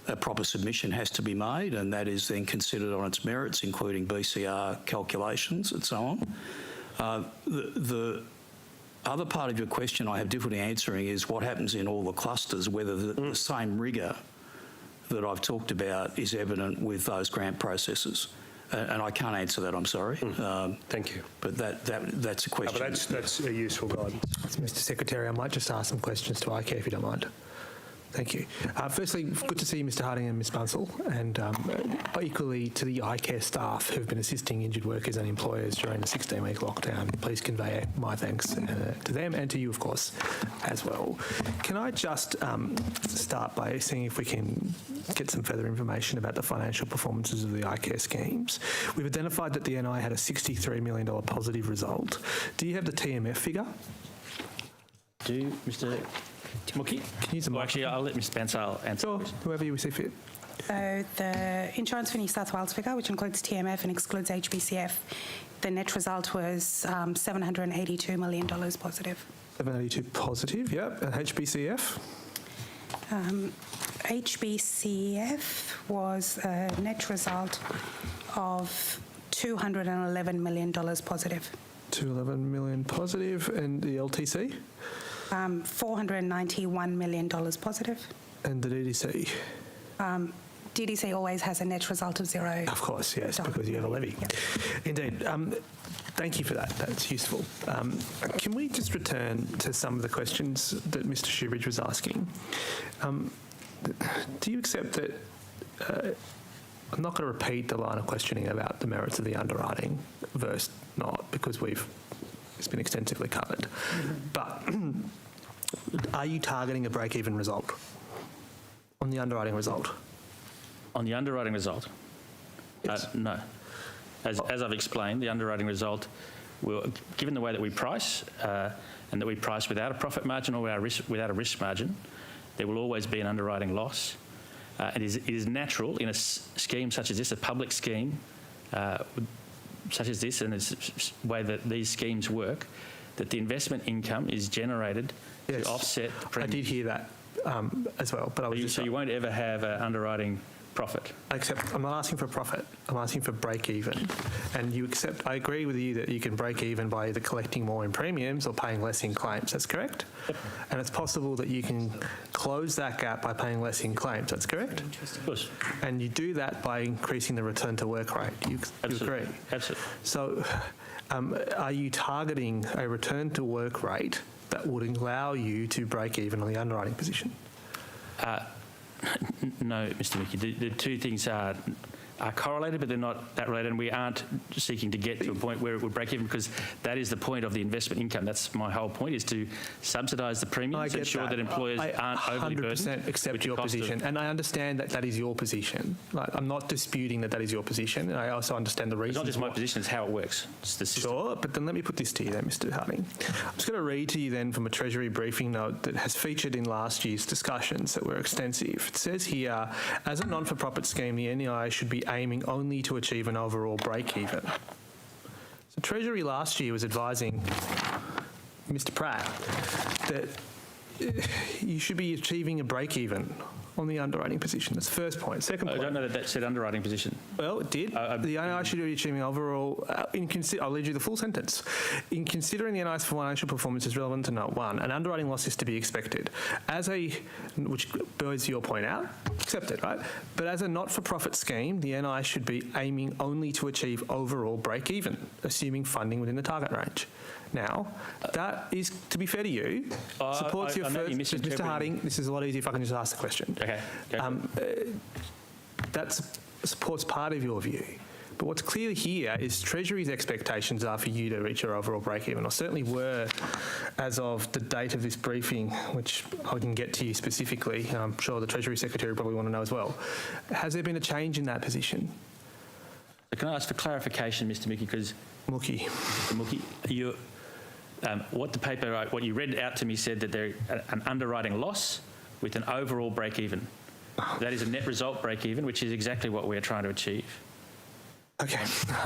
a proper submission has to be made, and that is then considered on its merits, including BCR calculations and so on. The other part of your question I have difficulty answering is what happens in all the clusters, whether the same rigour that I've talked about is evident with those grant processes. And I can't answer that, I'm sorry. Thank you. But that's a question. But that's a useful guidance. Mr. Secretary, I might just ask some questions to ICARE if you don't mind. Thank you. Firstly, good to see you, Mr. Harding and Ms. Bunsell, and equally to the ICARE staff who've been assisting injured workers and employers during the 16-week lockdown. Please convey my thanks to them and to you, of course, as well. Can I just start by seeing if we can get some further information about the financial performances of the ICARE schemes? We've identified that the NI had a $63 million positive result. Do you have the TMF figure? Do Mr. Mookie? Can you use the mic? Actually, I'll let Ms. Bansal answer. Sure, whoever you see fit. So the Insurance for New South Wales figure, which includes TMF and excludes HBCF, the net result was $782 million positive. 782 positive, yep. And HBCF? HBCF was a net result of $211 million positive. 211 million positive. And the LTC? $491 million positive. And the DDC? DDC always has a net result of zero. Of course, yes, because you have a levy. Yep. Indeed. Thank you for that. That's useful. Can we just return to some of the questions that Mr. Shoebridge was asking? Do you accept that... I'm not going to repeat the line of questioning about the merits of the underwriting versus not, because we've has been extensively covered. But are you targeting a break-even result on the underwriting result? On the underwriting result? Yes. No. As I've explained, the underwriting result will, given the way that we price, and that we price without a profit margin or without a risk margin, there will always be an underwriting loss. It is natural in a scheme such as this, a public scheme such as this, and the way that these schemes work, that the investment income is generated to offset the premium. I did hear that as well, but I was So you won't ever have an underwriting profit? Except I'm not asking for profit, I'm asking for break even. And you accept, I agree with you that you can break even by either collecting more in premiums or paying less in claims, that's correct? Yep. And it's possible that you can close that gap by paying less in claims, that's correct? Of course. And you do that by increasing the return to work rate, you agree? Absolutely. So are you targeting a return to work rate that would allow you to break even on the underwriting position? No, Mr. Mickey. The two things are correlated, but they're not that related, and we aren't seeking to get to a point where it would break even, because that is the point of the investment income. That's my whole point, is to subsidise the premiums, ensure that employers aren't overly burdened. I 100% accept your position, and I understand that that is your position. Like, I'm not disputing that that is your position, and I also understand the reasons. It's not just my position, it's how it works. It's the system. Sure, but then let me put this to you then, Mr. Harding. I'm just going to read to you then from a Treasury briefing note that has featured in last year's discussions that were extensive. It says here, as a non-for-profit scheme, the NEI should be aiming only to achieve an overall break-even. So Treasury last year was advising Mr. Pratt that you should be achieving a break-even on the underwriting position. That's the first point. Second point. I don't know that said underwriting position. Well, it did. The NI should be achieving overall, I'll read you the full sentence. In considering the NI's financial performance is relevant to note 1, an underwriting loss is to be expected. Which bears your point out, accepted, right? But as a not-for-profit scheme, the NI should be aiming only to achieve overall break-even, assuming funding within the target range. Now, that is, to be fair to you, supports your first... Mr. Harding, this is a lot easier if I can just ask the question. Okay. That supports part of your view. But what's clear here is Treasury's expectations are for you to reach your overall break-even, or certainly were as of the date of this briefing, which I can get to you specifically. I'm sure the Treasury Secretary probably want to know as well. Has there been a change in that position? Can I ask for clarification, Mr. Mickey, because... Mookie. What you read out to me said that there's an underwriting loss with an overall break-even. That is a net result break-even, which is exactly what we're trying to achieve. Okay,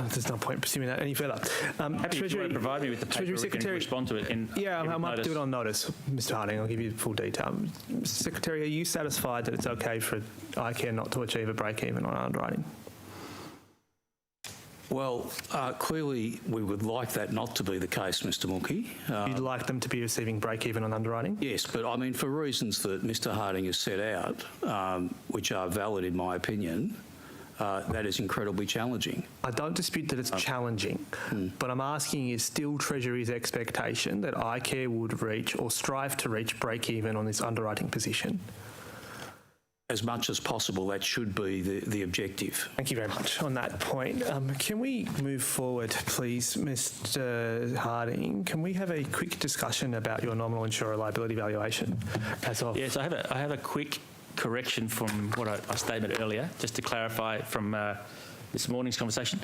there's no point pursuing that any further. Happy if you want to provide me with the paper, Treasury Secretary, we can respond to it. I might do it on notice, Mr. Harding. I'll give you full detail. Mr. Secretary, are you satisfied that it's okay for iCare not to achieve a break-even on underwriting? Well, clearly we would like that not to be the case, Mr. Mookie. You'd like them to be receiving break-even on underwriting? Yes, but I mean, for reasons that Mr. Harding has set out, which are valid in my opinion, that is incredibly challenging. I don't dispute that it's challenging, but I'm asking, is still Treasury's expectation that iCare would reach or strive to reach break-even on this underwriting position? As much as possible, that should be the objective. Thank you very much on that point. Can we move forward, please, Mr. Harding? Can we have a quick discussion about your nominal insurer liability valuation as of... Yes, I have a quick correction from what I stated earlier, just to clarify from this morning's conversation.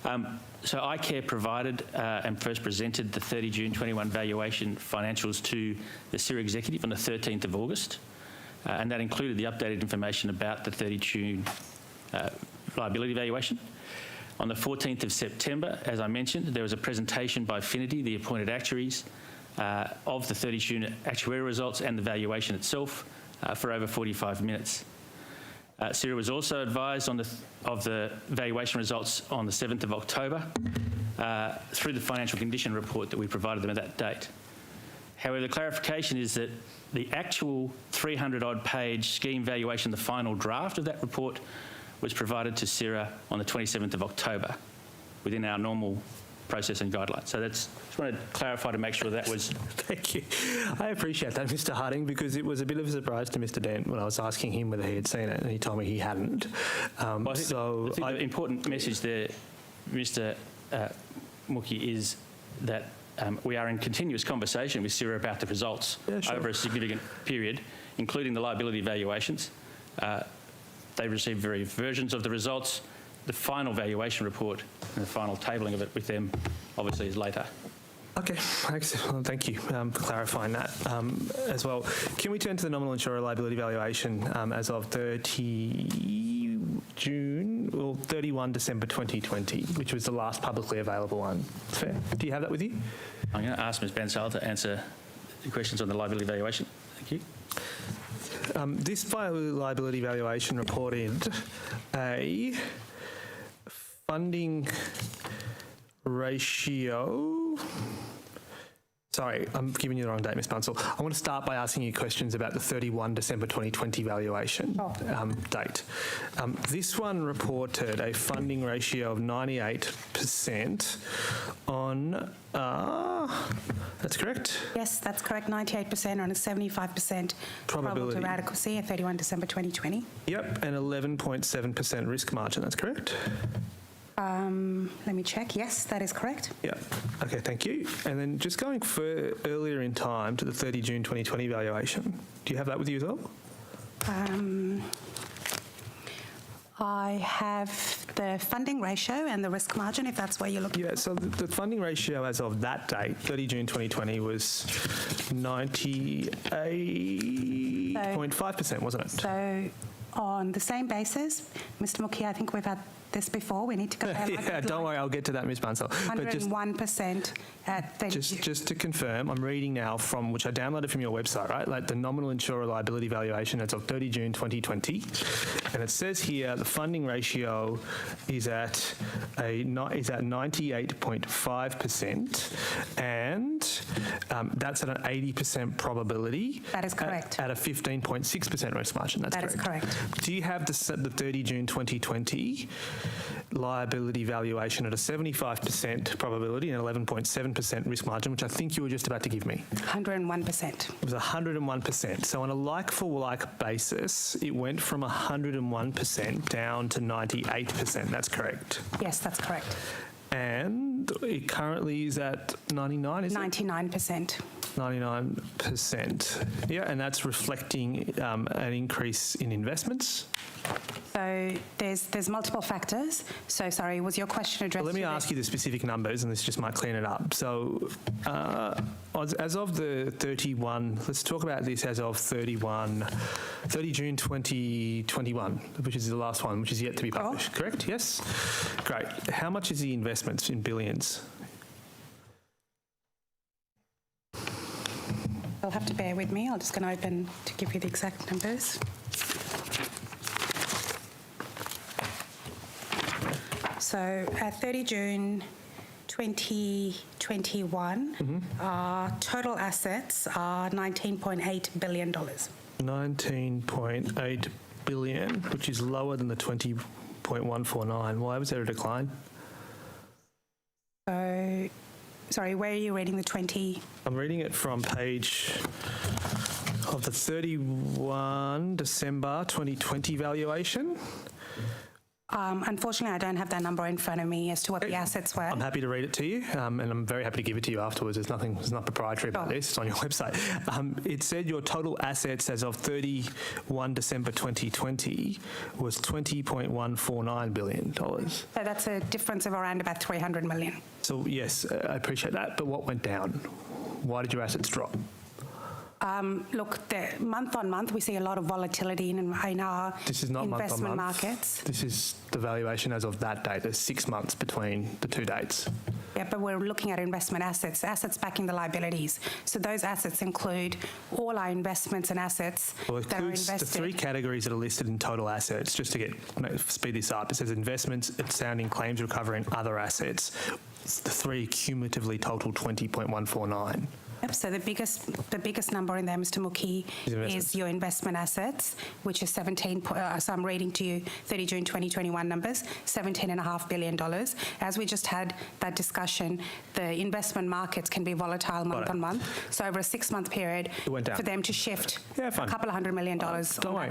So iCare provided and first presented the 30 June 21 valuation financials to the CIRA executive on the 13th of August. And that included the updated information about the 30 June liability valuation. On the 14th of September, as I mentioned, there was a presentation by Finity, the appointed actuaries, of the 30 June actuarial results and the valuation itself for over 45 minutes. CIRA was also advised of the valuation results on the 7th of October through the financial condition report that we provided them at that date. However, the clarification is that the actual 300-odd page scheme valuation, the final draft of that report, was provided to CIRA on the 27th of October within our normal process and guidelines. So just wanted to clarify to make sure that was... Thank you. I appreciate that, Mr. Harding, because it was a bit of a surprise to Mr. Dent when I was asking him whether he had seen it, and he told me he hadn't. I think the important message there, Mr. Mookie, is that we are in continuous conversation with Insurer about the results over a significant period, including the liability valuations. They received various versions of the results. The final valuation report and the final tabling of it with them obviously is later. Okay, excellent. Thank you for clarifying that as well. Can we turn to the nominal insurer liability valuation as of 31 December 2020, which was the last publicly available one? Fair. Do you have that with you? I'm going to ask Ms Bansal to answer the questions on the liability valuation. Thank you. This liability valuation reported a funding ratio. Sorry, I'm giving you the wrong date, Ms Bunsell. I want to start by asking you questions about the 31 December 2020 valuation date. This one reported a funding ratio of 98% on, that's correct? Yes, that's correct, 98% on a 75% probability of adequacy at 31 December 2020. Yep, and 11.7% risk margin, that's correct? Let me check. Yes, that is correct. Yeah. Okay, thank you. And then just going earlier in time to the 30 June 2020 valuation, do you have that with you as well? I have the funding ratio and the risk margin, if that's where you're looking. Yeah, so the funding ratio as of that date, 30 June 2020, was 98.5%, wasn't it? So on the same basis, Mr Mookhey, I think we've had this before. We need to go back. Yeah, don't worry, I'll get to that, Ms Bunsell. 101% at 30 June. Just to confirm, I'm reading now from, which I downloaded from your website, right? Like the nominal insurer liability valuation as of 30 June 2020. And it says here the funding ratio is at 98.5%, and that's at an 80% probability. That is correct. At a 15.6% risk margin. That is correct. Do you have the 30 June 2020 liability valuation at a 75% probability and 11.7% risk margin, which I think you were just about to give me? 101%. It was 101%. So on a like-for-like basis, it went from 101% down to 98%. That's correct? Yes, that's correct. And it currently is at 99, is 99%. 99%. Yeah, and that's reflecting an increase in investments. So there's multiple factors. So sorry, was your question addressed? Well, let me ask you the specific numbers, and this just might clean it up. So as of the 31, let's talk about this as of 30 June 2021, which is the last one, which is yet to be published, correct? Yes? Great. How much is the investments in billions? You'll have to bear with me. I'm just going to open to give you the exact numbers. So at 30 June 2021, our total assets are $19.8 billion. 19.8 billion, which is lower than the 20.149. Why was there a decline? So, sorry, where are you reading the 20? I'm reading it from page of the 31 December 2020 valuation. Unfortunately, I don't have that number in front of me as to what the assets were. I'm happy to read it to you, and I'm very happy to give it to you afterwards. It's not proprietary about this. It's on your website. It said your total assets as of 31 December 2020 was $20.149 billion. So that's a difference of around about 300 million. So yes, I appreciate that. But what went down? Why did your assets drop? Look, month on month, we see a lot of volatility in our this is not investment month on month. markets. This is the valuation as of that date. There's 6 months between the two dates. Yeah, but we're looking at investment assets backing the liabilities. So those assets include all our investments and assets that are includes invested. the three categories that are listed in total assets. Just to speed this up, it says investments, outstanding claims recovery, and other assets. The three cumulatively total 20.149. Yep, so the biggest number in there, Mr. Mookie, is your investment assets, which is 17. So I'm reading to you 30 June 2021 numbers, $17.5 billion. As we just had that discussion, the investment markets can be volatile month on month. So over a 6-month period, for them to shift a couple of $100 million. Don't worry,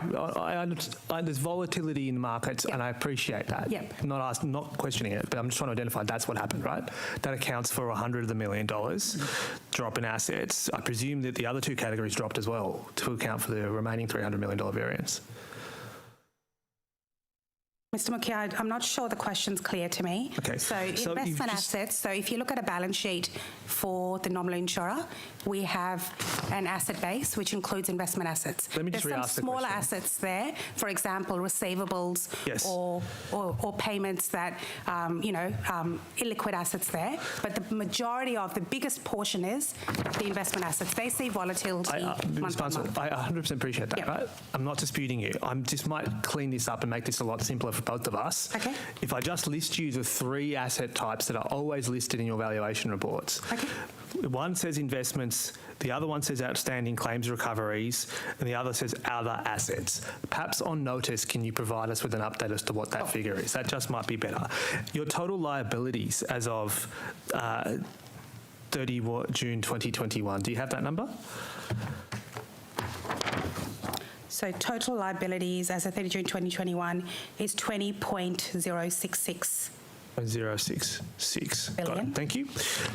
there's volatility in the markets, and I appreciate that. Yep. Not questioning it, but I'm just trying to identify that's what happened, right? That accounts for $100 of the $1 million drop in assets. I presume that the other two categories dropped as well to account for the remaining $300 million variance. Mr. Mookie, I'm not sure the question's clear to me. Okay. So investment assets, so if you look at a balance sheet for the nominal insurer, we have an asset base which includes investment assets. Let me just There's some smaller assets there, for example, receivables or payments that, illiquid assets there. But the majority of the biggest portion is the investment assets. They see volatility month on month. I 100% appreciate that, right? I'm not disputing you. I just might clean this up and make this a lot simpler for both of us. Okay. If I just list you the 3 asset types that are always listed in your valuation reports. Okay. One says investments, the other one says outstanding claims recoveries, and the other says other assets. Perhaps on notice, can you provide us with an update as to what that figure is? That just might be better. Your total liabilities as of 30 June 2021, do you have that number? So total liabilities as of 30 June 2021 is 20.066. 0.066 billion. Got it. Thank you.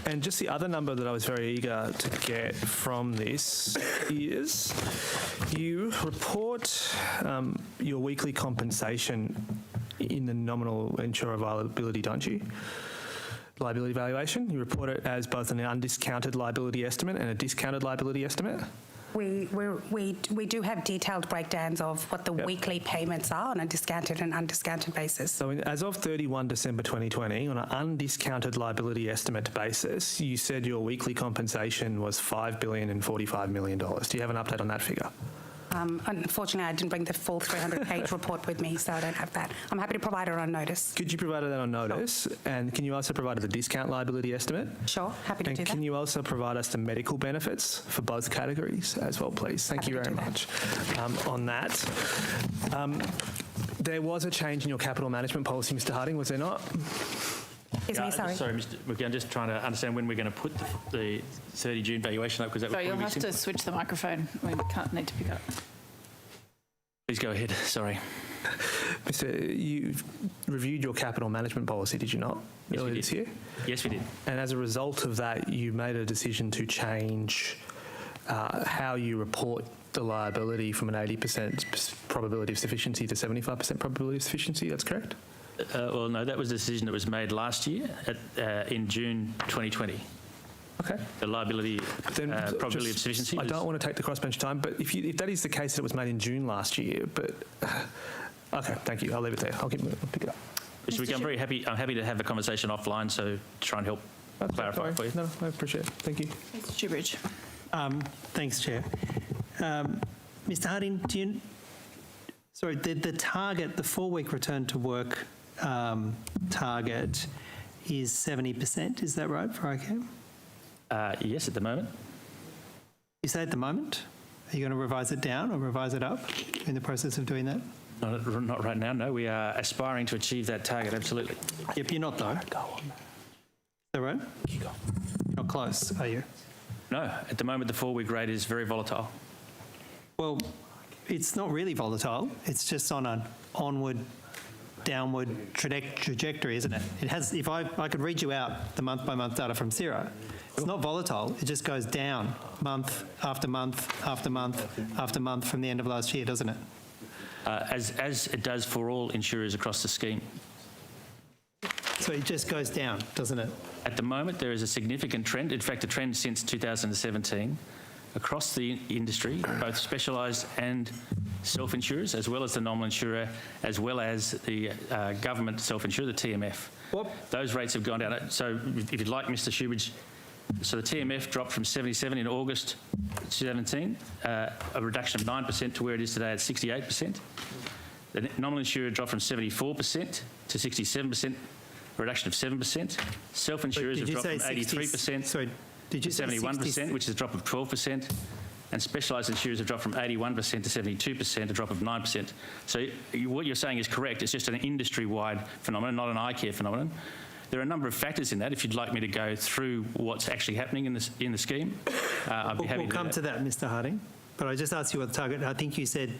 And just the other number that I was very eager to get from this is you report your weekly compensation in the nominal insurer liability, don't you? Liability valuation. You report it as both an undiscounted liability estimate and a discounted liability estimate. We do have detailed breakdowns of what the weekly payments are on a discounted and undiscounted basis. So as of 31 December 2020, on an undiscounted liability estimate basis, you said your weekly compensation was $5.045 billion. Do you have an update on that figure? Unfortunately, I didn't bring the full 300-page report with me, so I don't have that. I'm happy to provide it on notice. Could you provide that on notice? Sure. And can you also provide the discount liability estimate? Sure, happy to do that. And can you also provide us the medical benefits for both categories as well, please? Thank you very much. On that, there was a change in your capital management policy, Mr. Harding, was there not? Sorry. Sorry, Mr. Mookie, I'm just trying to understand when we're going to put the 30 June valuation up, because that would Sorry, you'll be have simple. to switch the microphone. We need to pick up. Please go ahead. Sorry. You reviewed your capital management policy, did you not, earlier this year? Yes, we did. And as a result of that, you made a decision to change how you report the liability from an 80% probability of sufficiency to 75% probability of sufficiency. That's correct? Well, no, that was a decision that was made last year in June 2020. Okay. The liability probability of sufficiency. I don't want to take the crossbench time, but if that is the case, that it was made in June last year. But okay, thank you. I'll leave it there. I'll pick it up. Mr. Mookie, I'm happy to have the conversation offline, so to try and help clarify for you. No, I appreciate it. Thank you. Mr. Shoebridge. Thanks, Chair. Mr. Harding, the target, the 4-week return to work target is 70%, is that right, for ICAM? Yes, at the moment. You say at the moment? Are you going to revise it down or revise it up in the process of doing that? Not right now, no. We are aspiring to achieve that target, absolutely. Yep, you're not, though. Go on. Is that right? You're not close, are you? No, at the moment the 4-week rate is very volatile. Well, it's not really volatile. It's just on an onward, downward trajectory, isn't it? It has. If I could read you out the month-by-month data from Xero, it's not volatile. It just goes down month after month after month after month from the end of last year, doesn't it? As it does for all insurers across the scheme. So it just goes down, doesn't it? At the moment, there is a significant trend. In fact, a trend since 2017 across the industry, both specialised and self-insurers, as well as the nominal insurer, as well as the government self-insurer, the TMF. What? Those rates have gone down. So if you'd like, Mr. Shoebridge, so the TMF dropped from 77 in August 2017, a reduction of 9% to where it is today at 68%. The nominal insurer dropped from 74% to 67%, a reduction of 7%. Self-insurers have dropped from 83%. Sorry, Did you to say 71%, which is a drop of 12%, and specialised insurers have dropped from 81% to 72%, a drop of 9%. So what you're saying is correct. It's just an industry-wide phenomenon, not an eye care phenomenon. There are a number of factors in that. If you'd like me to go through what's actually happening in the scheme, I'd be happy to do that. We'll come to that, Mr. Harding. But I just asked you what the target. I think you said.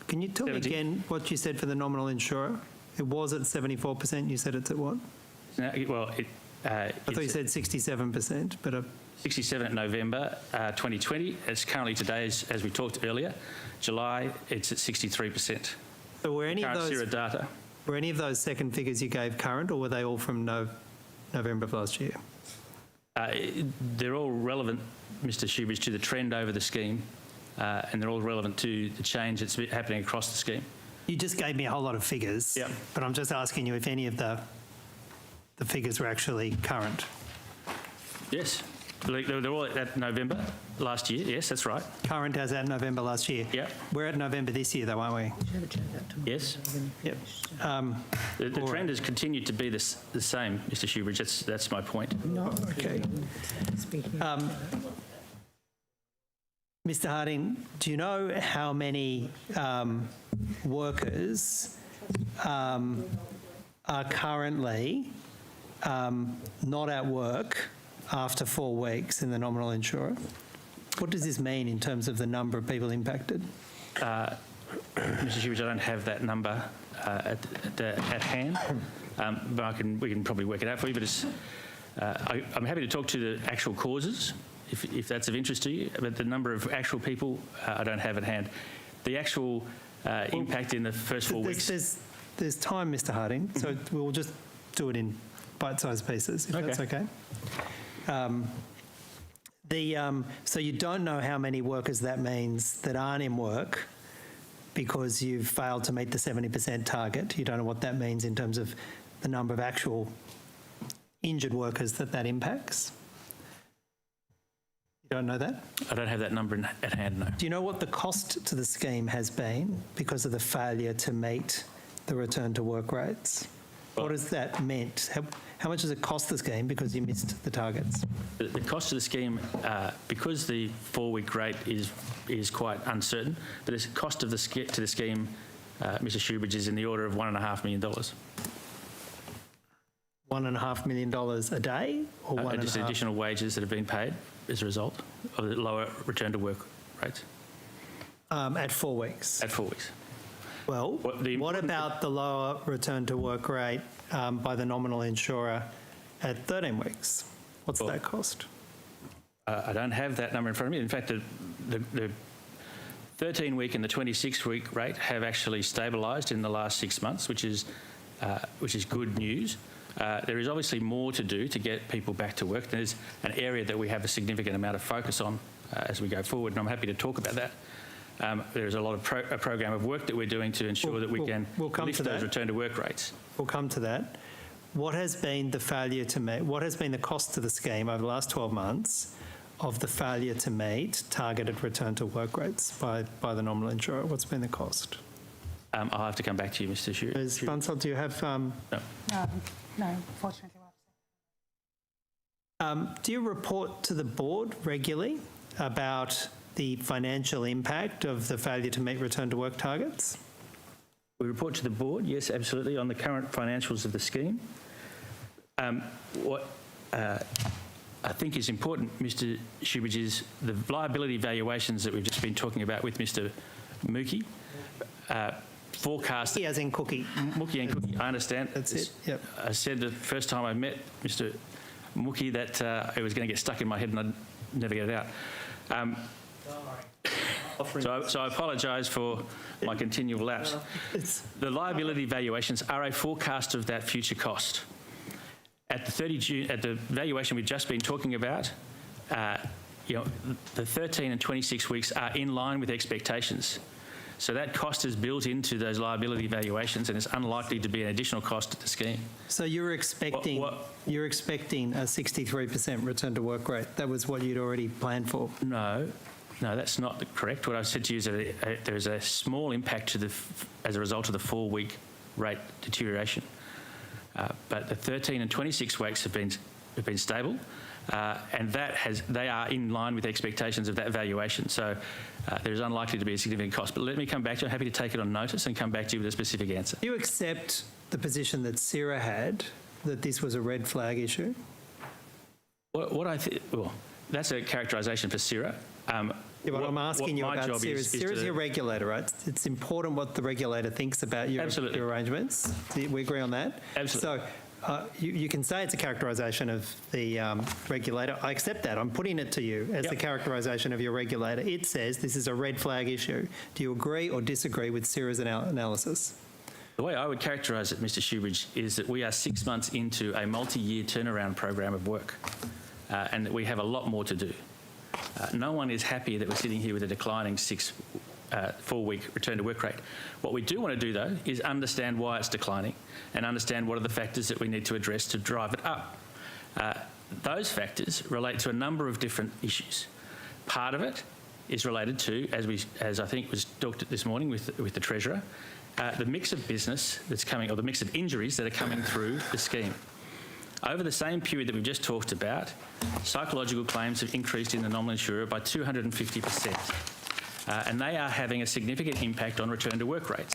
Can you tell me again what you said for the nominal insurer? It was at 74%. You said it's at what? Well, I thought you said 67%, but 67 at November 2020. It's currently today, as we talked earlier, July. It's at 63%. So were any of current those CIRA data? Were any of those second figures you gave current, or were they all from November of last year? They're all relevant, Mr. Shoebridge, to the trend over the scheme, and they're all relevant to the change that's happening across the scheme. You just gave me a whole lot of figures, but I'm just asking you if any of the figures were actually current. Yes. They're all at November last year. Yes, that's right. Current as at November last year? Yeah. We're at November this year, though, aren't we? Yes. Yep. The trend has continued to be the same, Mr. Shoebridge. That's my point. No. Okay. Mr. Harding, do you know how many workers are currently not at work after 4 weeks in the nominal insurer? What does this mean in terms of the number of people impacted? Mr. Shoebridge, I don't have that number at hand, but we can probably work it out for you. But I'm happy to talk to the actual causes, if that's of interest to you. But the number of actual people, I don't have at hand. The actual impact in the first 4 weeks. There's time, Mr. Harding, so we'll just do it in bite-sized pieces, if that's okay. So you don't know how many workers that means that aren't in work because you've failed to meet the 70% target. You don't know what that means in terms of the number of actual injured workers that impacts. You don't know that? I don't have that number at hand, no. Do you know what the cost to the scheme has been because of the failure to meet the return to work rates? What has that meant? How much does it cost the scheme because you missed the targets? The cost of the scheme, because the 4-week rate is quite uncertain, but the cost of to the scheme, Mr. Shoebridge, is in the order of $1.5 million. $1.5 million a day, or just additional wages that have been paid as a result of the lower return to work rates. At 4 weeks. At 4 weeks. Well, what about the lower return to work rate by the nominal insurer at 13 weeks? What's that cost? I don't have that number in front of me. In fact, the 13-week and the 26-week rate have actually stabilised in the last 6 months, which is good news. There is obviously more to do to get people back to work. There's an area that we have a significant amount of focus on as we go forward, and I'm happy to talk about that. There's a lot of a program of work that we're doing to ensure that we can lift those return to work rates. We'll come to that. What has been the failure to meet? What has been the cost to the scheme over the last 12 months of the failure to meet targeted return to work rates by the nominal insurer? What's been the cost? I'll have to come back to you, Mr. Shoebridge. Ms. Bunsell, do you have? No. No, fortunately. Do you report to the board regularly about the financial impact of the failure to meet return to work targets? We report to the board, yes, absolutely, on the current financials of the scheme. What I think is important, Mr. Shoebridge, is the liability valuations that we've just been talking about with Mr. Mookie. Forecast. As in Cookie. Mookie and Cookie, I understand. That's it, yep. I said the first time I met Mr. Mookie that it was going to get stuck in my head and I'd never get it out. So I apologise for my continual lapse. The liability valuations are a forecast of that future cost. At the 30 June, at the valuation we've just been talking about, the 13 and 26 weeks are in line with expectations. So that cost is built into those liability valuations, and it's unlikely to be an additional cost to the scheme. So you're expecting you're expecting a 63% return to work rate. That was what you'd already planned for. No, that's not correct. What I said to you is that there is a small impact as a result of the 4-week rate deterioration. But the 13 and 26 weeks have been been stable, and they are in line with expectations of that valuation. So there is unlikely to be a significant cost. But let me come back to you. I'm happy to take it on notice and come back to you with a specific answer. Do you accept the position that CIRA had, that this was a red flag issue? Well, that's a characterisation for CIRA. Yeah, but I'm asking you about CIRA. CIRA's your regulator, right? It's important what the regulator thinks about your arrangements. We agree on that? Absolutely. So you can say it's a characterisation of the regulator. I accept that. I'm putting it to you as the characterisation of your regulator. It says this is a red flag issue. Do you agree or disagree with CIRA's analysis? The way I would characterise it, Mr Shoebridge, is that we are 6 months into a multi-year turnaround program of work, and that we have a lot more to do. No one is happy that we're sitting here with a declining 4-week return to work rate. What we do want to do, though, is understand why it's declining and understand what are the factors that we need to address to drive it up. Those factors relate to a number of different issues. Part of it is related to, as I think was talked this morning with the Treasurer, the mix of business that's coming, or the mix of injuries that are coming through the scheme. Over the same period that we've just talked about, psychological claims have increased in the nominal insurer by 250%, and they are having a significant impact on return to work rates.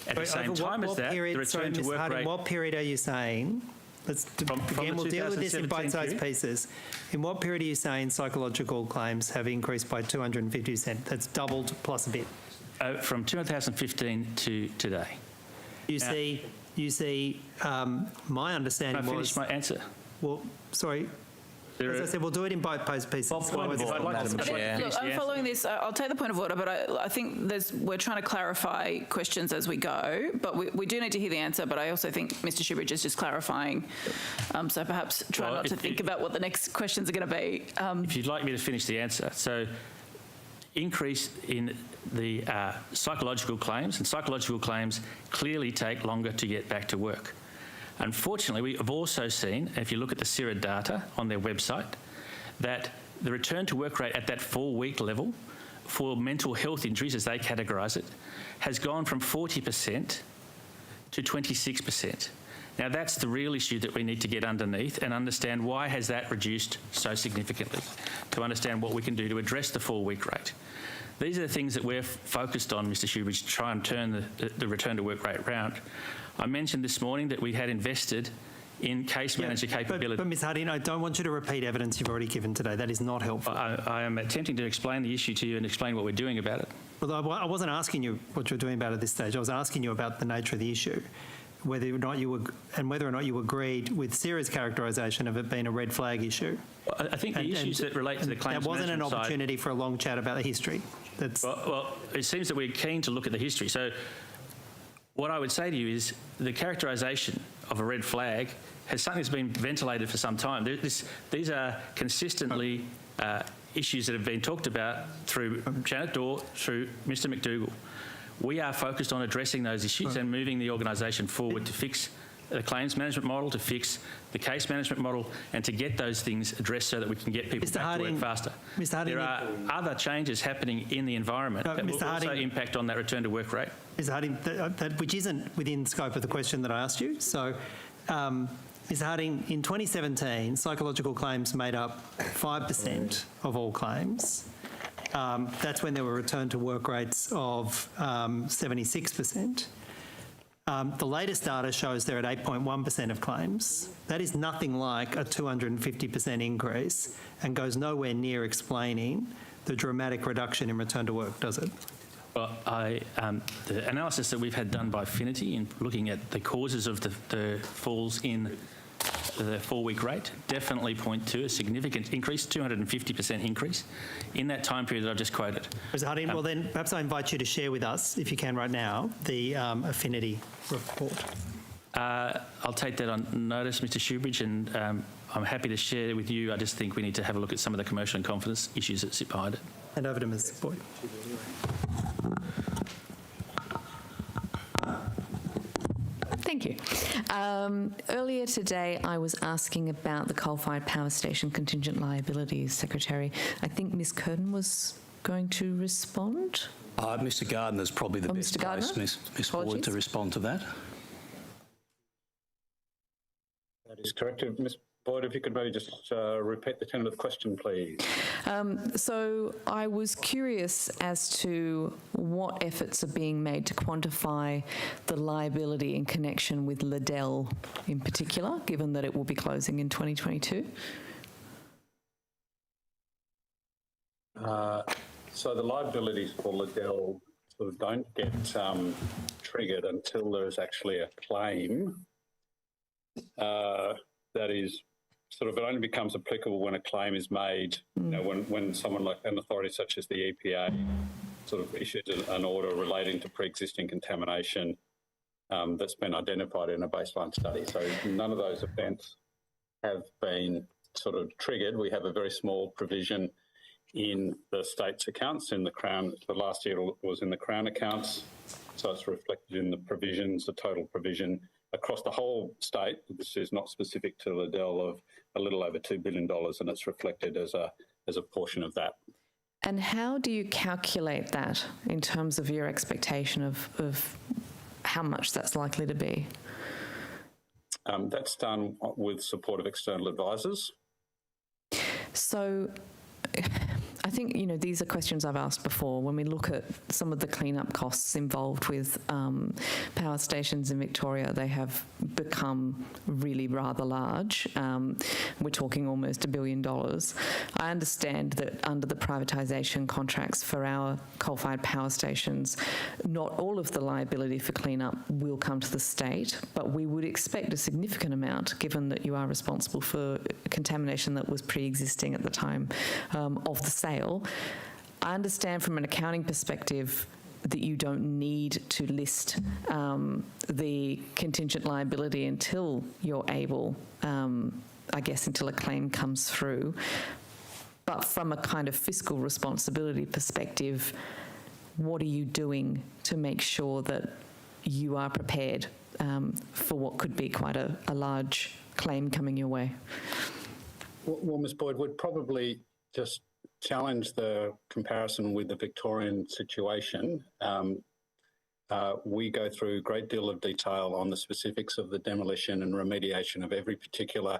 At the same time as that, the return to work rate... What period are you saying? Again, we'll deal with this in bite-sized pieces. In what period are you saying psychological claims have increased by 250%? That's doubled plus a bit. From 2015 to today. You see, my understanding Can I finish my answer? Well, sorry. As I said, we'll do it in bite-sized pieces. I'm following this. I'll take the point of order, but I think we're trying to clarify questions as we go, but we do need to hear the answer, but I also think Mr Shoebridge is just clarifying. So perhaps try not to think about what the next questions are going to be. If you'd like me to finish the answer. So increase in the psychological claims, and psychological claims clearly take longer to get back to work. Unfortunately, we have also seen, if you look at the CIRA data on their website, that the return to work rate at that 4-week level for mental health injuries, as they categorise it, has gone from 40% to 26%. Now, that's the real issue that we need to get underneath and understand why has that reduced so significantly, to understand what we can do to address the 4-week rate. These are the things that we're focused on, Mr Shoebridge, to try and turn the return to work rate round. I mentioned this morning that we had invested in case manager capability. But Ms Harding, I don't want you to repeat evidence you've already given today. That is not helpful. I am attempting to explain the issue to you and explain what we're doing about it. Well, I wasn't asking you what you're doing about it at this stage. I was asking you about the nature of the issue, whether or not you agreed with CIRA's characterisation of it being a red flag issue. Well, I think the issues that relate to the claims there wasn't an management opportunity for a long chat about the history. Well, it seems that we're keen to look at the history. So what I would say to you is the characterisation of a red flag has something that's been ventilated for some time. These are consistently issues that have been talked about through Janet Dorr, through Mr McDougall. We are focused on addressing those issues and moving the organisation forward to fix the claims management model, to fix the case management model, and to get those things addressed so that we can get people back to work faster. There are other changes happening in the environment that will also impact on that return to work rate. Ms Harding, which isn't within scope of the question that I asked you. So, Ms Harding, in 2017, psychological claims made up 5% of all claims. That's when there were return to work rates of 76%. The latest data shows they're at 8.1% of claims. That is nothing like a 250% increase and goes nowhere near explaining the dramatic reduction in return to work, does it? Well, the analysis that we've had done by Affinity in looking at the causes of the falls in the 4-week rate definitely point to a significant increase, 250% increase, in that time period that I've just quoted. Ms Harding, well then perhaps I invite you to share with us, if you can right now, the Affinity report. I'll take that on notice, Mr Shoebridge, and I'm happy to share it with you. I just think we need to have a look at some of the commercial and confidence issues that sit behind it. And over to Ms Boyd. Thank you. Earlier today, I was asking about the coal-fired power station contingent liabilities, Secretary. I think Ms Curtin was going to respond. Mr Gardner's probably the best place, Ms Boyd, to respond to that. That is correct. Ms. Boyd, if you could maybe just repeat the tenet of the question, please. So I was curious as to what efforts are being made to quantify the liability in connection with Liddell in particular, given that it will be closing in 2022. So the liabilities for Liddell sort of don't get triggered until there is actually a claim that is sort of, it only becomes applicable when a claim is made, you know, when someone like an authority such as the EPA sort of issues an order relating to pre-existing contamination that's been identified in a baseline study. So none of those events have been sort of triggered. We have a very small provision in the state's accounts, in the Crown. The last year it was in the Crown accounts, so it's reflected in the provisions, the total provision across the whole state. This is not specific to Liddell, of a little over $2 billion, and it's reflected as a portion of that. And how do you calculate that in terms of your expectation of how much that's likely to be? That's done with support of external advisors. So I think, you know, these are questions I've asked before. When we look at some of the cleanup costs involved with power stations in Victoria, they have become really rather large. We're talking almost $1 billion. I understand that under the privatisation contracts for our coal-fired power stations, not all of the liability for cleanup will come to the state, but we would expect a significant amount, given that you are responsible for contamination that was pre-existing at the time of the sale. I understand from an accounting perspective that you don't need to list the contingent liability until you're able, I guess, until a claim comes through. But from a kind of fiscal responsibility perspective, what are you doing to make sure that you are prepared for what could be quite a large claim coming your way? Well, Ms. Boyd, would probably just challenge the comparison with the Victorian situation. We go through a great deal of detail on the specifics of the demolition and remediation of every particular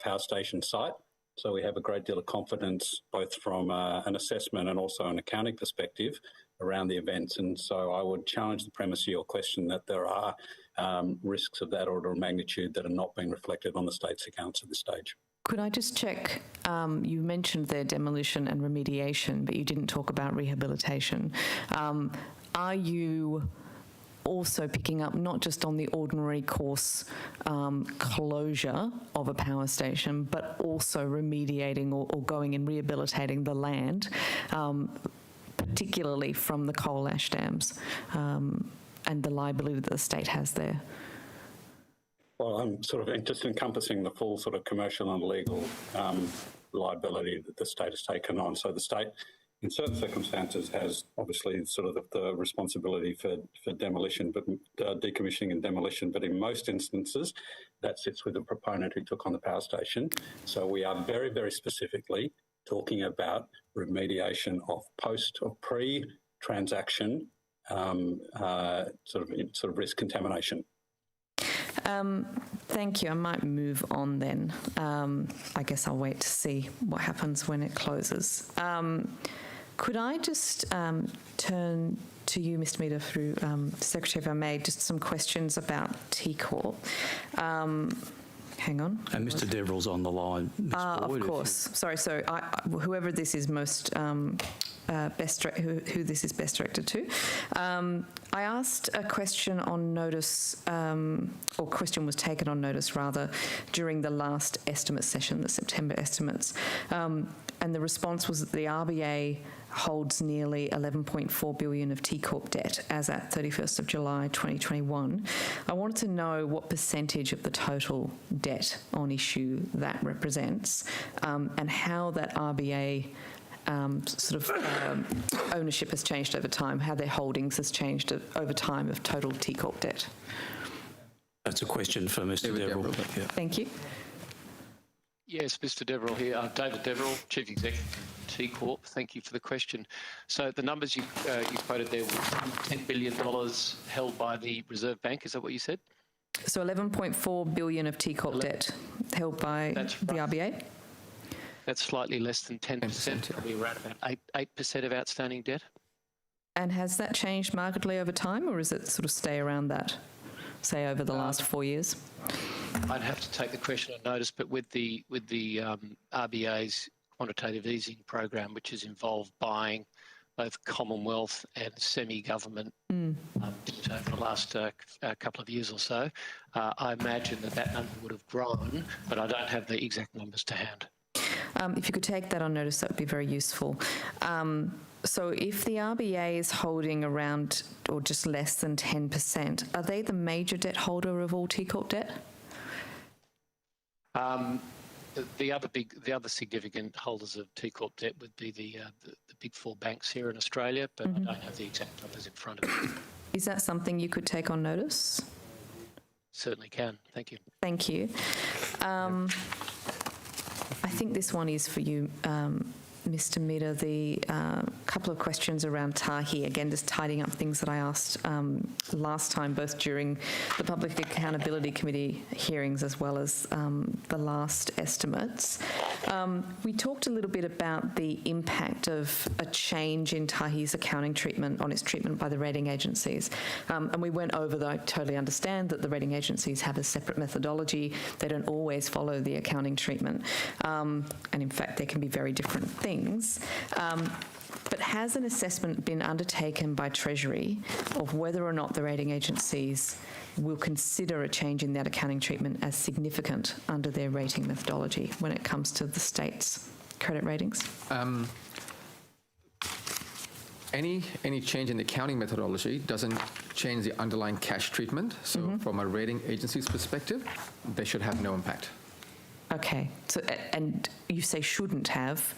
power station site. So we have a great deal of confidence, both from an assessment and also an accounting perspective, around the events. And so I would challenge the premise of your question that there are risks of that order of magnitude that are not being reflected on the state's accounts at this stage. Could I just check, you mentioned their demolition and remediation, but you didn't talk about rehabilitation. Are you also picking up not just on the ordinary course closure of a power station, but also remediating or going and rehabilitating the land, particularly from the coal ash dams, and the liability that the state has there? Well, I'm sort of just encompassing the full sort of commercial and legal liability that the state has taken on. So the state, in certain circumstances, has obviously sort of the responsibility for demolition, but decommissioning and demolition. But in most instances, that sits with the proponent who took on the power station. So we are very, very specifically talking about remediation of post or pre-transaction sort of risk contamination. Thank you. I might move on then. I guess I'll wait to see what happens when it closes. Could I just turn to you, Mr. Meader, through Secretary, if I may, just some questions about T Corp. Hang on. And Mr. Deverell's on the line. Of course. Sorry. So whoever this is most who this is best directed to. I asked a question on notice, or question was taken on notice rather, during the last estimate session, the September estimates, and the response was that the RBA holds nearly $11.4 billion of T Corp debt as at 31st of July 2021. I wanted to know what percentage of the total debt on issue that represents, and how that RBA ownership has changed over time, how their holdings has changed over time of total T Corp debt. That's a question for Mr. Deverell. Yeah. Thank you. Yes, Mr. Deverell here. David Deverell, Chief Executive of T Corp. Thank you for the question. So the numbers you quoted there were $10 billion held by the Reserve Bank. Is that what you said? So 11.4 billion of TCorp debt held by the RBA? That's slightly less than 10%, probably around about 8% of outstanding debt. And has that changed markedly over time, or does it sort of stay around that, say, over the last 4 years? I'd have to take the question on notice, but with the RBA's quantitative easing program, which has involved buying both Commonwealth and semi-government debt over the last couple of years or so, I imagine that number would have grown, but I don't have the exact numbers to hand. If you could take that on notice, that would be very useful. So if the RBA is holding around or just less than 10%, are they the major debt holder of all TCorp debt? The other significant holders of TCorp debt would be the big four banks here in Australia, but I don't have the exact numbers in front of me. Is that something you could take on notice? Certainly can. Thank you. Thank you. I think this one is for you, Mr. Mitter. The couple of questions around Tahi, again, just tidying up things that I asked last time, both during the Public Accountability Committee hearings as well as the last estimates. We talked a little bit about the impact of a change in Tahi's accounting treatment on its treatment by the rating agencies. And we went over, though I totally understand that the rating agencies have a separate methodology. They don't always follow the accounting treatment. And in fact, there can be very different things. But has an assessment been undertaken by Treasury of whether or not the rating agencies will consider a change in that accounting treatment as significant under their rating methodology when it comes to the state's credit ratings? Any change in the accounting methodology doesn't change the underlying cash treatment. So from a rating agency's perspective, they should have no impact. Okay. So, and you say shouldn't have.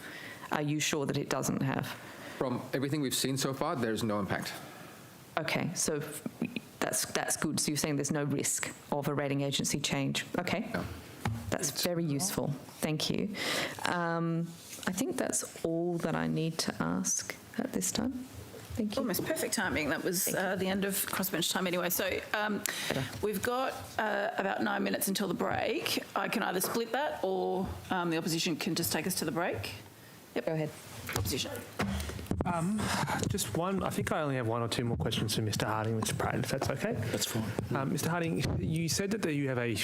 Are you sure that it doesn't have? From everything we've seen so far, there's no impact. Okay, so that's good. So you're saying there's no risk of a rating agency change. Okay, no. That's very useful. Thank you. I think that's all that I need to ask at this time. Thank you. Almost perfect timing. That was the end of crossbench time anyway. So we've got about 9 minutes until the break. I can either split that or the opposition can just take us to the break. Yep. Go ahead. Opposition. Just one. I think I only have one or two more questions for Mr. Harding, Mr. Pratt, if that's okay. That's fine. Mr. Harding, you said that you have a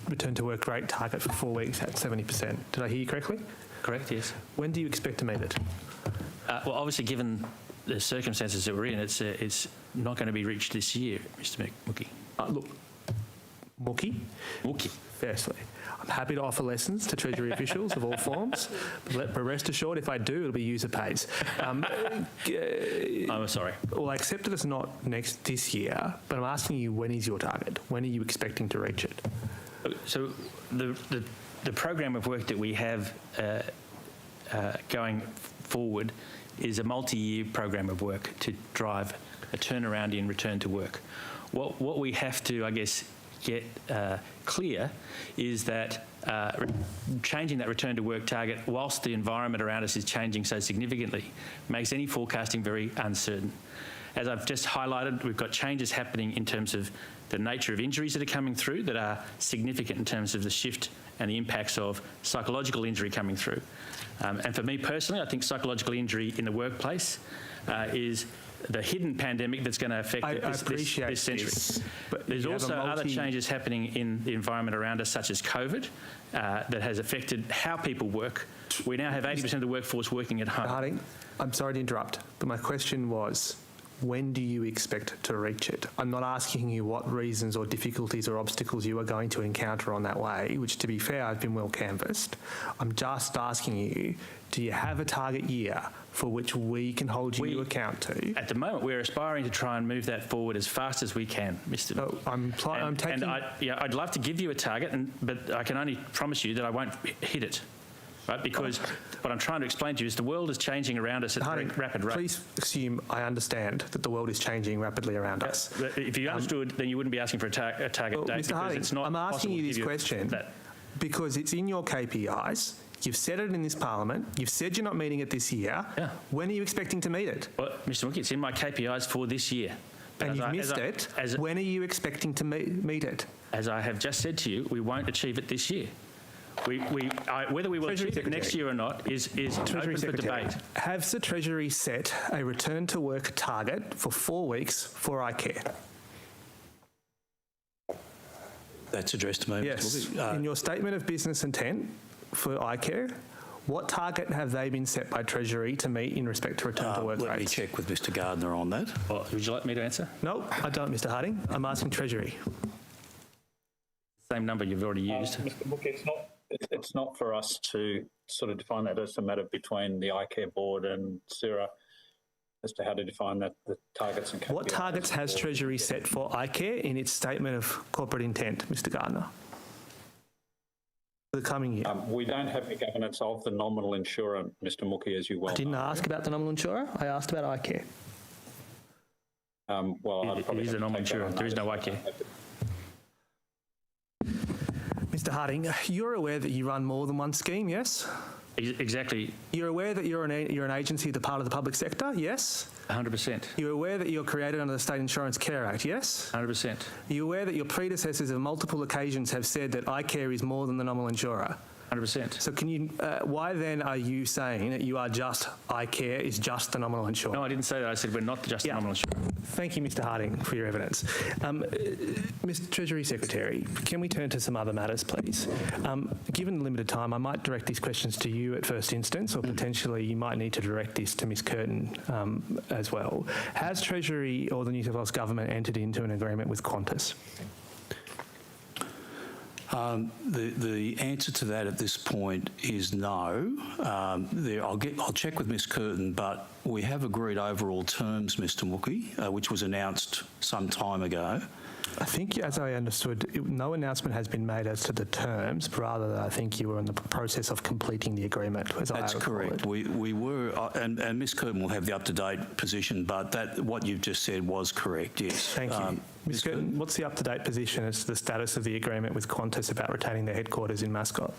return to work rate target for 4 weeks at 70%. Did I hear you correctly? Correct, yes. When do you expect to meet it? Well, obviously, given the circumstances that we're in, it's not going to be reached this year, Mr. Mookie. Look, Mookie? Firstly, I'm happy to offer lessons to Treasury officials of all forms, but rest assured, if I do, it'll be user pays. I'm sorry. Well, I accept that it's not this year, but I'm asking you, when is your target? When are you expecting to reach it? So the program of work that we have going forward is a multi-year program of work to drive a turnaround in return to work. What we have to, I guess, get clear is that changing that return to work target whilst the environment around us is changing so significantly makes any forecasting very uncertain. As I've just highlighted, we've got changes happening in terms of the nature of injuries that are coming through that are significant in terms of the shift and the impacts of psychological injury coming through. And for me personally, I think psychological injury in the workplace is the hidden pandemic that's going to affect this century. But there's also other changes happening in the environment around us, such as COVID, that has affected how people work. We now have 80% of the workforce working at home. Harding, I'm sorry to interrupt, but my question was, when do you expect to reach it? I'm not asking you what reasons or difficulties or obstacles you are going to encounter on that way, which, to be fair, I've been well canvassed. I'm just asking you, do you have a target year for which we can hold you to account to? At the moment, we're aspiring to try and move that forward as fast as we can, Mr. I'd love to give you a target, but I can only promise you that I won't hit it. Right? Because what I'm trying to explain to you is the world is changing around us at a very rapid rate. Please assume I understand that the world is changing rapidly around us. If you understood, then you wouldn't be asking for a target date. Mr. Harding, I'm asking you this question because it's in your KPIs. You've said it in this Parliament. You've said you're not meeting it this year. Yeah. When are you expecting to meet it? Well, Mr. Mookie, it's in my KPIs for this year. And you've missed it. When are you expecting to meet it? As I have just said to you, we won't achieve it this year. Whether we will achieve it next year or not is open for debate. Has the Treasury set a return to work target for 4 weeks for iCare? That's addressed to me. Yes. In your statement of business intent for iCare, what target have they been set by Treasury to meet in respect to return to work rates? Let me check with Mr Gardner on that. Would you like me to answer? No, I don't, Mr Harding. I'm asking Treasury. Same number you've already used. Mr Book, it's not for us to sort of define that. It's a matter between the iCare board and Insurer as to how to define that, the targets and KPIs. What targets has Treasury set for iCare in its statement of corporate intent, Mr Gardner, for the coming year? We don't have the governance of the nominal insurer, Mr Mookie, as you well know. I didn't ask about the nominal insurer. I asked about iCare. It is a nominal insurer. There is no iCare. Mr Harding, you're aware that you run more than one scheme, yes? Exactly. You're aware that you're an agency, the part of the public sector, yes? 100%. You're aware that you're created under the State Insurance Care Act, yes? 100%. You're aware that your predecessors on multiple occasions have said that iCare is more than the nominal insurer? 100%. So can you, why then are you saying that you are just, iCare is just the nominal insurer? No, I didn't say that. I said we're not just the nominal insurer. Thank you, Mr Harding, for your evidence. Mr Treasury Secretary, can we turn to some other matters, please? Given the limited time, I might direct these questions to you at first instance, or potentially you might need to direct this to Ms Curtin as well. Has Treasury or the New South Wales Government entered into an agreement with Qantas? The answer to that at this point is no. I'll check with Ms Curtin, but we have agreed overall terms, Mr Mookie, which was announced some time ago. I think, as I understood, no announcement has been made as to the terms, but rather I think you were in the process of completing the agreement. That's correct. We were, and Ms Curtin will have the up-to-date position, but what you've just said was correct, yes. Thank you. Ms Curtin, what's the up-to-date position as to the status of the agreement with Qantas about retaining their headquarters in Mascot?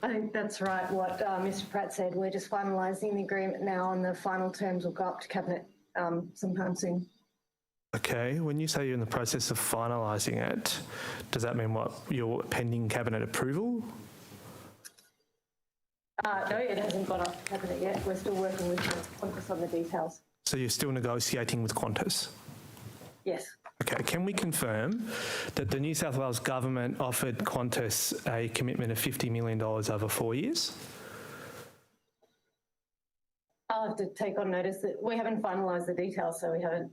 I think that's right, what Mr Pratt said. We're just finalising the agreement now, and the final terms will go up to Cabinet sometime soon. Okay, when you say you're in the process of finalising it, does that mean what, you're pending Cabinet approval? No, it hasn't gone up to Cabinet yet. We're still working with Qantas on the details. So you're still negotiating with Qantas? Yes. Okay, can we confirm that the New South Wales Government offered Qantas a commitment of $50 million over 4 years? I'll have to take on notice that we haven't finalised the details, so we haven't...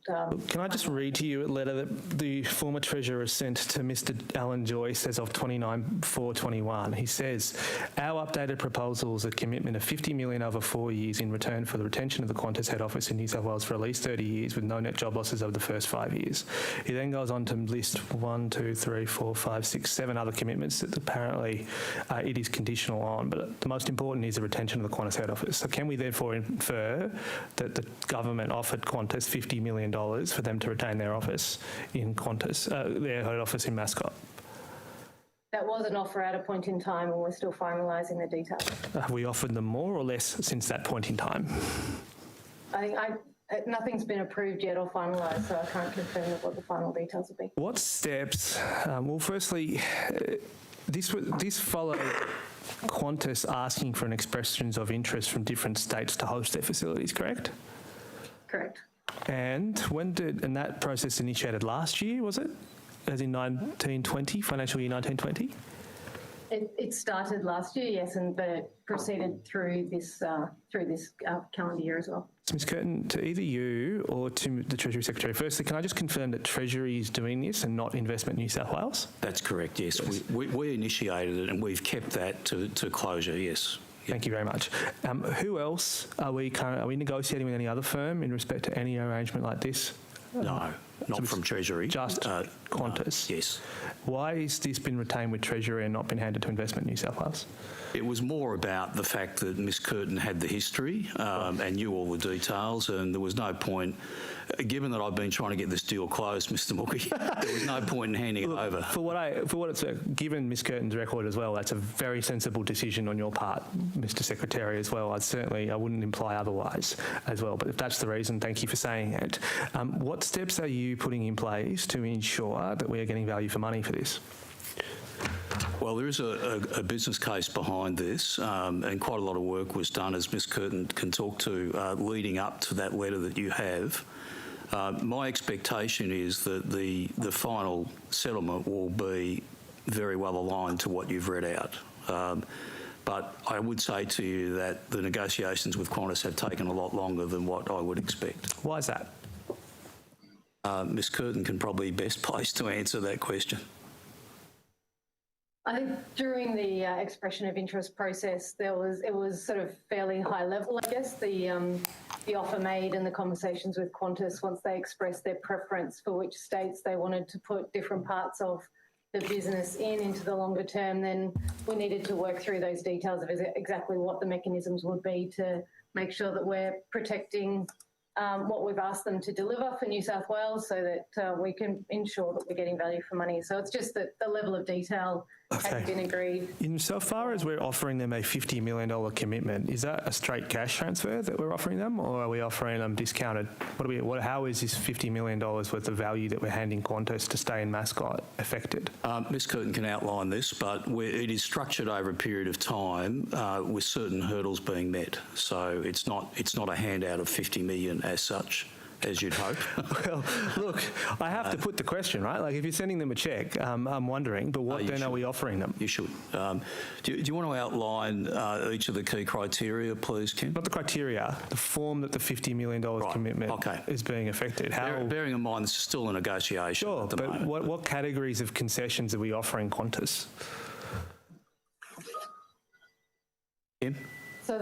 Can I just read to you a letter that the former Treasurer sent to Mr Alan Joyce as of 29/4/21? He says, our updated proposal is a commitment of $50 million over 4 years in return for the retention of the Qantas head office in New South Wales for at least 30 years with no net job losses over the first 5 years. He then goes on to list 1, 2, 3, 4, 5, 6, 7 other commitments that apparently it is conditional on, but the most important is the retention of the Qantas head office. So can we therefore infer that the government offered Qantas $50 million for them to retain their office in Qantas, their head office in Mascot? That was an offer at a point in time, and we're still finalising the details. Have we offered them more or less since that point in time? I think nothing's been approved yet or finalised, so I can't confirm what the final details will be. What steps? Well, firstly, this followed Qantas asking for an expressions of interest from different states to host their facilities, correct? Correct. And and that process initiated last year, was it? As in 1920, financial year 1920? It started last year, yes, and proceeded through this calendar year as well. So, Ms Curtin, to either you or to the Treasury Secretary, firstly, can I just confirm that Treasury is doing this and not Investment New South Wales? That's correct, yes. We initiated it and we've kept that to closure, yes. Thank you very much. Who else are we negotiating with any other firm in respect to any arrangement like this? No. not from Treasury. Just Qantas? Yes. Why has this been retained with Treasury and not been handed to Investment New South Wales? It was more about the fact that Miss Curtin had the history and knew all the details, and there was no point, given that I've been trying to get this deal closed, Mr. Mookie, there was no point in handing it over. For what it's given Miss Curtin's record as well, that's a very sensible decision on your part, Mr. Secretary, as well. I wouldn't imply otherwise as well, but if that's the reason, thank you for saying it. What steps are you putting in place to ensure that we are getting value for money for this? Well, there is a business case behind this, and quite a lot of work was done, as Ms Curtin can talk to, leading up to that letter that you have. My expectation is that the final settlement will be very well aligned to what you've read out. But I would say to you that the negotiations with Qantas have taken a lot longer than what I would expect. Why is that? Ms Curtin can probably best placed to answer that question. I think during the expression of interest process, it was sort of fairly high level, I guess, the offer made and the conversations with Qantas once they expressed their preference for which states they wanted to put different parts of the business into the longer term. Then we needed to work through those details of exactly what the mechanisms would be to make sure that we're protecting what we've asked them to deliver for New South Wales, so that we can ensure that we're getting value for money. So it's just that the level of detail has been agreed. Insofar as we're offering them a $50 million commitment, is that a straight cash transfer that we're offering them, or are we offering them discounted? How is this $50 million worth of value that we're handing Qantas to stay in Mascot affected? Ms Curtin can outline this, but it is structured over a period of time with certain hurdles being met. So it's not a handout of $50 million as such, as you'd hope. Well, look, I have to put the question, right? Like, if you're sending them a cheque, I'm wondering, but what then are we offering them? You should. Do you want to outline each of the key criteria, please, Kim? Not the criteria, the form that the $50 million commitment is being affected. Bearing in mind this is still a negotiation at the moment. But what categories of concessions are we offering Qantas? Kim? So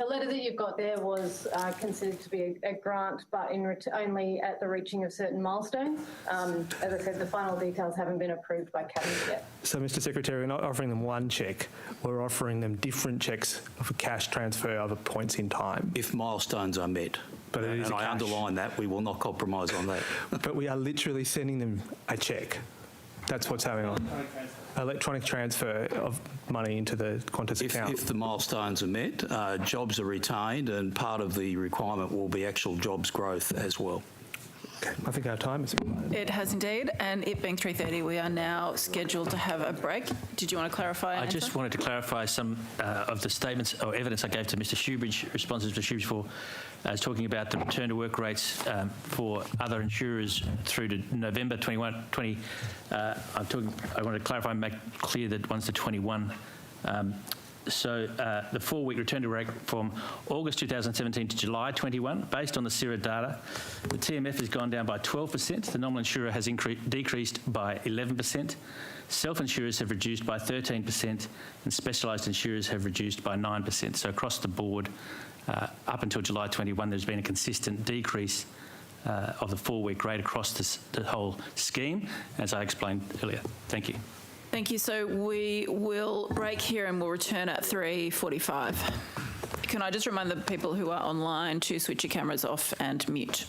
the letter that you've got there was considered to be a grant, but only at the reaching of certain milestones. As I said, the final details haven't been approved by Cabinet yet. So, Mr Secretary, we're not offering them one cheque. We're offering them different cheques of a cash transfer over points in time. If milestones are met. But it is and I underline that, we will not compromise on that. But we are literally sending them a cheque. That's what's going on. Electronic transfer of money into the Qantas account. If the milestones are met, jobs are retained, and part of the requirement will be actual jobs growth as well. Okay, I think our time is expired. It has indeed, and it being 3:30, we are now scheduled to have a break. Did you want to clarify? I just wanted to clarify some of the statements or evidence I gave to Mr Shoebridge, responses to Shoebridge for I was talking about the return to work rates for other insurers through to November 20. I want to clarify and make clear that one's to 21. So the 4-week return to work from August 2017 to July 21, based on the CIRA data, the TMF has gone down by 12%, the nominal insurer has decreased by 11%, self-insurers have reduced by 13%, and specialised insurers have reduced by 9%. So across the board, up until July 21, there's been a consistent decrease of the 4-week rate across the whole scheme, as I explained earlier. Thank you. Thank you. So we will break here and we'll return at 3:45. Can I just remind the people who are online to switch your cameras off and mute?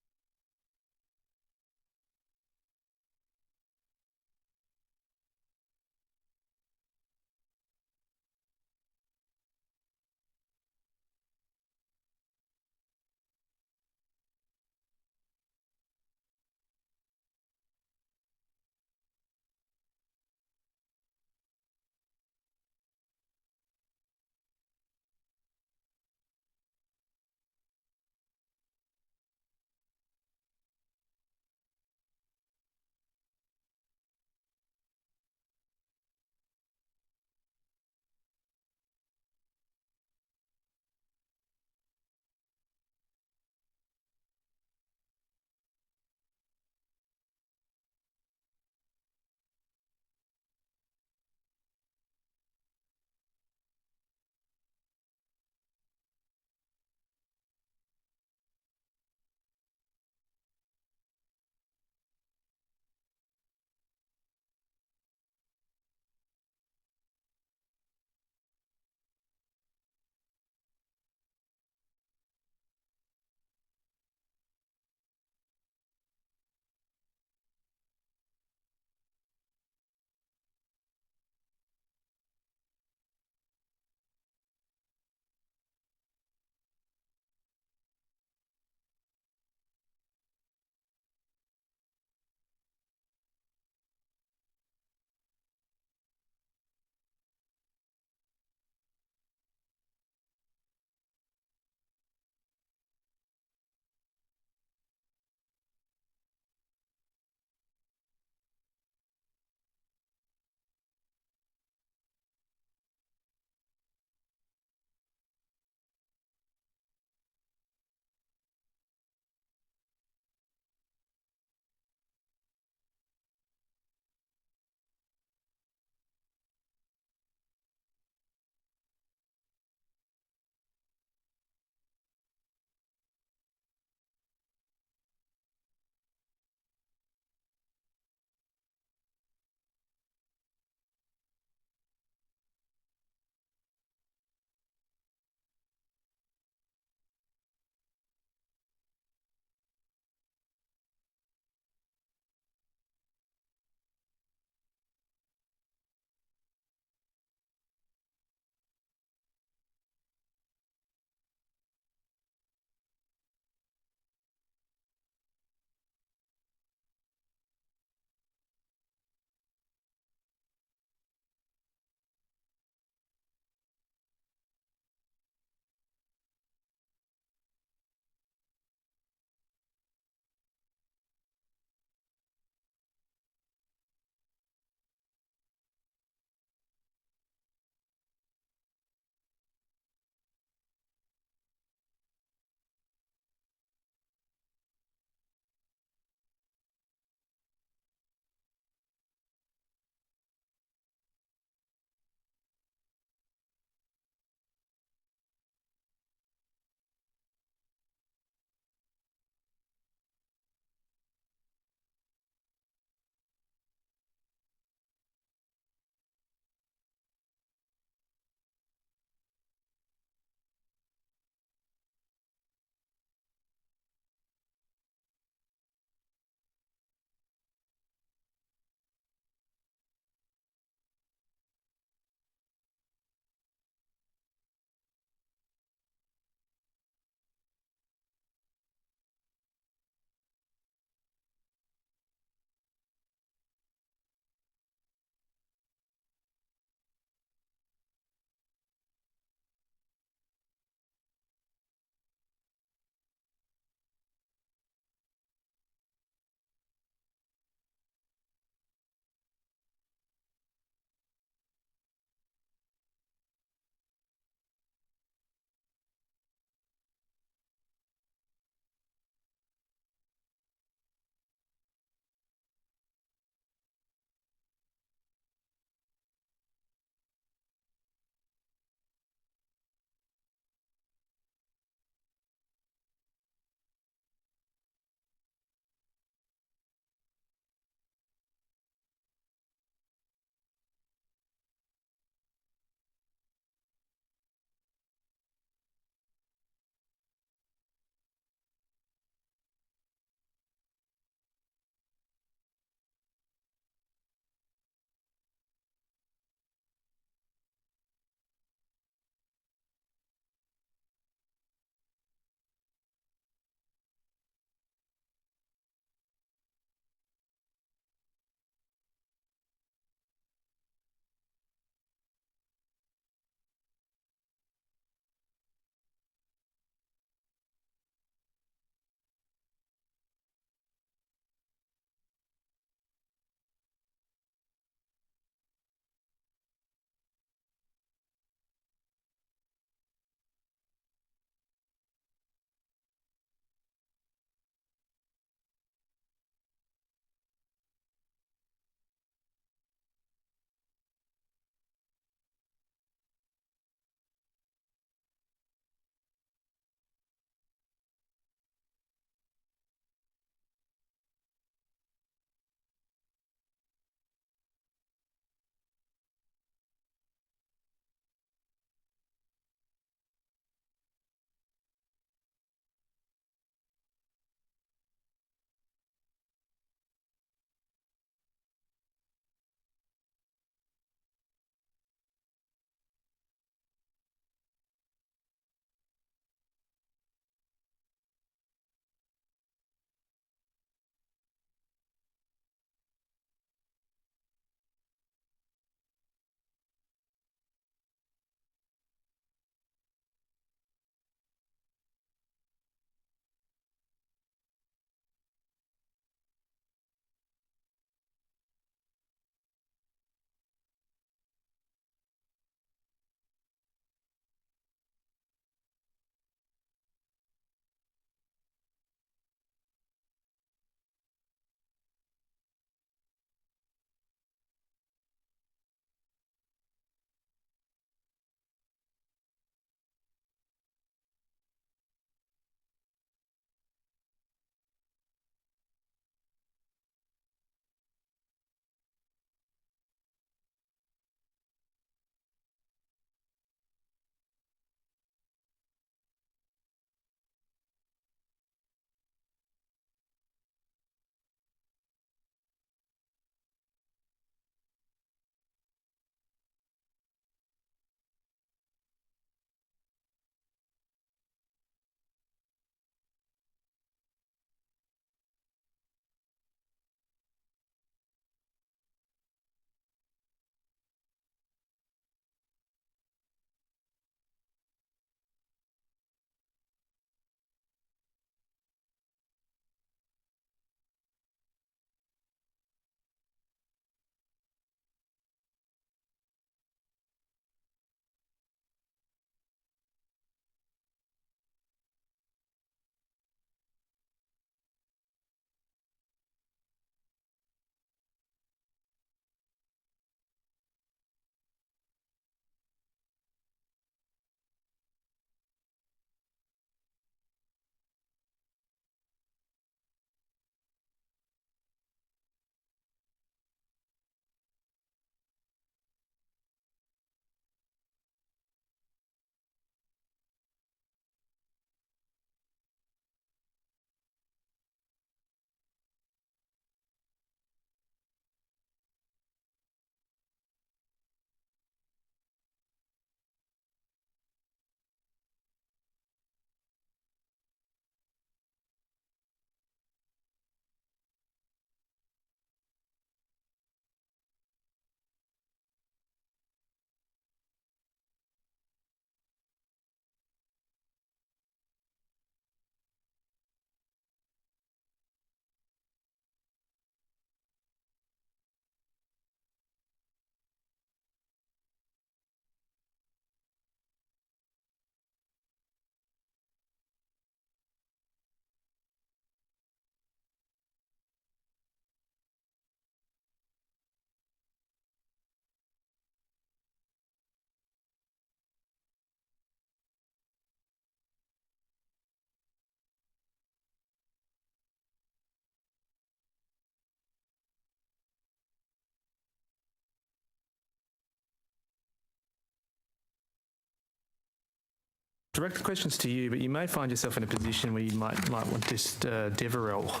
direct the questions to you, but you may find yourself in a position where you might want just Deverell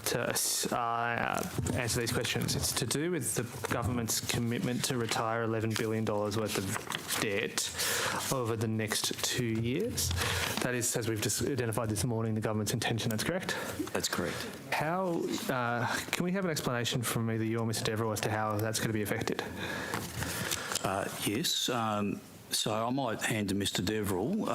to answer these questions. It's to do with the government's commitment to retire $11 billion worth of debt over the next 2 years. That is, as we've just identified this morning, the government's intention. That's correct? That's correct. How can we have an explanation from either you or Mr. Deverell as to how that's going to be affected? Yes. So I might hand to Mr. Deverell,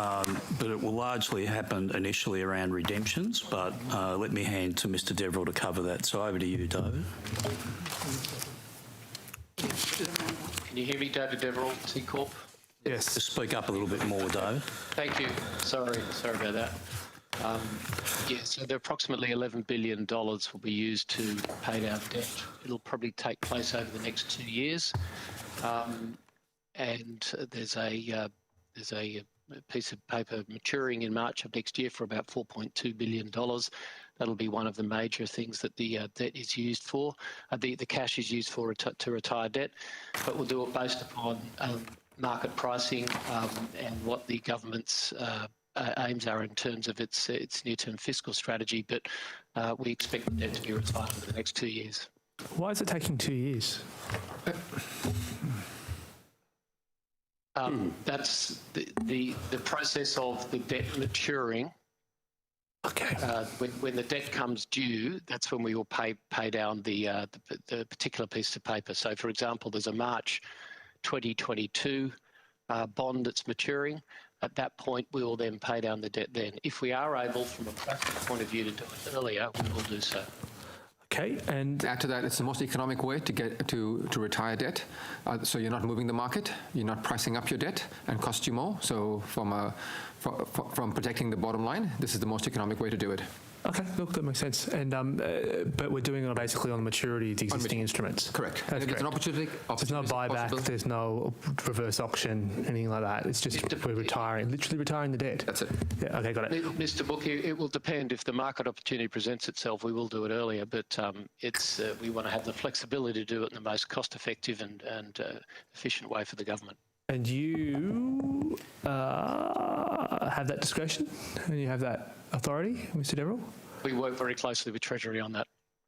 but it will largely happen initially around redemptions, but let me hand to Mr. Deverell to cover that. So over to you, David. Can you hear me, David Deverell, T Corp? Yes. Just speak up a little bit more, David. Thank you. Sorry about that. So the approximately $11 billion will be used to pay down debt. It'll probably take place over the next 2 years. And there's a piece of paper maturing in March of next year for about $4.2 billion. That'll be one of the major things that the debt is used for. The cash is used for to retire debt, but we'll do it based upon market pricing and what the government's aims are in terms of its near-term fiscal strategy. But we expect the debt to be retired over the next 2 years. Why is it taking 2 years? That's the process of the debt maturing. Okay. When the debt comes due, that's when we will pay down the particular piece of paper. So, for example, there's a March 2022 bond that's maturing. At that point, we will then pay down the debt then. If we are able, from a practical point of view, to do it earlier, we will do so. Okay, and add to that, it's the most economic way to get to retire debt. So you're not moving the market, you're not pricing up your debt and cost you more. So from protecting the bottom line, this is the most economic way to do it. Okay, look, that makes sense. And but we're doing it basically on the maturity of the existing instruments. Correct. That's correct. There's an opportunity. There's no buyback. There's no reverse auction, anything like that. It's just we're literally retiring the debt. That's it. Yeah. Okay, got it. Mr. Bookie, it will depend. If the market opportunity presents itself, we will do it earlier. But we want to have the flexibility to do it in the most cost-effective and efficient way for the government. And you have that discretion, and you have that authority, Mr. Deverell? We work very closely with Treasury on that.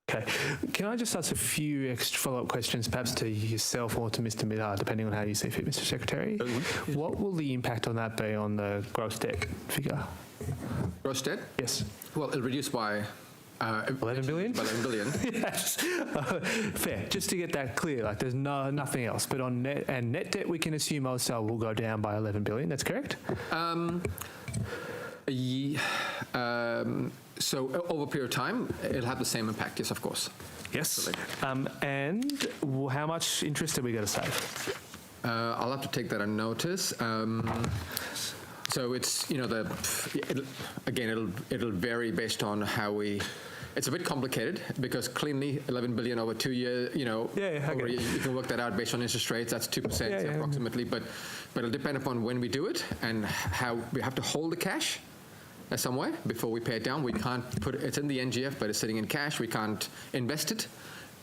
Okay. Can I just ask a few extra follow-up questions, perhaps to yourself or to Mr. Midar, depending on how you see fit, Mr. Secretary? What will the impact on that be on the gross debt figure? Gross debt? Yes. Well, it'll reduce by 11 billion? By 11 billion. Yes. Fair. Just to get that clear, like there's nothing else. But on net debt, we can assume wholesale will go down by 11 billion. That's correct? So over a period of time, it'll have the same impact, yes, of course. Yes. And how much interest are we going to save? I'll have to take that on notice. So it's, it'll vary based on how we. It's a bit complicated because cleanly 11 billion over 2 years, you can work that out based on interest rates. That's 2% approximately, but it'll depend upon when we do it and how we have to hold the cash some way before we pay it down. We can't put it's in the NGF, but it's sitting in cash. We can't invest it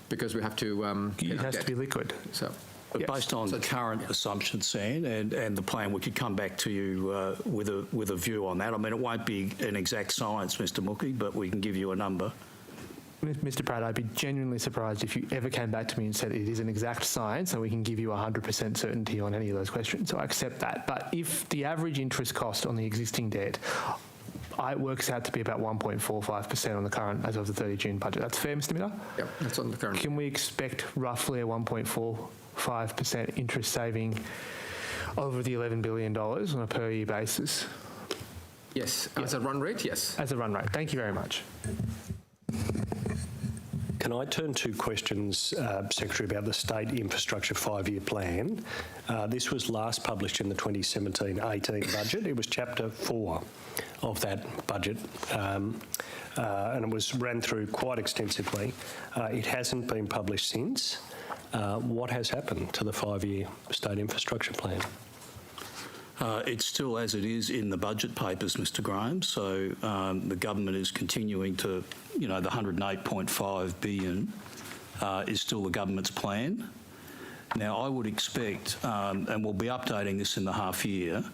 because we have to. It has to be liquid. So. But based on the current assumptions, Sam, and the plan, we could come back to you with a view on that. I mean, it won't be an exact science, Mr. Mookie, but we can give you a number. Mr. Pratt, I'd be genuinely surprised if you ever came back to me and said it is an exact science and we can give you 100% certainty on any of those questions. So I accept that. But if the average interest cost on the existing debt it works out to be about 1.45% on the current, as of the 30 June budget. That's fair, Mr. Miller? Yeah, that's on the current. Can we expect roughly a 1.45% interest saving over the $11 billion on a per year basis? Yes. As a run rate, yes. As a run rate. Thank you very much. Can I turn to questions, Secretary, about the State Infrastructure 5-year plan? This was last published in the 2017-18 budget. It was Chapter 4 of that budget, and it was ran through quite extensively. It hasn't been published since. What has happened to the 5-year State Infrastructure plan? It's still as it is in the budget papers, Mr. Graham. So the government is continuing to, the 108.5 billion is still the government's plan. Now, I would expect, and we'll be updating this in the half year,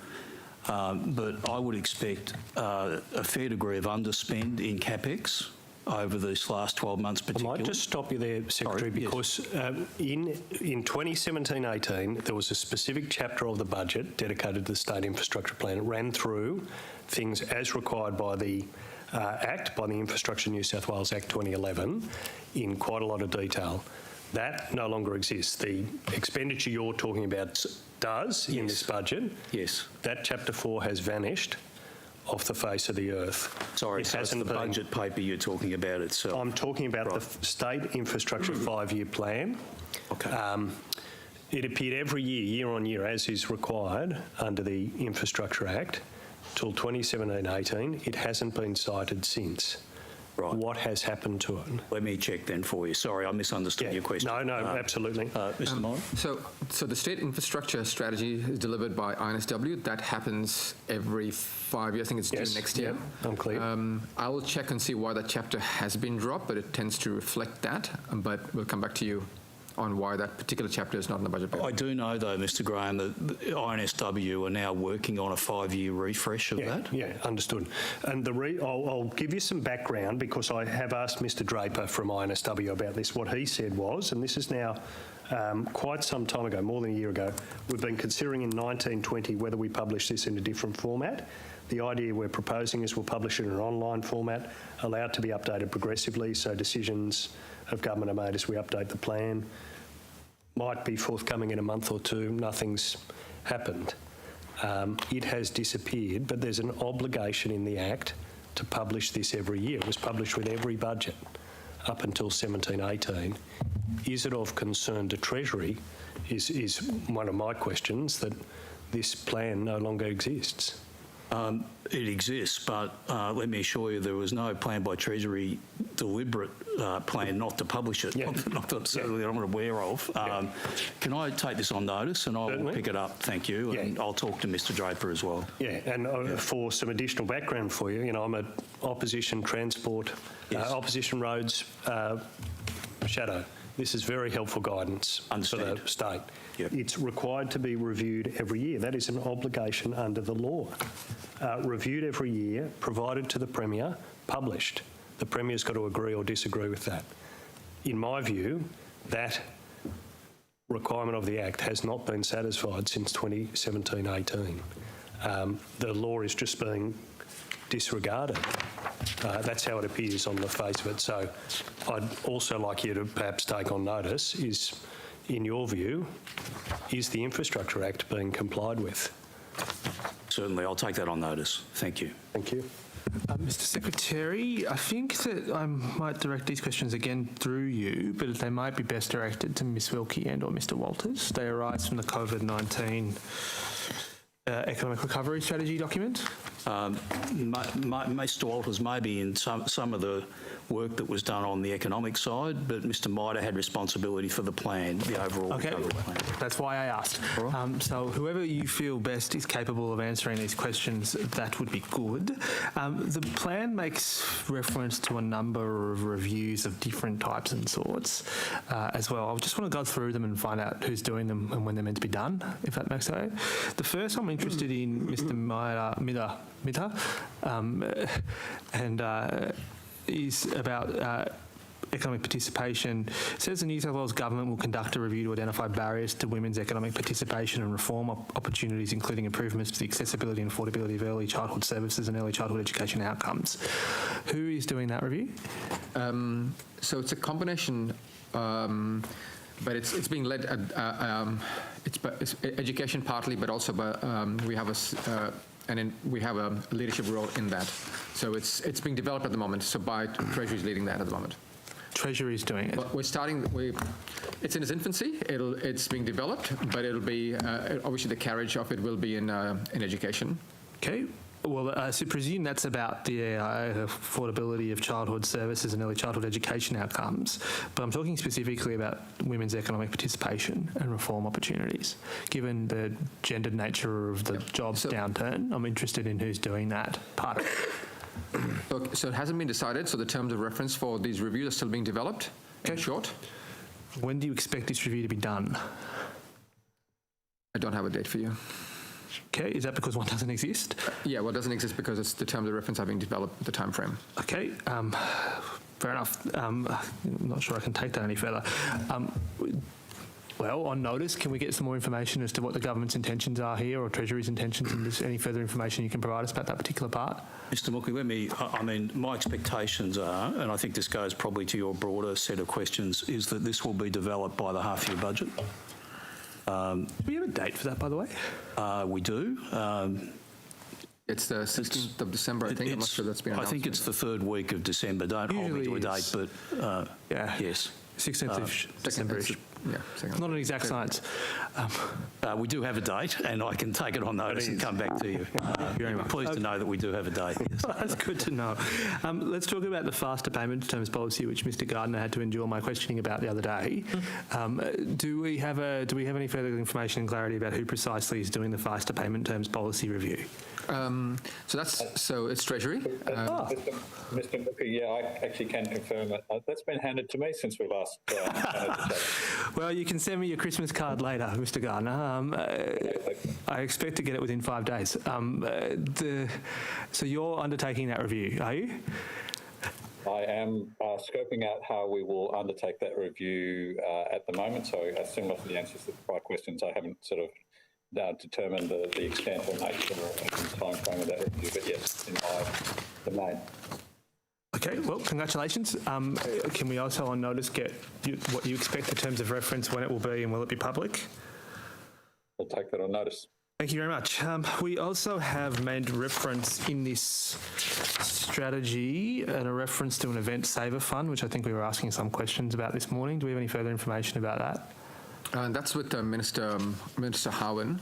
but I would expect a fair degree of underspend in CapEx over these last 12 months particularly. I might just stop you there, Secretary, because in 2017-18, there was a specific chapter of the budget dedicated to the State Infrastructure Plan. It ran through things as required by the Act, by the Infrastructure New South Wales Act 2011, in quite a lot of detail. That no longer exists. The expenditure you're talking about does in this budget. Yes. That Chapter 4 has vanished off the face of the earth. Sorry, so it's the budget paper you're talking about itself. I'm talking about the State Infrastructure 5-year plan. Okay. It appeared every year on year, as is required under the Infrastructure Act, till 2017-18. It hasn't been cited since. Right. What has happened to it? Let me check then for you. Sorry, I misunderstood your question. No, absolutely. Mr. Moore? So the state infrastructure strategy is delivered by INSW. That happens every 5 years. I think it's due next year. I'm clear. I will check and see why that chapter has been dropped, but it tends to reflect that. But we'll come back to you on why that particular chapter is not in the budget paper. I do know, though, Mr. Graham, that the INSW are now working on a 5-year refresh of that. Yeah, understood. And I'll give you some background because I have asked Mr. Draper from INSW about this. What he said was, and this is now quite some time ago, more than a year ago, we've been considering in 1920 whether we publish this in a different format. The idea we're proposing is we'll publish it in an online format, allowed to be updated progressively, so decisions of government are made as we update the plan. Might be forthcoming in a month or two. Nothing's happened. It has disappeared, but there's an obligation in the Act to publish this every year. It was published with every budget up until 17-18. Is it of concern to Treasury is one of my questions, that this plan no longer exists. It exists, but let me assure you there was no plan by Treasury, deliberate plan not to publish it, not that certainly I'm aware of. Can I take this on notice and I'll pick it up, thank you, and I'll talk to Mr. Draper as well. Yeah, and for some additional background for you, I'm an opposition transport, opposition roads shadow. This is very helpful guidance for the state. Yep. It's required to be reviewed every year. That is an obligation under the law. Reviewed every year, provided to the Premier, published. The Premier's got to agree or disagree with that. In my view, that requirement of the Act has not been satisfied since 2017-18. The law is just being disregarded. That's how it appears on the face of it. So I'd also like you to perhaps take on notice is, in your view, is the Infrastructure Act being complied with? Certainly, I'll take that on notice. Thank you. Thank you. Mr. Secretary, I think that I might direct these questions again through you, but they might be best directed to Ms. Wilkie and or Mr. Walters. They arise from the COVID-19 economic recovery strategy document. Mr. Walters may be in some of the work that was done on the economic side, but Mr. Mitre had responsibility for the plan, the overall recovery plan. That's why I asked. So whoever you feel best is capable of answering these questions, that would be good. The plan makes reference to a number of reviews of different types and sorts as well. I just want to go through them and find out who's doing them and when they're meant to be done, if that makes sense. The first I'm interested in, Mr. Mitre, is about economic participation. It says the New South Wales Government will conduct a review to identify barriers to women's economic participation and reform opportunities, including improvements to the accessibility and affordability of early childhood services and early childhood education outcomes. Who is doing that review? So it's a combination, but it's being led. It's education partly, but also we have we have a leadership role in that. So it's being developed at the moment. So Treasury is leading that at the moment. Treasury is doing it. But we're starting. It's in its infancy. It's being developed, but it'll be obviously the carriage of it will be in education. Okay. Well, I presume that's about the affordability of childhood services and early childhood education outcomes, but I'm talking specifically about women's economic participation and reform opportunities. Given the gendered nature of the jobs downturn, I'm interested in who's doing that part of it. So it hasn't been decided, so the terms of reference for these reviews are still being developed, in short. When do you expect this review to be done? I don't have a date for you. Okay, is that because one doesn't exist? Yeah, well, it doesn't exist because the terms of reference are being developed with the time frame. Okay, fair enough. I'm not sure I can take that any further. Well, on notice, can we get some more information as to what the government's intentions are here, or Treasury's intentions, and just any further information you can provide us about that particular part? Mr Mookie, my expectations are, and I think this goes probably to your broader set of questions, is that this will be developed by the half-year budget. Do we have a date for that, by the way? We do. It's the 16th of December, I think. I'm not sure that's been announced. I think it's the third week of December. Don't hold me to a date, but yes. 16th of December-ish. Yeah, not an exact science. We do have a date, and I can take it on notice and come back to you. You're pleased to know that we do have a date. Yes. That's good to know. Let's talk about the faster payment terms policy, which Mr Gardner had to endure my questioning about the other day. Do we have any further information and clarity about who precisely is doing the faster payment terms policy review? So it's Treasury. Mr Mookie, yeah, I actually can confirm it. That's been handed to me since we last had the chat. Well, you can send me your Christmas card later, Mr Gardner. I expect to get it within 5 days. So you're undertaking that review, are you? I am scoping out how we will undertake that review at the moment. So similar to the answers to the prior questions, I haven't sort of determined the extent or nature and time frame of that review, but yes, in my domain. Okay, well, congratulations. Can we also on notice get what you expect in terms of reference, when it will be, and will it be public? We'll take that on notice. Thank you very much. We also have made reference in this strategy and a reference to an event saver fund, which I think we were asking some questions about this morning. Do we have any further information about that? That's with Minister Howen.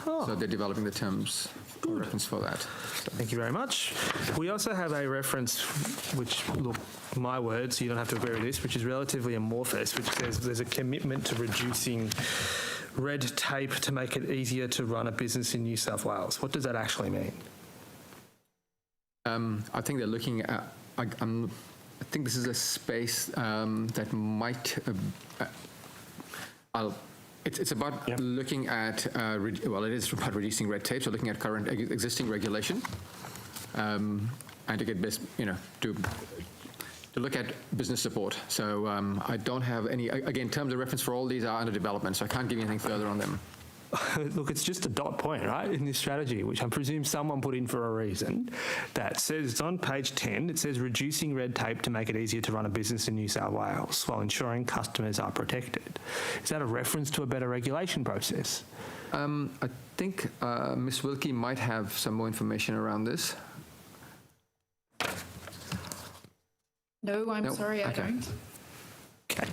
So they're developing the terms of reference for that. So. Thank you very much. We also have a reference, which, look, my words, you don't have to agree with this, which is relatively amorphous, which says there's a commitment to reducing red tape to make it easier to run a business in New South Wales. What does that actually mean? I think they're looking at. I think this is a space that might. It's about looking at, it is about reducing red tape, so looking at current existing regulation, and to get best, to look at business support. So I don't have any, again, terms of reference for all these are under development, so I can't give you anything further on them. Look, it's just a dot point, right, in this strategy, which I presume someone put in for a reason, that says, it's on page 10, it says reducing red tape to make it easier to run a business in New South Wales while ensuring customers are protected. Is that a reference to a better regulation process? I think Ms. Wilkie might have some more information around this. No, I'm sorry, I don't. Okay.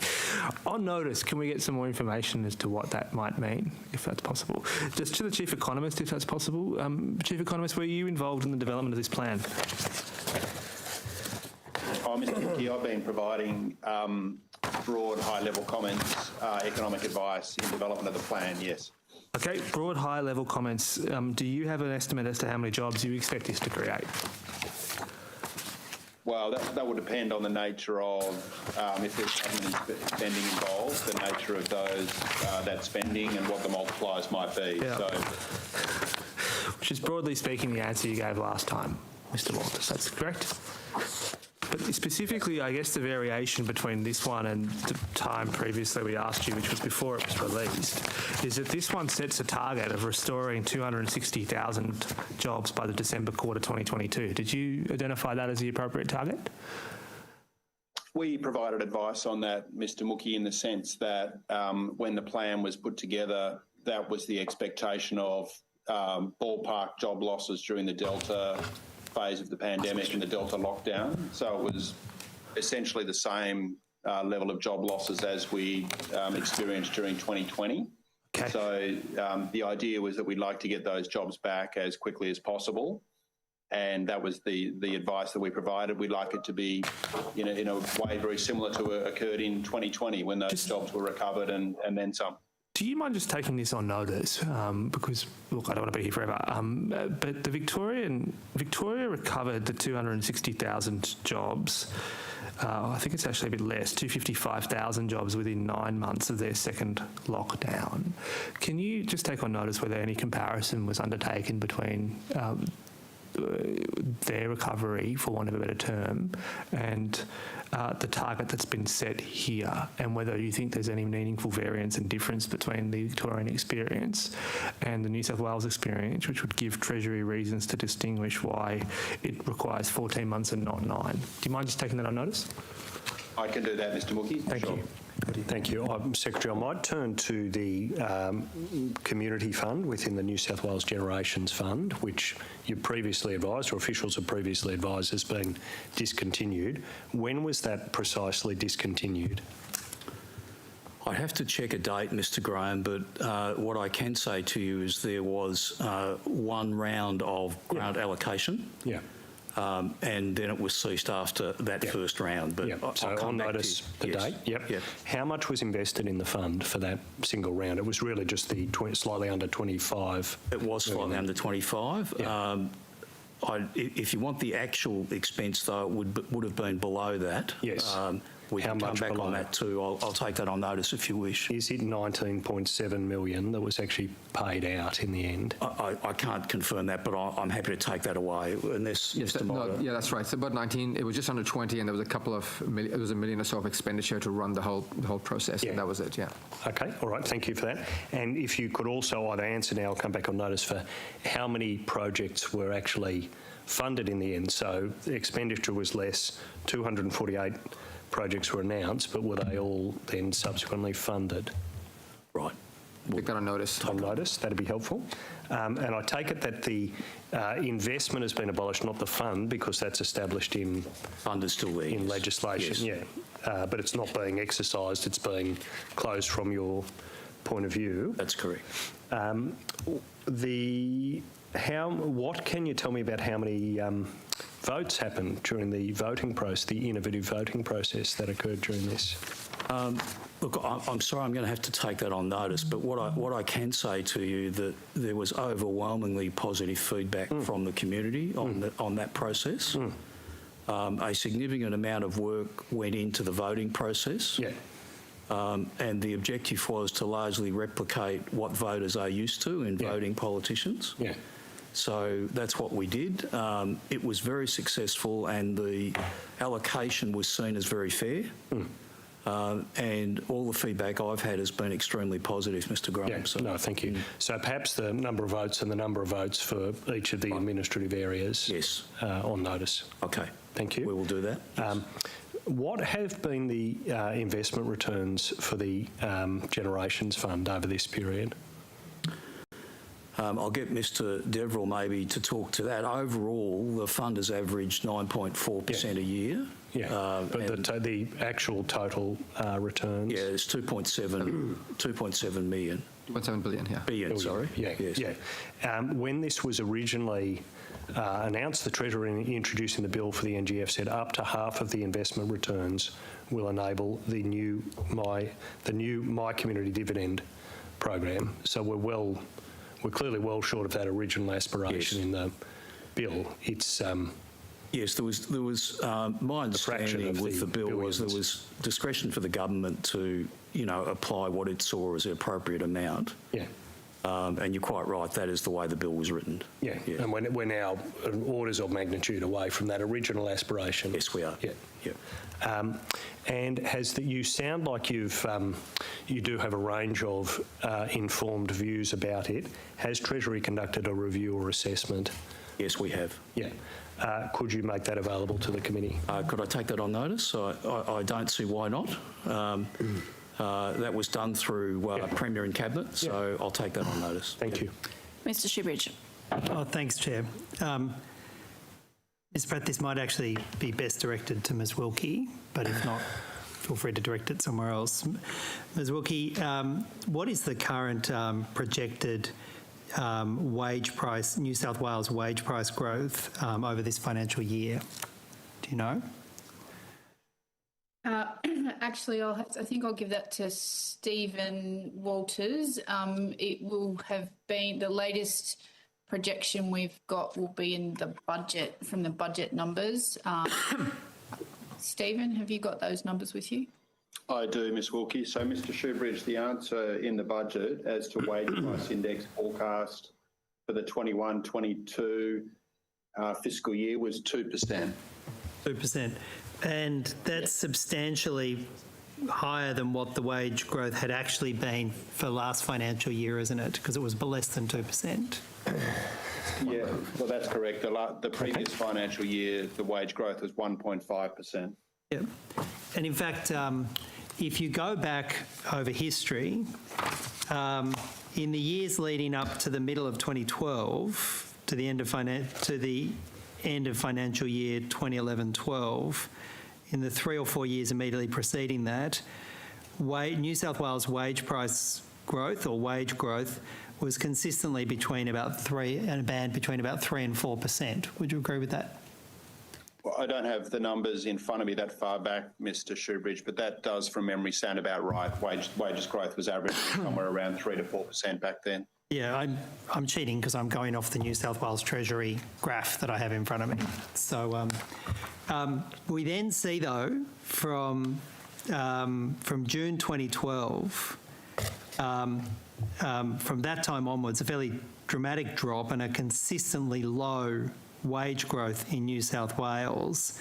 On notice, can we get some more information as to what that might mean, if that's possible? Just to the Chief Economist, if that's possible. Chief Economist, were you involved in the development of this plan? Mr. Mookie, I've been providing broad, high-level comments, economic advice in development of the plan, yes. Okay, broad, high-level comments. Do you have an estimate as to how many jobs you expect this to create? Well, that would depend on the nature of if there's government spending involved, the nature of that spending and what the multipliers might be. Yeah. So, which is broadly speaking the answer you gave last time, Mr. Walters. That's correct. But specifically, I guess the variation between this one and the time previously we asked you, which was before it was released, is that this one sets a target of restoring 260,000 jobs by the December quarter 2022. Did you identify that as the appropriate target? We provided advice on that, Mr. Mookie, in the sense that when the plan was put together, that was the expectation of ballpark job losses during the Delta phase of the pandemic and the Delta lockdown. So it was essentially the same level of job losses as we experienced during 2020. Okay. So the idea was that we'd like to get those jobs back as quickly as possible. And that was the advice that we provided. We'd like it to be in a way very similar to what occurred in 2020 when those jobs were recovered and then some. Do you mind just taking this on notice? Because, look, I don't want to be here forever. But Victoria recovered the 260,000 jobs. I think it's actually a bit less, 255,000 jobs within 9 months of their second lockdown. Can you just take on notice whether any comparison was undertaken between their recovery, for want of a better term, and the target that's been set here, and whether you think there's any meaningful variance and difference between the Victorian experience and the New South Wales experience, which would give Treasury reasons to distinguish why it requires 14 months and not 9. Do you mind just taking that on notice? I can do that, Mr. Mookie. Thank you. Thank you. Secretary, I might turn to the community fund within the New South Wales Generations Fund, which you previously advised, or officials have previously advised, has been discontinued. When was that precisely discontinued? I have to check a date, Mr. Graham, but what I can say to you is there was one round of grant allocation. Yeah. And then it was ceased after that first round. But So on notice the date. Yep. How much was invested in the fund for that single round? It was really just the slightly under 25. It was slightly under 25. If you want the actual expense, though, it would have been below that. Yes. We can come back on that too. I'll take that on notice if you wish. Is it 19.7 million that was actually paid out in the end? I can't confirm that, but I'm happy to take that away. Unless Mr. Myler. Yeah, that's right. So about 19. It was just under 20, and there was a couple of million. It was $1 million or so of expenditure to run the whole process, and that was it. Yeah. Okay. All right. Thank you for that. And if you could also either answer now or come back on notice for how many projects were actually funded in the end. So the expenditure was less. 248 projects were announced, but were they all then subsequently funded? Right. Take that on notice. On notice, that'd be helpful. And I take it that the investment has been abolished, not the fund, because that's established in... Fund is still there. In legislation, yes. But it's not being exercised, it's being closed from your point of view. That's correct. What can you tell me about how many votes happened during the voting process, the innovative voting process that occurred during this? Look, I'm sorry, I'm going to have to take that on notice, but what I can say to you that there was overwhelmingly positive feedback from the community on that process. A significant amount of work went into the voting process. Yeah. And the objective was to largely replicate what voters are used to in voting politicians. Yeah. So that's what we did. It was very successful, and the allocation was seen as very fair. And all the feedback I've had has been extremely positive, Mr. Graham. Yeah, so. No, thank you. So perhaps the number of votes and the number of votes for each of the administrative areas on notice. Okay. Thank you. We will do that. Yes. What have been the investment returns for the Generations Fund over this period? I'll get Mr. Deverill maybe to talk to that. Overall, the fund has averaged 9.4% a year. Yeah, but the actual total returns? Yeah, it's 2.7 million. 2.7 billion, yeah. Billion, sorry. Yeah, yes. Yeah. When this was originally announced, the Treasury introducing the bill for the NGF said up to half of the investment returns will enable the new My Community Dividend program. So we're clearly well short of that original aspiration in the bill. It's yes, there was my understanding with the bill was there was discretion for the government to apply what it saw as the appropriate amount. Yeah. And you're quite right, that is the way the bill was written. Yeah, and we're now orders of magnitude away from that original aspiration. Yes, we are. Yeah. And you sound like you do have a range of informed views about it. Has Treasury conducted a review or assessment? Yes, we have. Yeah. Could you make that available to the committee? Could I take that on notice? I don't see why not. That was done through Premier and Cabinet, so I'll take that on notice. Thank you. Mr. Shoebridge. Oh, thanks, Chair. Ms. Pratt, this might actually be best directed to Ms. Wilkie, but if not, feel free to direct it somewhere else. Ms. Wilkie, what is the current projected New South Wales wage price growth over this financial year? Do you know? Actually, I think I'll give that to Stephen Walters. It will have been the latest projection we've got will be in the budget, from the budget numbers. Stephen, have you got those numbers with you? I do, Ms Wilkie. So, Mr Shoebridge, the answer in the budget as to wage price index forecast for the 21-22 fiscal year was 2%. 2%. And that's substantially higher than what the wage growth had actually been for last financial year, isn't it? Because it was less than 2%. Yeah, well, that's correct. The previous financial year, the wage growth was 1.5%. Yep. And in fact, if you go back over history, in the years leading up to the middle of 2012, to the end of financial year 2011-12, in the 3 or 4 years immediately preceding that, New South Wales wage price growth or wage growth was consistently between about 3 and 4%. Would you agree with that? Well, I don't have the numbers in front of me that far back, Mr Shoebridge, but that does, from memory, sound about right. Wages growth was averaging somewhere around 3 to 4% back then. Yeah, I'm cheating because I'm going off the New South Wales Treasury graph that I have in front of me. So we then see, though, from June 2012, from that time onwards, a fairly dramatic drop and a consistently low wage growth in New South Wales,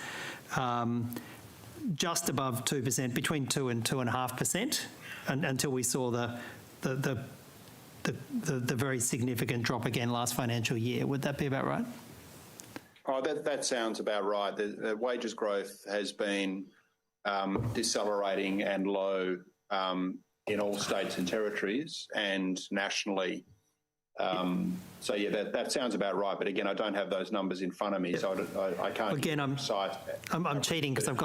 just above 2%, between 2 and 2.5%, until we saw the very significant drop again last financial year. Would that be about right? Oh, that sounds about right. The wages growth has been decelerating and low in all states and territories and nationally. So yeah, that sounds about right. But again, I don't have those numbers in front of me, so I can't. Again, I'm cheating because I've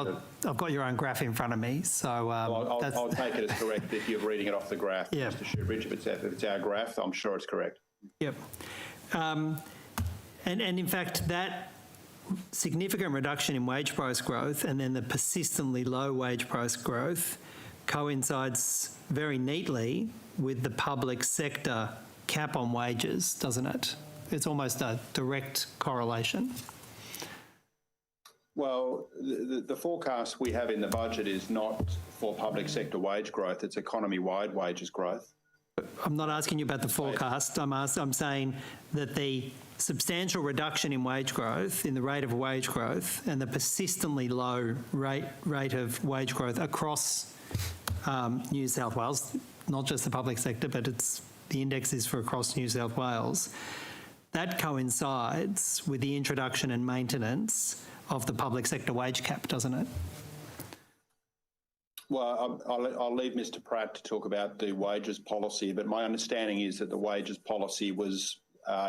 got your own graph in front of me. So I'll take it as correct if you're reading it off the graph, yeah. Mr. Shoebridge. If it's our graph, I'm sure it's correct. Yep. And in fact, that significant reduction in wage price growth and then the persistently low wage price growth coincides very neatly with the public sector cap on wages, doesn't it? It's almost a direct correlation. Well, the forecast we have in the budget is not for public sector wage growth, it's economy-wide wages growth. I'm not asking you about the forecast. I'm saying that the substantial reduction in wage growth, in the rate of wage growth, and the persistently low rate of wage growth across New South Wales, not just the public sector, but the index is for across New South Wales, that coincides with the introduction and maintenance of the public sector wage cap, doesn't it? Well, I'll leave Mr Pratt to talk about the wages policy, but my understanding is that the wages policy was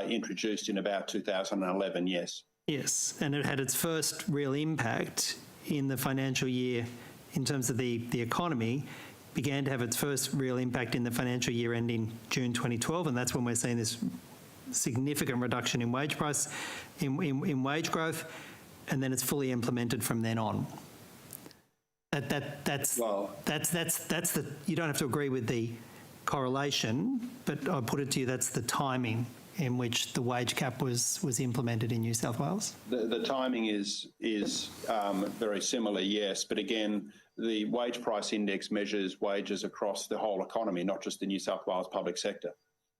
introduced in about 2011, yes. Yes, and it had its first real impact in the financial year in terms of the economy, began to have its first real impact in the financial year ending June 2012, and that's when we're seeing this significant reduction in wage price, in wage growth, and then it's fully implemented from then on. That's the, you don't have to agree with the correlation, but I put it to you, that's the timing in which the wage cap was implemented in New South Wales. The timing is very similar, yes, but again, the wage price index measures wages across the whole economy, not just the New South Wales public sector.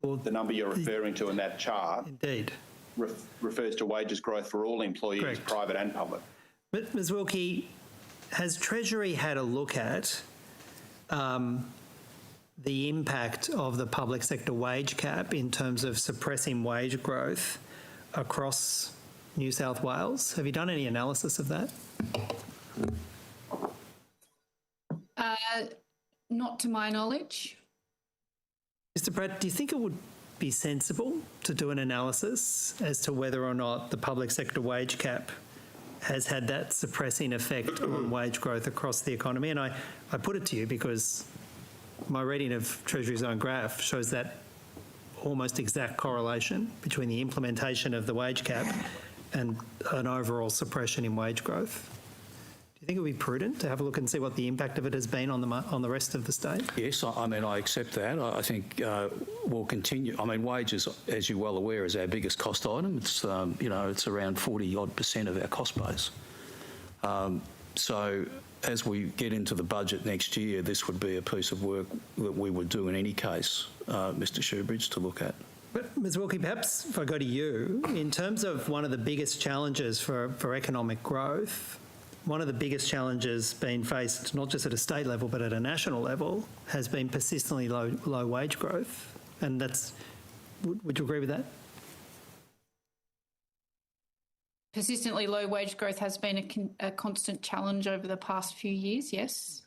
Well, the number you're referring to in that chart indeed refers to wages growth for all employees, correct, private and public. But Ms Wilkie, has Treasury had a look at the impact of the public sector wage cap in terms of suppressing wage growth across New South Wales? Have you done any analysis of that? Not to my knowledge. Mr Pratt, do you think it would be sensible to do an analysis as to whether or not the public sector wage cap has had that suppressing effect on wage growth across the economy? And I put it to you because my reading of Treasury's own graph shows that almost exact correlation between the implementation of the wage cap and an overall suppression in wage growth. Do you think it would be prudent to have a look and see what the impact of it has been on the rest of the state? Yes, I mean, I accept that. I think we'll continue. I mean, wages, as you're well aware, is our biggest cost item. It's, it's around 40-odd% of our cost base. So as we get into the budget next year, this would be a piece of work that we would do in any case, Mr Shoebridge, to look at. But Ms Wilkie, perhaps if I go to you, in terms of one of the biggest challenges for economic growth, one of the biggest challenges being faced not just at a state level but at a national level has been persistently low wage growth, and that's. Would you agree with that? Persistently low wage growth has been a constant challenge over the past few years, yes.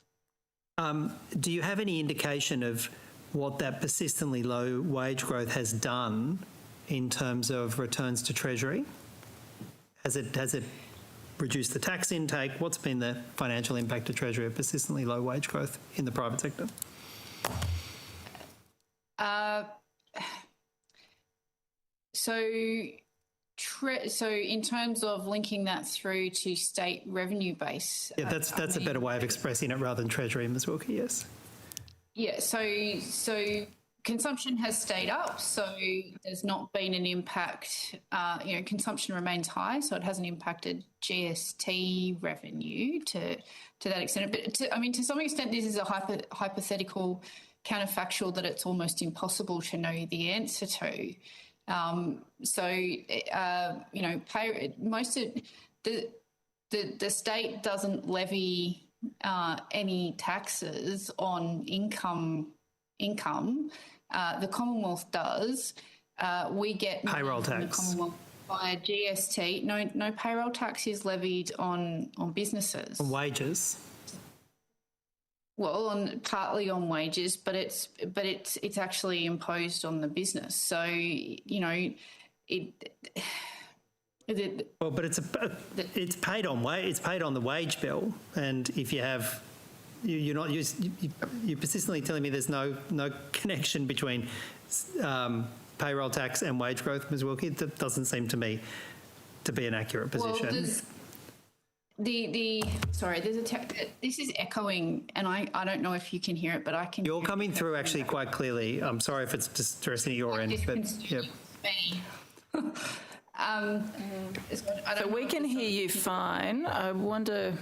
Do you have any indication of what that persistently low wage growth has done in terms of returns to Treasury? Has it reduced the tax intake? What's been the financial impact to Treasury of persistently low wage growth in the private sector? So in terms of linking that through to state revenue base... Yeah, that's a better way of expressing it rather than Treasury, Ms Wilkie, yes. Yeah, so consumption has stayed up, so there's not been an impact. Consumption remains high, so it hasn't impacted GST revenue to that extent. But to some extent, this is a hypothetical counterfactual that it's almost impossible to know the answer to. Most of the state doesn't levy any taxes on income. The Commonwealth does. We get payroll tax from the Commonwealth via GST. No payroll tax is levied on businesses. On wages. Well, partly on wages, but it's actually imposed on the business. So Well, but it's paid on it's paid on the wage bill, and if you have, you're persistently telling me there's no connection between payroll tax and wage growth, Ms Wilkie. That doesn't seem to me to be an accurate position. Well, there's this is echoing, and I don't know if you can hear it, but I can. You're coming through actually quite clearly. I'm sorry if it's distressing at your end, but yeah. So we can hear you fine. I wonder.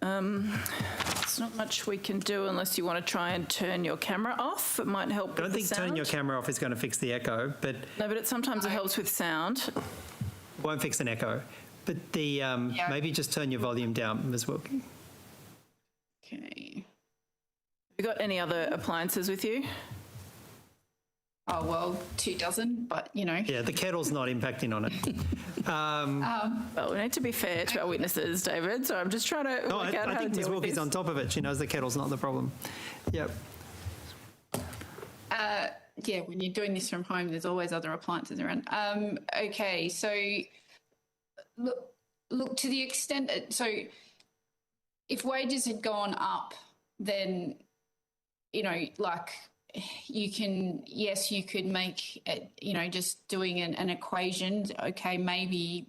There's not much we can do unless you want to try and turn your camera off. It might help. I don't think turning your camera off is going to fix the echo, but no, but sometimes it helps with sound. Won't fix an echo. But maybe just turn your volume down, Ms Wilkie. Okay. Have you got any other appliances with you? Oh, well, 2 dozen, but, Yeah, the kettle's not impacting on it. Well, we need to be fair to our witnesses, David, so I'm just trying to work out how to deal with this. I think Ms Wilkie's on top of it. She knows the kettle's not the problem. Yep. Yeah, when you're doing this from home, there's always other appliances around. Okay, so... Look, to the extent so if wages had gone up, then you could make just doing an equation. Okay, maybe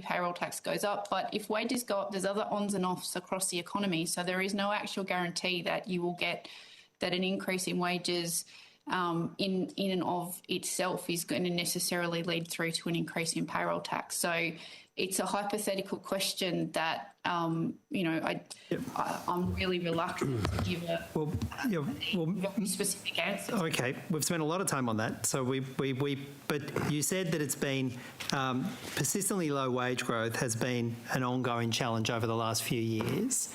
payroll tax goes up, but if wages go up, there's other ons and offs across the economy, so there is no actual guarantee that you will get that an increase in wages in and of itself is going to necessarily lead through to an increase in payroll tax. So it's a hypothetical question that, I'm really reluctant to give a specific answer. Okay, we've spent a lot of time on that. So but you said that it's been persistently low wage growth has been an ongoing challenge over the last few years.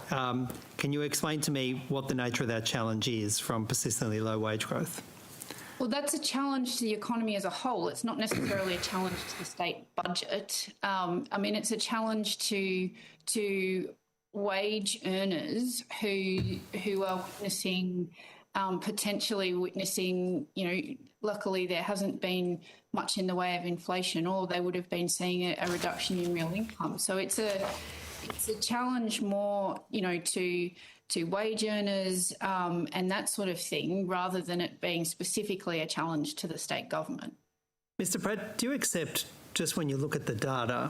Can you explain to me what the nature of that challenge is from persistently low wage growth? Well, that's a challenge to the economy as a whole. It's not necessarily a challenge to the state budget. It's a challenge to wage earners who are potentially witnessing, luckily there hasn't been much in the way of inflation, or they would have been seeing a reduction in real income. So it's a challenge more, to wage earners and that sort of thing, rather than it being specifically a challenge to the state government. Mr Pratt, do you accept, just when you look at the data,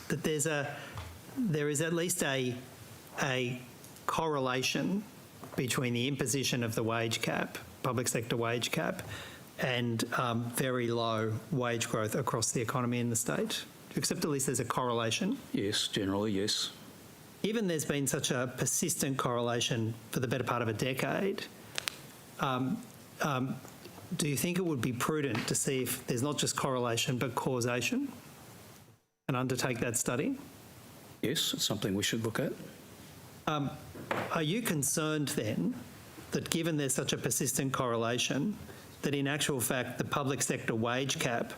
that there's a there is at least a correlation between the imposition of the wage cap, public sector wage cap, and very low wage growth across the economy in the state? Do you accept at least there's a correlation? Yes, generally, yes. Given there's been such a persistent correlation for the better part of a decade, do you think it would be prudent to see if there's not just correlation but causation and undertake that study? Yes, it's something we should look at. Are you concerned then that given there's such a persistent correlation, that in actual fact the public sector wage cap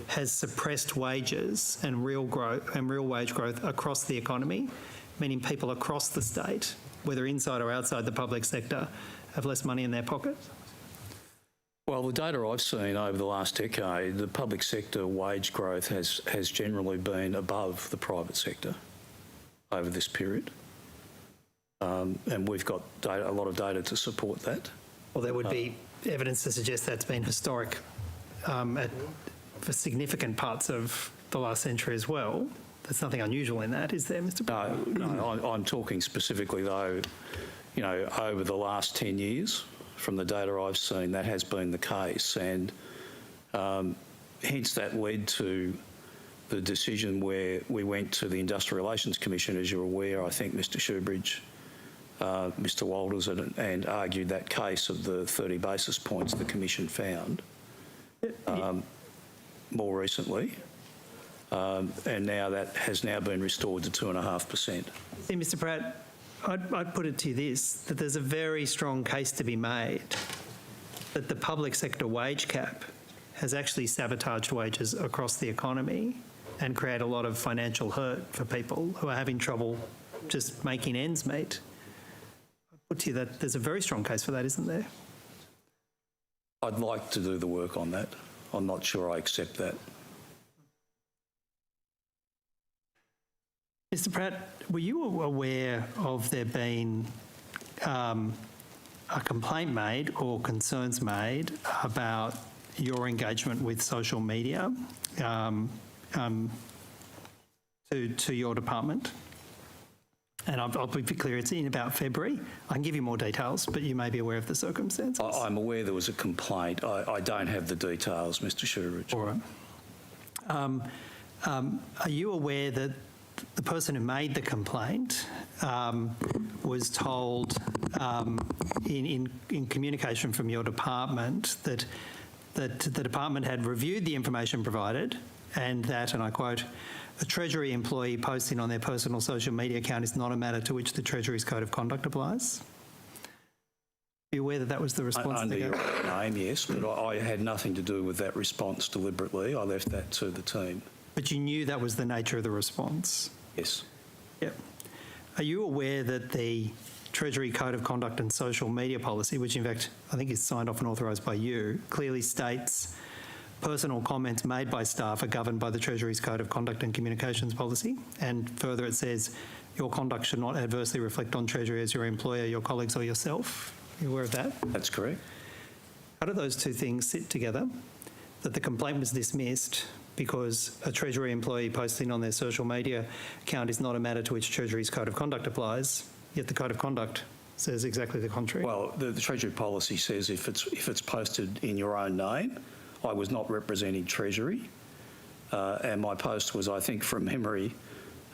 has suppressed wages and real wage growth across the economy, meaning people across the state, whether inside or outside the public sector, have less money in their pocket? Well, the data I've seen over the last decade, the public sector wage growth has generally been above the private sector over this period. And we've got a lot of data to support that. Well, there would be evidence to suggest that's been historic for significant parts of the last century as well. There's nothing unusual in that, is there, Mr. Pratt? No, I'm talking specifically, though, you know, over the last 10 years, from the data I've seen, that has been the case. And hence that led to the decision where we went to the Industrial Relations Commission, as you're aware. I think Mr. Shoebridge, Mr. Walters, and argued that case of the 30 basis points the Commission found more recently. And now that has now been restored to 2.5%. See, Mr. Pratt, I'd put it to you this, that there's a very strong case to be made that the public sector wage cap has actually sabotaged wages across the economy and create a lot of financial hurt for people who are having trouble just making ends meet. I'd put to you that there's a very strong case for that, isn't there? I'd like to do the work on that. I'm not sure I accept that. Mr. Pratt, were you aware of there being a complaint made or concerns made about your engagement with social media to your department? And I'll be clear, it's in about February. I can give you more details, but you may be aware of the circumstances. I'm aware there was a complaint. I don't have the details, Mr. Shoebridge. All right. Are you aware that the person who made the complaint was told in communication from your department that the department had reviewed the information provided and that, and I quote, a Treasury employee posting on their personal social media account is not a matter to which the Treasury's Code of Conduct applies? Are you aware that that was the response? Under your name, yes, but I had nothing to do with that response deliberately. I left that to the team. But you knew that was the nature of the response? Yes. Yep. Are you aware that the Treasury Code of Conduct and Social Media Policy, which in fact I think is signed off and authorised by you, clearly states personal comments made by staff are governed by the Treasury's Code of Conduct and Communications Policy, and further it says your conduct should not adversely reflect on Treasury as your employer, your colleagues or yourself? Are you aware of that? That's correct. How do those two things sit together? That the complaint was dismissed because a Treasury employee posting on their social media account is not a matter to which Treasury's Code of Conduct applies, yet the Code of Conduct says exactly the contrary. Well, the Treasury policy says if it's posted in your own name. I was not representing Treasury, and my post was, I think, from memory,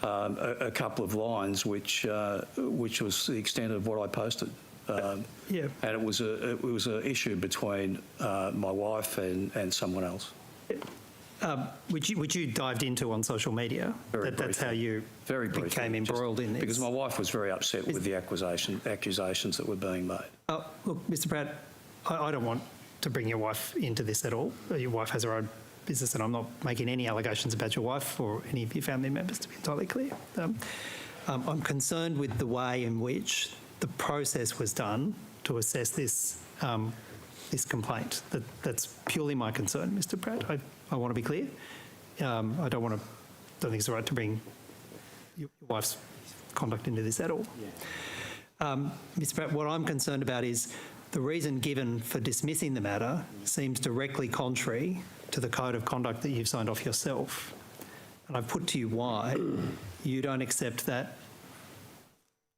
a couple of lines, which was the extent of what I posted. Yeah. And it was an issue between my wife and someone else. Which you dived into on social media. That's how you became embroiled in this. Because my wife was very upset with the accusations that were being made. Look, Mr. Pratt, I don't want to bring your wife into this at all. Your wife has her own business and I'm not making any allegations about your wife or any of your family members, to be entirely clear. I'm concerned with the way in which the process was done to assess this this complaint. That's purely my concern, Mr. Pratt. I want to be clear. I don't think it's right to bring your wife's conduct into this at all. Yeah. Mr. Pratt, what I'm concerned about is the reason given for dismissing the matter seems directly contrary to the Code of Conduct that you've signed off yourself. And I've put to you why. you don't accept that.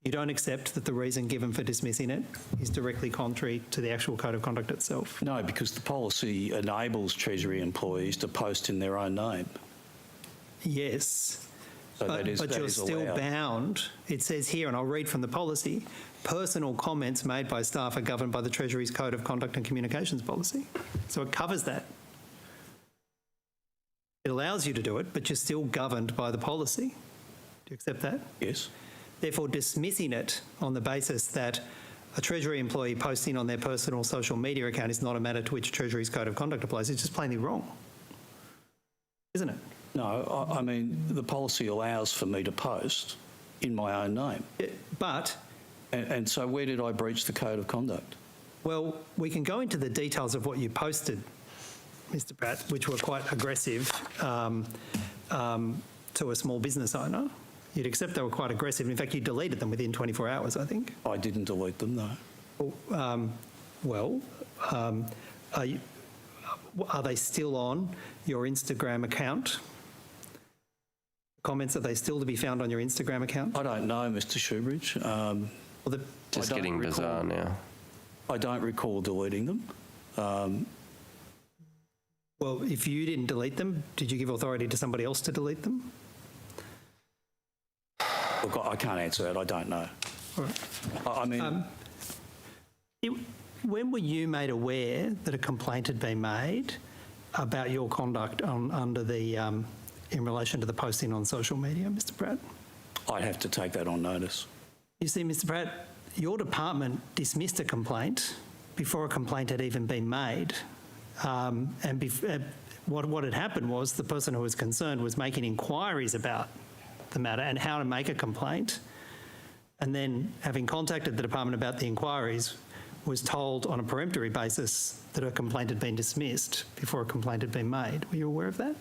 You don't accept that the reason given for dismissing it is directly contrary to the actual code of conduct itself. No, because the policy enables Treasury employees to post in their own name. Yes. So but you're still allowed. bound. It says here, and I'll read from the policy, personal comments made by staff are governed by the Treasury's Code of Conduct and Communications Policy. So it covers that. It allows you to do it, but you're still governed by the policy. Do you accept that? Yes. Therefore, dismissing it on the basis that a Treasury employee posting on their personal social media account is not a matter to which Treasury's Code of Conduct applies is just plainly wrong, isn't it? No, I mean, the policy allows for me to post in my own name. But... And so where did I breach the Code of Conduct? Well, we can go into the details of what you posted, Mr Pratt, which were quite aggressive to a small business owner. You'd accept they were quite aggressive. In fact, you deleted them within 24 hours, I think. I didn't delete them, no. Are they still on your Instagram account? Comments, are they still to be found on your Instagram account? I don't know, Mr Shoebridge. Just getting bizarre now. I don't recall deleting them. Well, if you didn't delete them, did you give authority to somebody else to delete them? Look, I can't answer that. I don't know. All right. I mean... when were you made aware that a complaint had been made about your conduct under the, in relation to the posting on social media, Mr Pratt? I'd have to take that on notice. You see, Mr Pratt, your department dismissed a complaint before a complaint had even been made. What had happened was the person who was concerned was making inquiries about the matter and how to make a complaint, and then having contacted the department about the inquiries, was told on a peremptory basis that a complaint had been dismissed before a complaint had been made. Were you aware of that?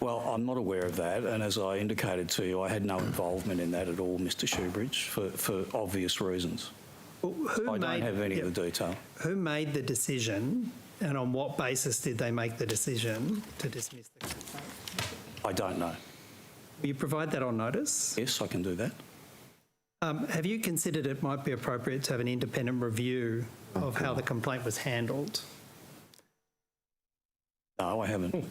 Well, I'm not aware of that, and as I indicated to you, I had no involvement in that at all, Mr Shoebridge, for obvious reasons. Well, I don't have any of the detail. Who made the decision, and on what basis did they make the decision to dismiss the complaint? I don't know. Will you provide that on notice? Yes, I can do that. Have you considered it might be appropriate to have an independent review of how the complaint was handled? No, I haven't.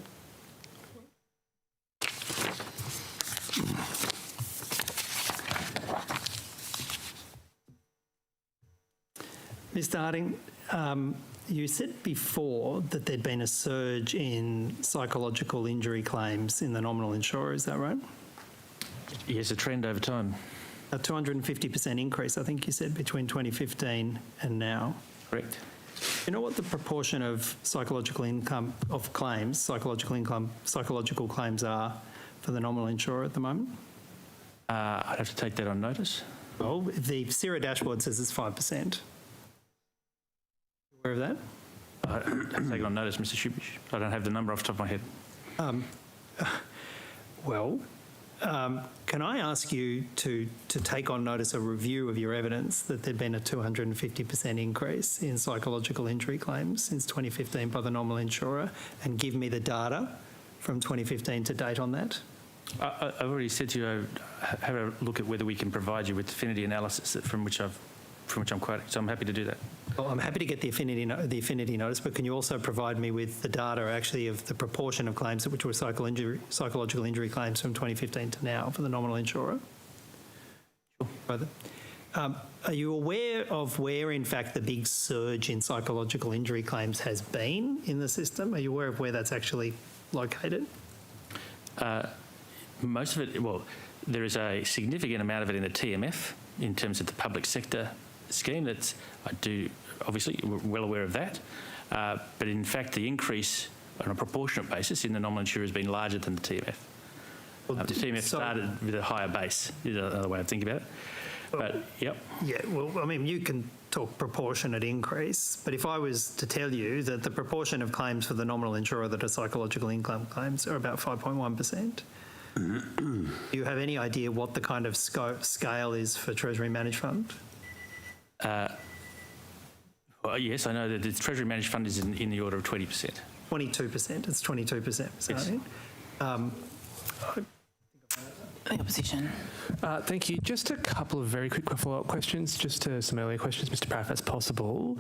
Mr Harding, you said before that there'd been a surge in psychological injury claims in the nominal insurer, is that right? Yes, a trend over time. A 250% increase, I think you said, between 2015 and now. Correct. You know what the proportion of psychological claims are for the nominal insurer at the moment? I'd have to take that on notice. Well, the CIRA dashboard says it's 5%. Aware of that? I'd have to take it on notice, Mr Shoebridge. I don't have the number off the top of my head. Can I ask you to take on notice a review of your evidence that there'd been a 250% increase in psychological injury claims since 2015 by the nominal insurer, and give me the data from 2015 to date on that? I've already said to you, have a look at whether we can provide you with affinity analysis from which I'm quoting. So I'm happy to do that. Well, I'm happy to get the affinity notice, but can you also provide me with the data actually of the proportion of claims which were psychological injury claims from 2015 to now for the nominal insurer? Sure. Are you aware of where, in fact, the big surge in psychological injury claims has been in the system? Are you aware of where that's actually located? Most of it, well, there is a significant amount of it in the TMF in terms of the public sector scheme. Obviously, we're well aware of that. But in fact, the increase on a proportionate basis in the nominal insurer has been larger than the TMF. Well, the TMF started with a higher base, is another way of thinking about it. But, yep. Yeah, well, I mean, you can talk proportionate increase, but if I was to tell you that the proportion of claims for the nominal insurer that are psychological income claims are about 5.1%, do you have any idea what the kind of scale is for Treasury Managed Fund? Well, yes, I know that the Treasury Managed Fund is in the order of 20%. 22%. It's 22%. Yes. The opposition. Thank you. Just a couple of very quick follow-up questions, just to some earlier questions, Mr. Pratt, if that's possible.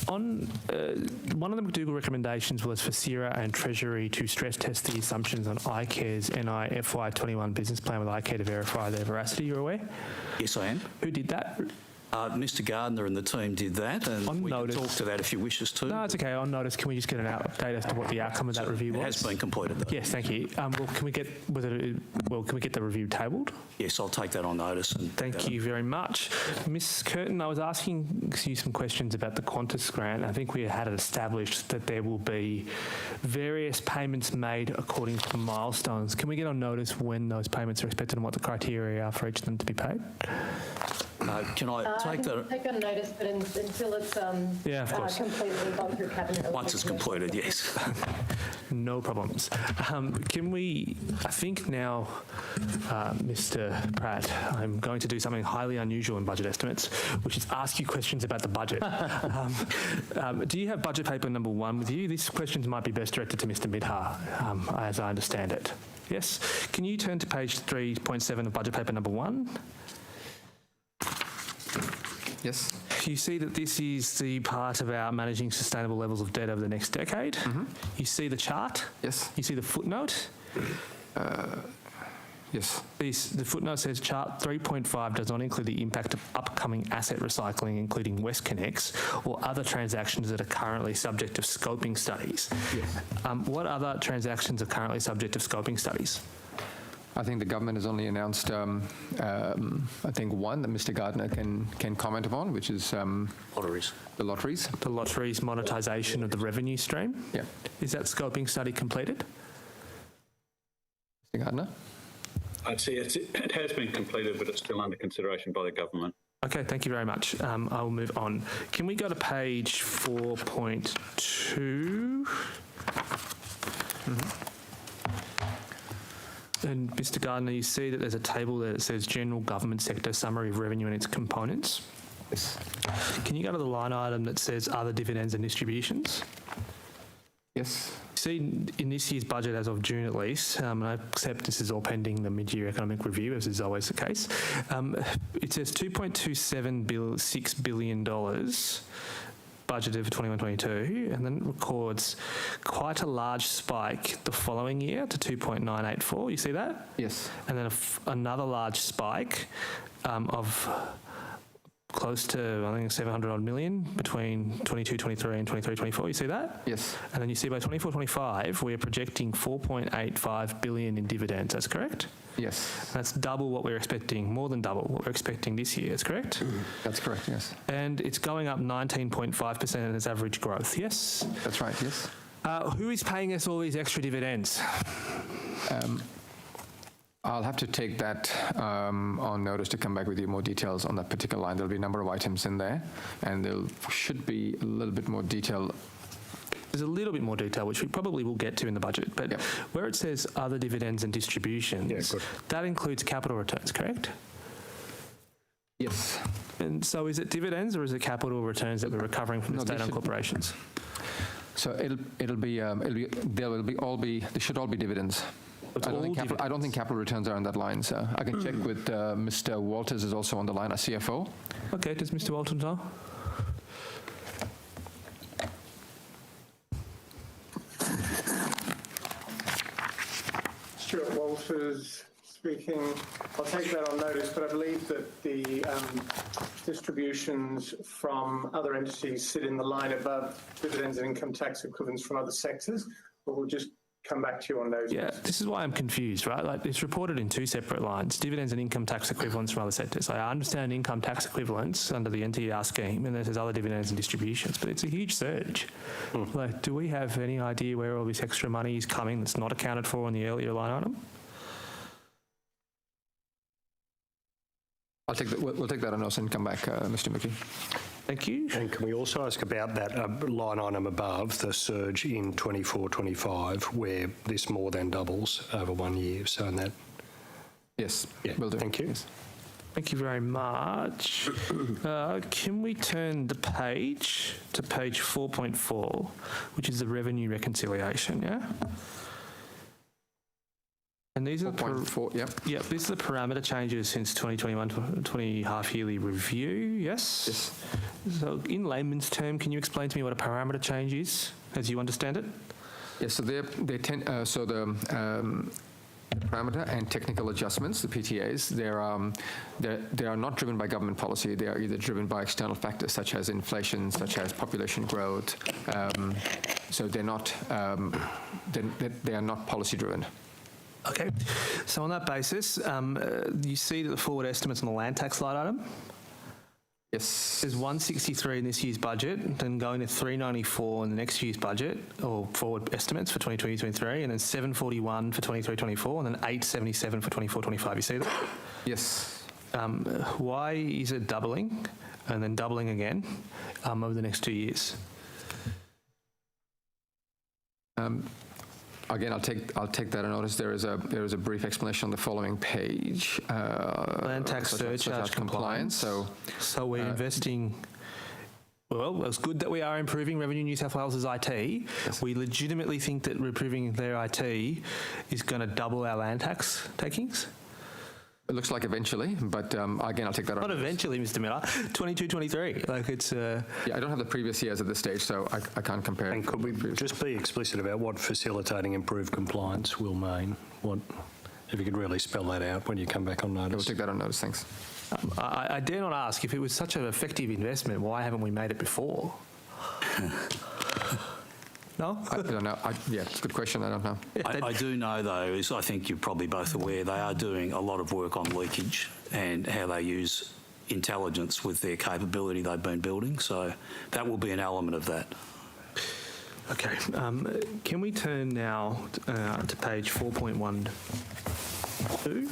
One of the McDougall recommendations was for CIRA and Treasury to stress test the assumptions on iCare's NI FY21 business plan with iCare to verify their veracity. You're aware? Yes, I am. Who did that? Mr. Gardner and the team did that, and we can talk to that if you wish us to. No, it's okay. On notice, can we just get an update as to what the outcome of that review was? It has been completed, though. Yes, thank you. Well, can we get the review tabled? Yes, I'll take that on notice. And thank you very much, Ms. Curtin. I was asking you some questions about the Qantas grant. I think we had it established that there will be various payments made according to the milestones. Can we get on notice when those payments are expected and what the criteria are for each of them to be paid? Can I take that? Take on notice, but until it's completely gone through cabinet. Once it's completed, yes. No problems. Can we, I think now, Mr. Pratt, I'm going to do something highly unusual in budget estimates, which is ask you questions about the budget. Do you have budget paper number 1 with you? These questions might be best directed to Mr. Midhar, as I understand it. Yes? Can you turn to page 3.7 of budget paper number 1? Yes. You see that this is the part about managing sustainable levels of debt over the next decade. Mm-hmm. You see the chart? Yes. You see the footnote? Yes. The footnote says chart 3.5 does not include the impact of upcoming asset recycling, including WestConnex, or other transactions that are currently subject to scoping studies. Yes. What other transactions are currently subject to scoping studies? I think the government has only announced, I think, one that Mr. Gardner can comment upon, which is lotteries. The lotteries. The lotteries monetisation of the revenue stream? Yeah. Is that scoping study completed? Mr. Gardner? I'd say it has been completed, but it's still under consideration by the government. Okay, thank you very much. I will move on. Can we go to page 4.2? Mm-hmm. And Mr. Gardner, you see that there's a table there that says General Government Sector Summary of Revenue and its Components. Yes. Can you go to the line item that says Other Dividends and Distributions? Yes. See, in this year's budget, as of June at least, and I accept this is all pending the mid-year economic review, as is always the case, it says $2.27 billion budgeted for 21-22, and then it records quite a large spike the following year to 2.984. You see that? Yes. And then another large spike of close to, I think, 700 odd million between 22-23 and 23-24. You see that? Yes. And then you see by 24-25, we're projecting 4.85 billion in dividends. That's correct? Yes. That's double what we're expecting, more than double what we're expecting this year. That's correct? That's correct, yes. And it's going up 19.5% in its average growth, yes? That's right, yes. Who is paying us all these extra dividends? I'll have to take that on notice to come back with you more details on that particular line. There'll be a number of items in there, and there should be a little bit more detail. There's a little bit more detail, which we probably will get to in the budget, but where it says other dividends and distributions, that includes capital returns, correct? Yes. And so is it dividends or is it capital returns that we're recovering from the state-owned corporations? So there should all be dividends. I don't think capital returns are on that line, so I can check with Mr. Walters is also on the line, our CFO. Okay, does Mr. Walters know? Stuart Walters speaking. I'll take that on notice, but I believe that the distributions from other entities sit in the line above dividends and income tax equivalents from other sectors, but we'll just come back to you on those. Yeah, this is why I'm confused, right? Like, it's reported in two separate lines, dividends and income tax equivalents from other sectors. I understand income tax equivalents under the NTR scheme, and then there's other dividends and distributions, but it's a huge surge. Like, do we have any idea where all this extra money is coming that's not accounted for in the earlier line item? We'll take that on us and come back, Mr. McKee. Thank you. And can we also ask about that line item above, the surge in 24-25, where this more than doubles over 1 year? So in that... Yes, will do. Thank you. Yes. Thank you very much. Can we turn the page to page 4.4, which is the revenue reconciliation, yeah? And these are 4.4, yep. Yep, these are the parameter changes since 2021 20 half-yearly review, yes? Yes. So in layman's term, can you explain to me what a parameter change is, as you understand it? Yes, so the parameter and technical adjustments, the PTAs, they are not driven by government policy. They are either driven by external factors such as inflation, such as population growth. So they're not they are not policy driven. Okay, so on that basis, you see that the forward estimates on the land tax line item? Yes. There's 163 in this year's budget, then going to 394 in the next year's budget, or forward estimates for 2023, and then 741 for 23-24, and then 877 for 24-25. You see that? Yes. Why is it doubling, and then doubling again over the next 2 years? Again, I'll take that on notice. There is a brief explanation on the following page. Land tax surcharge compliance. So we're investing. Well, it's good that we are improving Revenue New South Wales' IT. Yes. We legitimately think that improving their IT is going to double our land tax takings. It looks like eventually, but again, I'll take that on. Not eventually, Mr. Miller. 22-23. Like it's. Yeah, I don't have the previous years at this stage, so I can't compare. And could we just be explicit about what facilitating improved compliance will mean? What, if you could really spell that out when you come back on notice. We'll take that on notice. Thanks. I dare not ask, if it was such an effective investment, why haven't we made it before? No? I don't know. Yeah, it's a good question. I don't know. I do know, though, is I think you're probably both aware, they are doing a lot of work on leakage and how they use intelligence with their capability they've been building. So that will be an element of that. Okay. Can we turn now to page 4.12?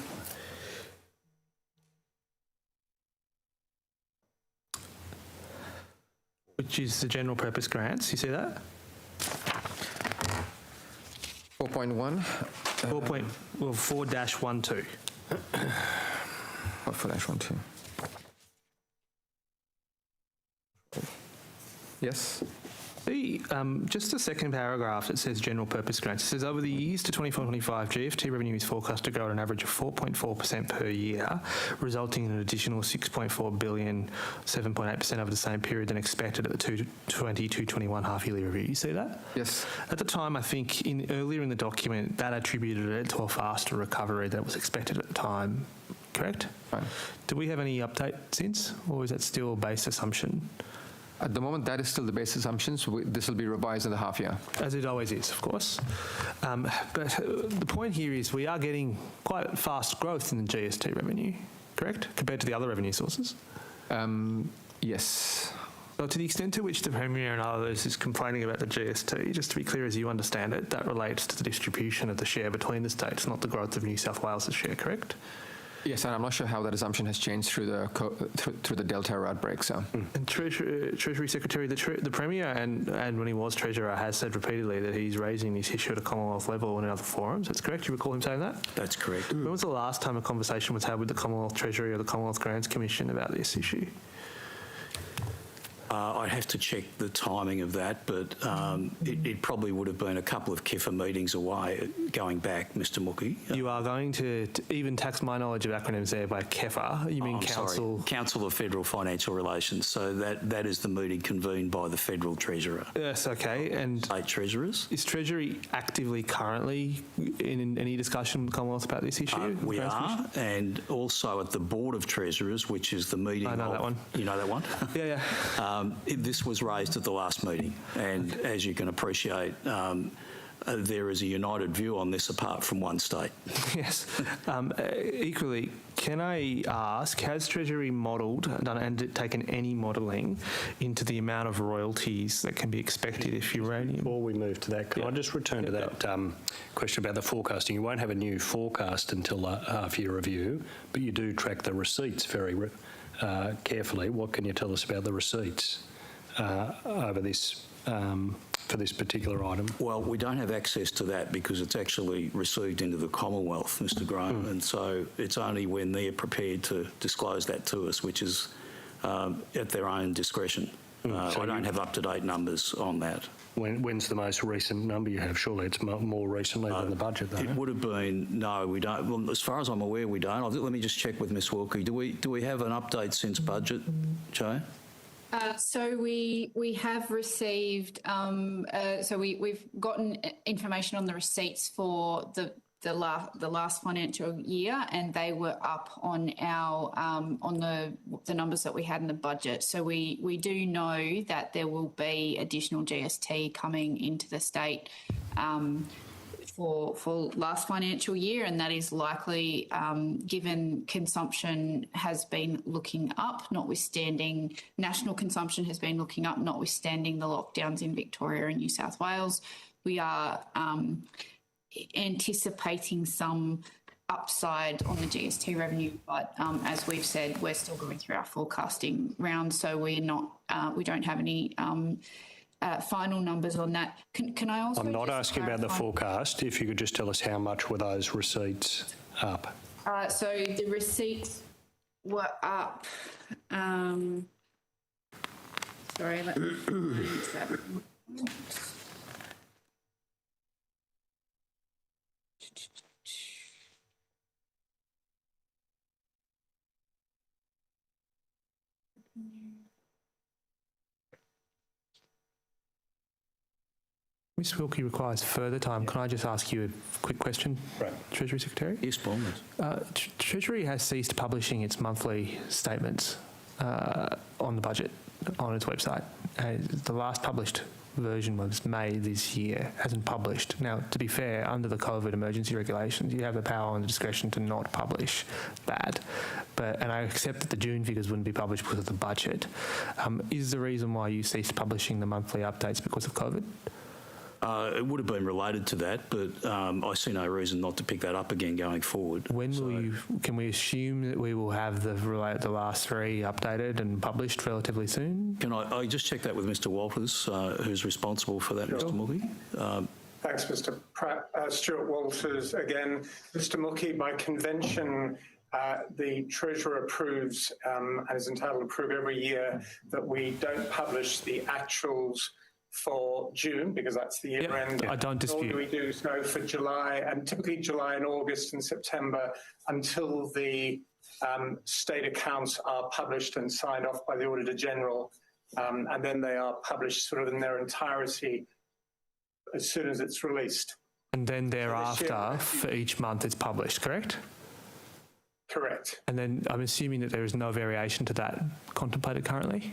Which is the general purpose grants. You see that? 4.1? 4-12. 4-12. Yes. See, just the second paragraph, it says general purpose grants. It says over the years to 24-25, GFT revenue is forecast to grow at an average of 4.4% per year, resulting in an additional $6.4 billion, 7.8% over the same period than expected at the 2022-21 half-yearly review. You see that? Yes. At the time, I think earlier in the document, that attributed it to a faster recovery that was expected at the time. Correct? Right. Do we have any update since, or is that still a base assumption? At the moment, that is still the base assumptions. This will be revised in the half year. As it always is, of course. But the point here is we are getting quite fast growth in the GST revenue, correct, compared to the other revenue sources? Yes. So to the extent to which the Premier and others is complaining about the GST, just to be clear as you understand it, that relates to the distribution of the share between the states, not the growth of New South Wales' share, correct? Yes, and I'm not sure how that assumption has changed through the Delta outbreak. So, and Treasury Secretary, the Premier, and when he was Treasurer, has said repeatedly that he's raising this issue at a Commonwealth level and in other forums. That's correct. You recall him saying that? That's correct. When was the last time a conversation was had with the Commonwealth Treasury or the Commonwealth Grants Commission about this issue? I'd have to check the timing of that, but it probably would have been a couple of KIFA meetings away going back, Mr. Mookie. You are going to even tax my knowledge of acronyms there by KEFA. You mean Council? Sorry. Council of Federal Financial Relations. So that is the meeting convened by the Federal Treasurer. Yes, okay. And State Treasurers. Is Treasury actively currently in any discussion with the Commonwealth about this issue? We are, and also at the Board of Treasurers, which is the meeting. I know that one. You know that one? Yeah. This was raised at the last meeting, and as you can appreciate, there is a united view on this apart from one state. Yes. Equally, can I ask, has Treasury done and taken any modelling into the amount of royalties that can be expected if uranium? Before we move to that, can I just return to that question about the forecasting? You won't have a new forecast until the half-year review, but you do track the receipts very carefully. What can you tell us about the receipts over this for this particular item? Well, we don't have access to that because it's actually received into the Commonwealth, Mr. Graham, and so it's only when they're prepared to disclose that to us, which is at their own discretion. I don't have up-to-date numbers on that. When's the most recent number you have? Surely it's more recently than the budget, though. It would have been, no, we don't. Well, as far as I'm aware, we don't. Let me just check with Ms Wilkie. Do we have an update since budget, Joe? So we have received, we've gotten information on the receipts for the last financial year, and they were up on our on the numbers that we had in the budget. So we do know that there will be additional GST coming into the state for last financial year, and that is likely given consumption has been looking up, notwithstanding national consumption has been looking up, notwithstanding the lockdowns in Victoria and New South Wales. We are anticipating some upside on the GST revenue, but as we've said, we're still going through our forecasting round, so we don't have any final numbers on that. Can I also? I'm not asking about the forecast. If you could just tell us how much were those receipts up? So the receipts were up. Sorry, let me use that. Ms Wilkie requires further time. Can I just ask you a quick question, Treasury Secretary? Yes, Paul. Treasury has ceased publishing its monthly statements on the budget on its website. The last published version was May this year, hasn't published. Now, to be fair, under the COVID emergency regulations, you have the power and the discretion to not publish that. And I accept that the June figures wouldn't be published because of the budget. Is the reason why you ceased publishing the monthly updates because of COVID? It would have been related to that, but I see no reason not to pick that up again going forward. When will you? Can we assume that we will have the last three updated and published relatively soon? Can I just check that with Mr Walters, who's responsible for that, Mr Mookie? Thanks, Mr Pratt. Stuart Walters again. Mr Mookie, by convention, the Treasurer approves and is entitled to approve every year that we don't publish the actuals for June, because that's the year end. I don't dispute. Nor do we do so for July, and typically July and August and September, until the state accounts are published and signed off by the Auditor General, and then they are published sort of in their entirety as soon as it's released. And then thereafter, for each month it's published, correct? Correct. And then I'm assuming that there is no variation to that contemplated currently?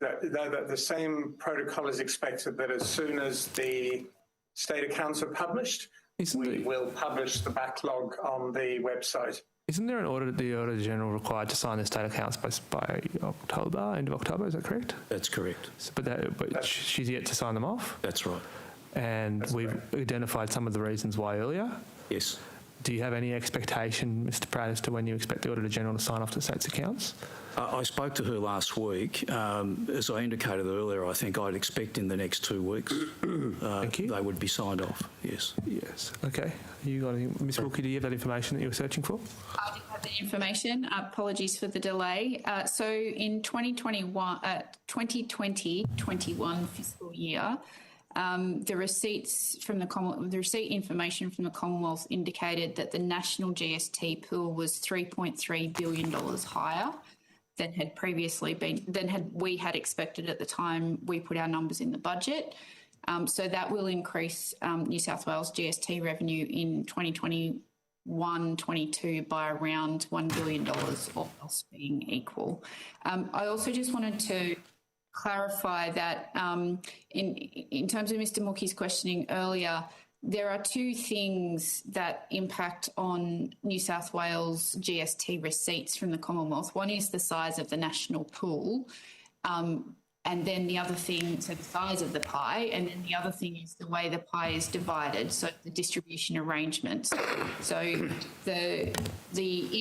The same protocol is expected, that as soon as the state accounts are published, we will publish the backlog on the website. Isn't there an order, the Auditor General required to sign the state accounts by October, end of October, is that correct? That's correct. So, but she's yet to sign them off? That's right. And we've identified some of the reasons why earlier? Yes. Do you have any expectation, Mr Pratt, as to when you expect the Auditor General to sign off the state's accounts? I spoke to her last week. As I indicated earlier, I think I'd expect in the next 2 weeks they would be signed off, yes. Yes, okay. You got any, Ms Wilkie, do you have that information that you were searching for? I do have the information. Apologies for the delay. So in 2020-21 fiscal year, the receipts from the receipt information from the Commonwealth indicated that the national GST pool was $3.3 billion higher than had previously been, we had expected at the time we put our numbers in the budget. So that will increase New South Wales GST revenue in 2021-22 by around $1 billion, all else being equal. I also just wanted to clarify that in terms of Mr Mookie's questioning earlier, there are two things that impact on New South Wales GST receipts from the Commonwealth. One is the size of the national pool, and then the other thing, so the size of the pie, and then the other thing is the way the pie is divided, so the distribution arrangements. So the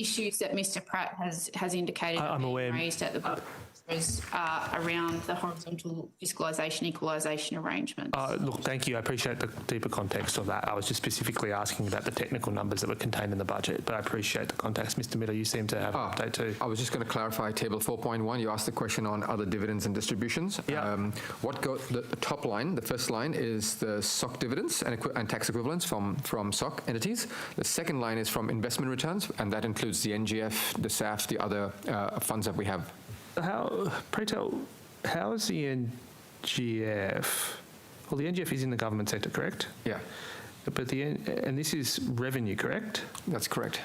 issues that Mr Pratt has indicated I'm aware. raised at the around the horizontal fiscalisation equalisation arrangements. Look, thank you. I appreciate the deeper context of that. I was just specifically asking about the technical numbers that were contained in the budget, but I appreciate the context. Mr. Miller, you seem to have an update too. I was just going to clarify table 4.1. You asked the question on other dividends and distributions. Yeah. The top line, the first line, is the SOC dividends and tax equivalents from SOC entities. The second line is from investment returns, and that includes the NGF, the SAF, the other funds that we have. Pray tell, how is the NGF? Well, the NGF is in the government sector, correct? Yeah. But and this is revenue, correct? That's correct.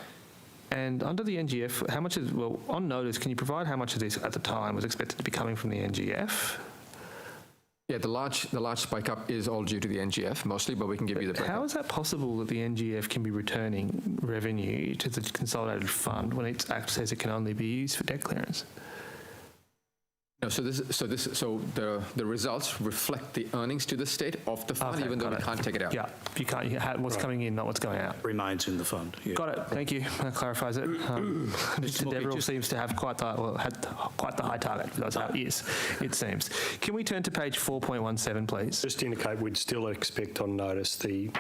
And under the NGF, how much is, well, on notice, can you provide how much of this at the time was expected to be coming from the NGF? Yeah, the large spike up is all due to the NGF mostly, but we can give you the breakdown. How is that possible that the NGF can be returning revenue to the consolidated fund when its Act says it can only be used for debt clearance? No, so the results reflect the earnings to the state of the fund, even though we can't take it out. Yeah, you can't. What's coming in, not what's going out. Remains in the fund. Yeah. Got it. Thank you. That clarifies it. Mr. Deverell seems to have had quite the high target. That's how it is, it seems. Can we turn to page 4.17, please? Just to indicate, we'd still expect on notice the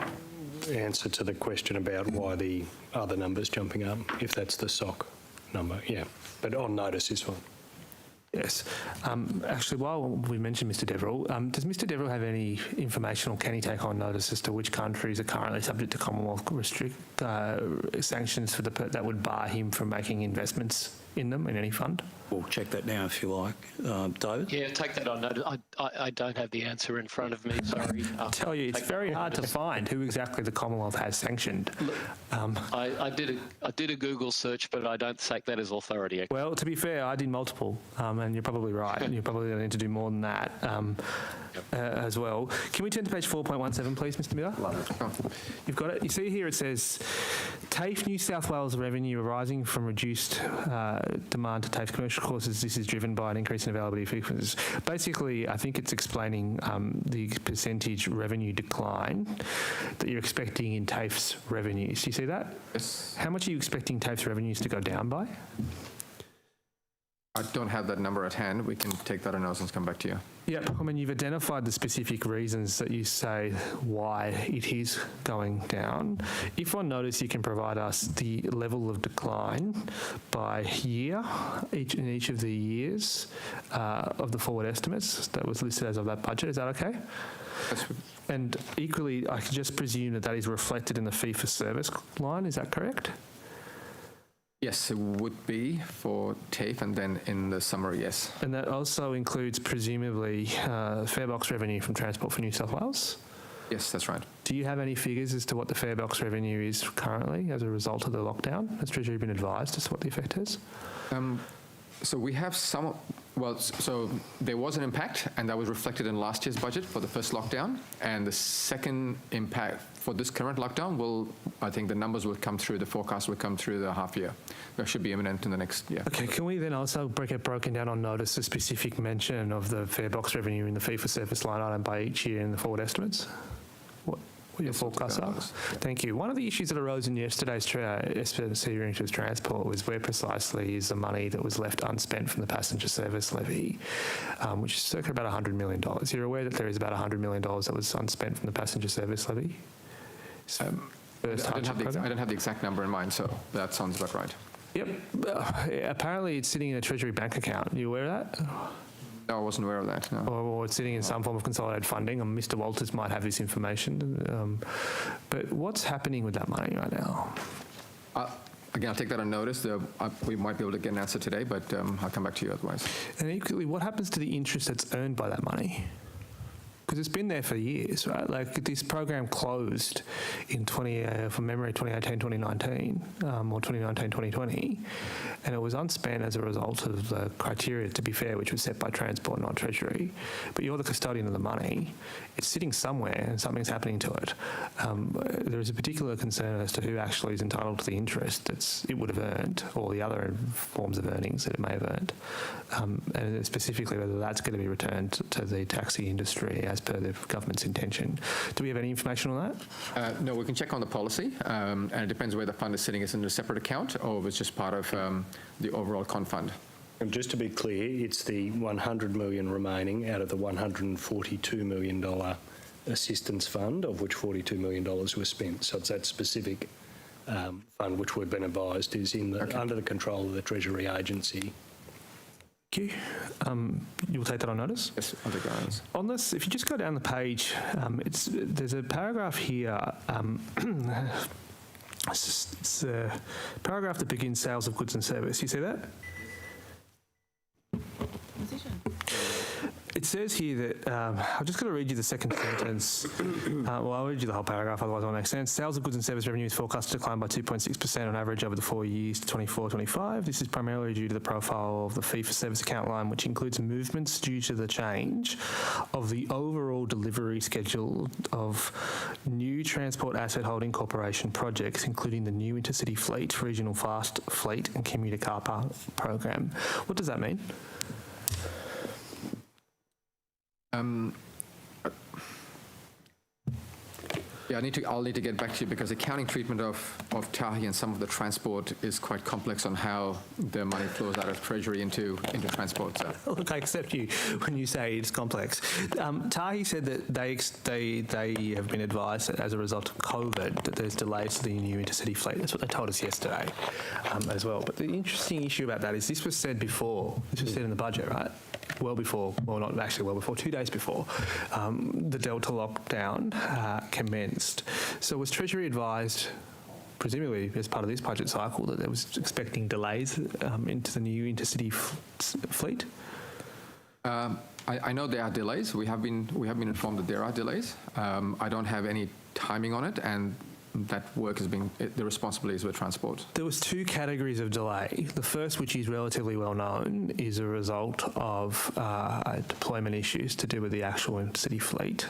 answer to the question about why the other number's jumping up, if that's the SOC number. Yeah, but on notice is fine. Yes. Actually, while we mentioned Mr. Deverell, does Mr. Deverell have any information, or can he take on notice as to which countries are currently subject to Commonwealth sanctions that would bar him from making investments in them in any fund? We'll check that now if you like. David? Yeah, take that on notice. I don't have the answer in front of me, sorry. I tell you, it's very hard to find who exactly the Commonwealth has sanctioned. I did a Google search, but I don't take that as authority. Well, to be fair, I did multiple, and you're probably right. You're probably going to need to do more than that as well. Can we turn to page 4.17, please, Mr. Miller? You've got it. You see here it says, TAFE New South Wales revenue arising from reduced demand to TAFE commercial courses. This is driven by an increase in availability frequencies. Basically, I think it's explaining the percentage revenue decline that you're expecting in TAFE's revenues. Do you see that? Yes. How much are you expecting TAFE's revenues to go down by? I don't have that number at hand. We can take that on notice and come back to you. Yep. I mean, you've identified the specific reasons that you say why it is going down. If on notice you can provide us the level of decline by year, in each of the years of the forward estimates that was listed as of that budget, is that okay? Yes. And equally, I can just presume that is reflected in the fee-for-service line, is that correct? Yes, it would be for TAFE, and then in the summary, yes. And that also includes, presumably, fare box revenue from Transport for New South Wales? Yes, that's right. Do you have any figures as to what the fare box revenue is currently as a result of the lockdown? Has Treasury been advised as to what the effect is? So we have some, so there was an impact, and that was reflected in last year's budget for the first lockdown. And the second impact for this current lockdown I think the numbers will come through, the forecast will come through the half year. That should be imminent in the next year. Okay, can we then also get broken down on notice a specific mention of the fare box revenue in the fee-for-service line item by each year in the forward estimates? What your forecasts are? Thank you. One of the issues that arose in yesterday's SPC hearing to transport was where precisely is the money that was left unspent from the passenger service levy, which is circa about $100 million. You're aware that there is about $100 million that was unspent from the passenger service levy? I don't have the exact number in mind, so that sounds about right. Yep. Apparently it's sitting in a Treasury bank account. Are you aware of that? No, I wasn't aware of that, no. Or it's sitting in some form of consolidated funding, and Mr. Walters might have this information. But what's happening with that money right now? Again, I'll take that on notice. We might be able to get an answer today, but I'll come back to you otherwise. And equally, what happens to the interest that's earned by that money? Because it's been there for years, right? Like this program closed in from memory, 2018, 2019, or 2019, 2020, and it was unspent as a result of the criteria, to be fair, which was set by Transport, not Treasury. But you're the custodian of the money. It's sitting somewhere and something's happening to it. There is a particular concern as to who actually is entitled to the interest that it would have earned, or the other forms of earnings that it may have earned, and specifically whether that's going to be returned to the taxi industry as per the government's intention. Do we have any information on that? No, we can check on the policy, and it depends where the fund is sitting. Is it in a separate account, or if it's just part of the overall con fund? And just to be clear, it's the $100 million remaining out of the $142 million assistance fund, of which $42 million was spent. So it's that specific fund which we've been advised is under the control of the Treasury agency. Thank you. You'll take that on notice? Yes, I'll take that on notice. On this, if you just go down the page, there's a paragraph here. It's a paragraph that begins sales of goods and service. You see that? It says here that, I'm just going to read you the second sentence. Well, I'll read you the whole paragraph, otherwise it won't make sense. Sales of goods and service revenue is forecast to decline by 2.6% on average over the 4 years to 24-25. This is primarily due to the profile of the fee-for-service account line, which includes movements due to the change of the overall delivery schedule of new Transport Asset Holding Corporation projects, including the new intercity fleet, regional fast fleet and commuter car park program. What does that mean? Yeah, I'll need to get back to you because accounting treatment of TAHI and some of the transport is quite complex on how the money flows out of Treasury into transport. So. Look, I accept you when you say it's complex. TAHI said that they have been advised that as a result of COVID that there's delays to the new intercity fleet. That's what they told us yesterday as well. But the interesting issue about that is this was said before. This was said in the budget, right? Well before, well not actually well before, 2 days before the Delta lockdown commenced. So was Treasury advised, presumably as part of this budget cycle, that there was expecting delays into the new intercity fleet? I know there are delays. We have been informed that there are delays. I don't have any timing on it, and that work is the responsibility is with transport. There was 2 categories of delay. The first, which is relatively well known, is a result of deployment issues to do with the actual intercity fleet.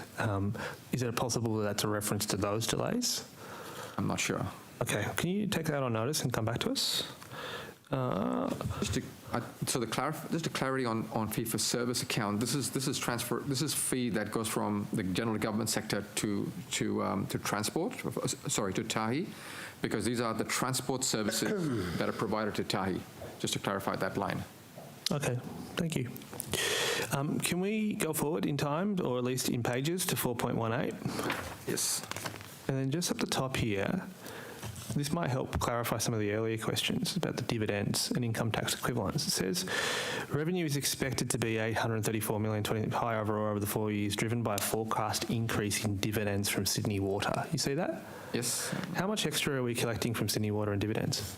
Is it possible that that's a reference to those delays? I'm not sure. Okay, can you take that on notice and come back to us? Just a clarity on fee for service account. This is transfer. This is fee that goes from the general government sector to transport. Sorry, to TAHI, because these are the transport services that are provided to TAHI. Just to clarify that line. Okay, thank you. Can we go forward in time, or at least in pages, to 4.18? Yes. And then just up the top here. This might help clarify some of the earlier questions about the dividends and income tax equivalents. It says revenue is expected to be $834 million higher overall over the 4 years, driven by a forecast increase in dividends from Sydney Water. You see that? Yes. How much extra are we collecting from Sydney Water in dividends?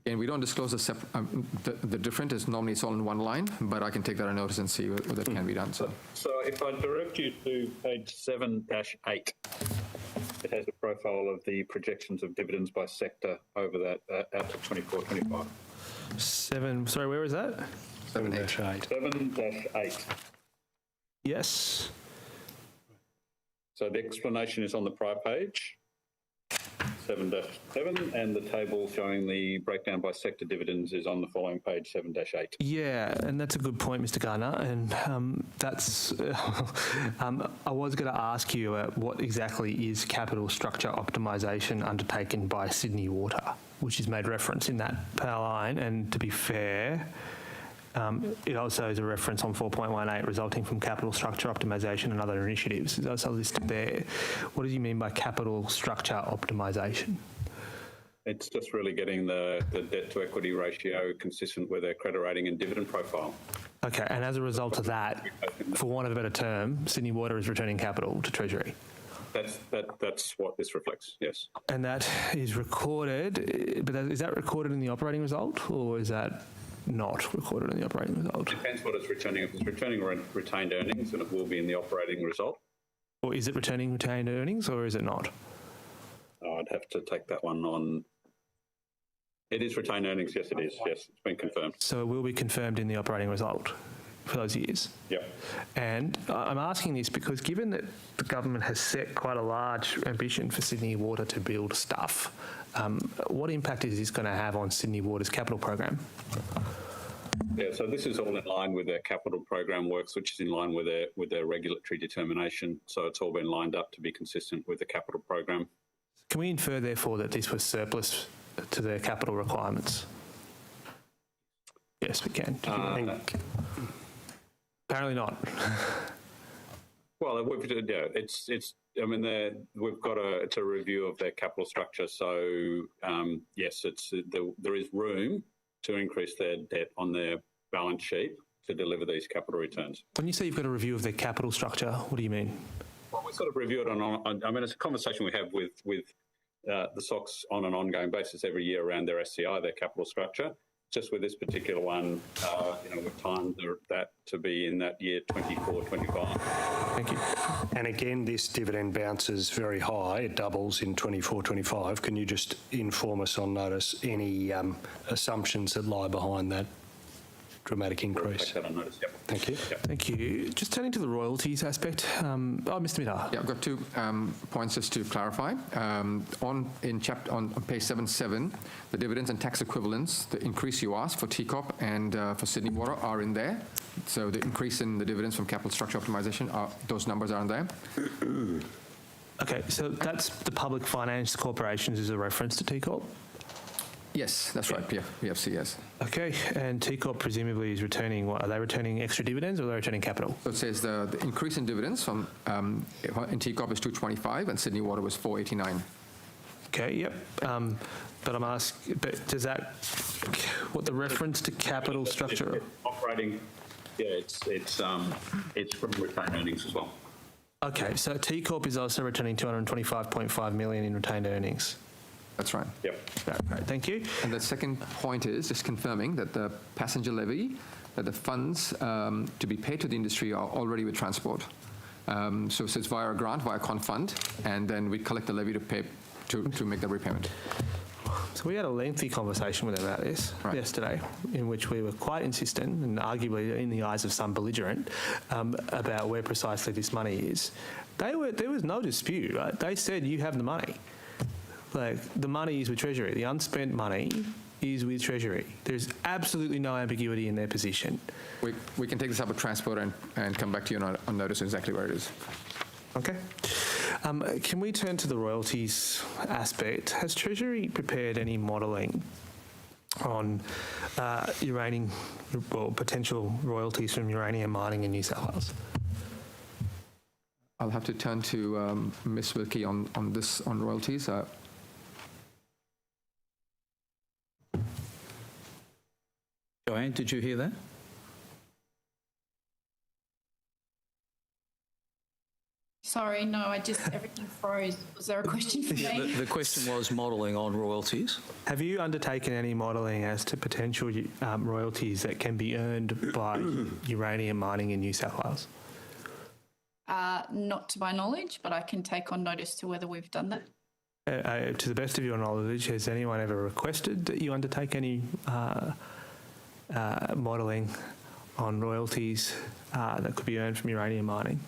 And we don't disclose the difference. Is normally it's all in one line, but I can take that on notice and see what that can be done. So if I direct you to page 7-8. It has a profile of the projections of dividends by sector over that out to 24-25. Sorry, where is that? 7-8. 7-8. Yes. So the explanation is on the prior page, 7-7, and the table showing the breakdown by sector dividends is on the following page, 7-8. Yeah, and that's a good point, Mr. Gardner. And that's I was going to ask you what exactly is capital structure optimisation undertaken by Sydney Water, which is made reference in that power line. And to be fair, it also is a reference on 4.18 resulting from capital structure optimisation and other initiatives. It's also listed there. What do you mean by capital structure optimisation? It's just really getting the debt to equity ratio consistent with their credit rating and dividend profile. Okay, and as a result of that, for want of a better term, Sydney Water is returning capital to Treasury. That's what this reflects, yes. And that is recorded, but is that recorded in the operating result, or is that not recorded in the operating result? Depends what it's returning. If it's returning retained earnings, then it will be in the operating result. Or is it returning retained earnings, or is it not? I'd have to take that one on. It is retained earnings, yes it is, yes, it's been confirmed. So it will be confirmed in the operating result for those years? Yep. And I'm asking this because given that the government has set quite a large ambition for Sydney Water to build stuff, what impact is this going to have on Sydney Water's capital program? Yeah, so this is all in line with their capital program works, which is in line with their regulatory determination. So it's all been lined up to be consistent with the capital program. Can we infer, therefore, that this was surplus to their capital requirements? Yes, we can. Apparently not. Well, we've got it's a review of their capital structure. So yes, there is room to increase their debt on their balance sheet to deliver these capital returns. When you say you've got a review of their capital structure, what do you mean? Well, we sort of review it it's a conversation we have with the SOCs on an ongoing basis every year around their SCI, their capital structure. Just with this particular one, we've timed that to be in that year 24, 25. Thank you. And again, this dividend bounces very high. It doubles in 24, 25. Can you just inform us on notice any assumptions that lie behind that dramatic increase? Take that on notice, yep. Thank you. Yep. Thank you. Just turning to the royalties aspect. Mr. Midar. Yeah, I've got 2 points just to clarify. On page 7.7, the dividends and tax equivalents, the increase you asked for TCOP and for Sydney Water are in there. So the increase in the dividends from capital structure optimisation, those numbers are in there. Okay, so that's the Public Finance Corporations is a reference to TCOP? Yes, that's right. Yeah, PFC, yes. Okay, and TCOP presumably is returning what? Are they returning extra dividends or are they returning capital? So it says the increase in dividends from in TCOP is 225 and Sydney Water was 489. Okay, yep. But I'm asking, does that, what the reference to capital structure? Operating, it's from retained earnings as well. Okay, so TCOP is also returning 225.5 million in retained earnings. That's right. Yep. Right, thank you. And the second point is just confirming that the passenger levy, that the funds to be paid to the industry are already with Transport. So it's via a grant, via Confund, and then we collect the levy to pay to make the repayment. So we had a lengthy conversation with them about this yesterday, in which we were quite insistent, and arguably in the eyes of some belligerent, about where precisely this money is. There was no dispute, right? They said, you have the money. Like, the money is with Treasury. The unspent money is with Treasury. There's absolutely no ambiguity in their position. We can take this up with Transport and come back to you on notice exactly where it is. Okay. Can we turn to the royalties aspect? Has Treasury prepared any modelling on potential royalties from uranium mining in New South Wales? I'll have to turn to Ms. Wilkie on royalties. Joanne, did you hear that? Sorry, no, everything froze. Was there a question for me? The question was modelling on royalties. Have you undertaken any modelling as to potential royalties that can be earned by uranium mining in New South Wales? Not to my knowledge, but I can take on notice to whether we've done that. To the best of your knowledge, has anyone ever requested that you undertake any modelling on royalties that could be earned from uranium mining?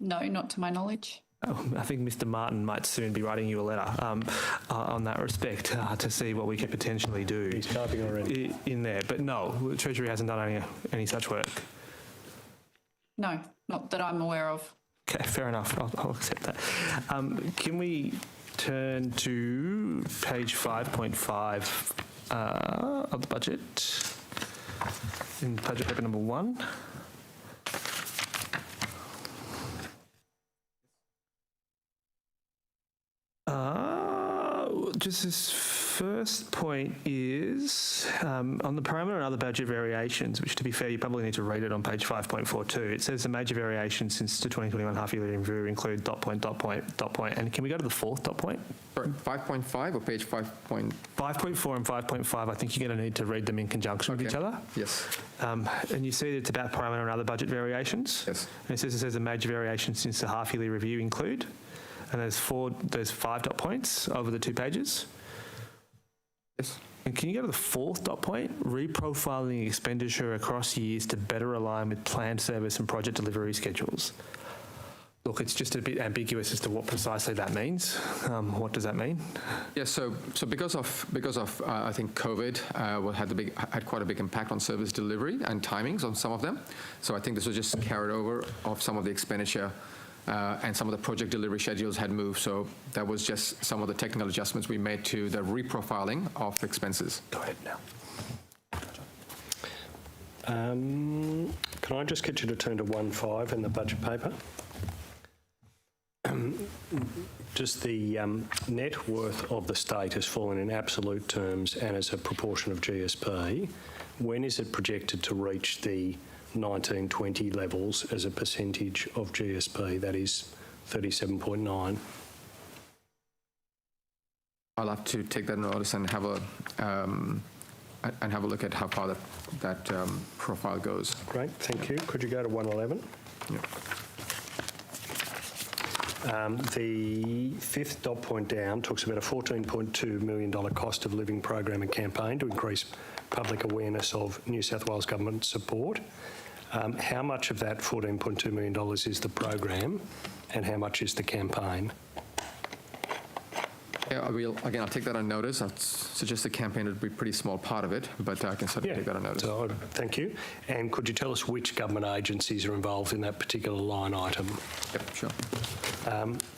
No, not to my knowledge. I think Mr. Martin might soon be writing you a letter on that respect to see what we could potentially do. He's typing already. In there. But no, the Treasury hasn't done any such work. No, not that I'm aware of. Okay, fair enough. I'll accept that. Can we turn to page 5.5 of the budget, in budget paper number 1? Just this first point is on the parameter and other budget variations, which, to be fair, you probably need to read it on page 5.42. It says the major variations since the 2021 half-yearly review include ... And can we go to the fourth dot point? Sorry, 5.5 or page 5. 5.4 and 5.5, I think you're going to need to read them in conjunction with each other. Yes. And you see it's about parameter and other budget variations. Yes. And it says the major variations since the half-yearly review include... And there's 5 dot points over the 2 pages. Yes. And can you go to the fourth dot point? Reprofiling expenditure across years to better align with planned service and project delivery schedules. Look, it's just a bit ambiguous as to what precisely that means. What does that mean? Yeah, so because of I think COVID had quite a big impact on service delivery and timings on some of them. So I think this was just carried over of some of the expenditure. And some of the project delivery schedules had moved, so that was just some of the technical adjustments we made to the reprofiling of expenses. Go ahead now. Can I just get you to turn to 1.5 in the budget paper? Just the net worth of the state has fallen in absolute terms and as a proportion of GSP. When is it projected to reach the 1920 levels as a percentage of GSP? That is 37.9. I'll have to take that notice and have a look at how far that profile goes. Great, thank you. Could you go to 111? Yeah. The fifth dot point down talks about a $14.2 million cost of living program and campaign to increase public awareness of New South Wales government support. How much of that $14.2 million is the program and how much is the campaign? Yeah, I'll take that on notice. I'd suggest the campaign would be a pretty small part of it, but I can certainly take that on notice. So, thank you. And could you tell us which government agencies are involved in that particular line item? Yep, sure.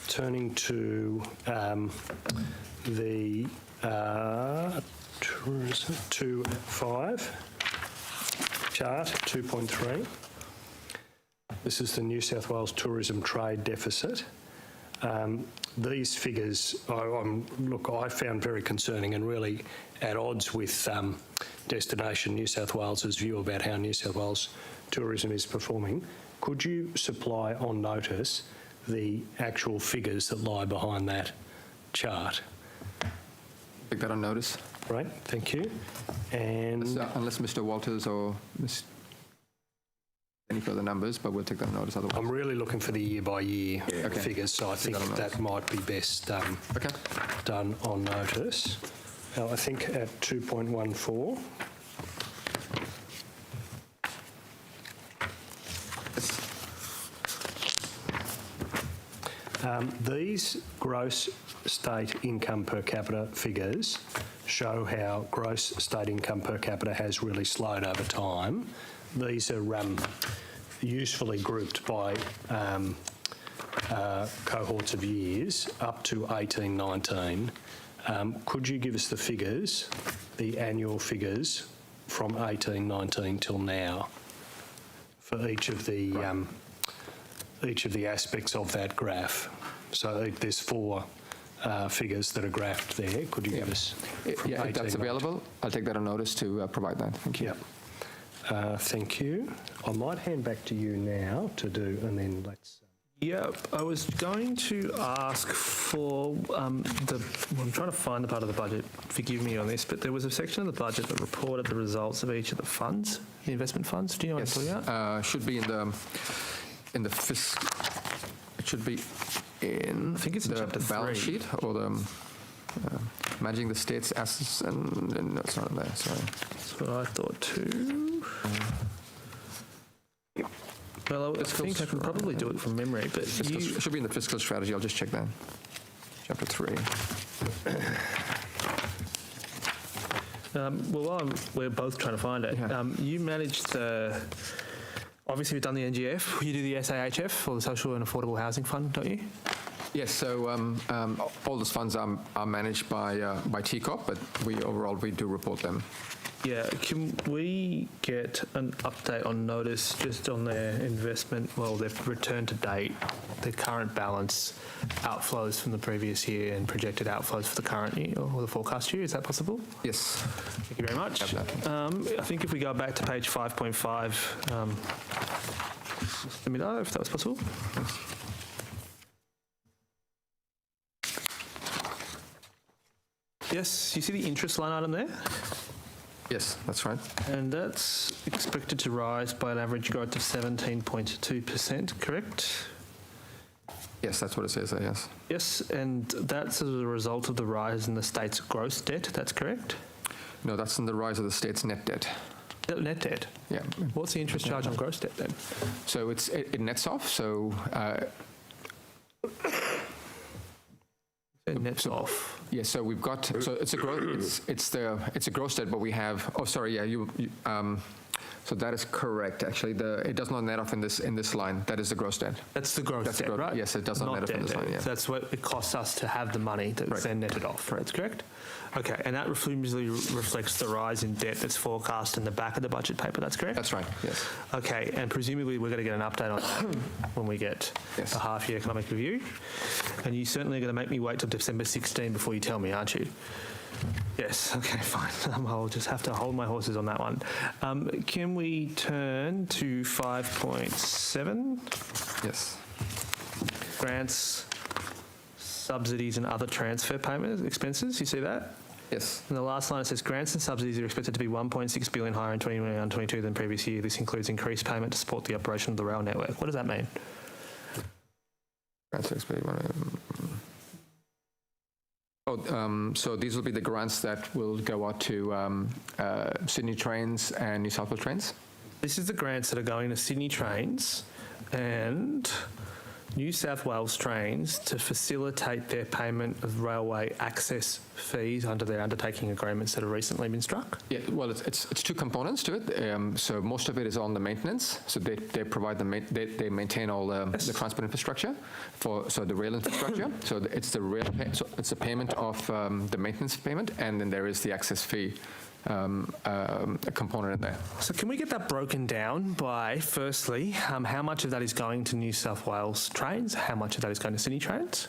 Turning to the 2.5 chart, 2.3. This is the New South Wales tourism trade deficit. These figures, I found very concerning and really at odds with Destination New South Wales's view about how New South Wales tourism is performing. Could you supply on notice the actual figures that lie behind that chart? Take that on notice. Right, thank you. And unless Mr. Walters or any further numbers, but we'll take that on notice otherwise. I'm really looking for the year-by-year figures, so I think that might be best done on notice. Now, I think at 2.14. These gross state income per capita figures show how gross state income per capita has really slowed over time. These are usefully grouped by cohorts of years up to 1819. Could you give us the figures, the annual figures from 1819 till now for each of the aspects of that graph? So there's four figures that are graphed there. Could you give us? Yeah, if that's available, I'll take that on notice to provide that. Thank you. Yep. Thank you. I might hand back to you now to do, and then let's... Yeah, I was going to ask for I'm trying to find the part of the budget, forgive me on this, but there was a section of the budget that reported the results of each of the funds, the investment funds. Do you know what I'm talking about? Should be in the Fiscal... It should be in, I think it's in the chapter balance 3. sheet or the managing the state's assets, and no, it's not in there, sorry. That's what I thought too. Well, I think I can probably do it from memory, but It should be in the fiscal strategy. I'll just check that. Chapter 3. We're both trying to find it. You managed the... Obviously, we've done the NGF. You do the SAHF, or the Social and Affordable Housing Fund, don't you? Yes, so all those funds are managed by TCOP, but we do report them. Yeah, can we get an update on notice just on their investment, their return to date, the current balance, outflows from the previous year and projected outflows for the current year or the forecast year? Is that possible? Yes. Thank you very much. I think if we go back to page 5.5, let me know if that was possible. Yes, you see the interest line item there? Yes, that's right. And that's expected to rise by an average growth of 17.2%, correct? Yes, that's what it says there, yes. Yes, and that's as a result of the rise in the state's gross debt, that's correct? No, that's in the rise of the state's net debt. Net debt? Yeah. What's the interest charge on gross debt then? So it nets off, so... it nets off. Yeah, so we've got, so it's a gross debt, but we have, So that is correct. Actually, it does not net off in this line. That is the gross debt. That's the gross debt, right? Yes, it does not net off in this line. Yeah. So that's what it costs us to have the money that's then netted off. Right. That's correct. Okay, and that presumably reflects the rise in debt that's forecast in the back of the budget paper. That's correct. That's right. Yes. Okay, and presumably we're going to get an update on that when we get the half-year economic review. And you certainly are going to make me wait till December 16 before you tell me, aren't you? Yes, okay, fine. I'll just have to hold my horses on that one. Can we turn to 5.7? Yes. Grants, subsidies and other transfer payments, expenses, you see that? Yes. And the last line, it says grants and subsidies are expected to be 1.6 billion higher in 2021-22 than previous year. This includes increased payment to support the operation of the rail network. What does that mean? Grants are expected. So these will be the grants that will go out to Sydney Trains and New South Wales Trains? This is the grants that are going to Sydney Trains and New South Wales Trains to facilitate their payment of railway access fees under their undertaking agreements that have recently been struck? Yeah, well, it's two components to it. So most of it is on the maintenance. So they provide they maintain all the transport infrastructure so the rail infrastructure. So it's the rail so it's the payment of the maintenance payment, and then there is the access fee a component in there. So can we get that broken down by, firstly, how much of that is going to New South Wales Trains, how much of that is going to Sydney Trains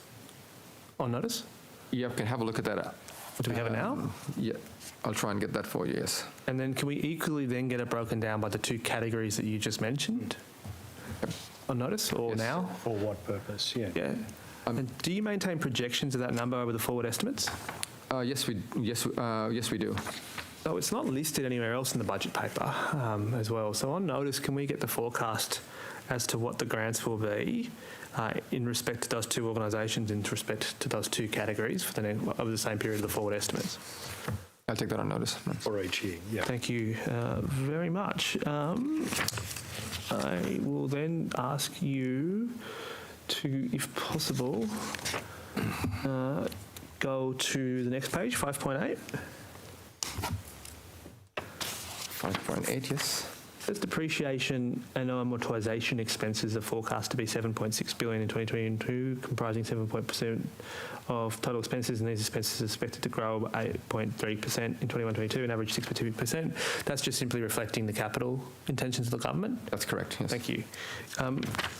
on notice? Yeah, we can have a look at that. Do we have it now? Yeah, I'll try and get that for you, yes. And then can we equally then get it broken down by the two categories that you just mentioned on notice, or now? For what purpose, yeah. Yeah. And do you maintain projections of that number over the forward estimates? Yes, we do. So it's not listed anywhere else in the budget paper as well. So on notice, can we get the forecast as to what the grants will be in respect to those two organisations, in respect to those two categories for over the same period of the forward estimates? I'll take that on notice. For each year, yeah. Thank you very much. I will then ask you to, if possible, go to the next page, 5.8. 5.8, yes. Says depreciation and amortisation expenses are forecast to be 7.6 billion in 2022, comprising 7% of total expenses, and these expenses are expected to grow by 8.3% in 21-22 and average 6.2%. That's just simply reflecting the capital intentions of the government? That's correct, yes. Thank you.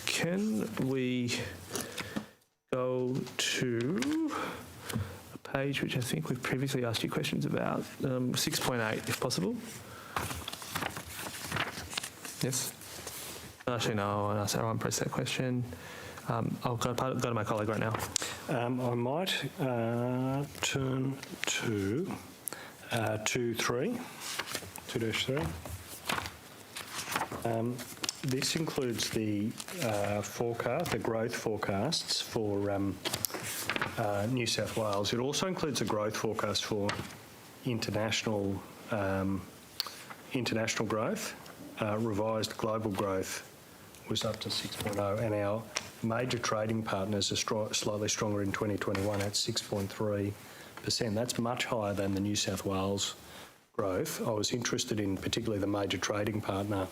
Can we go to a page which I think we've previously asked you questions about, 6.8, if possible? Yes. Actually, no, I won't press that question. I'll go to my colleague right now. I might turn to 2.3. This includes the growth forecasts for New South Wales. It also includes a growth forecast for international growth. Revised global growth was up to 6.0, and our major trading partners are slightly stronger in 2021 at 6.3%. That's much higher than the New South Wales growth. I was interested in particularly the major trading partner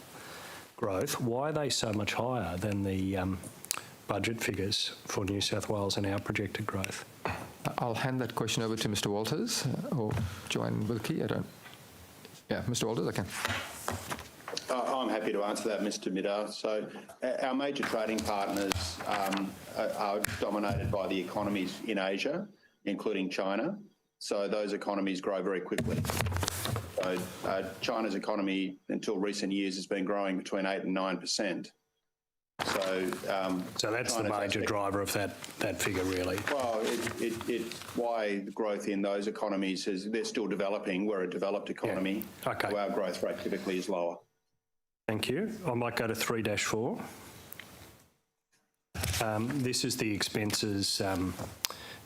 growth. Why are they so much higher than the budget figures for New South Wales and our projected growth? I'll hand that question over to Mr. Walters or Joanne Wilkie. Yeah, Mr. Walters, I can. I'm happy to answer that, Mr. Midar. So our major trading partners are dominated by the economies in Asia, including China. So those economies grow very quickly. So China's economy until recent years has been growing between 8 and 9%. So that's the major driver of that figure, really. Well, it's why the growth in those economies they're still developing. We're a developed economy. Yeah. Okay. So our growth rate typically is lower. Thank you. I might go to 3-4. This is the expenses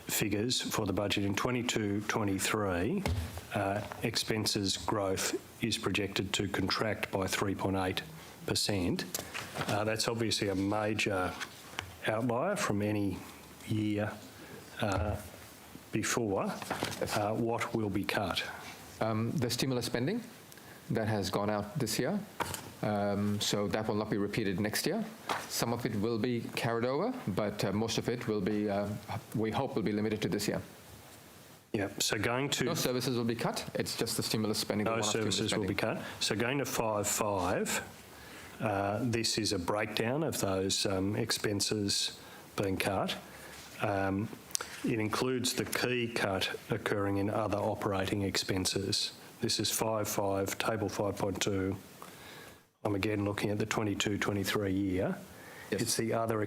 figures for the budget in 22-23. Expenses growth is projected to contract by 3.8%. That's obviously a major outlier from any year before. What will be cut? The stimulus spending. that has gone out this year. So that will not be repeated next year. Some of it will be carried over, but most of it will be, we hope, will be limited to this year. Yeah, so going to... No services will be cut. It's just the stimulus spending. No services will be cut. So going to 5.5, this is a breakdown of those expenses being cut. It includes the key cut occurring in other operating expenses. This is 5.5, table 5.2. I'm again looking at the 22-23 year. Yes. It's the other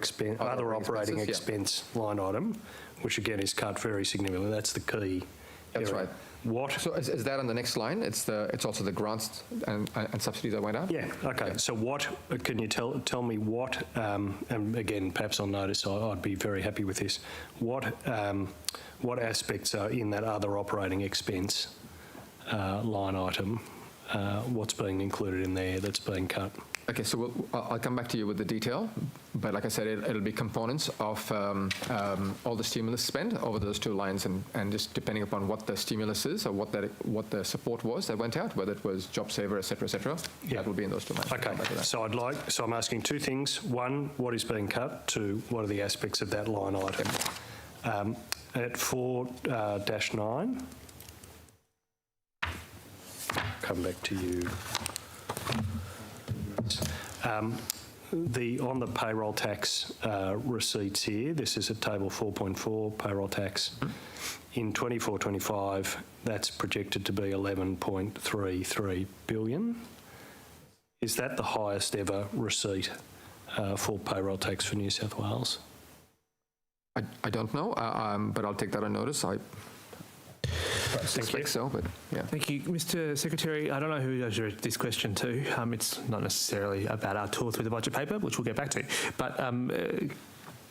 operating expense line item, which again is cut very significantly. That's the key. That's area. right. What? So is that on the next line? It's also the grants and subsidies that went out? Yeah, okay. Yeah. So what, can you tell me what, and again, perhaps on notice, I'd be very happy with this, what aspects are in that other operating expense line item? What's being included in there that's being cut? Okay, so I'll come back to you with the detail, but like I said, it'll be components of all the stimulus spend over those two lines, and just depending upon what the stimulus is or what the support was that went out, whether it was JobSaver, et cetera, that will be in those two lines. Okay, so I'm asking two things. One, what is being cut? Two, what are the aspects of that line item? At 4-9, come back to you. On the payroll tax receipts here, this is at table 4.4, payroll tax. In 24-25, that's projected to be 11.33 billion. Is that the highest ever receipt for payroll tax for New South Wales? I don't know, but I'll take that on notice. I suspect so, but yeah. Thank you. Mr Secretary, I don't know who does this question to. It's not necessarily about our tour through the budget paper, which we'll get back to, but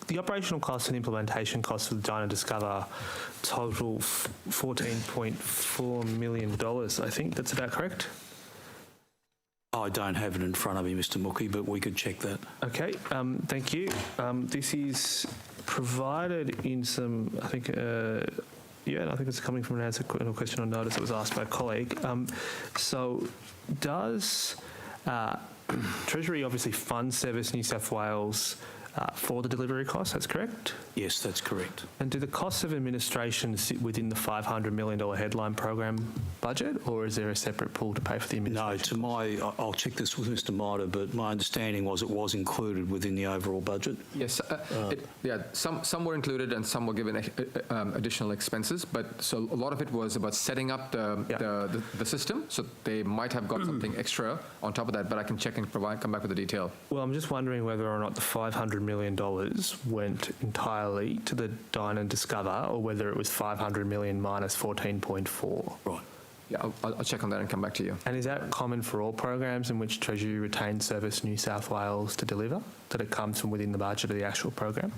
the operational costs and implementation costs for the Dyna Discover total $14.4 million, I think. That's about correct? I don't have it in front of me, Mr Mookie, but we could check that. Okay, thank you. This is provided in some, I think, I think it's coming from an answer to a question on notice that was asked by a colleague. So does Treasury obviously fund Service New South Wales for the delivery costs, that's correct? Yes, that's correct. And do the costs of administration sit within the $500 million headline program budget, or is there a separate pool to pay for the administration? No, I'll check this with Mr Mitre, but my understanding was it was included within the overall budget. Yes, some were included and some were given additional expenses, but so a lot of it was about setting up the system, so they might have got something extra on top of that, but I can check and come back with the detail. Well, I'm just wondering whether or not the $500 million went entirely to the Dine and Discover, or whether it was 500 million minus 14.4. Right. Yeah, I'll check on that and come back to you. And is that common for all programs in which Treasury retains Service New South Wales to deliver, that it comes from within the budget of the actual program?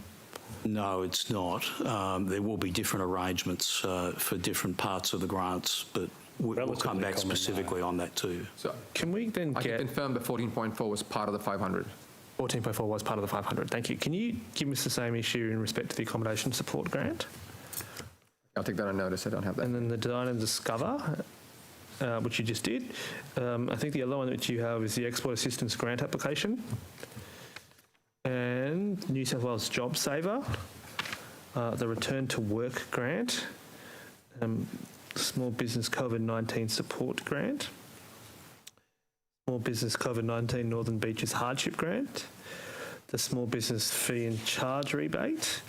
No, it's not. There will be different arrangements for different parts of the grants, but we'll come back specifically on that too. So can we then I can confirm the 14.4 was part of the 500. 14.4 was part of the 500. Thank you. Can you give us the same issue in respect to the accommodation support grant? I'll take that on notice. I don't have that. And then the Dine and Discover, which you just did. I think the other one that you have is the Export Assistance Grant application. And New South Wales JobSaver, the Return to Work grant, Small Business COVID-19 Support Grant, Small Business COVID-19 Northern Beaches Hardship Grant, the Small Business Fee and Charge Rebate,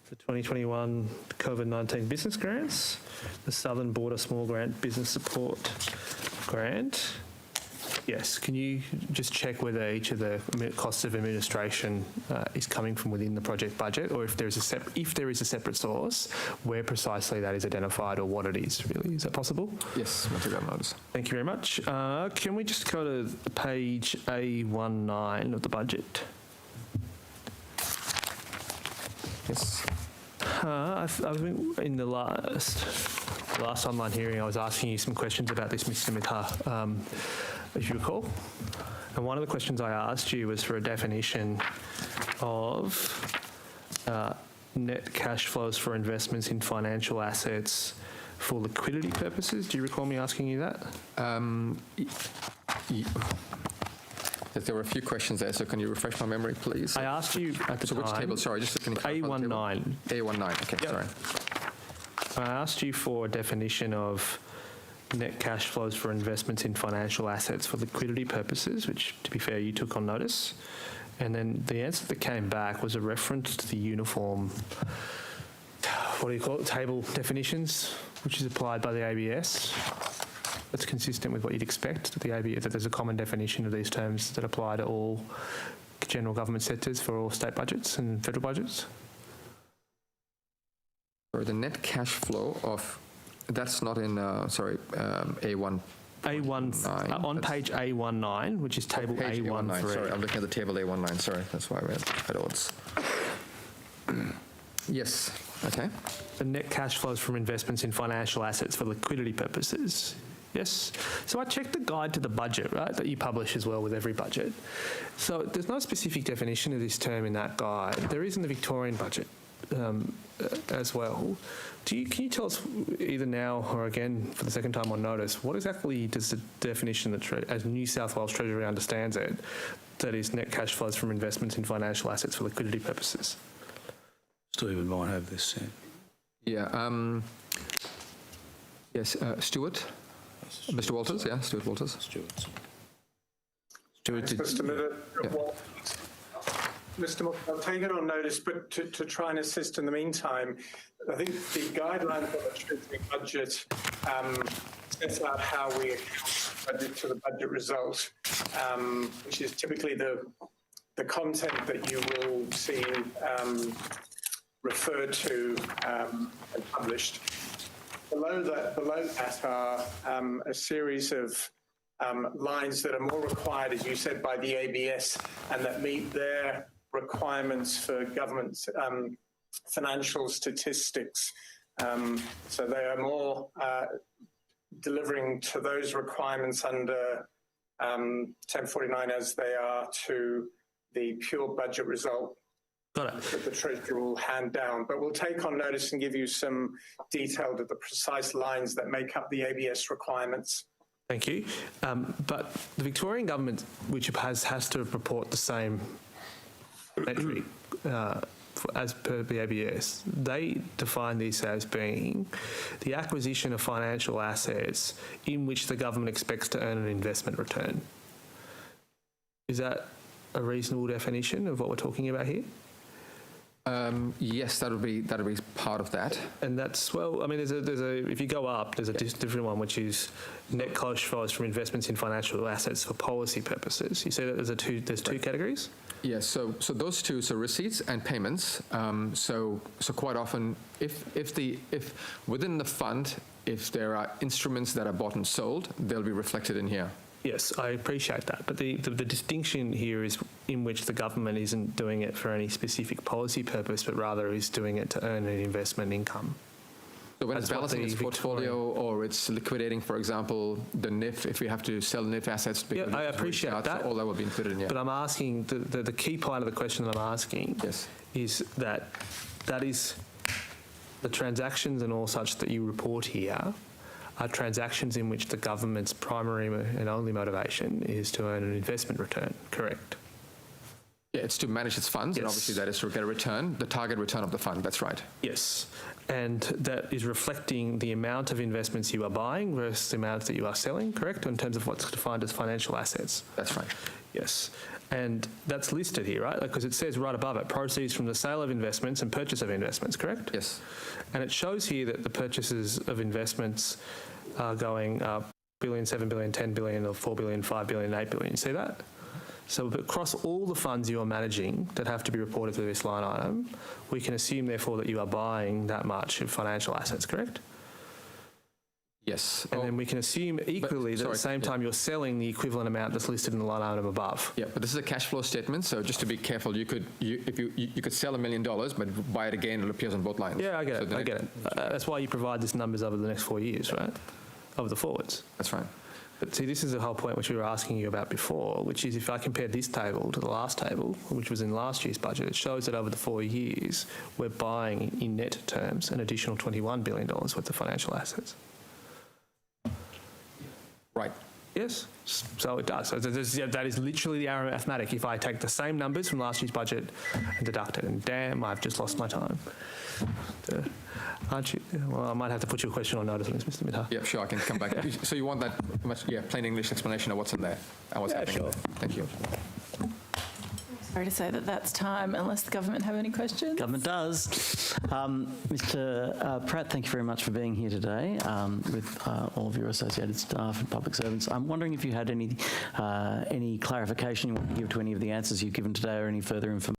the 2021 COVID-19 Business Grants, the Southern Border Small Grant Business Support Grant. Yes, can you just check whether each of the costs of administration is coming from within the project budget, or if there is a separate source, where precisely that is identified or what it is, really? Is that possible? Yes, I'll take that notice. Thank you very much. Can we just go to page A19 of the budget? Yes. I've been in the last online hearing, I was asking you some questions about this, Mr. Mitre, as you recall. And one of the questions I asked you was for a definition of net cash flows for investments in financial assets for liquidity purposes. Do you recall me asking you that? There were a few questions there, so can you refresh my memory, please? I asked you at the time. Which table? Sorry, just can you clarify the table? A19. A19, okay, Yep. sorry. I asked you for a definition of net cash flows for investments in financial assets for liquidity purposes, which, to be fair, you took on notice. And then the answer that came back was a reference to the uniform, what do you call it, table definitions, which is applied by the ABS. That's consistent with what you'd expect, that there's a common definition of these terms that apply to all general government sectors for all state budgets and federal budgets. Or the net cash flow of, that's not in, A1. A1, on page A19, which is table Page A13. Sorry, I'm looking at the table A19, sorry, that's why we're at odds. Yes, okay. The net cash flows from investments in financial assets for liquidity purposes. Yes. So I checked the guide to the budget, right, that you publish as well with every budget. So there's no specific definition of this term in that guide. There is in the Victorian budget as well. Can you tell us either now or again for the second time on notice, what exactly does the definition that, as New South Wales Treasury understands it, that is net cash flows from investments in financial assets for liquidity purposes? Stephen might have this set. Yeah. Yes, Stuart? Mr. Walters, yeah, Stuart Walters. Thanks, Mr. Miller. Mr. Moore, I'll take it on notice, but to try and assist in the meantime, I think the guidelines for the Treasury budget sets out how we account budget to the budget result, which is typically the content that you will see referred to and published. Below that are a series of lines that are more required, as you said, by the ABS, and that meet their requirements for government financial statistics. So they are more delivering to those requirements under 1049 as they are to the pure budget result that the Treasury will hand down. But we'll take on notice and give you some detail of the precise lines that make up the ABS requirements. Thank you. But the Victorian government, which has to report the same metric as per the ABS, they define this as being the acquisition of financial assets in which the government expects to earn an investment return. Is that a reasonable definition of what we're talking about here? Yes, that'll be part of that. And that's, well, I mean, there's a if you go up, there's a different one, which is net cash flows from investments in financial assets for policy purposes. You say that there's two categories? Yes, so those two, so receipts and payments. So quite often, if within the fund, if there are instruments that are bought and sold, they'll be reflected in here. Yes, I appreciate that. But the distinction here is in which the government isn't doing it for any specific policy purpose, but rather is doing it to earn an investment income. So when it's balancing its portfolio or it's liquidating, for example, the NIF, if we have to sell NIF assets, yeah, I appreciate that. All that will be included in here. But I'm asking, the key part of the question that I'm asking is that is the transactions and all such that you report here are transactions in which the government's primary and only motivation is to earn an investment return, correct? Yeah, it's to manage its funds, and obviously that is to get a return, the target return of the fund, that's right. Yes, and that is reflecting the amount of investments you are buying versus the amount that you are selling, correct, in terms of what's defined as financial assets? That's right. Yes, and that's listed here, right? Because it says right above it, proceeds from the sale of investments and purchase of investments, correct? Yes. And it shows here that the purchases of investments are going up billion, 7 billion, 10 billion, or 4 billion, 5 billion, 8 billion. You see that? So across all the funds you are managing that have to be reported to this line item, we can assume, therefore, that you are buying that much of financial assets, correct? Yes. And then we can assume equally that at the same time you're selling the equivalent amount that's listed in the line item above. Yeah, but this is a cash flow statement, so just to be careful, you could sell $1 million, but buy it again, it appears on both lines. Yeah, I get it. That's why you provide this numbers over the next 4 years, right? Over the forwards. That's right. But see, this is the whole point which we were asking you about before, which is if I compare this table to the last table, which was in last year's budget, it shows that over the 4 years, we're buying, in net terms, an additional $21 billion worth of financial assets. Right. Yes, so it does. So that is literally the arithmetic. If I take the same numbers from last year's budget and deduct it, and damn, I've just lost my time. Aren't you? Well, I might have to put you a question on notice on this, Mr. Mittar. Yeah, sure, I can come back. So you want that plain English explanation of what's in there and what's happening? Sure. Thank you. Sorry to say that that's time, unless the government have any questions. Government does. Mr. Pratt, thank you very much for being here today with all of your associated staff and public servants. I'm wondering if you had any clarification you want to give to any of the answers you've given today or any further information.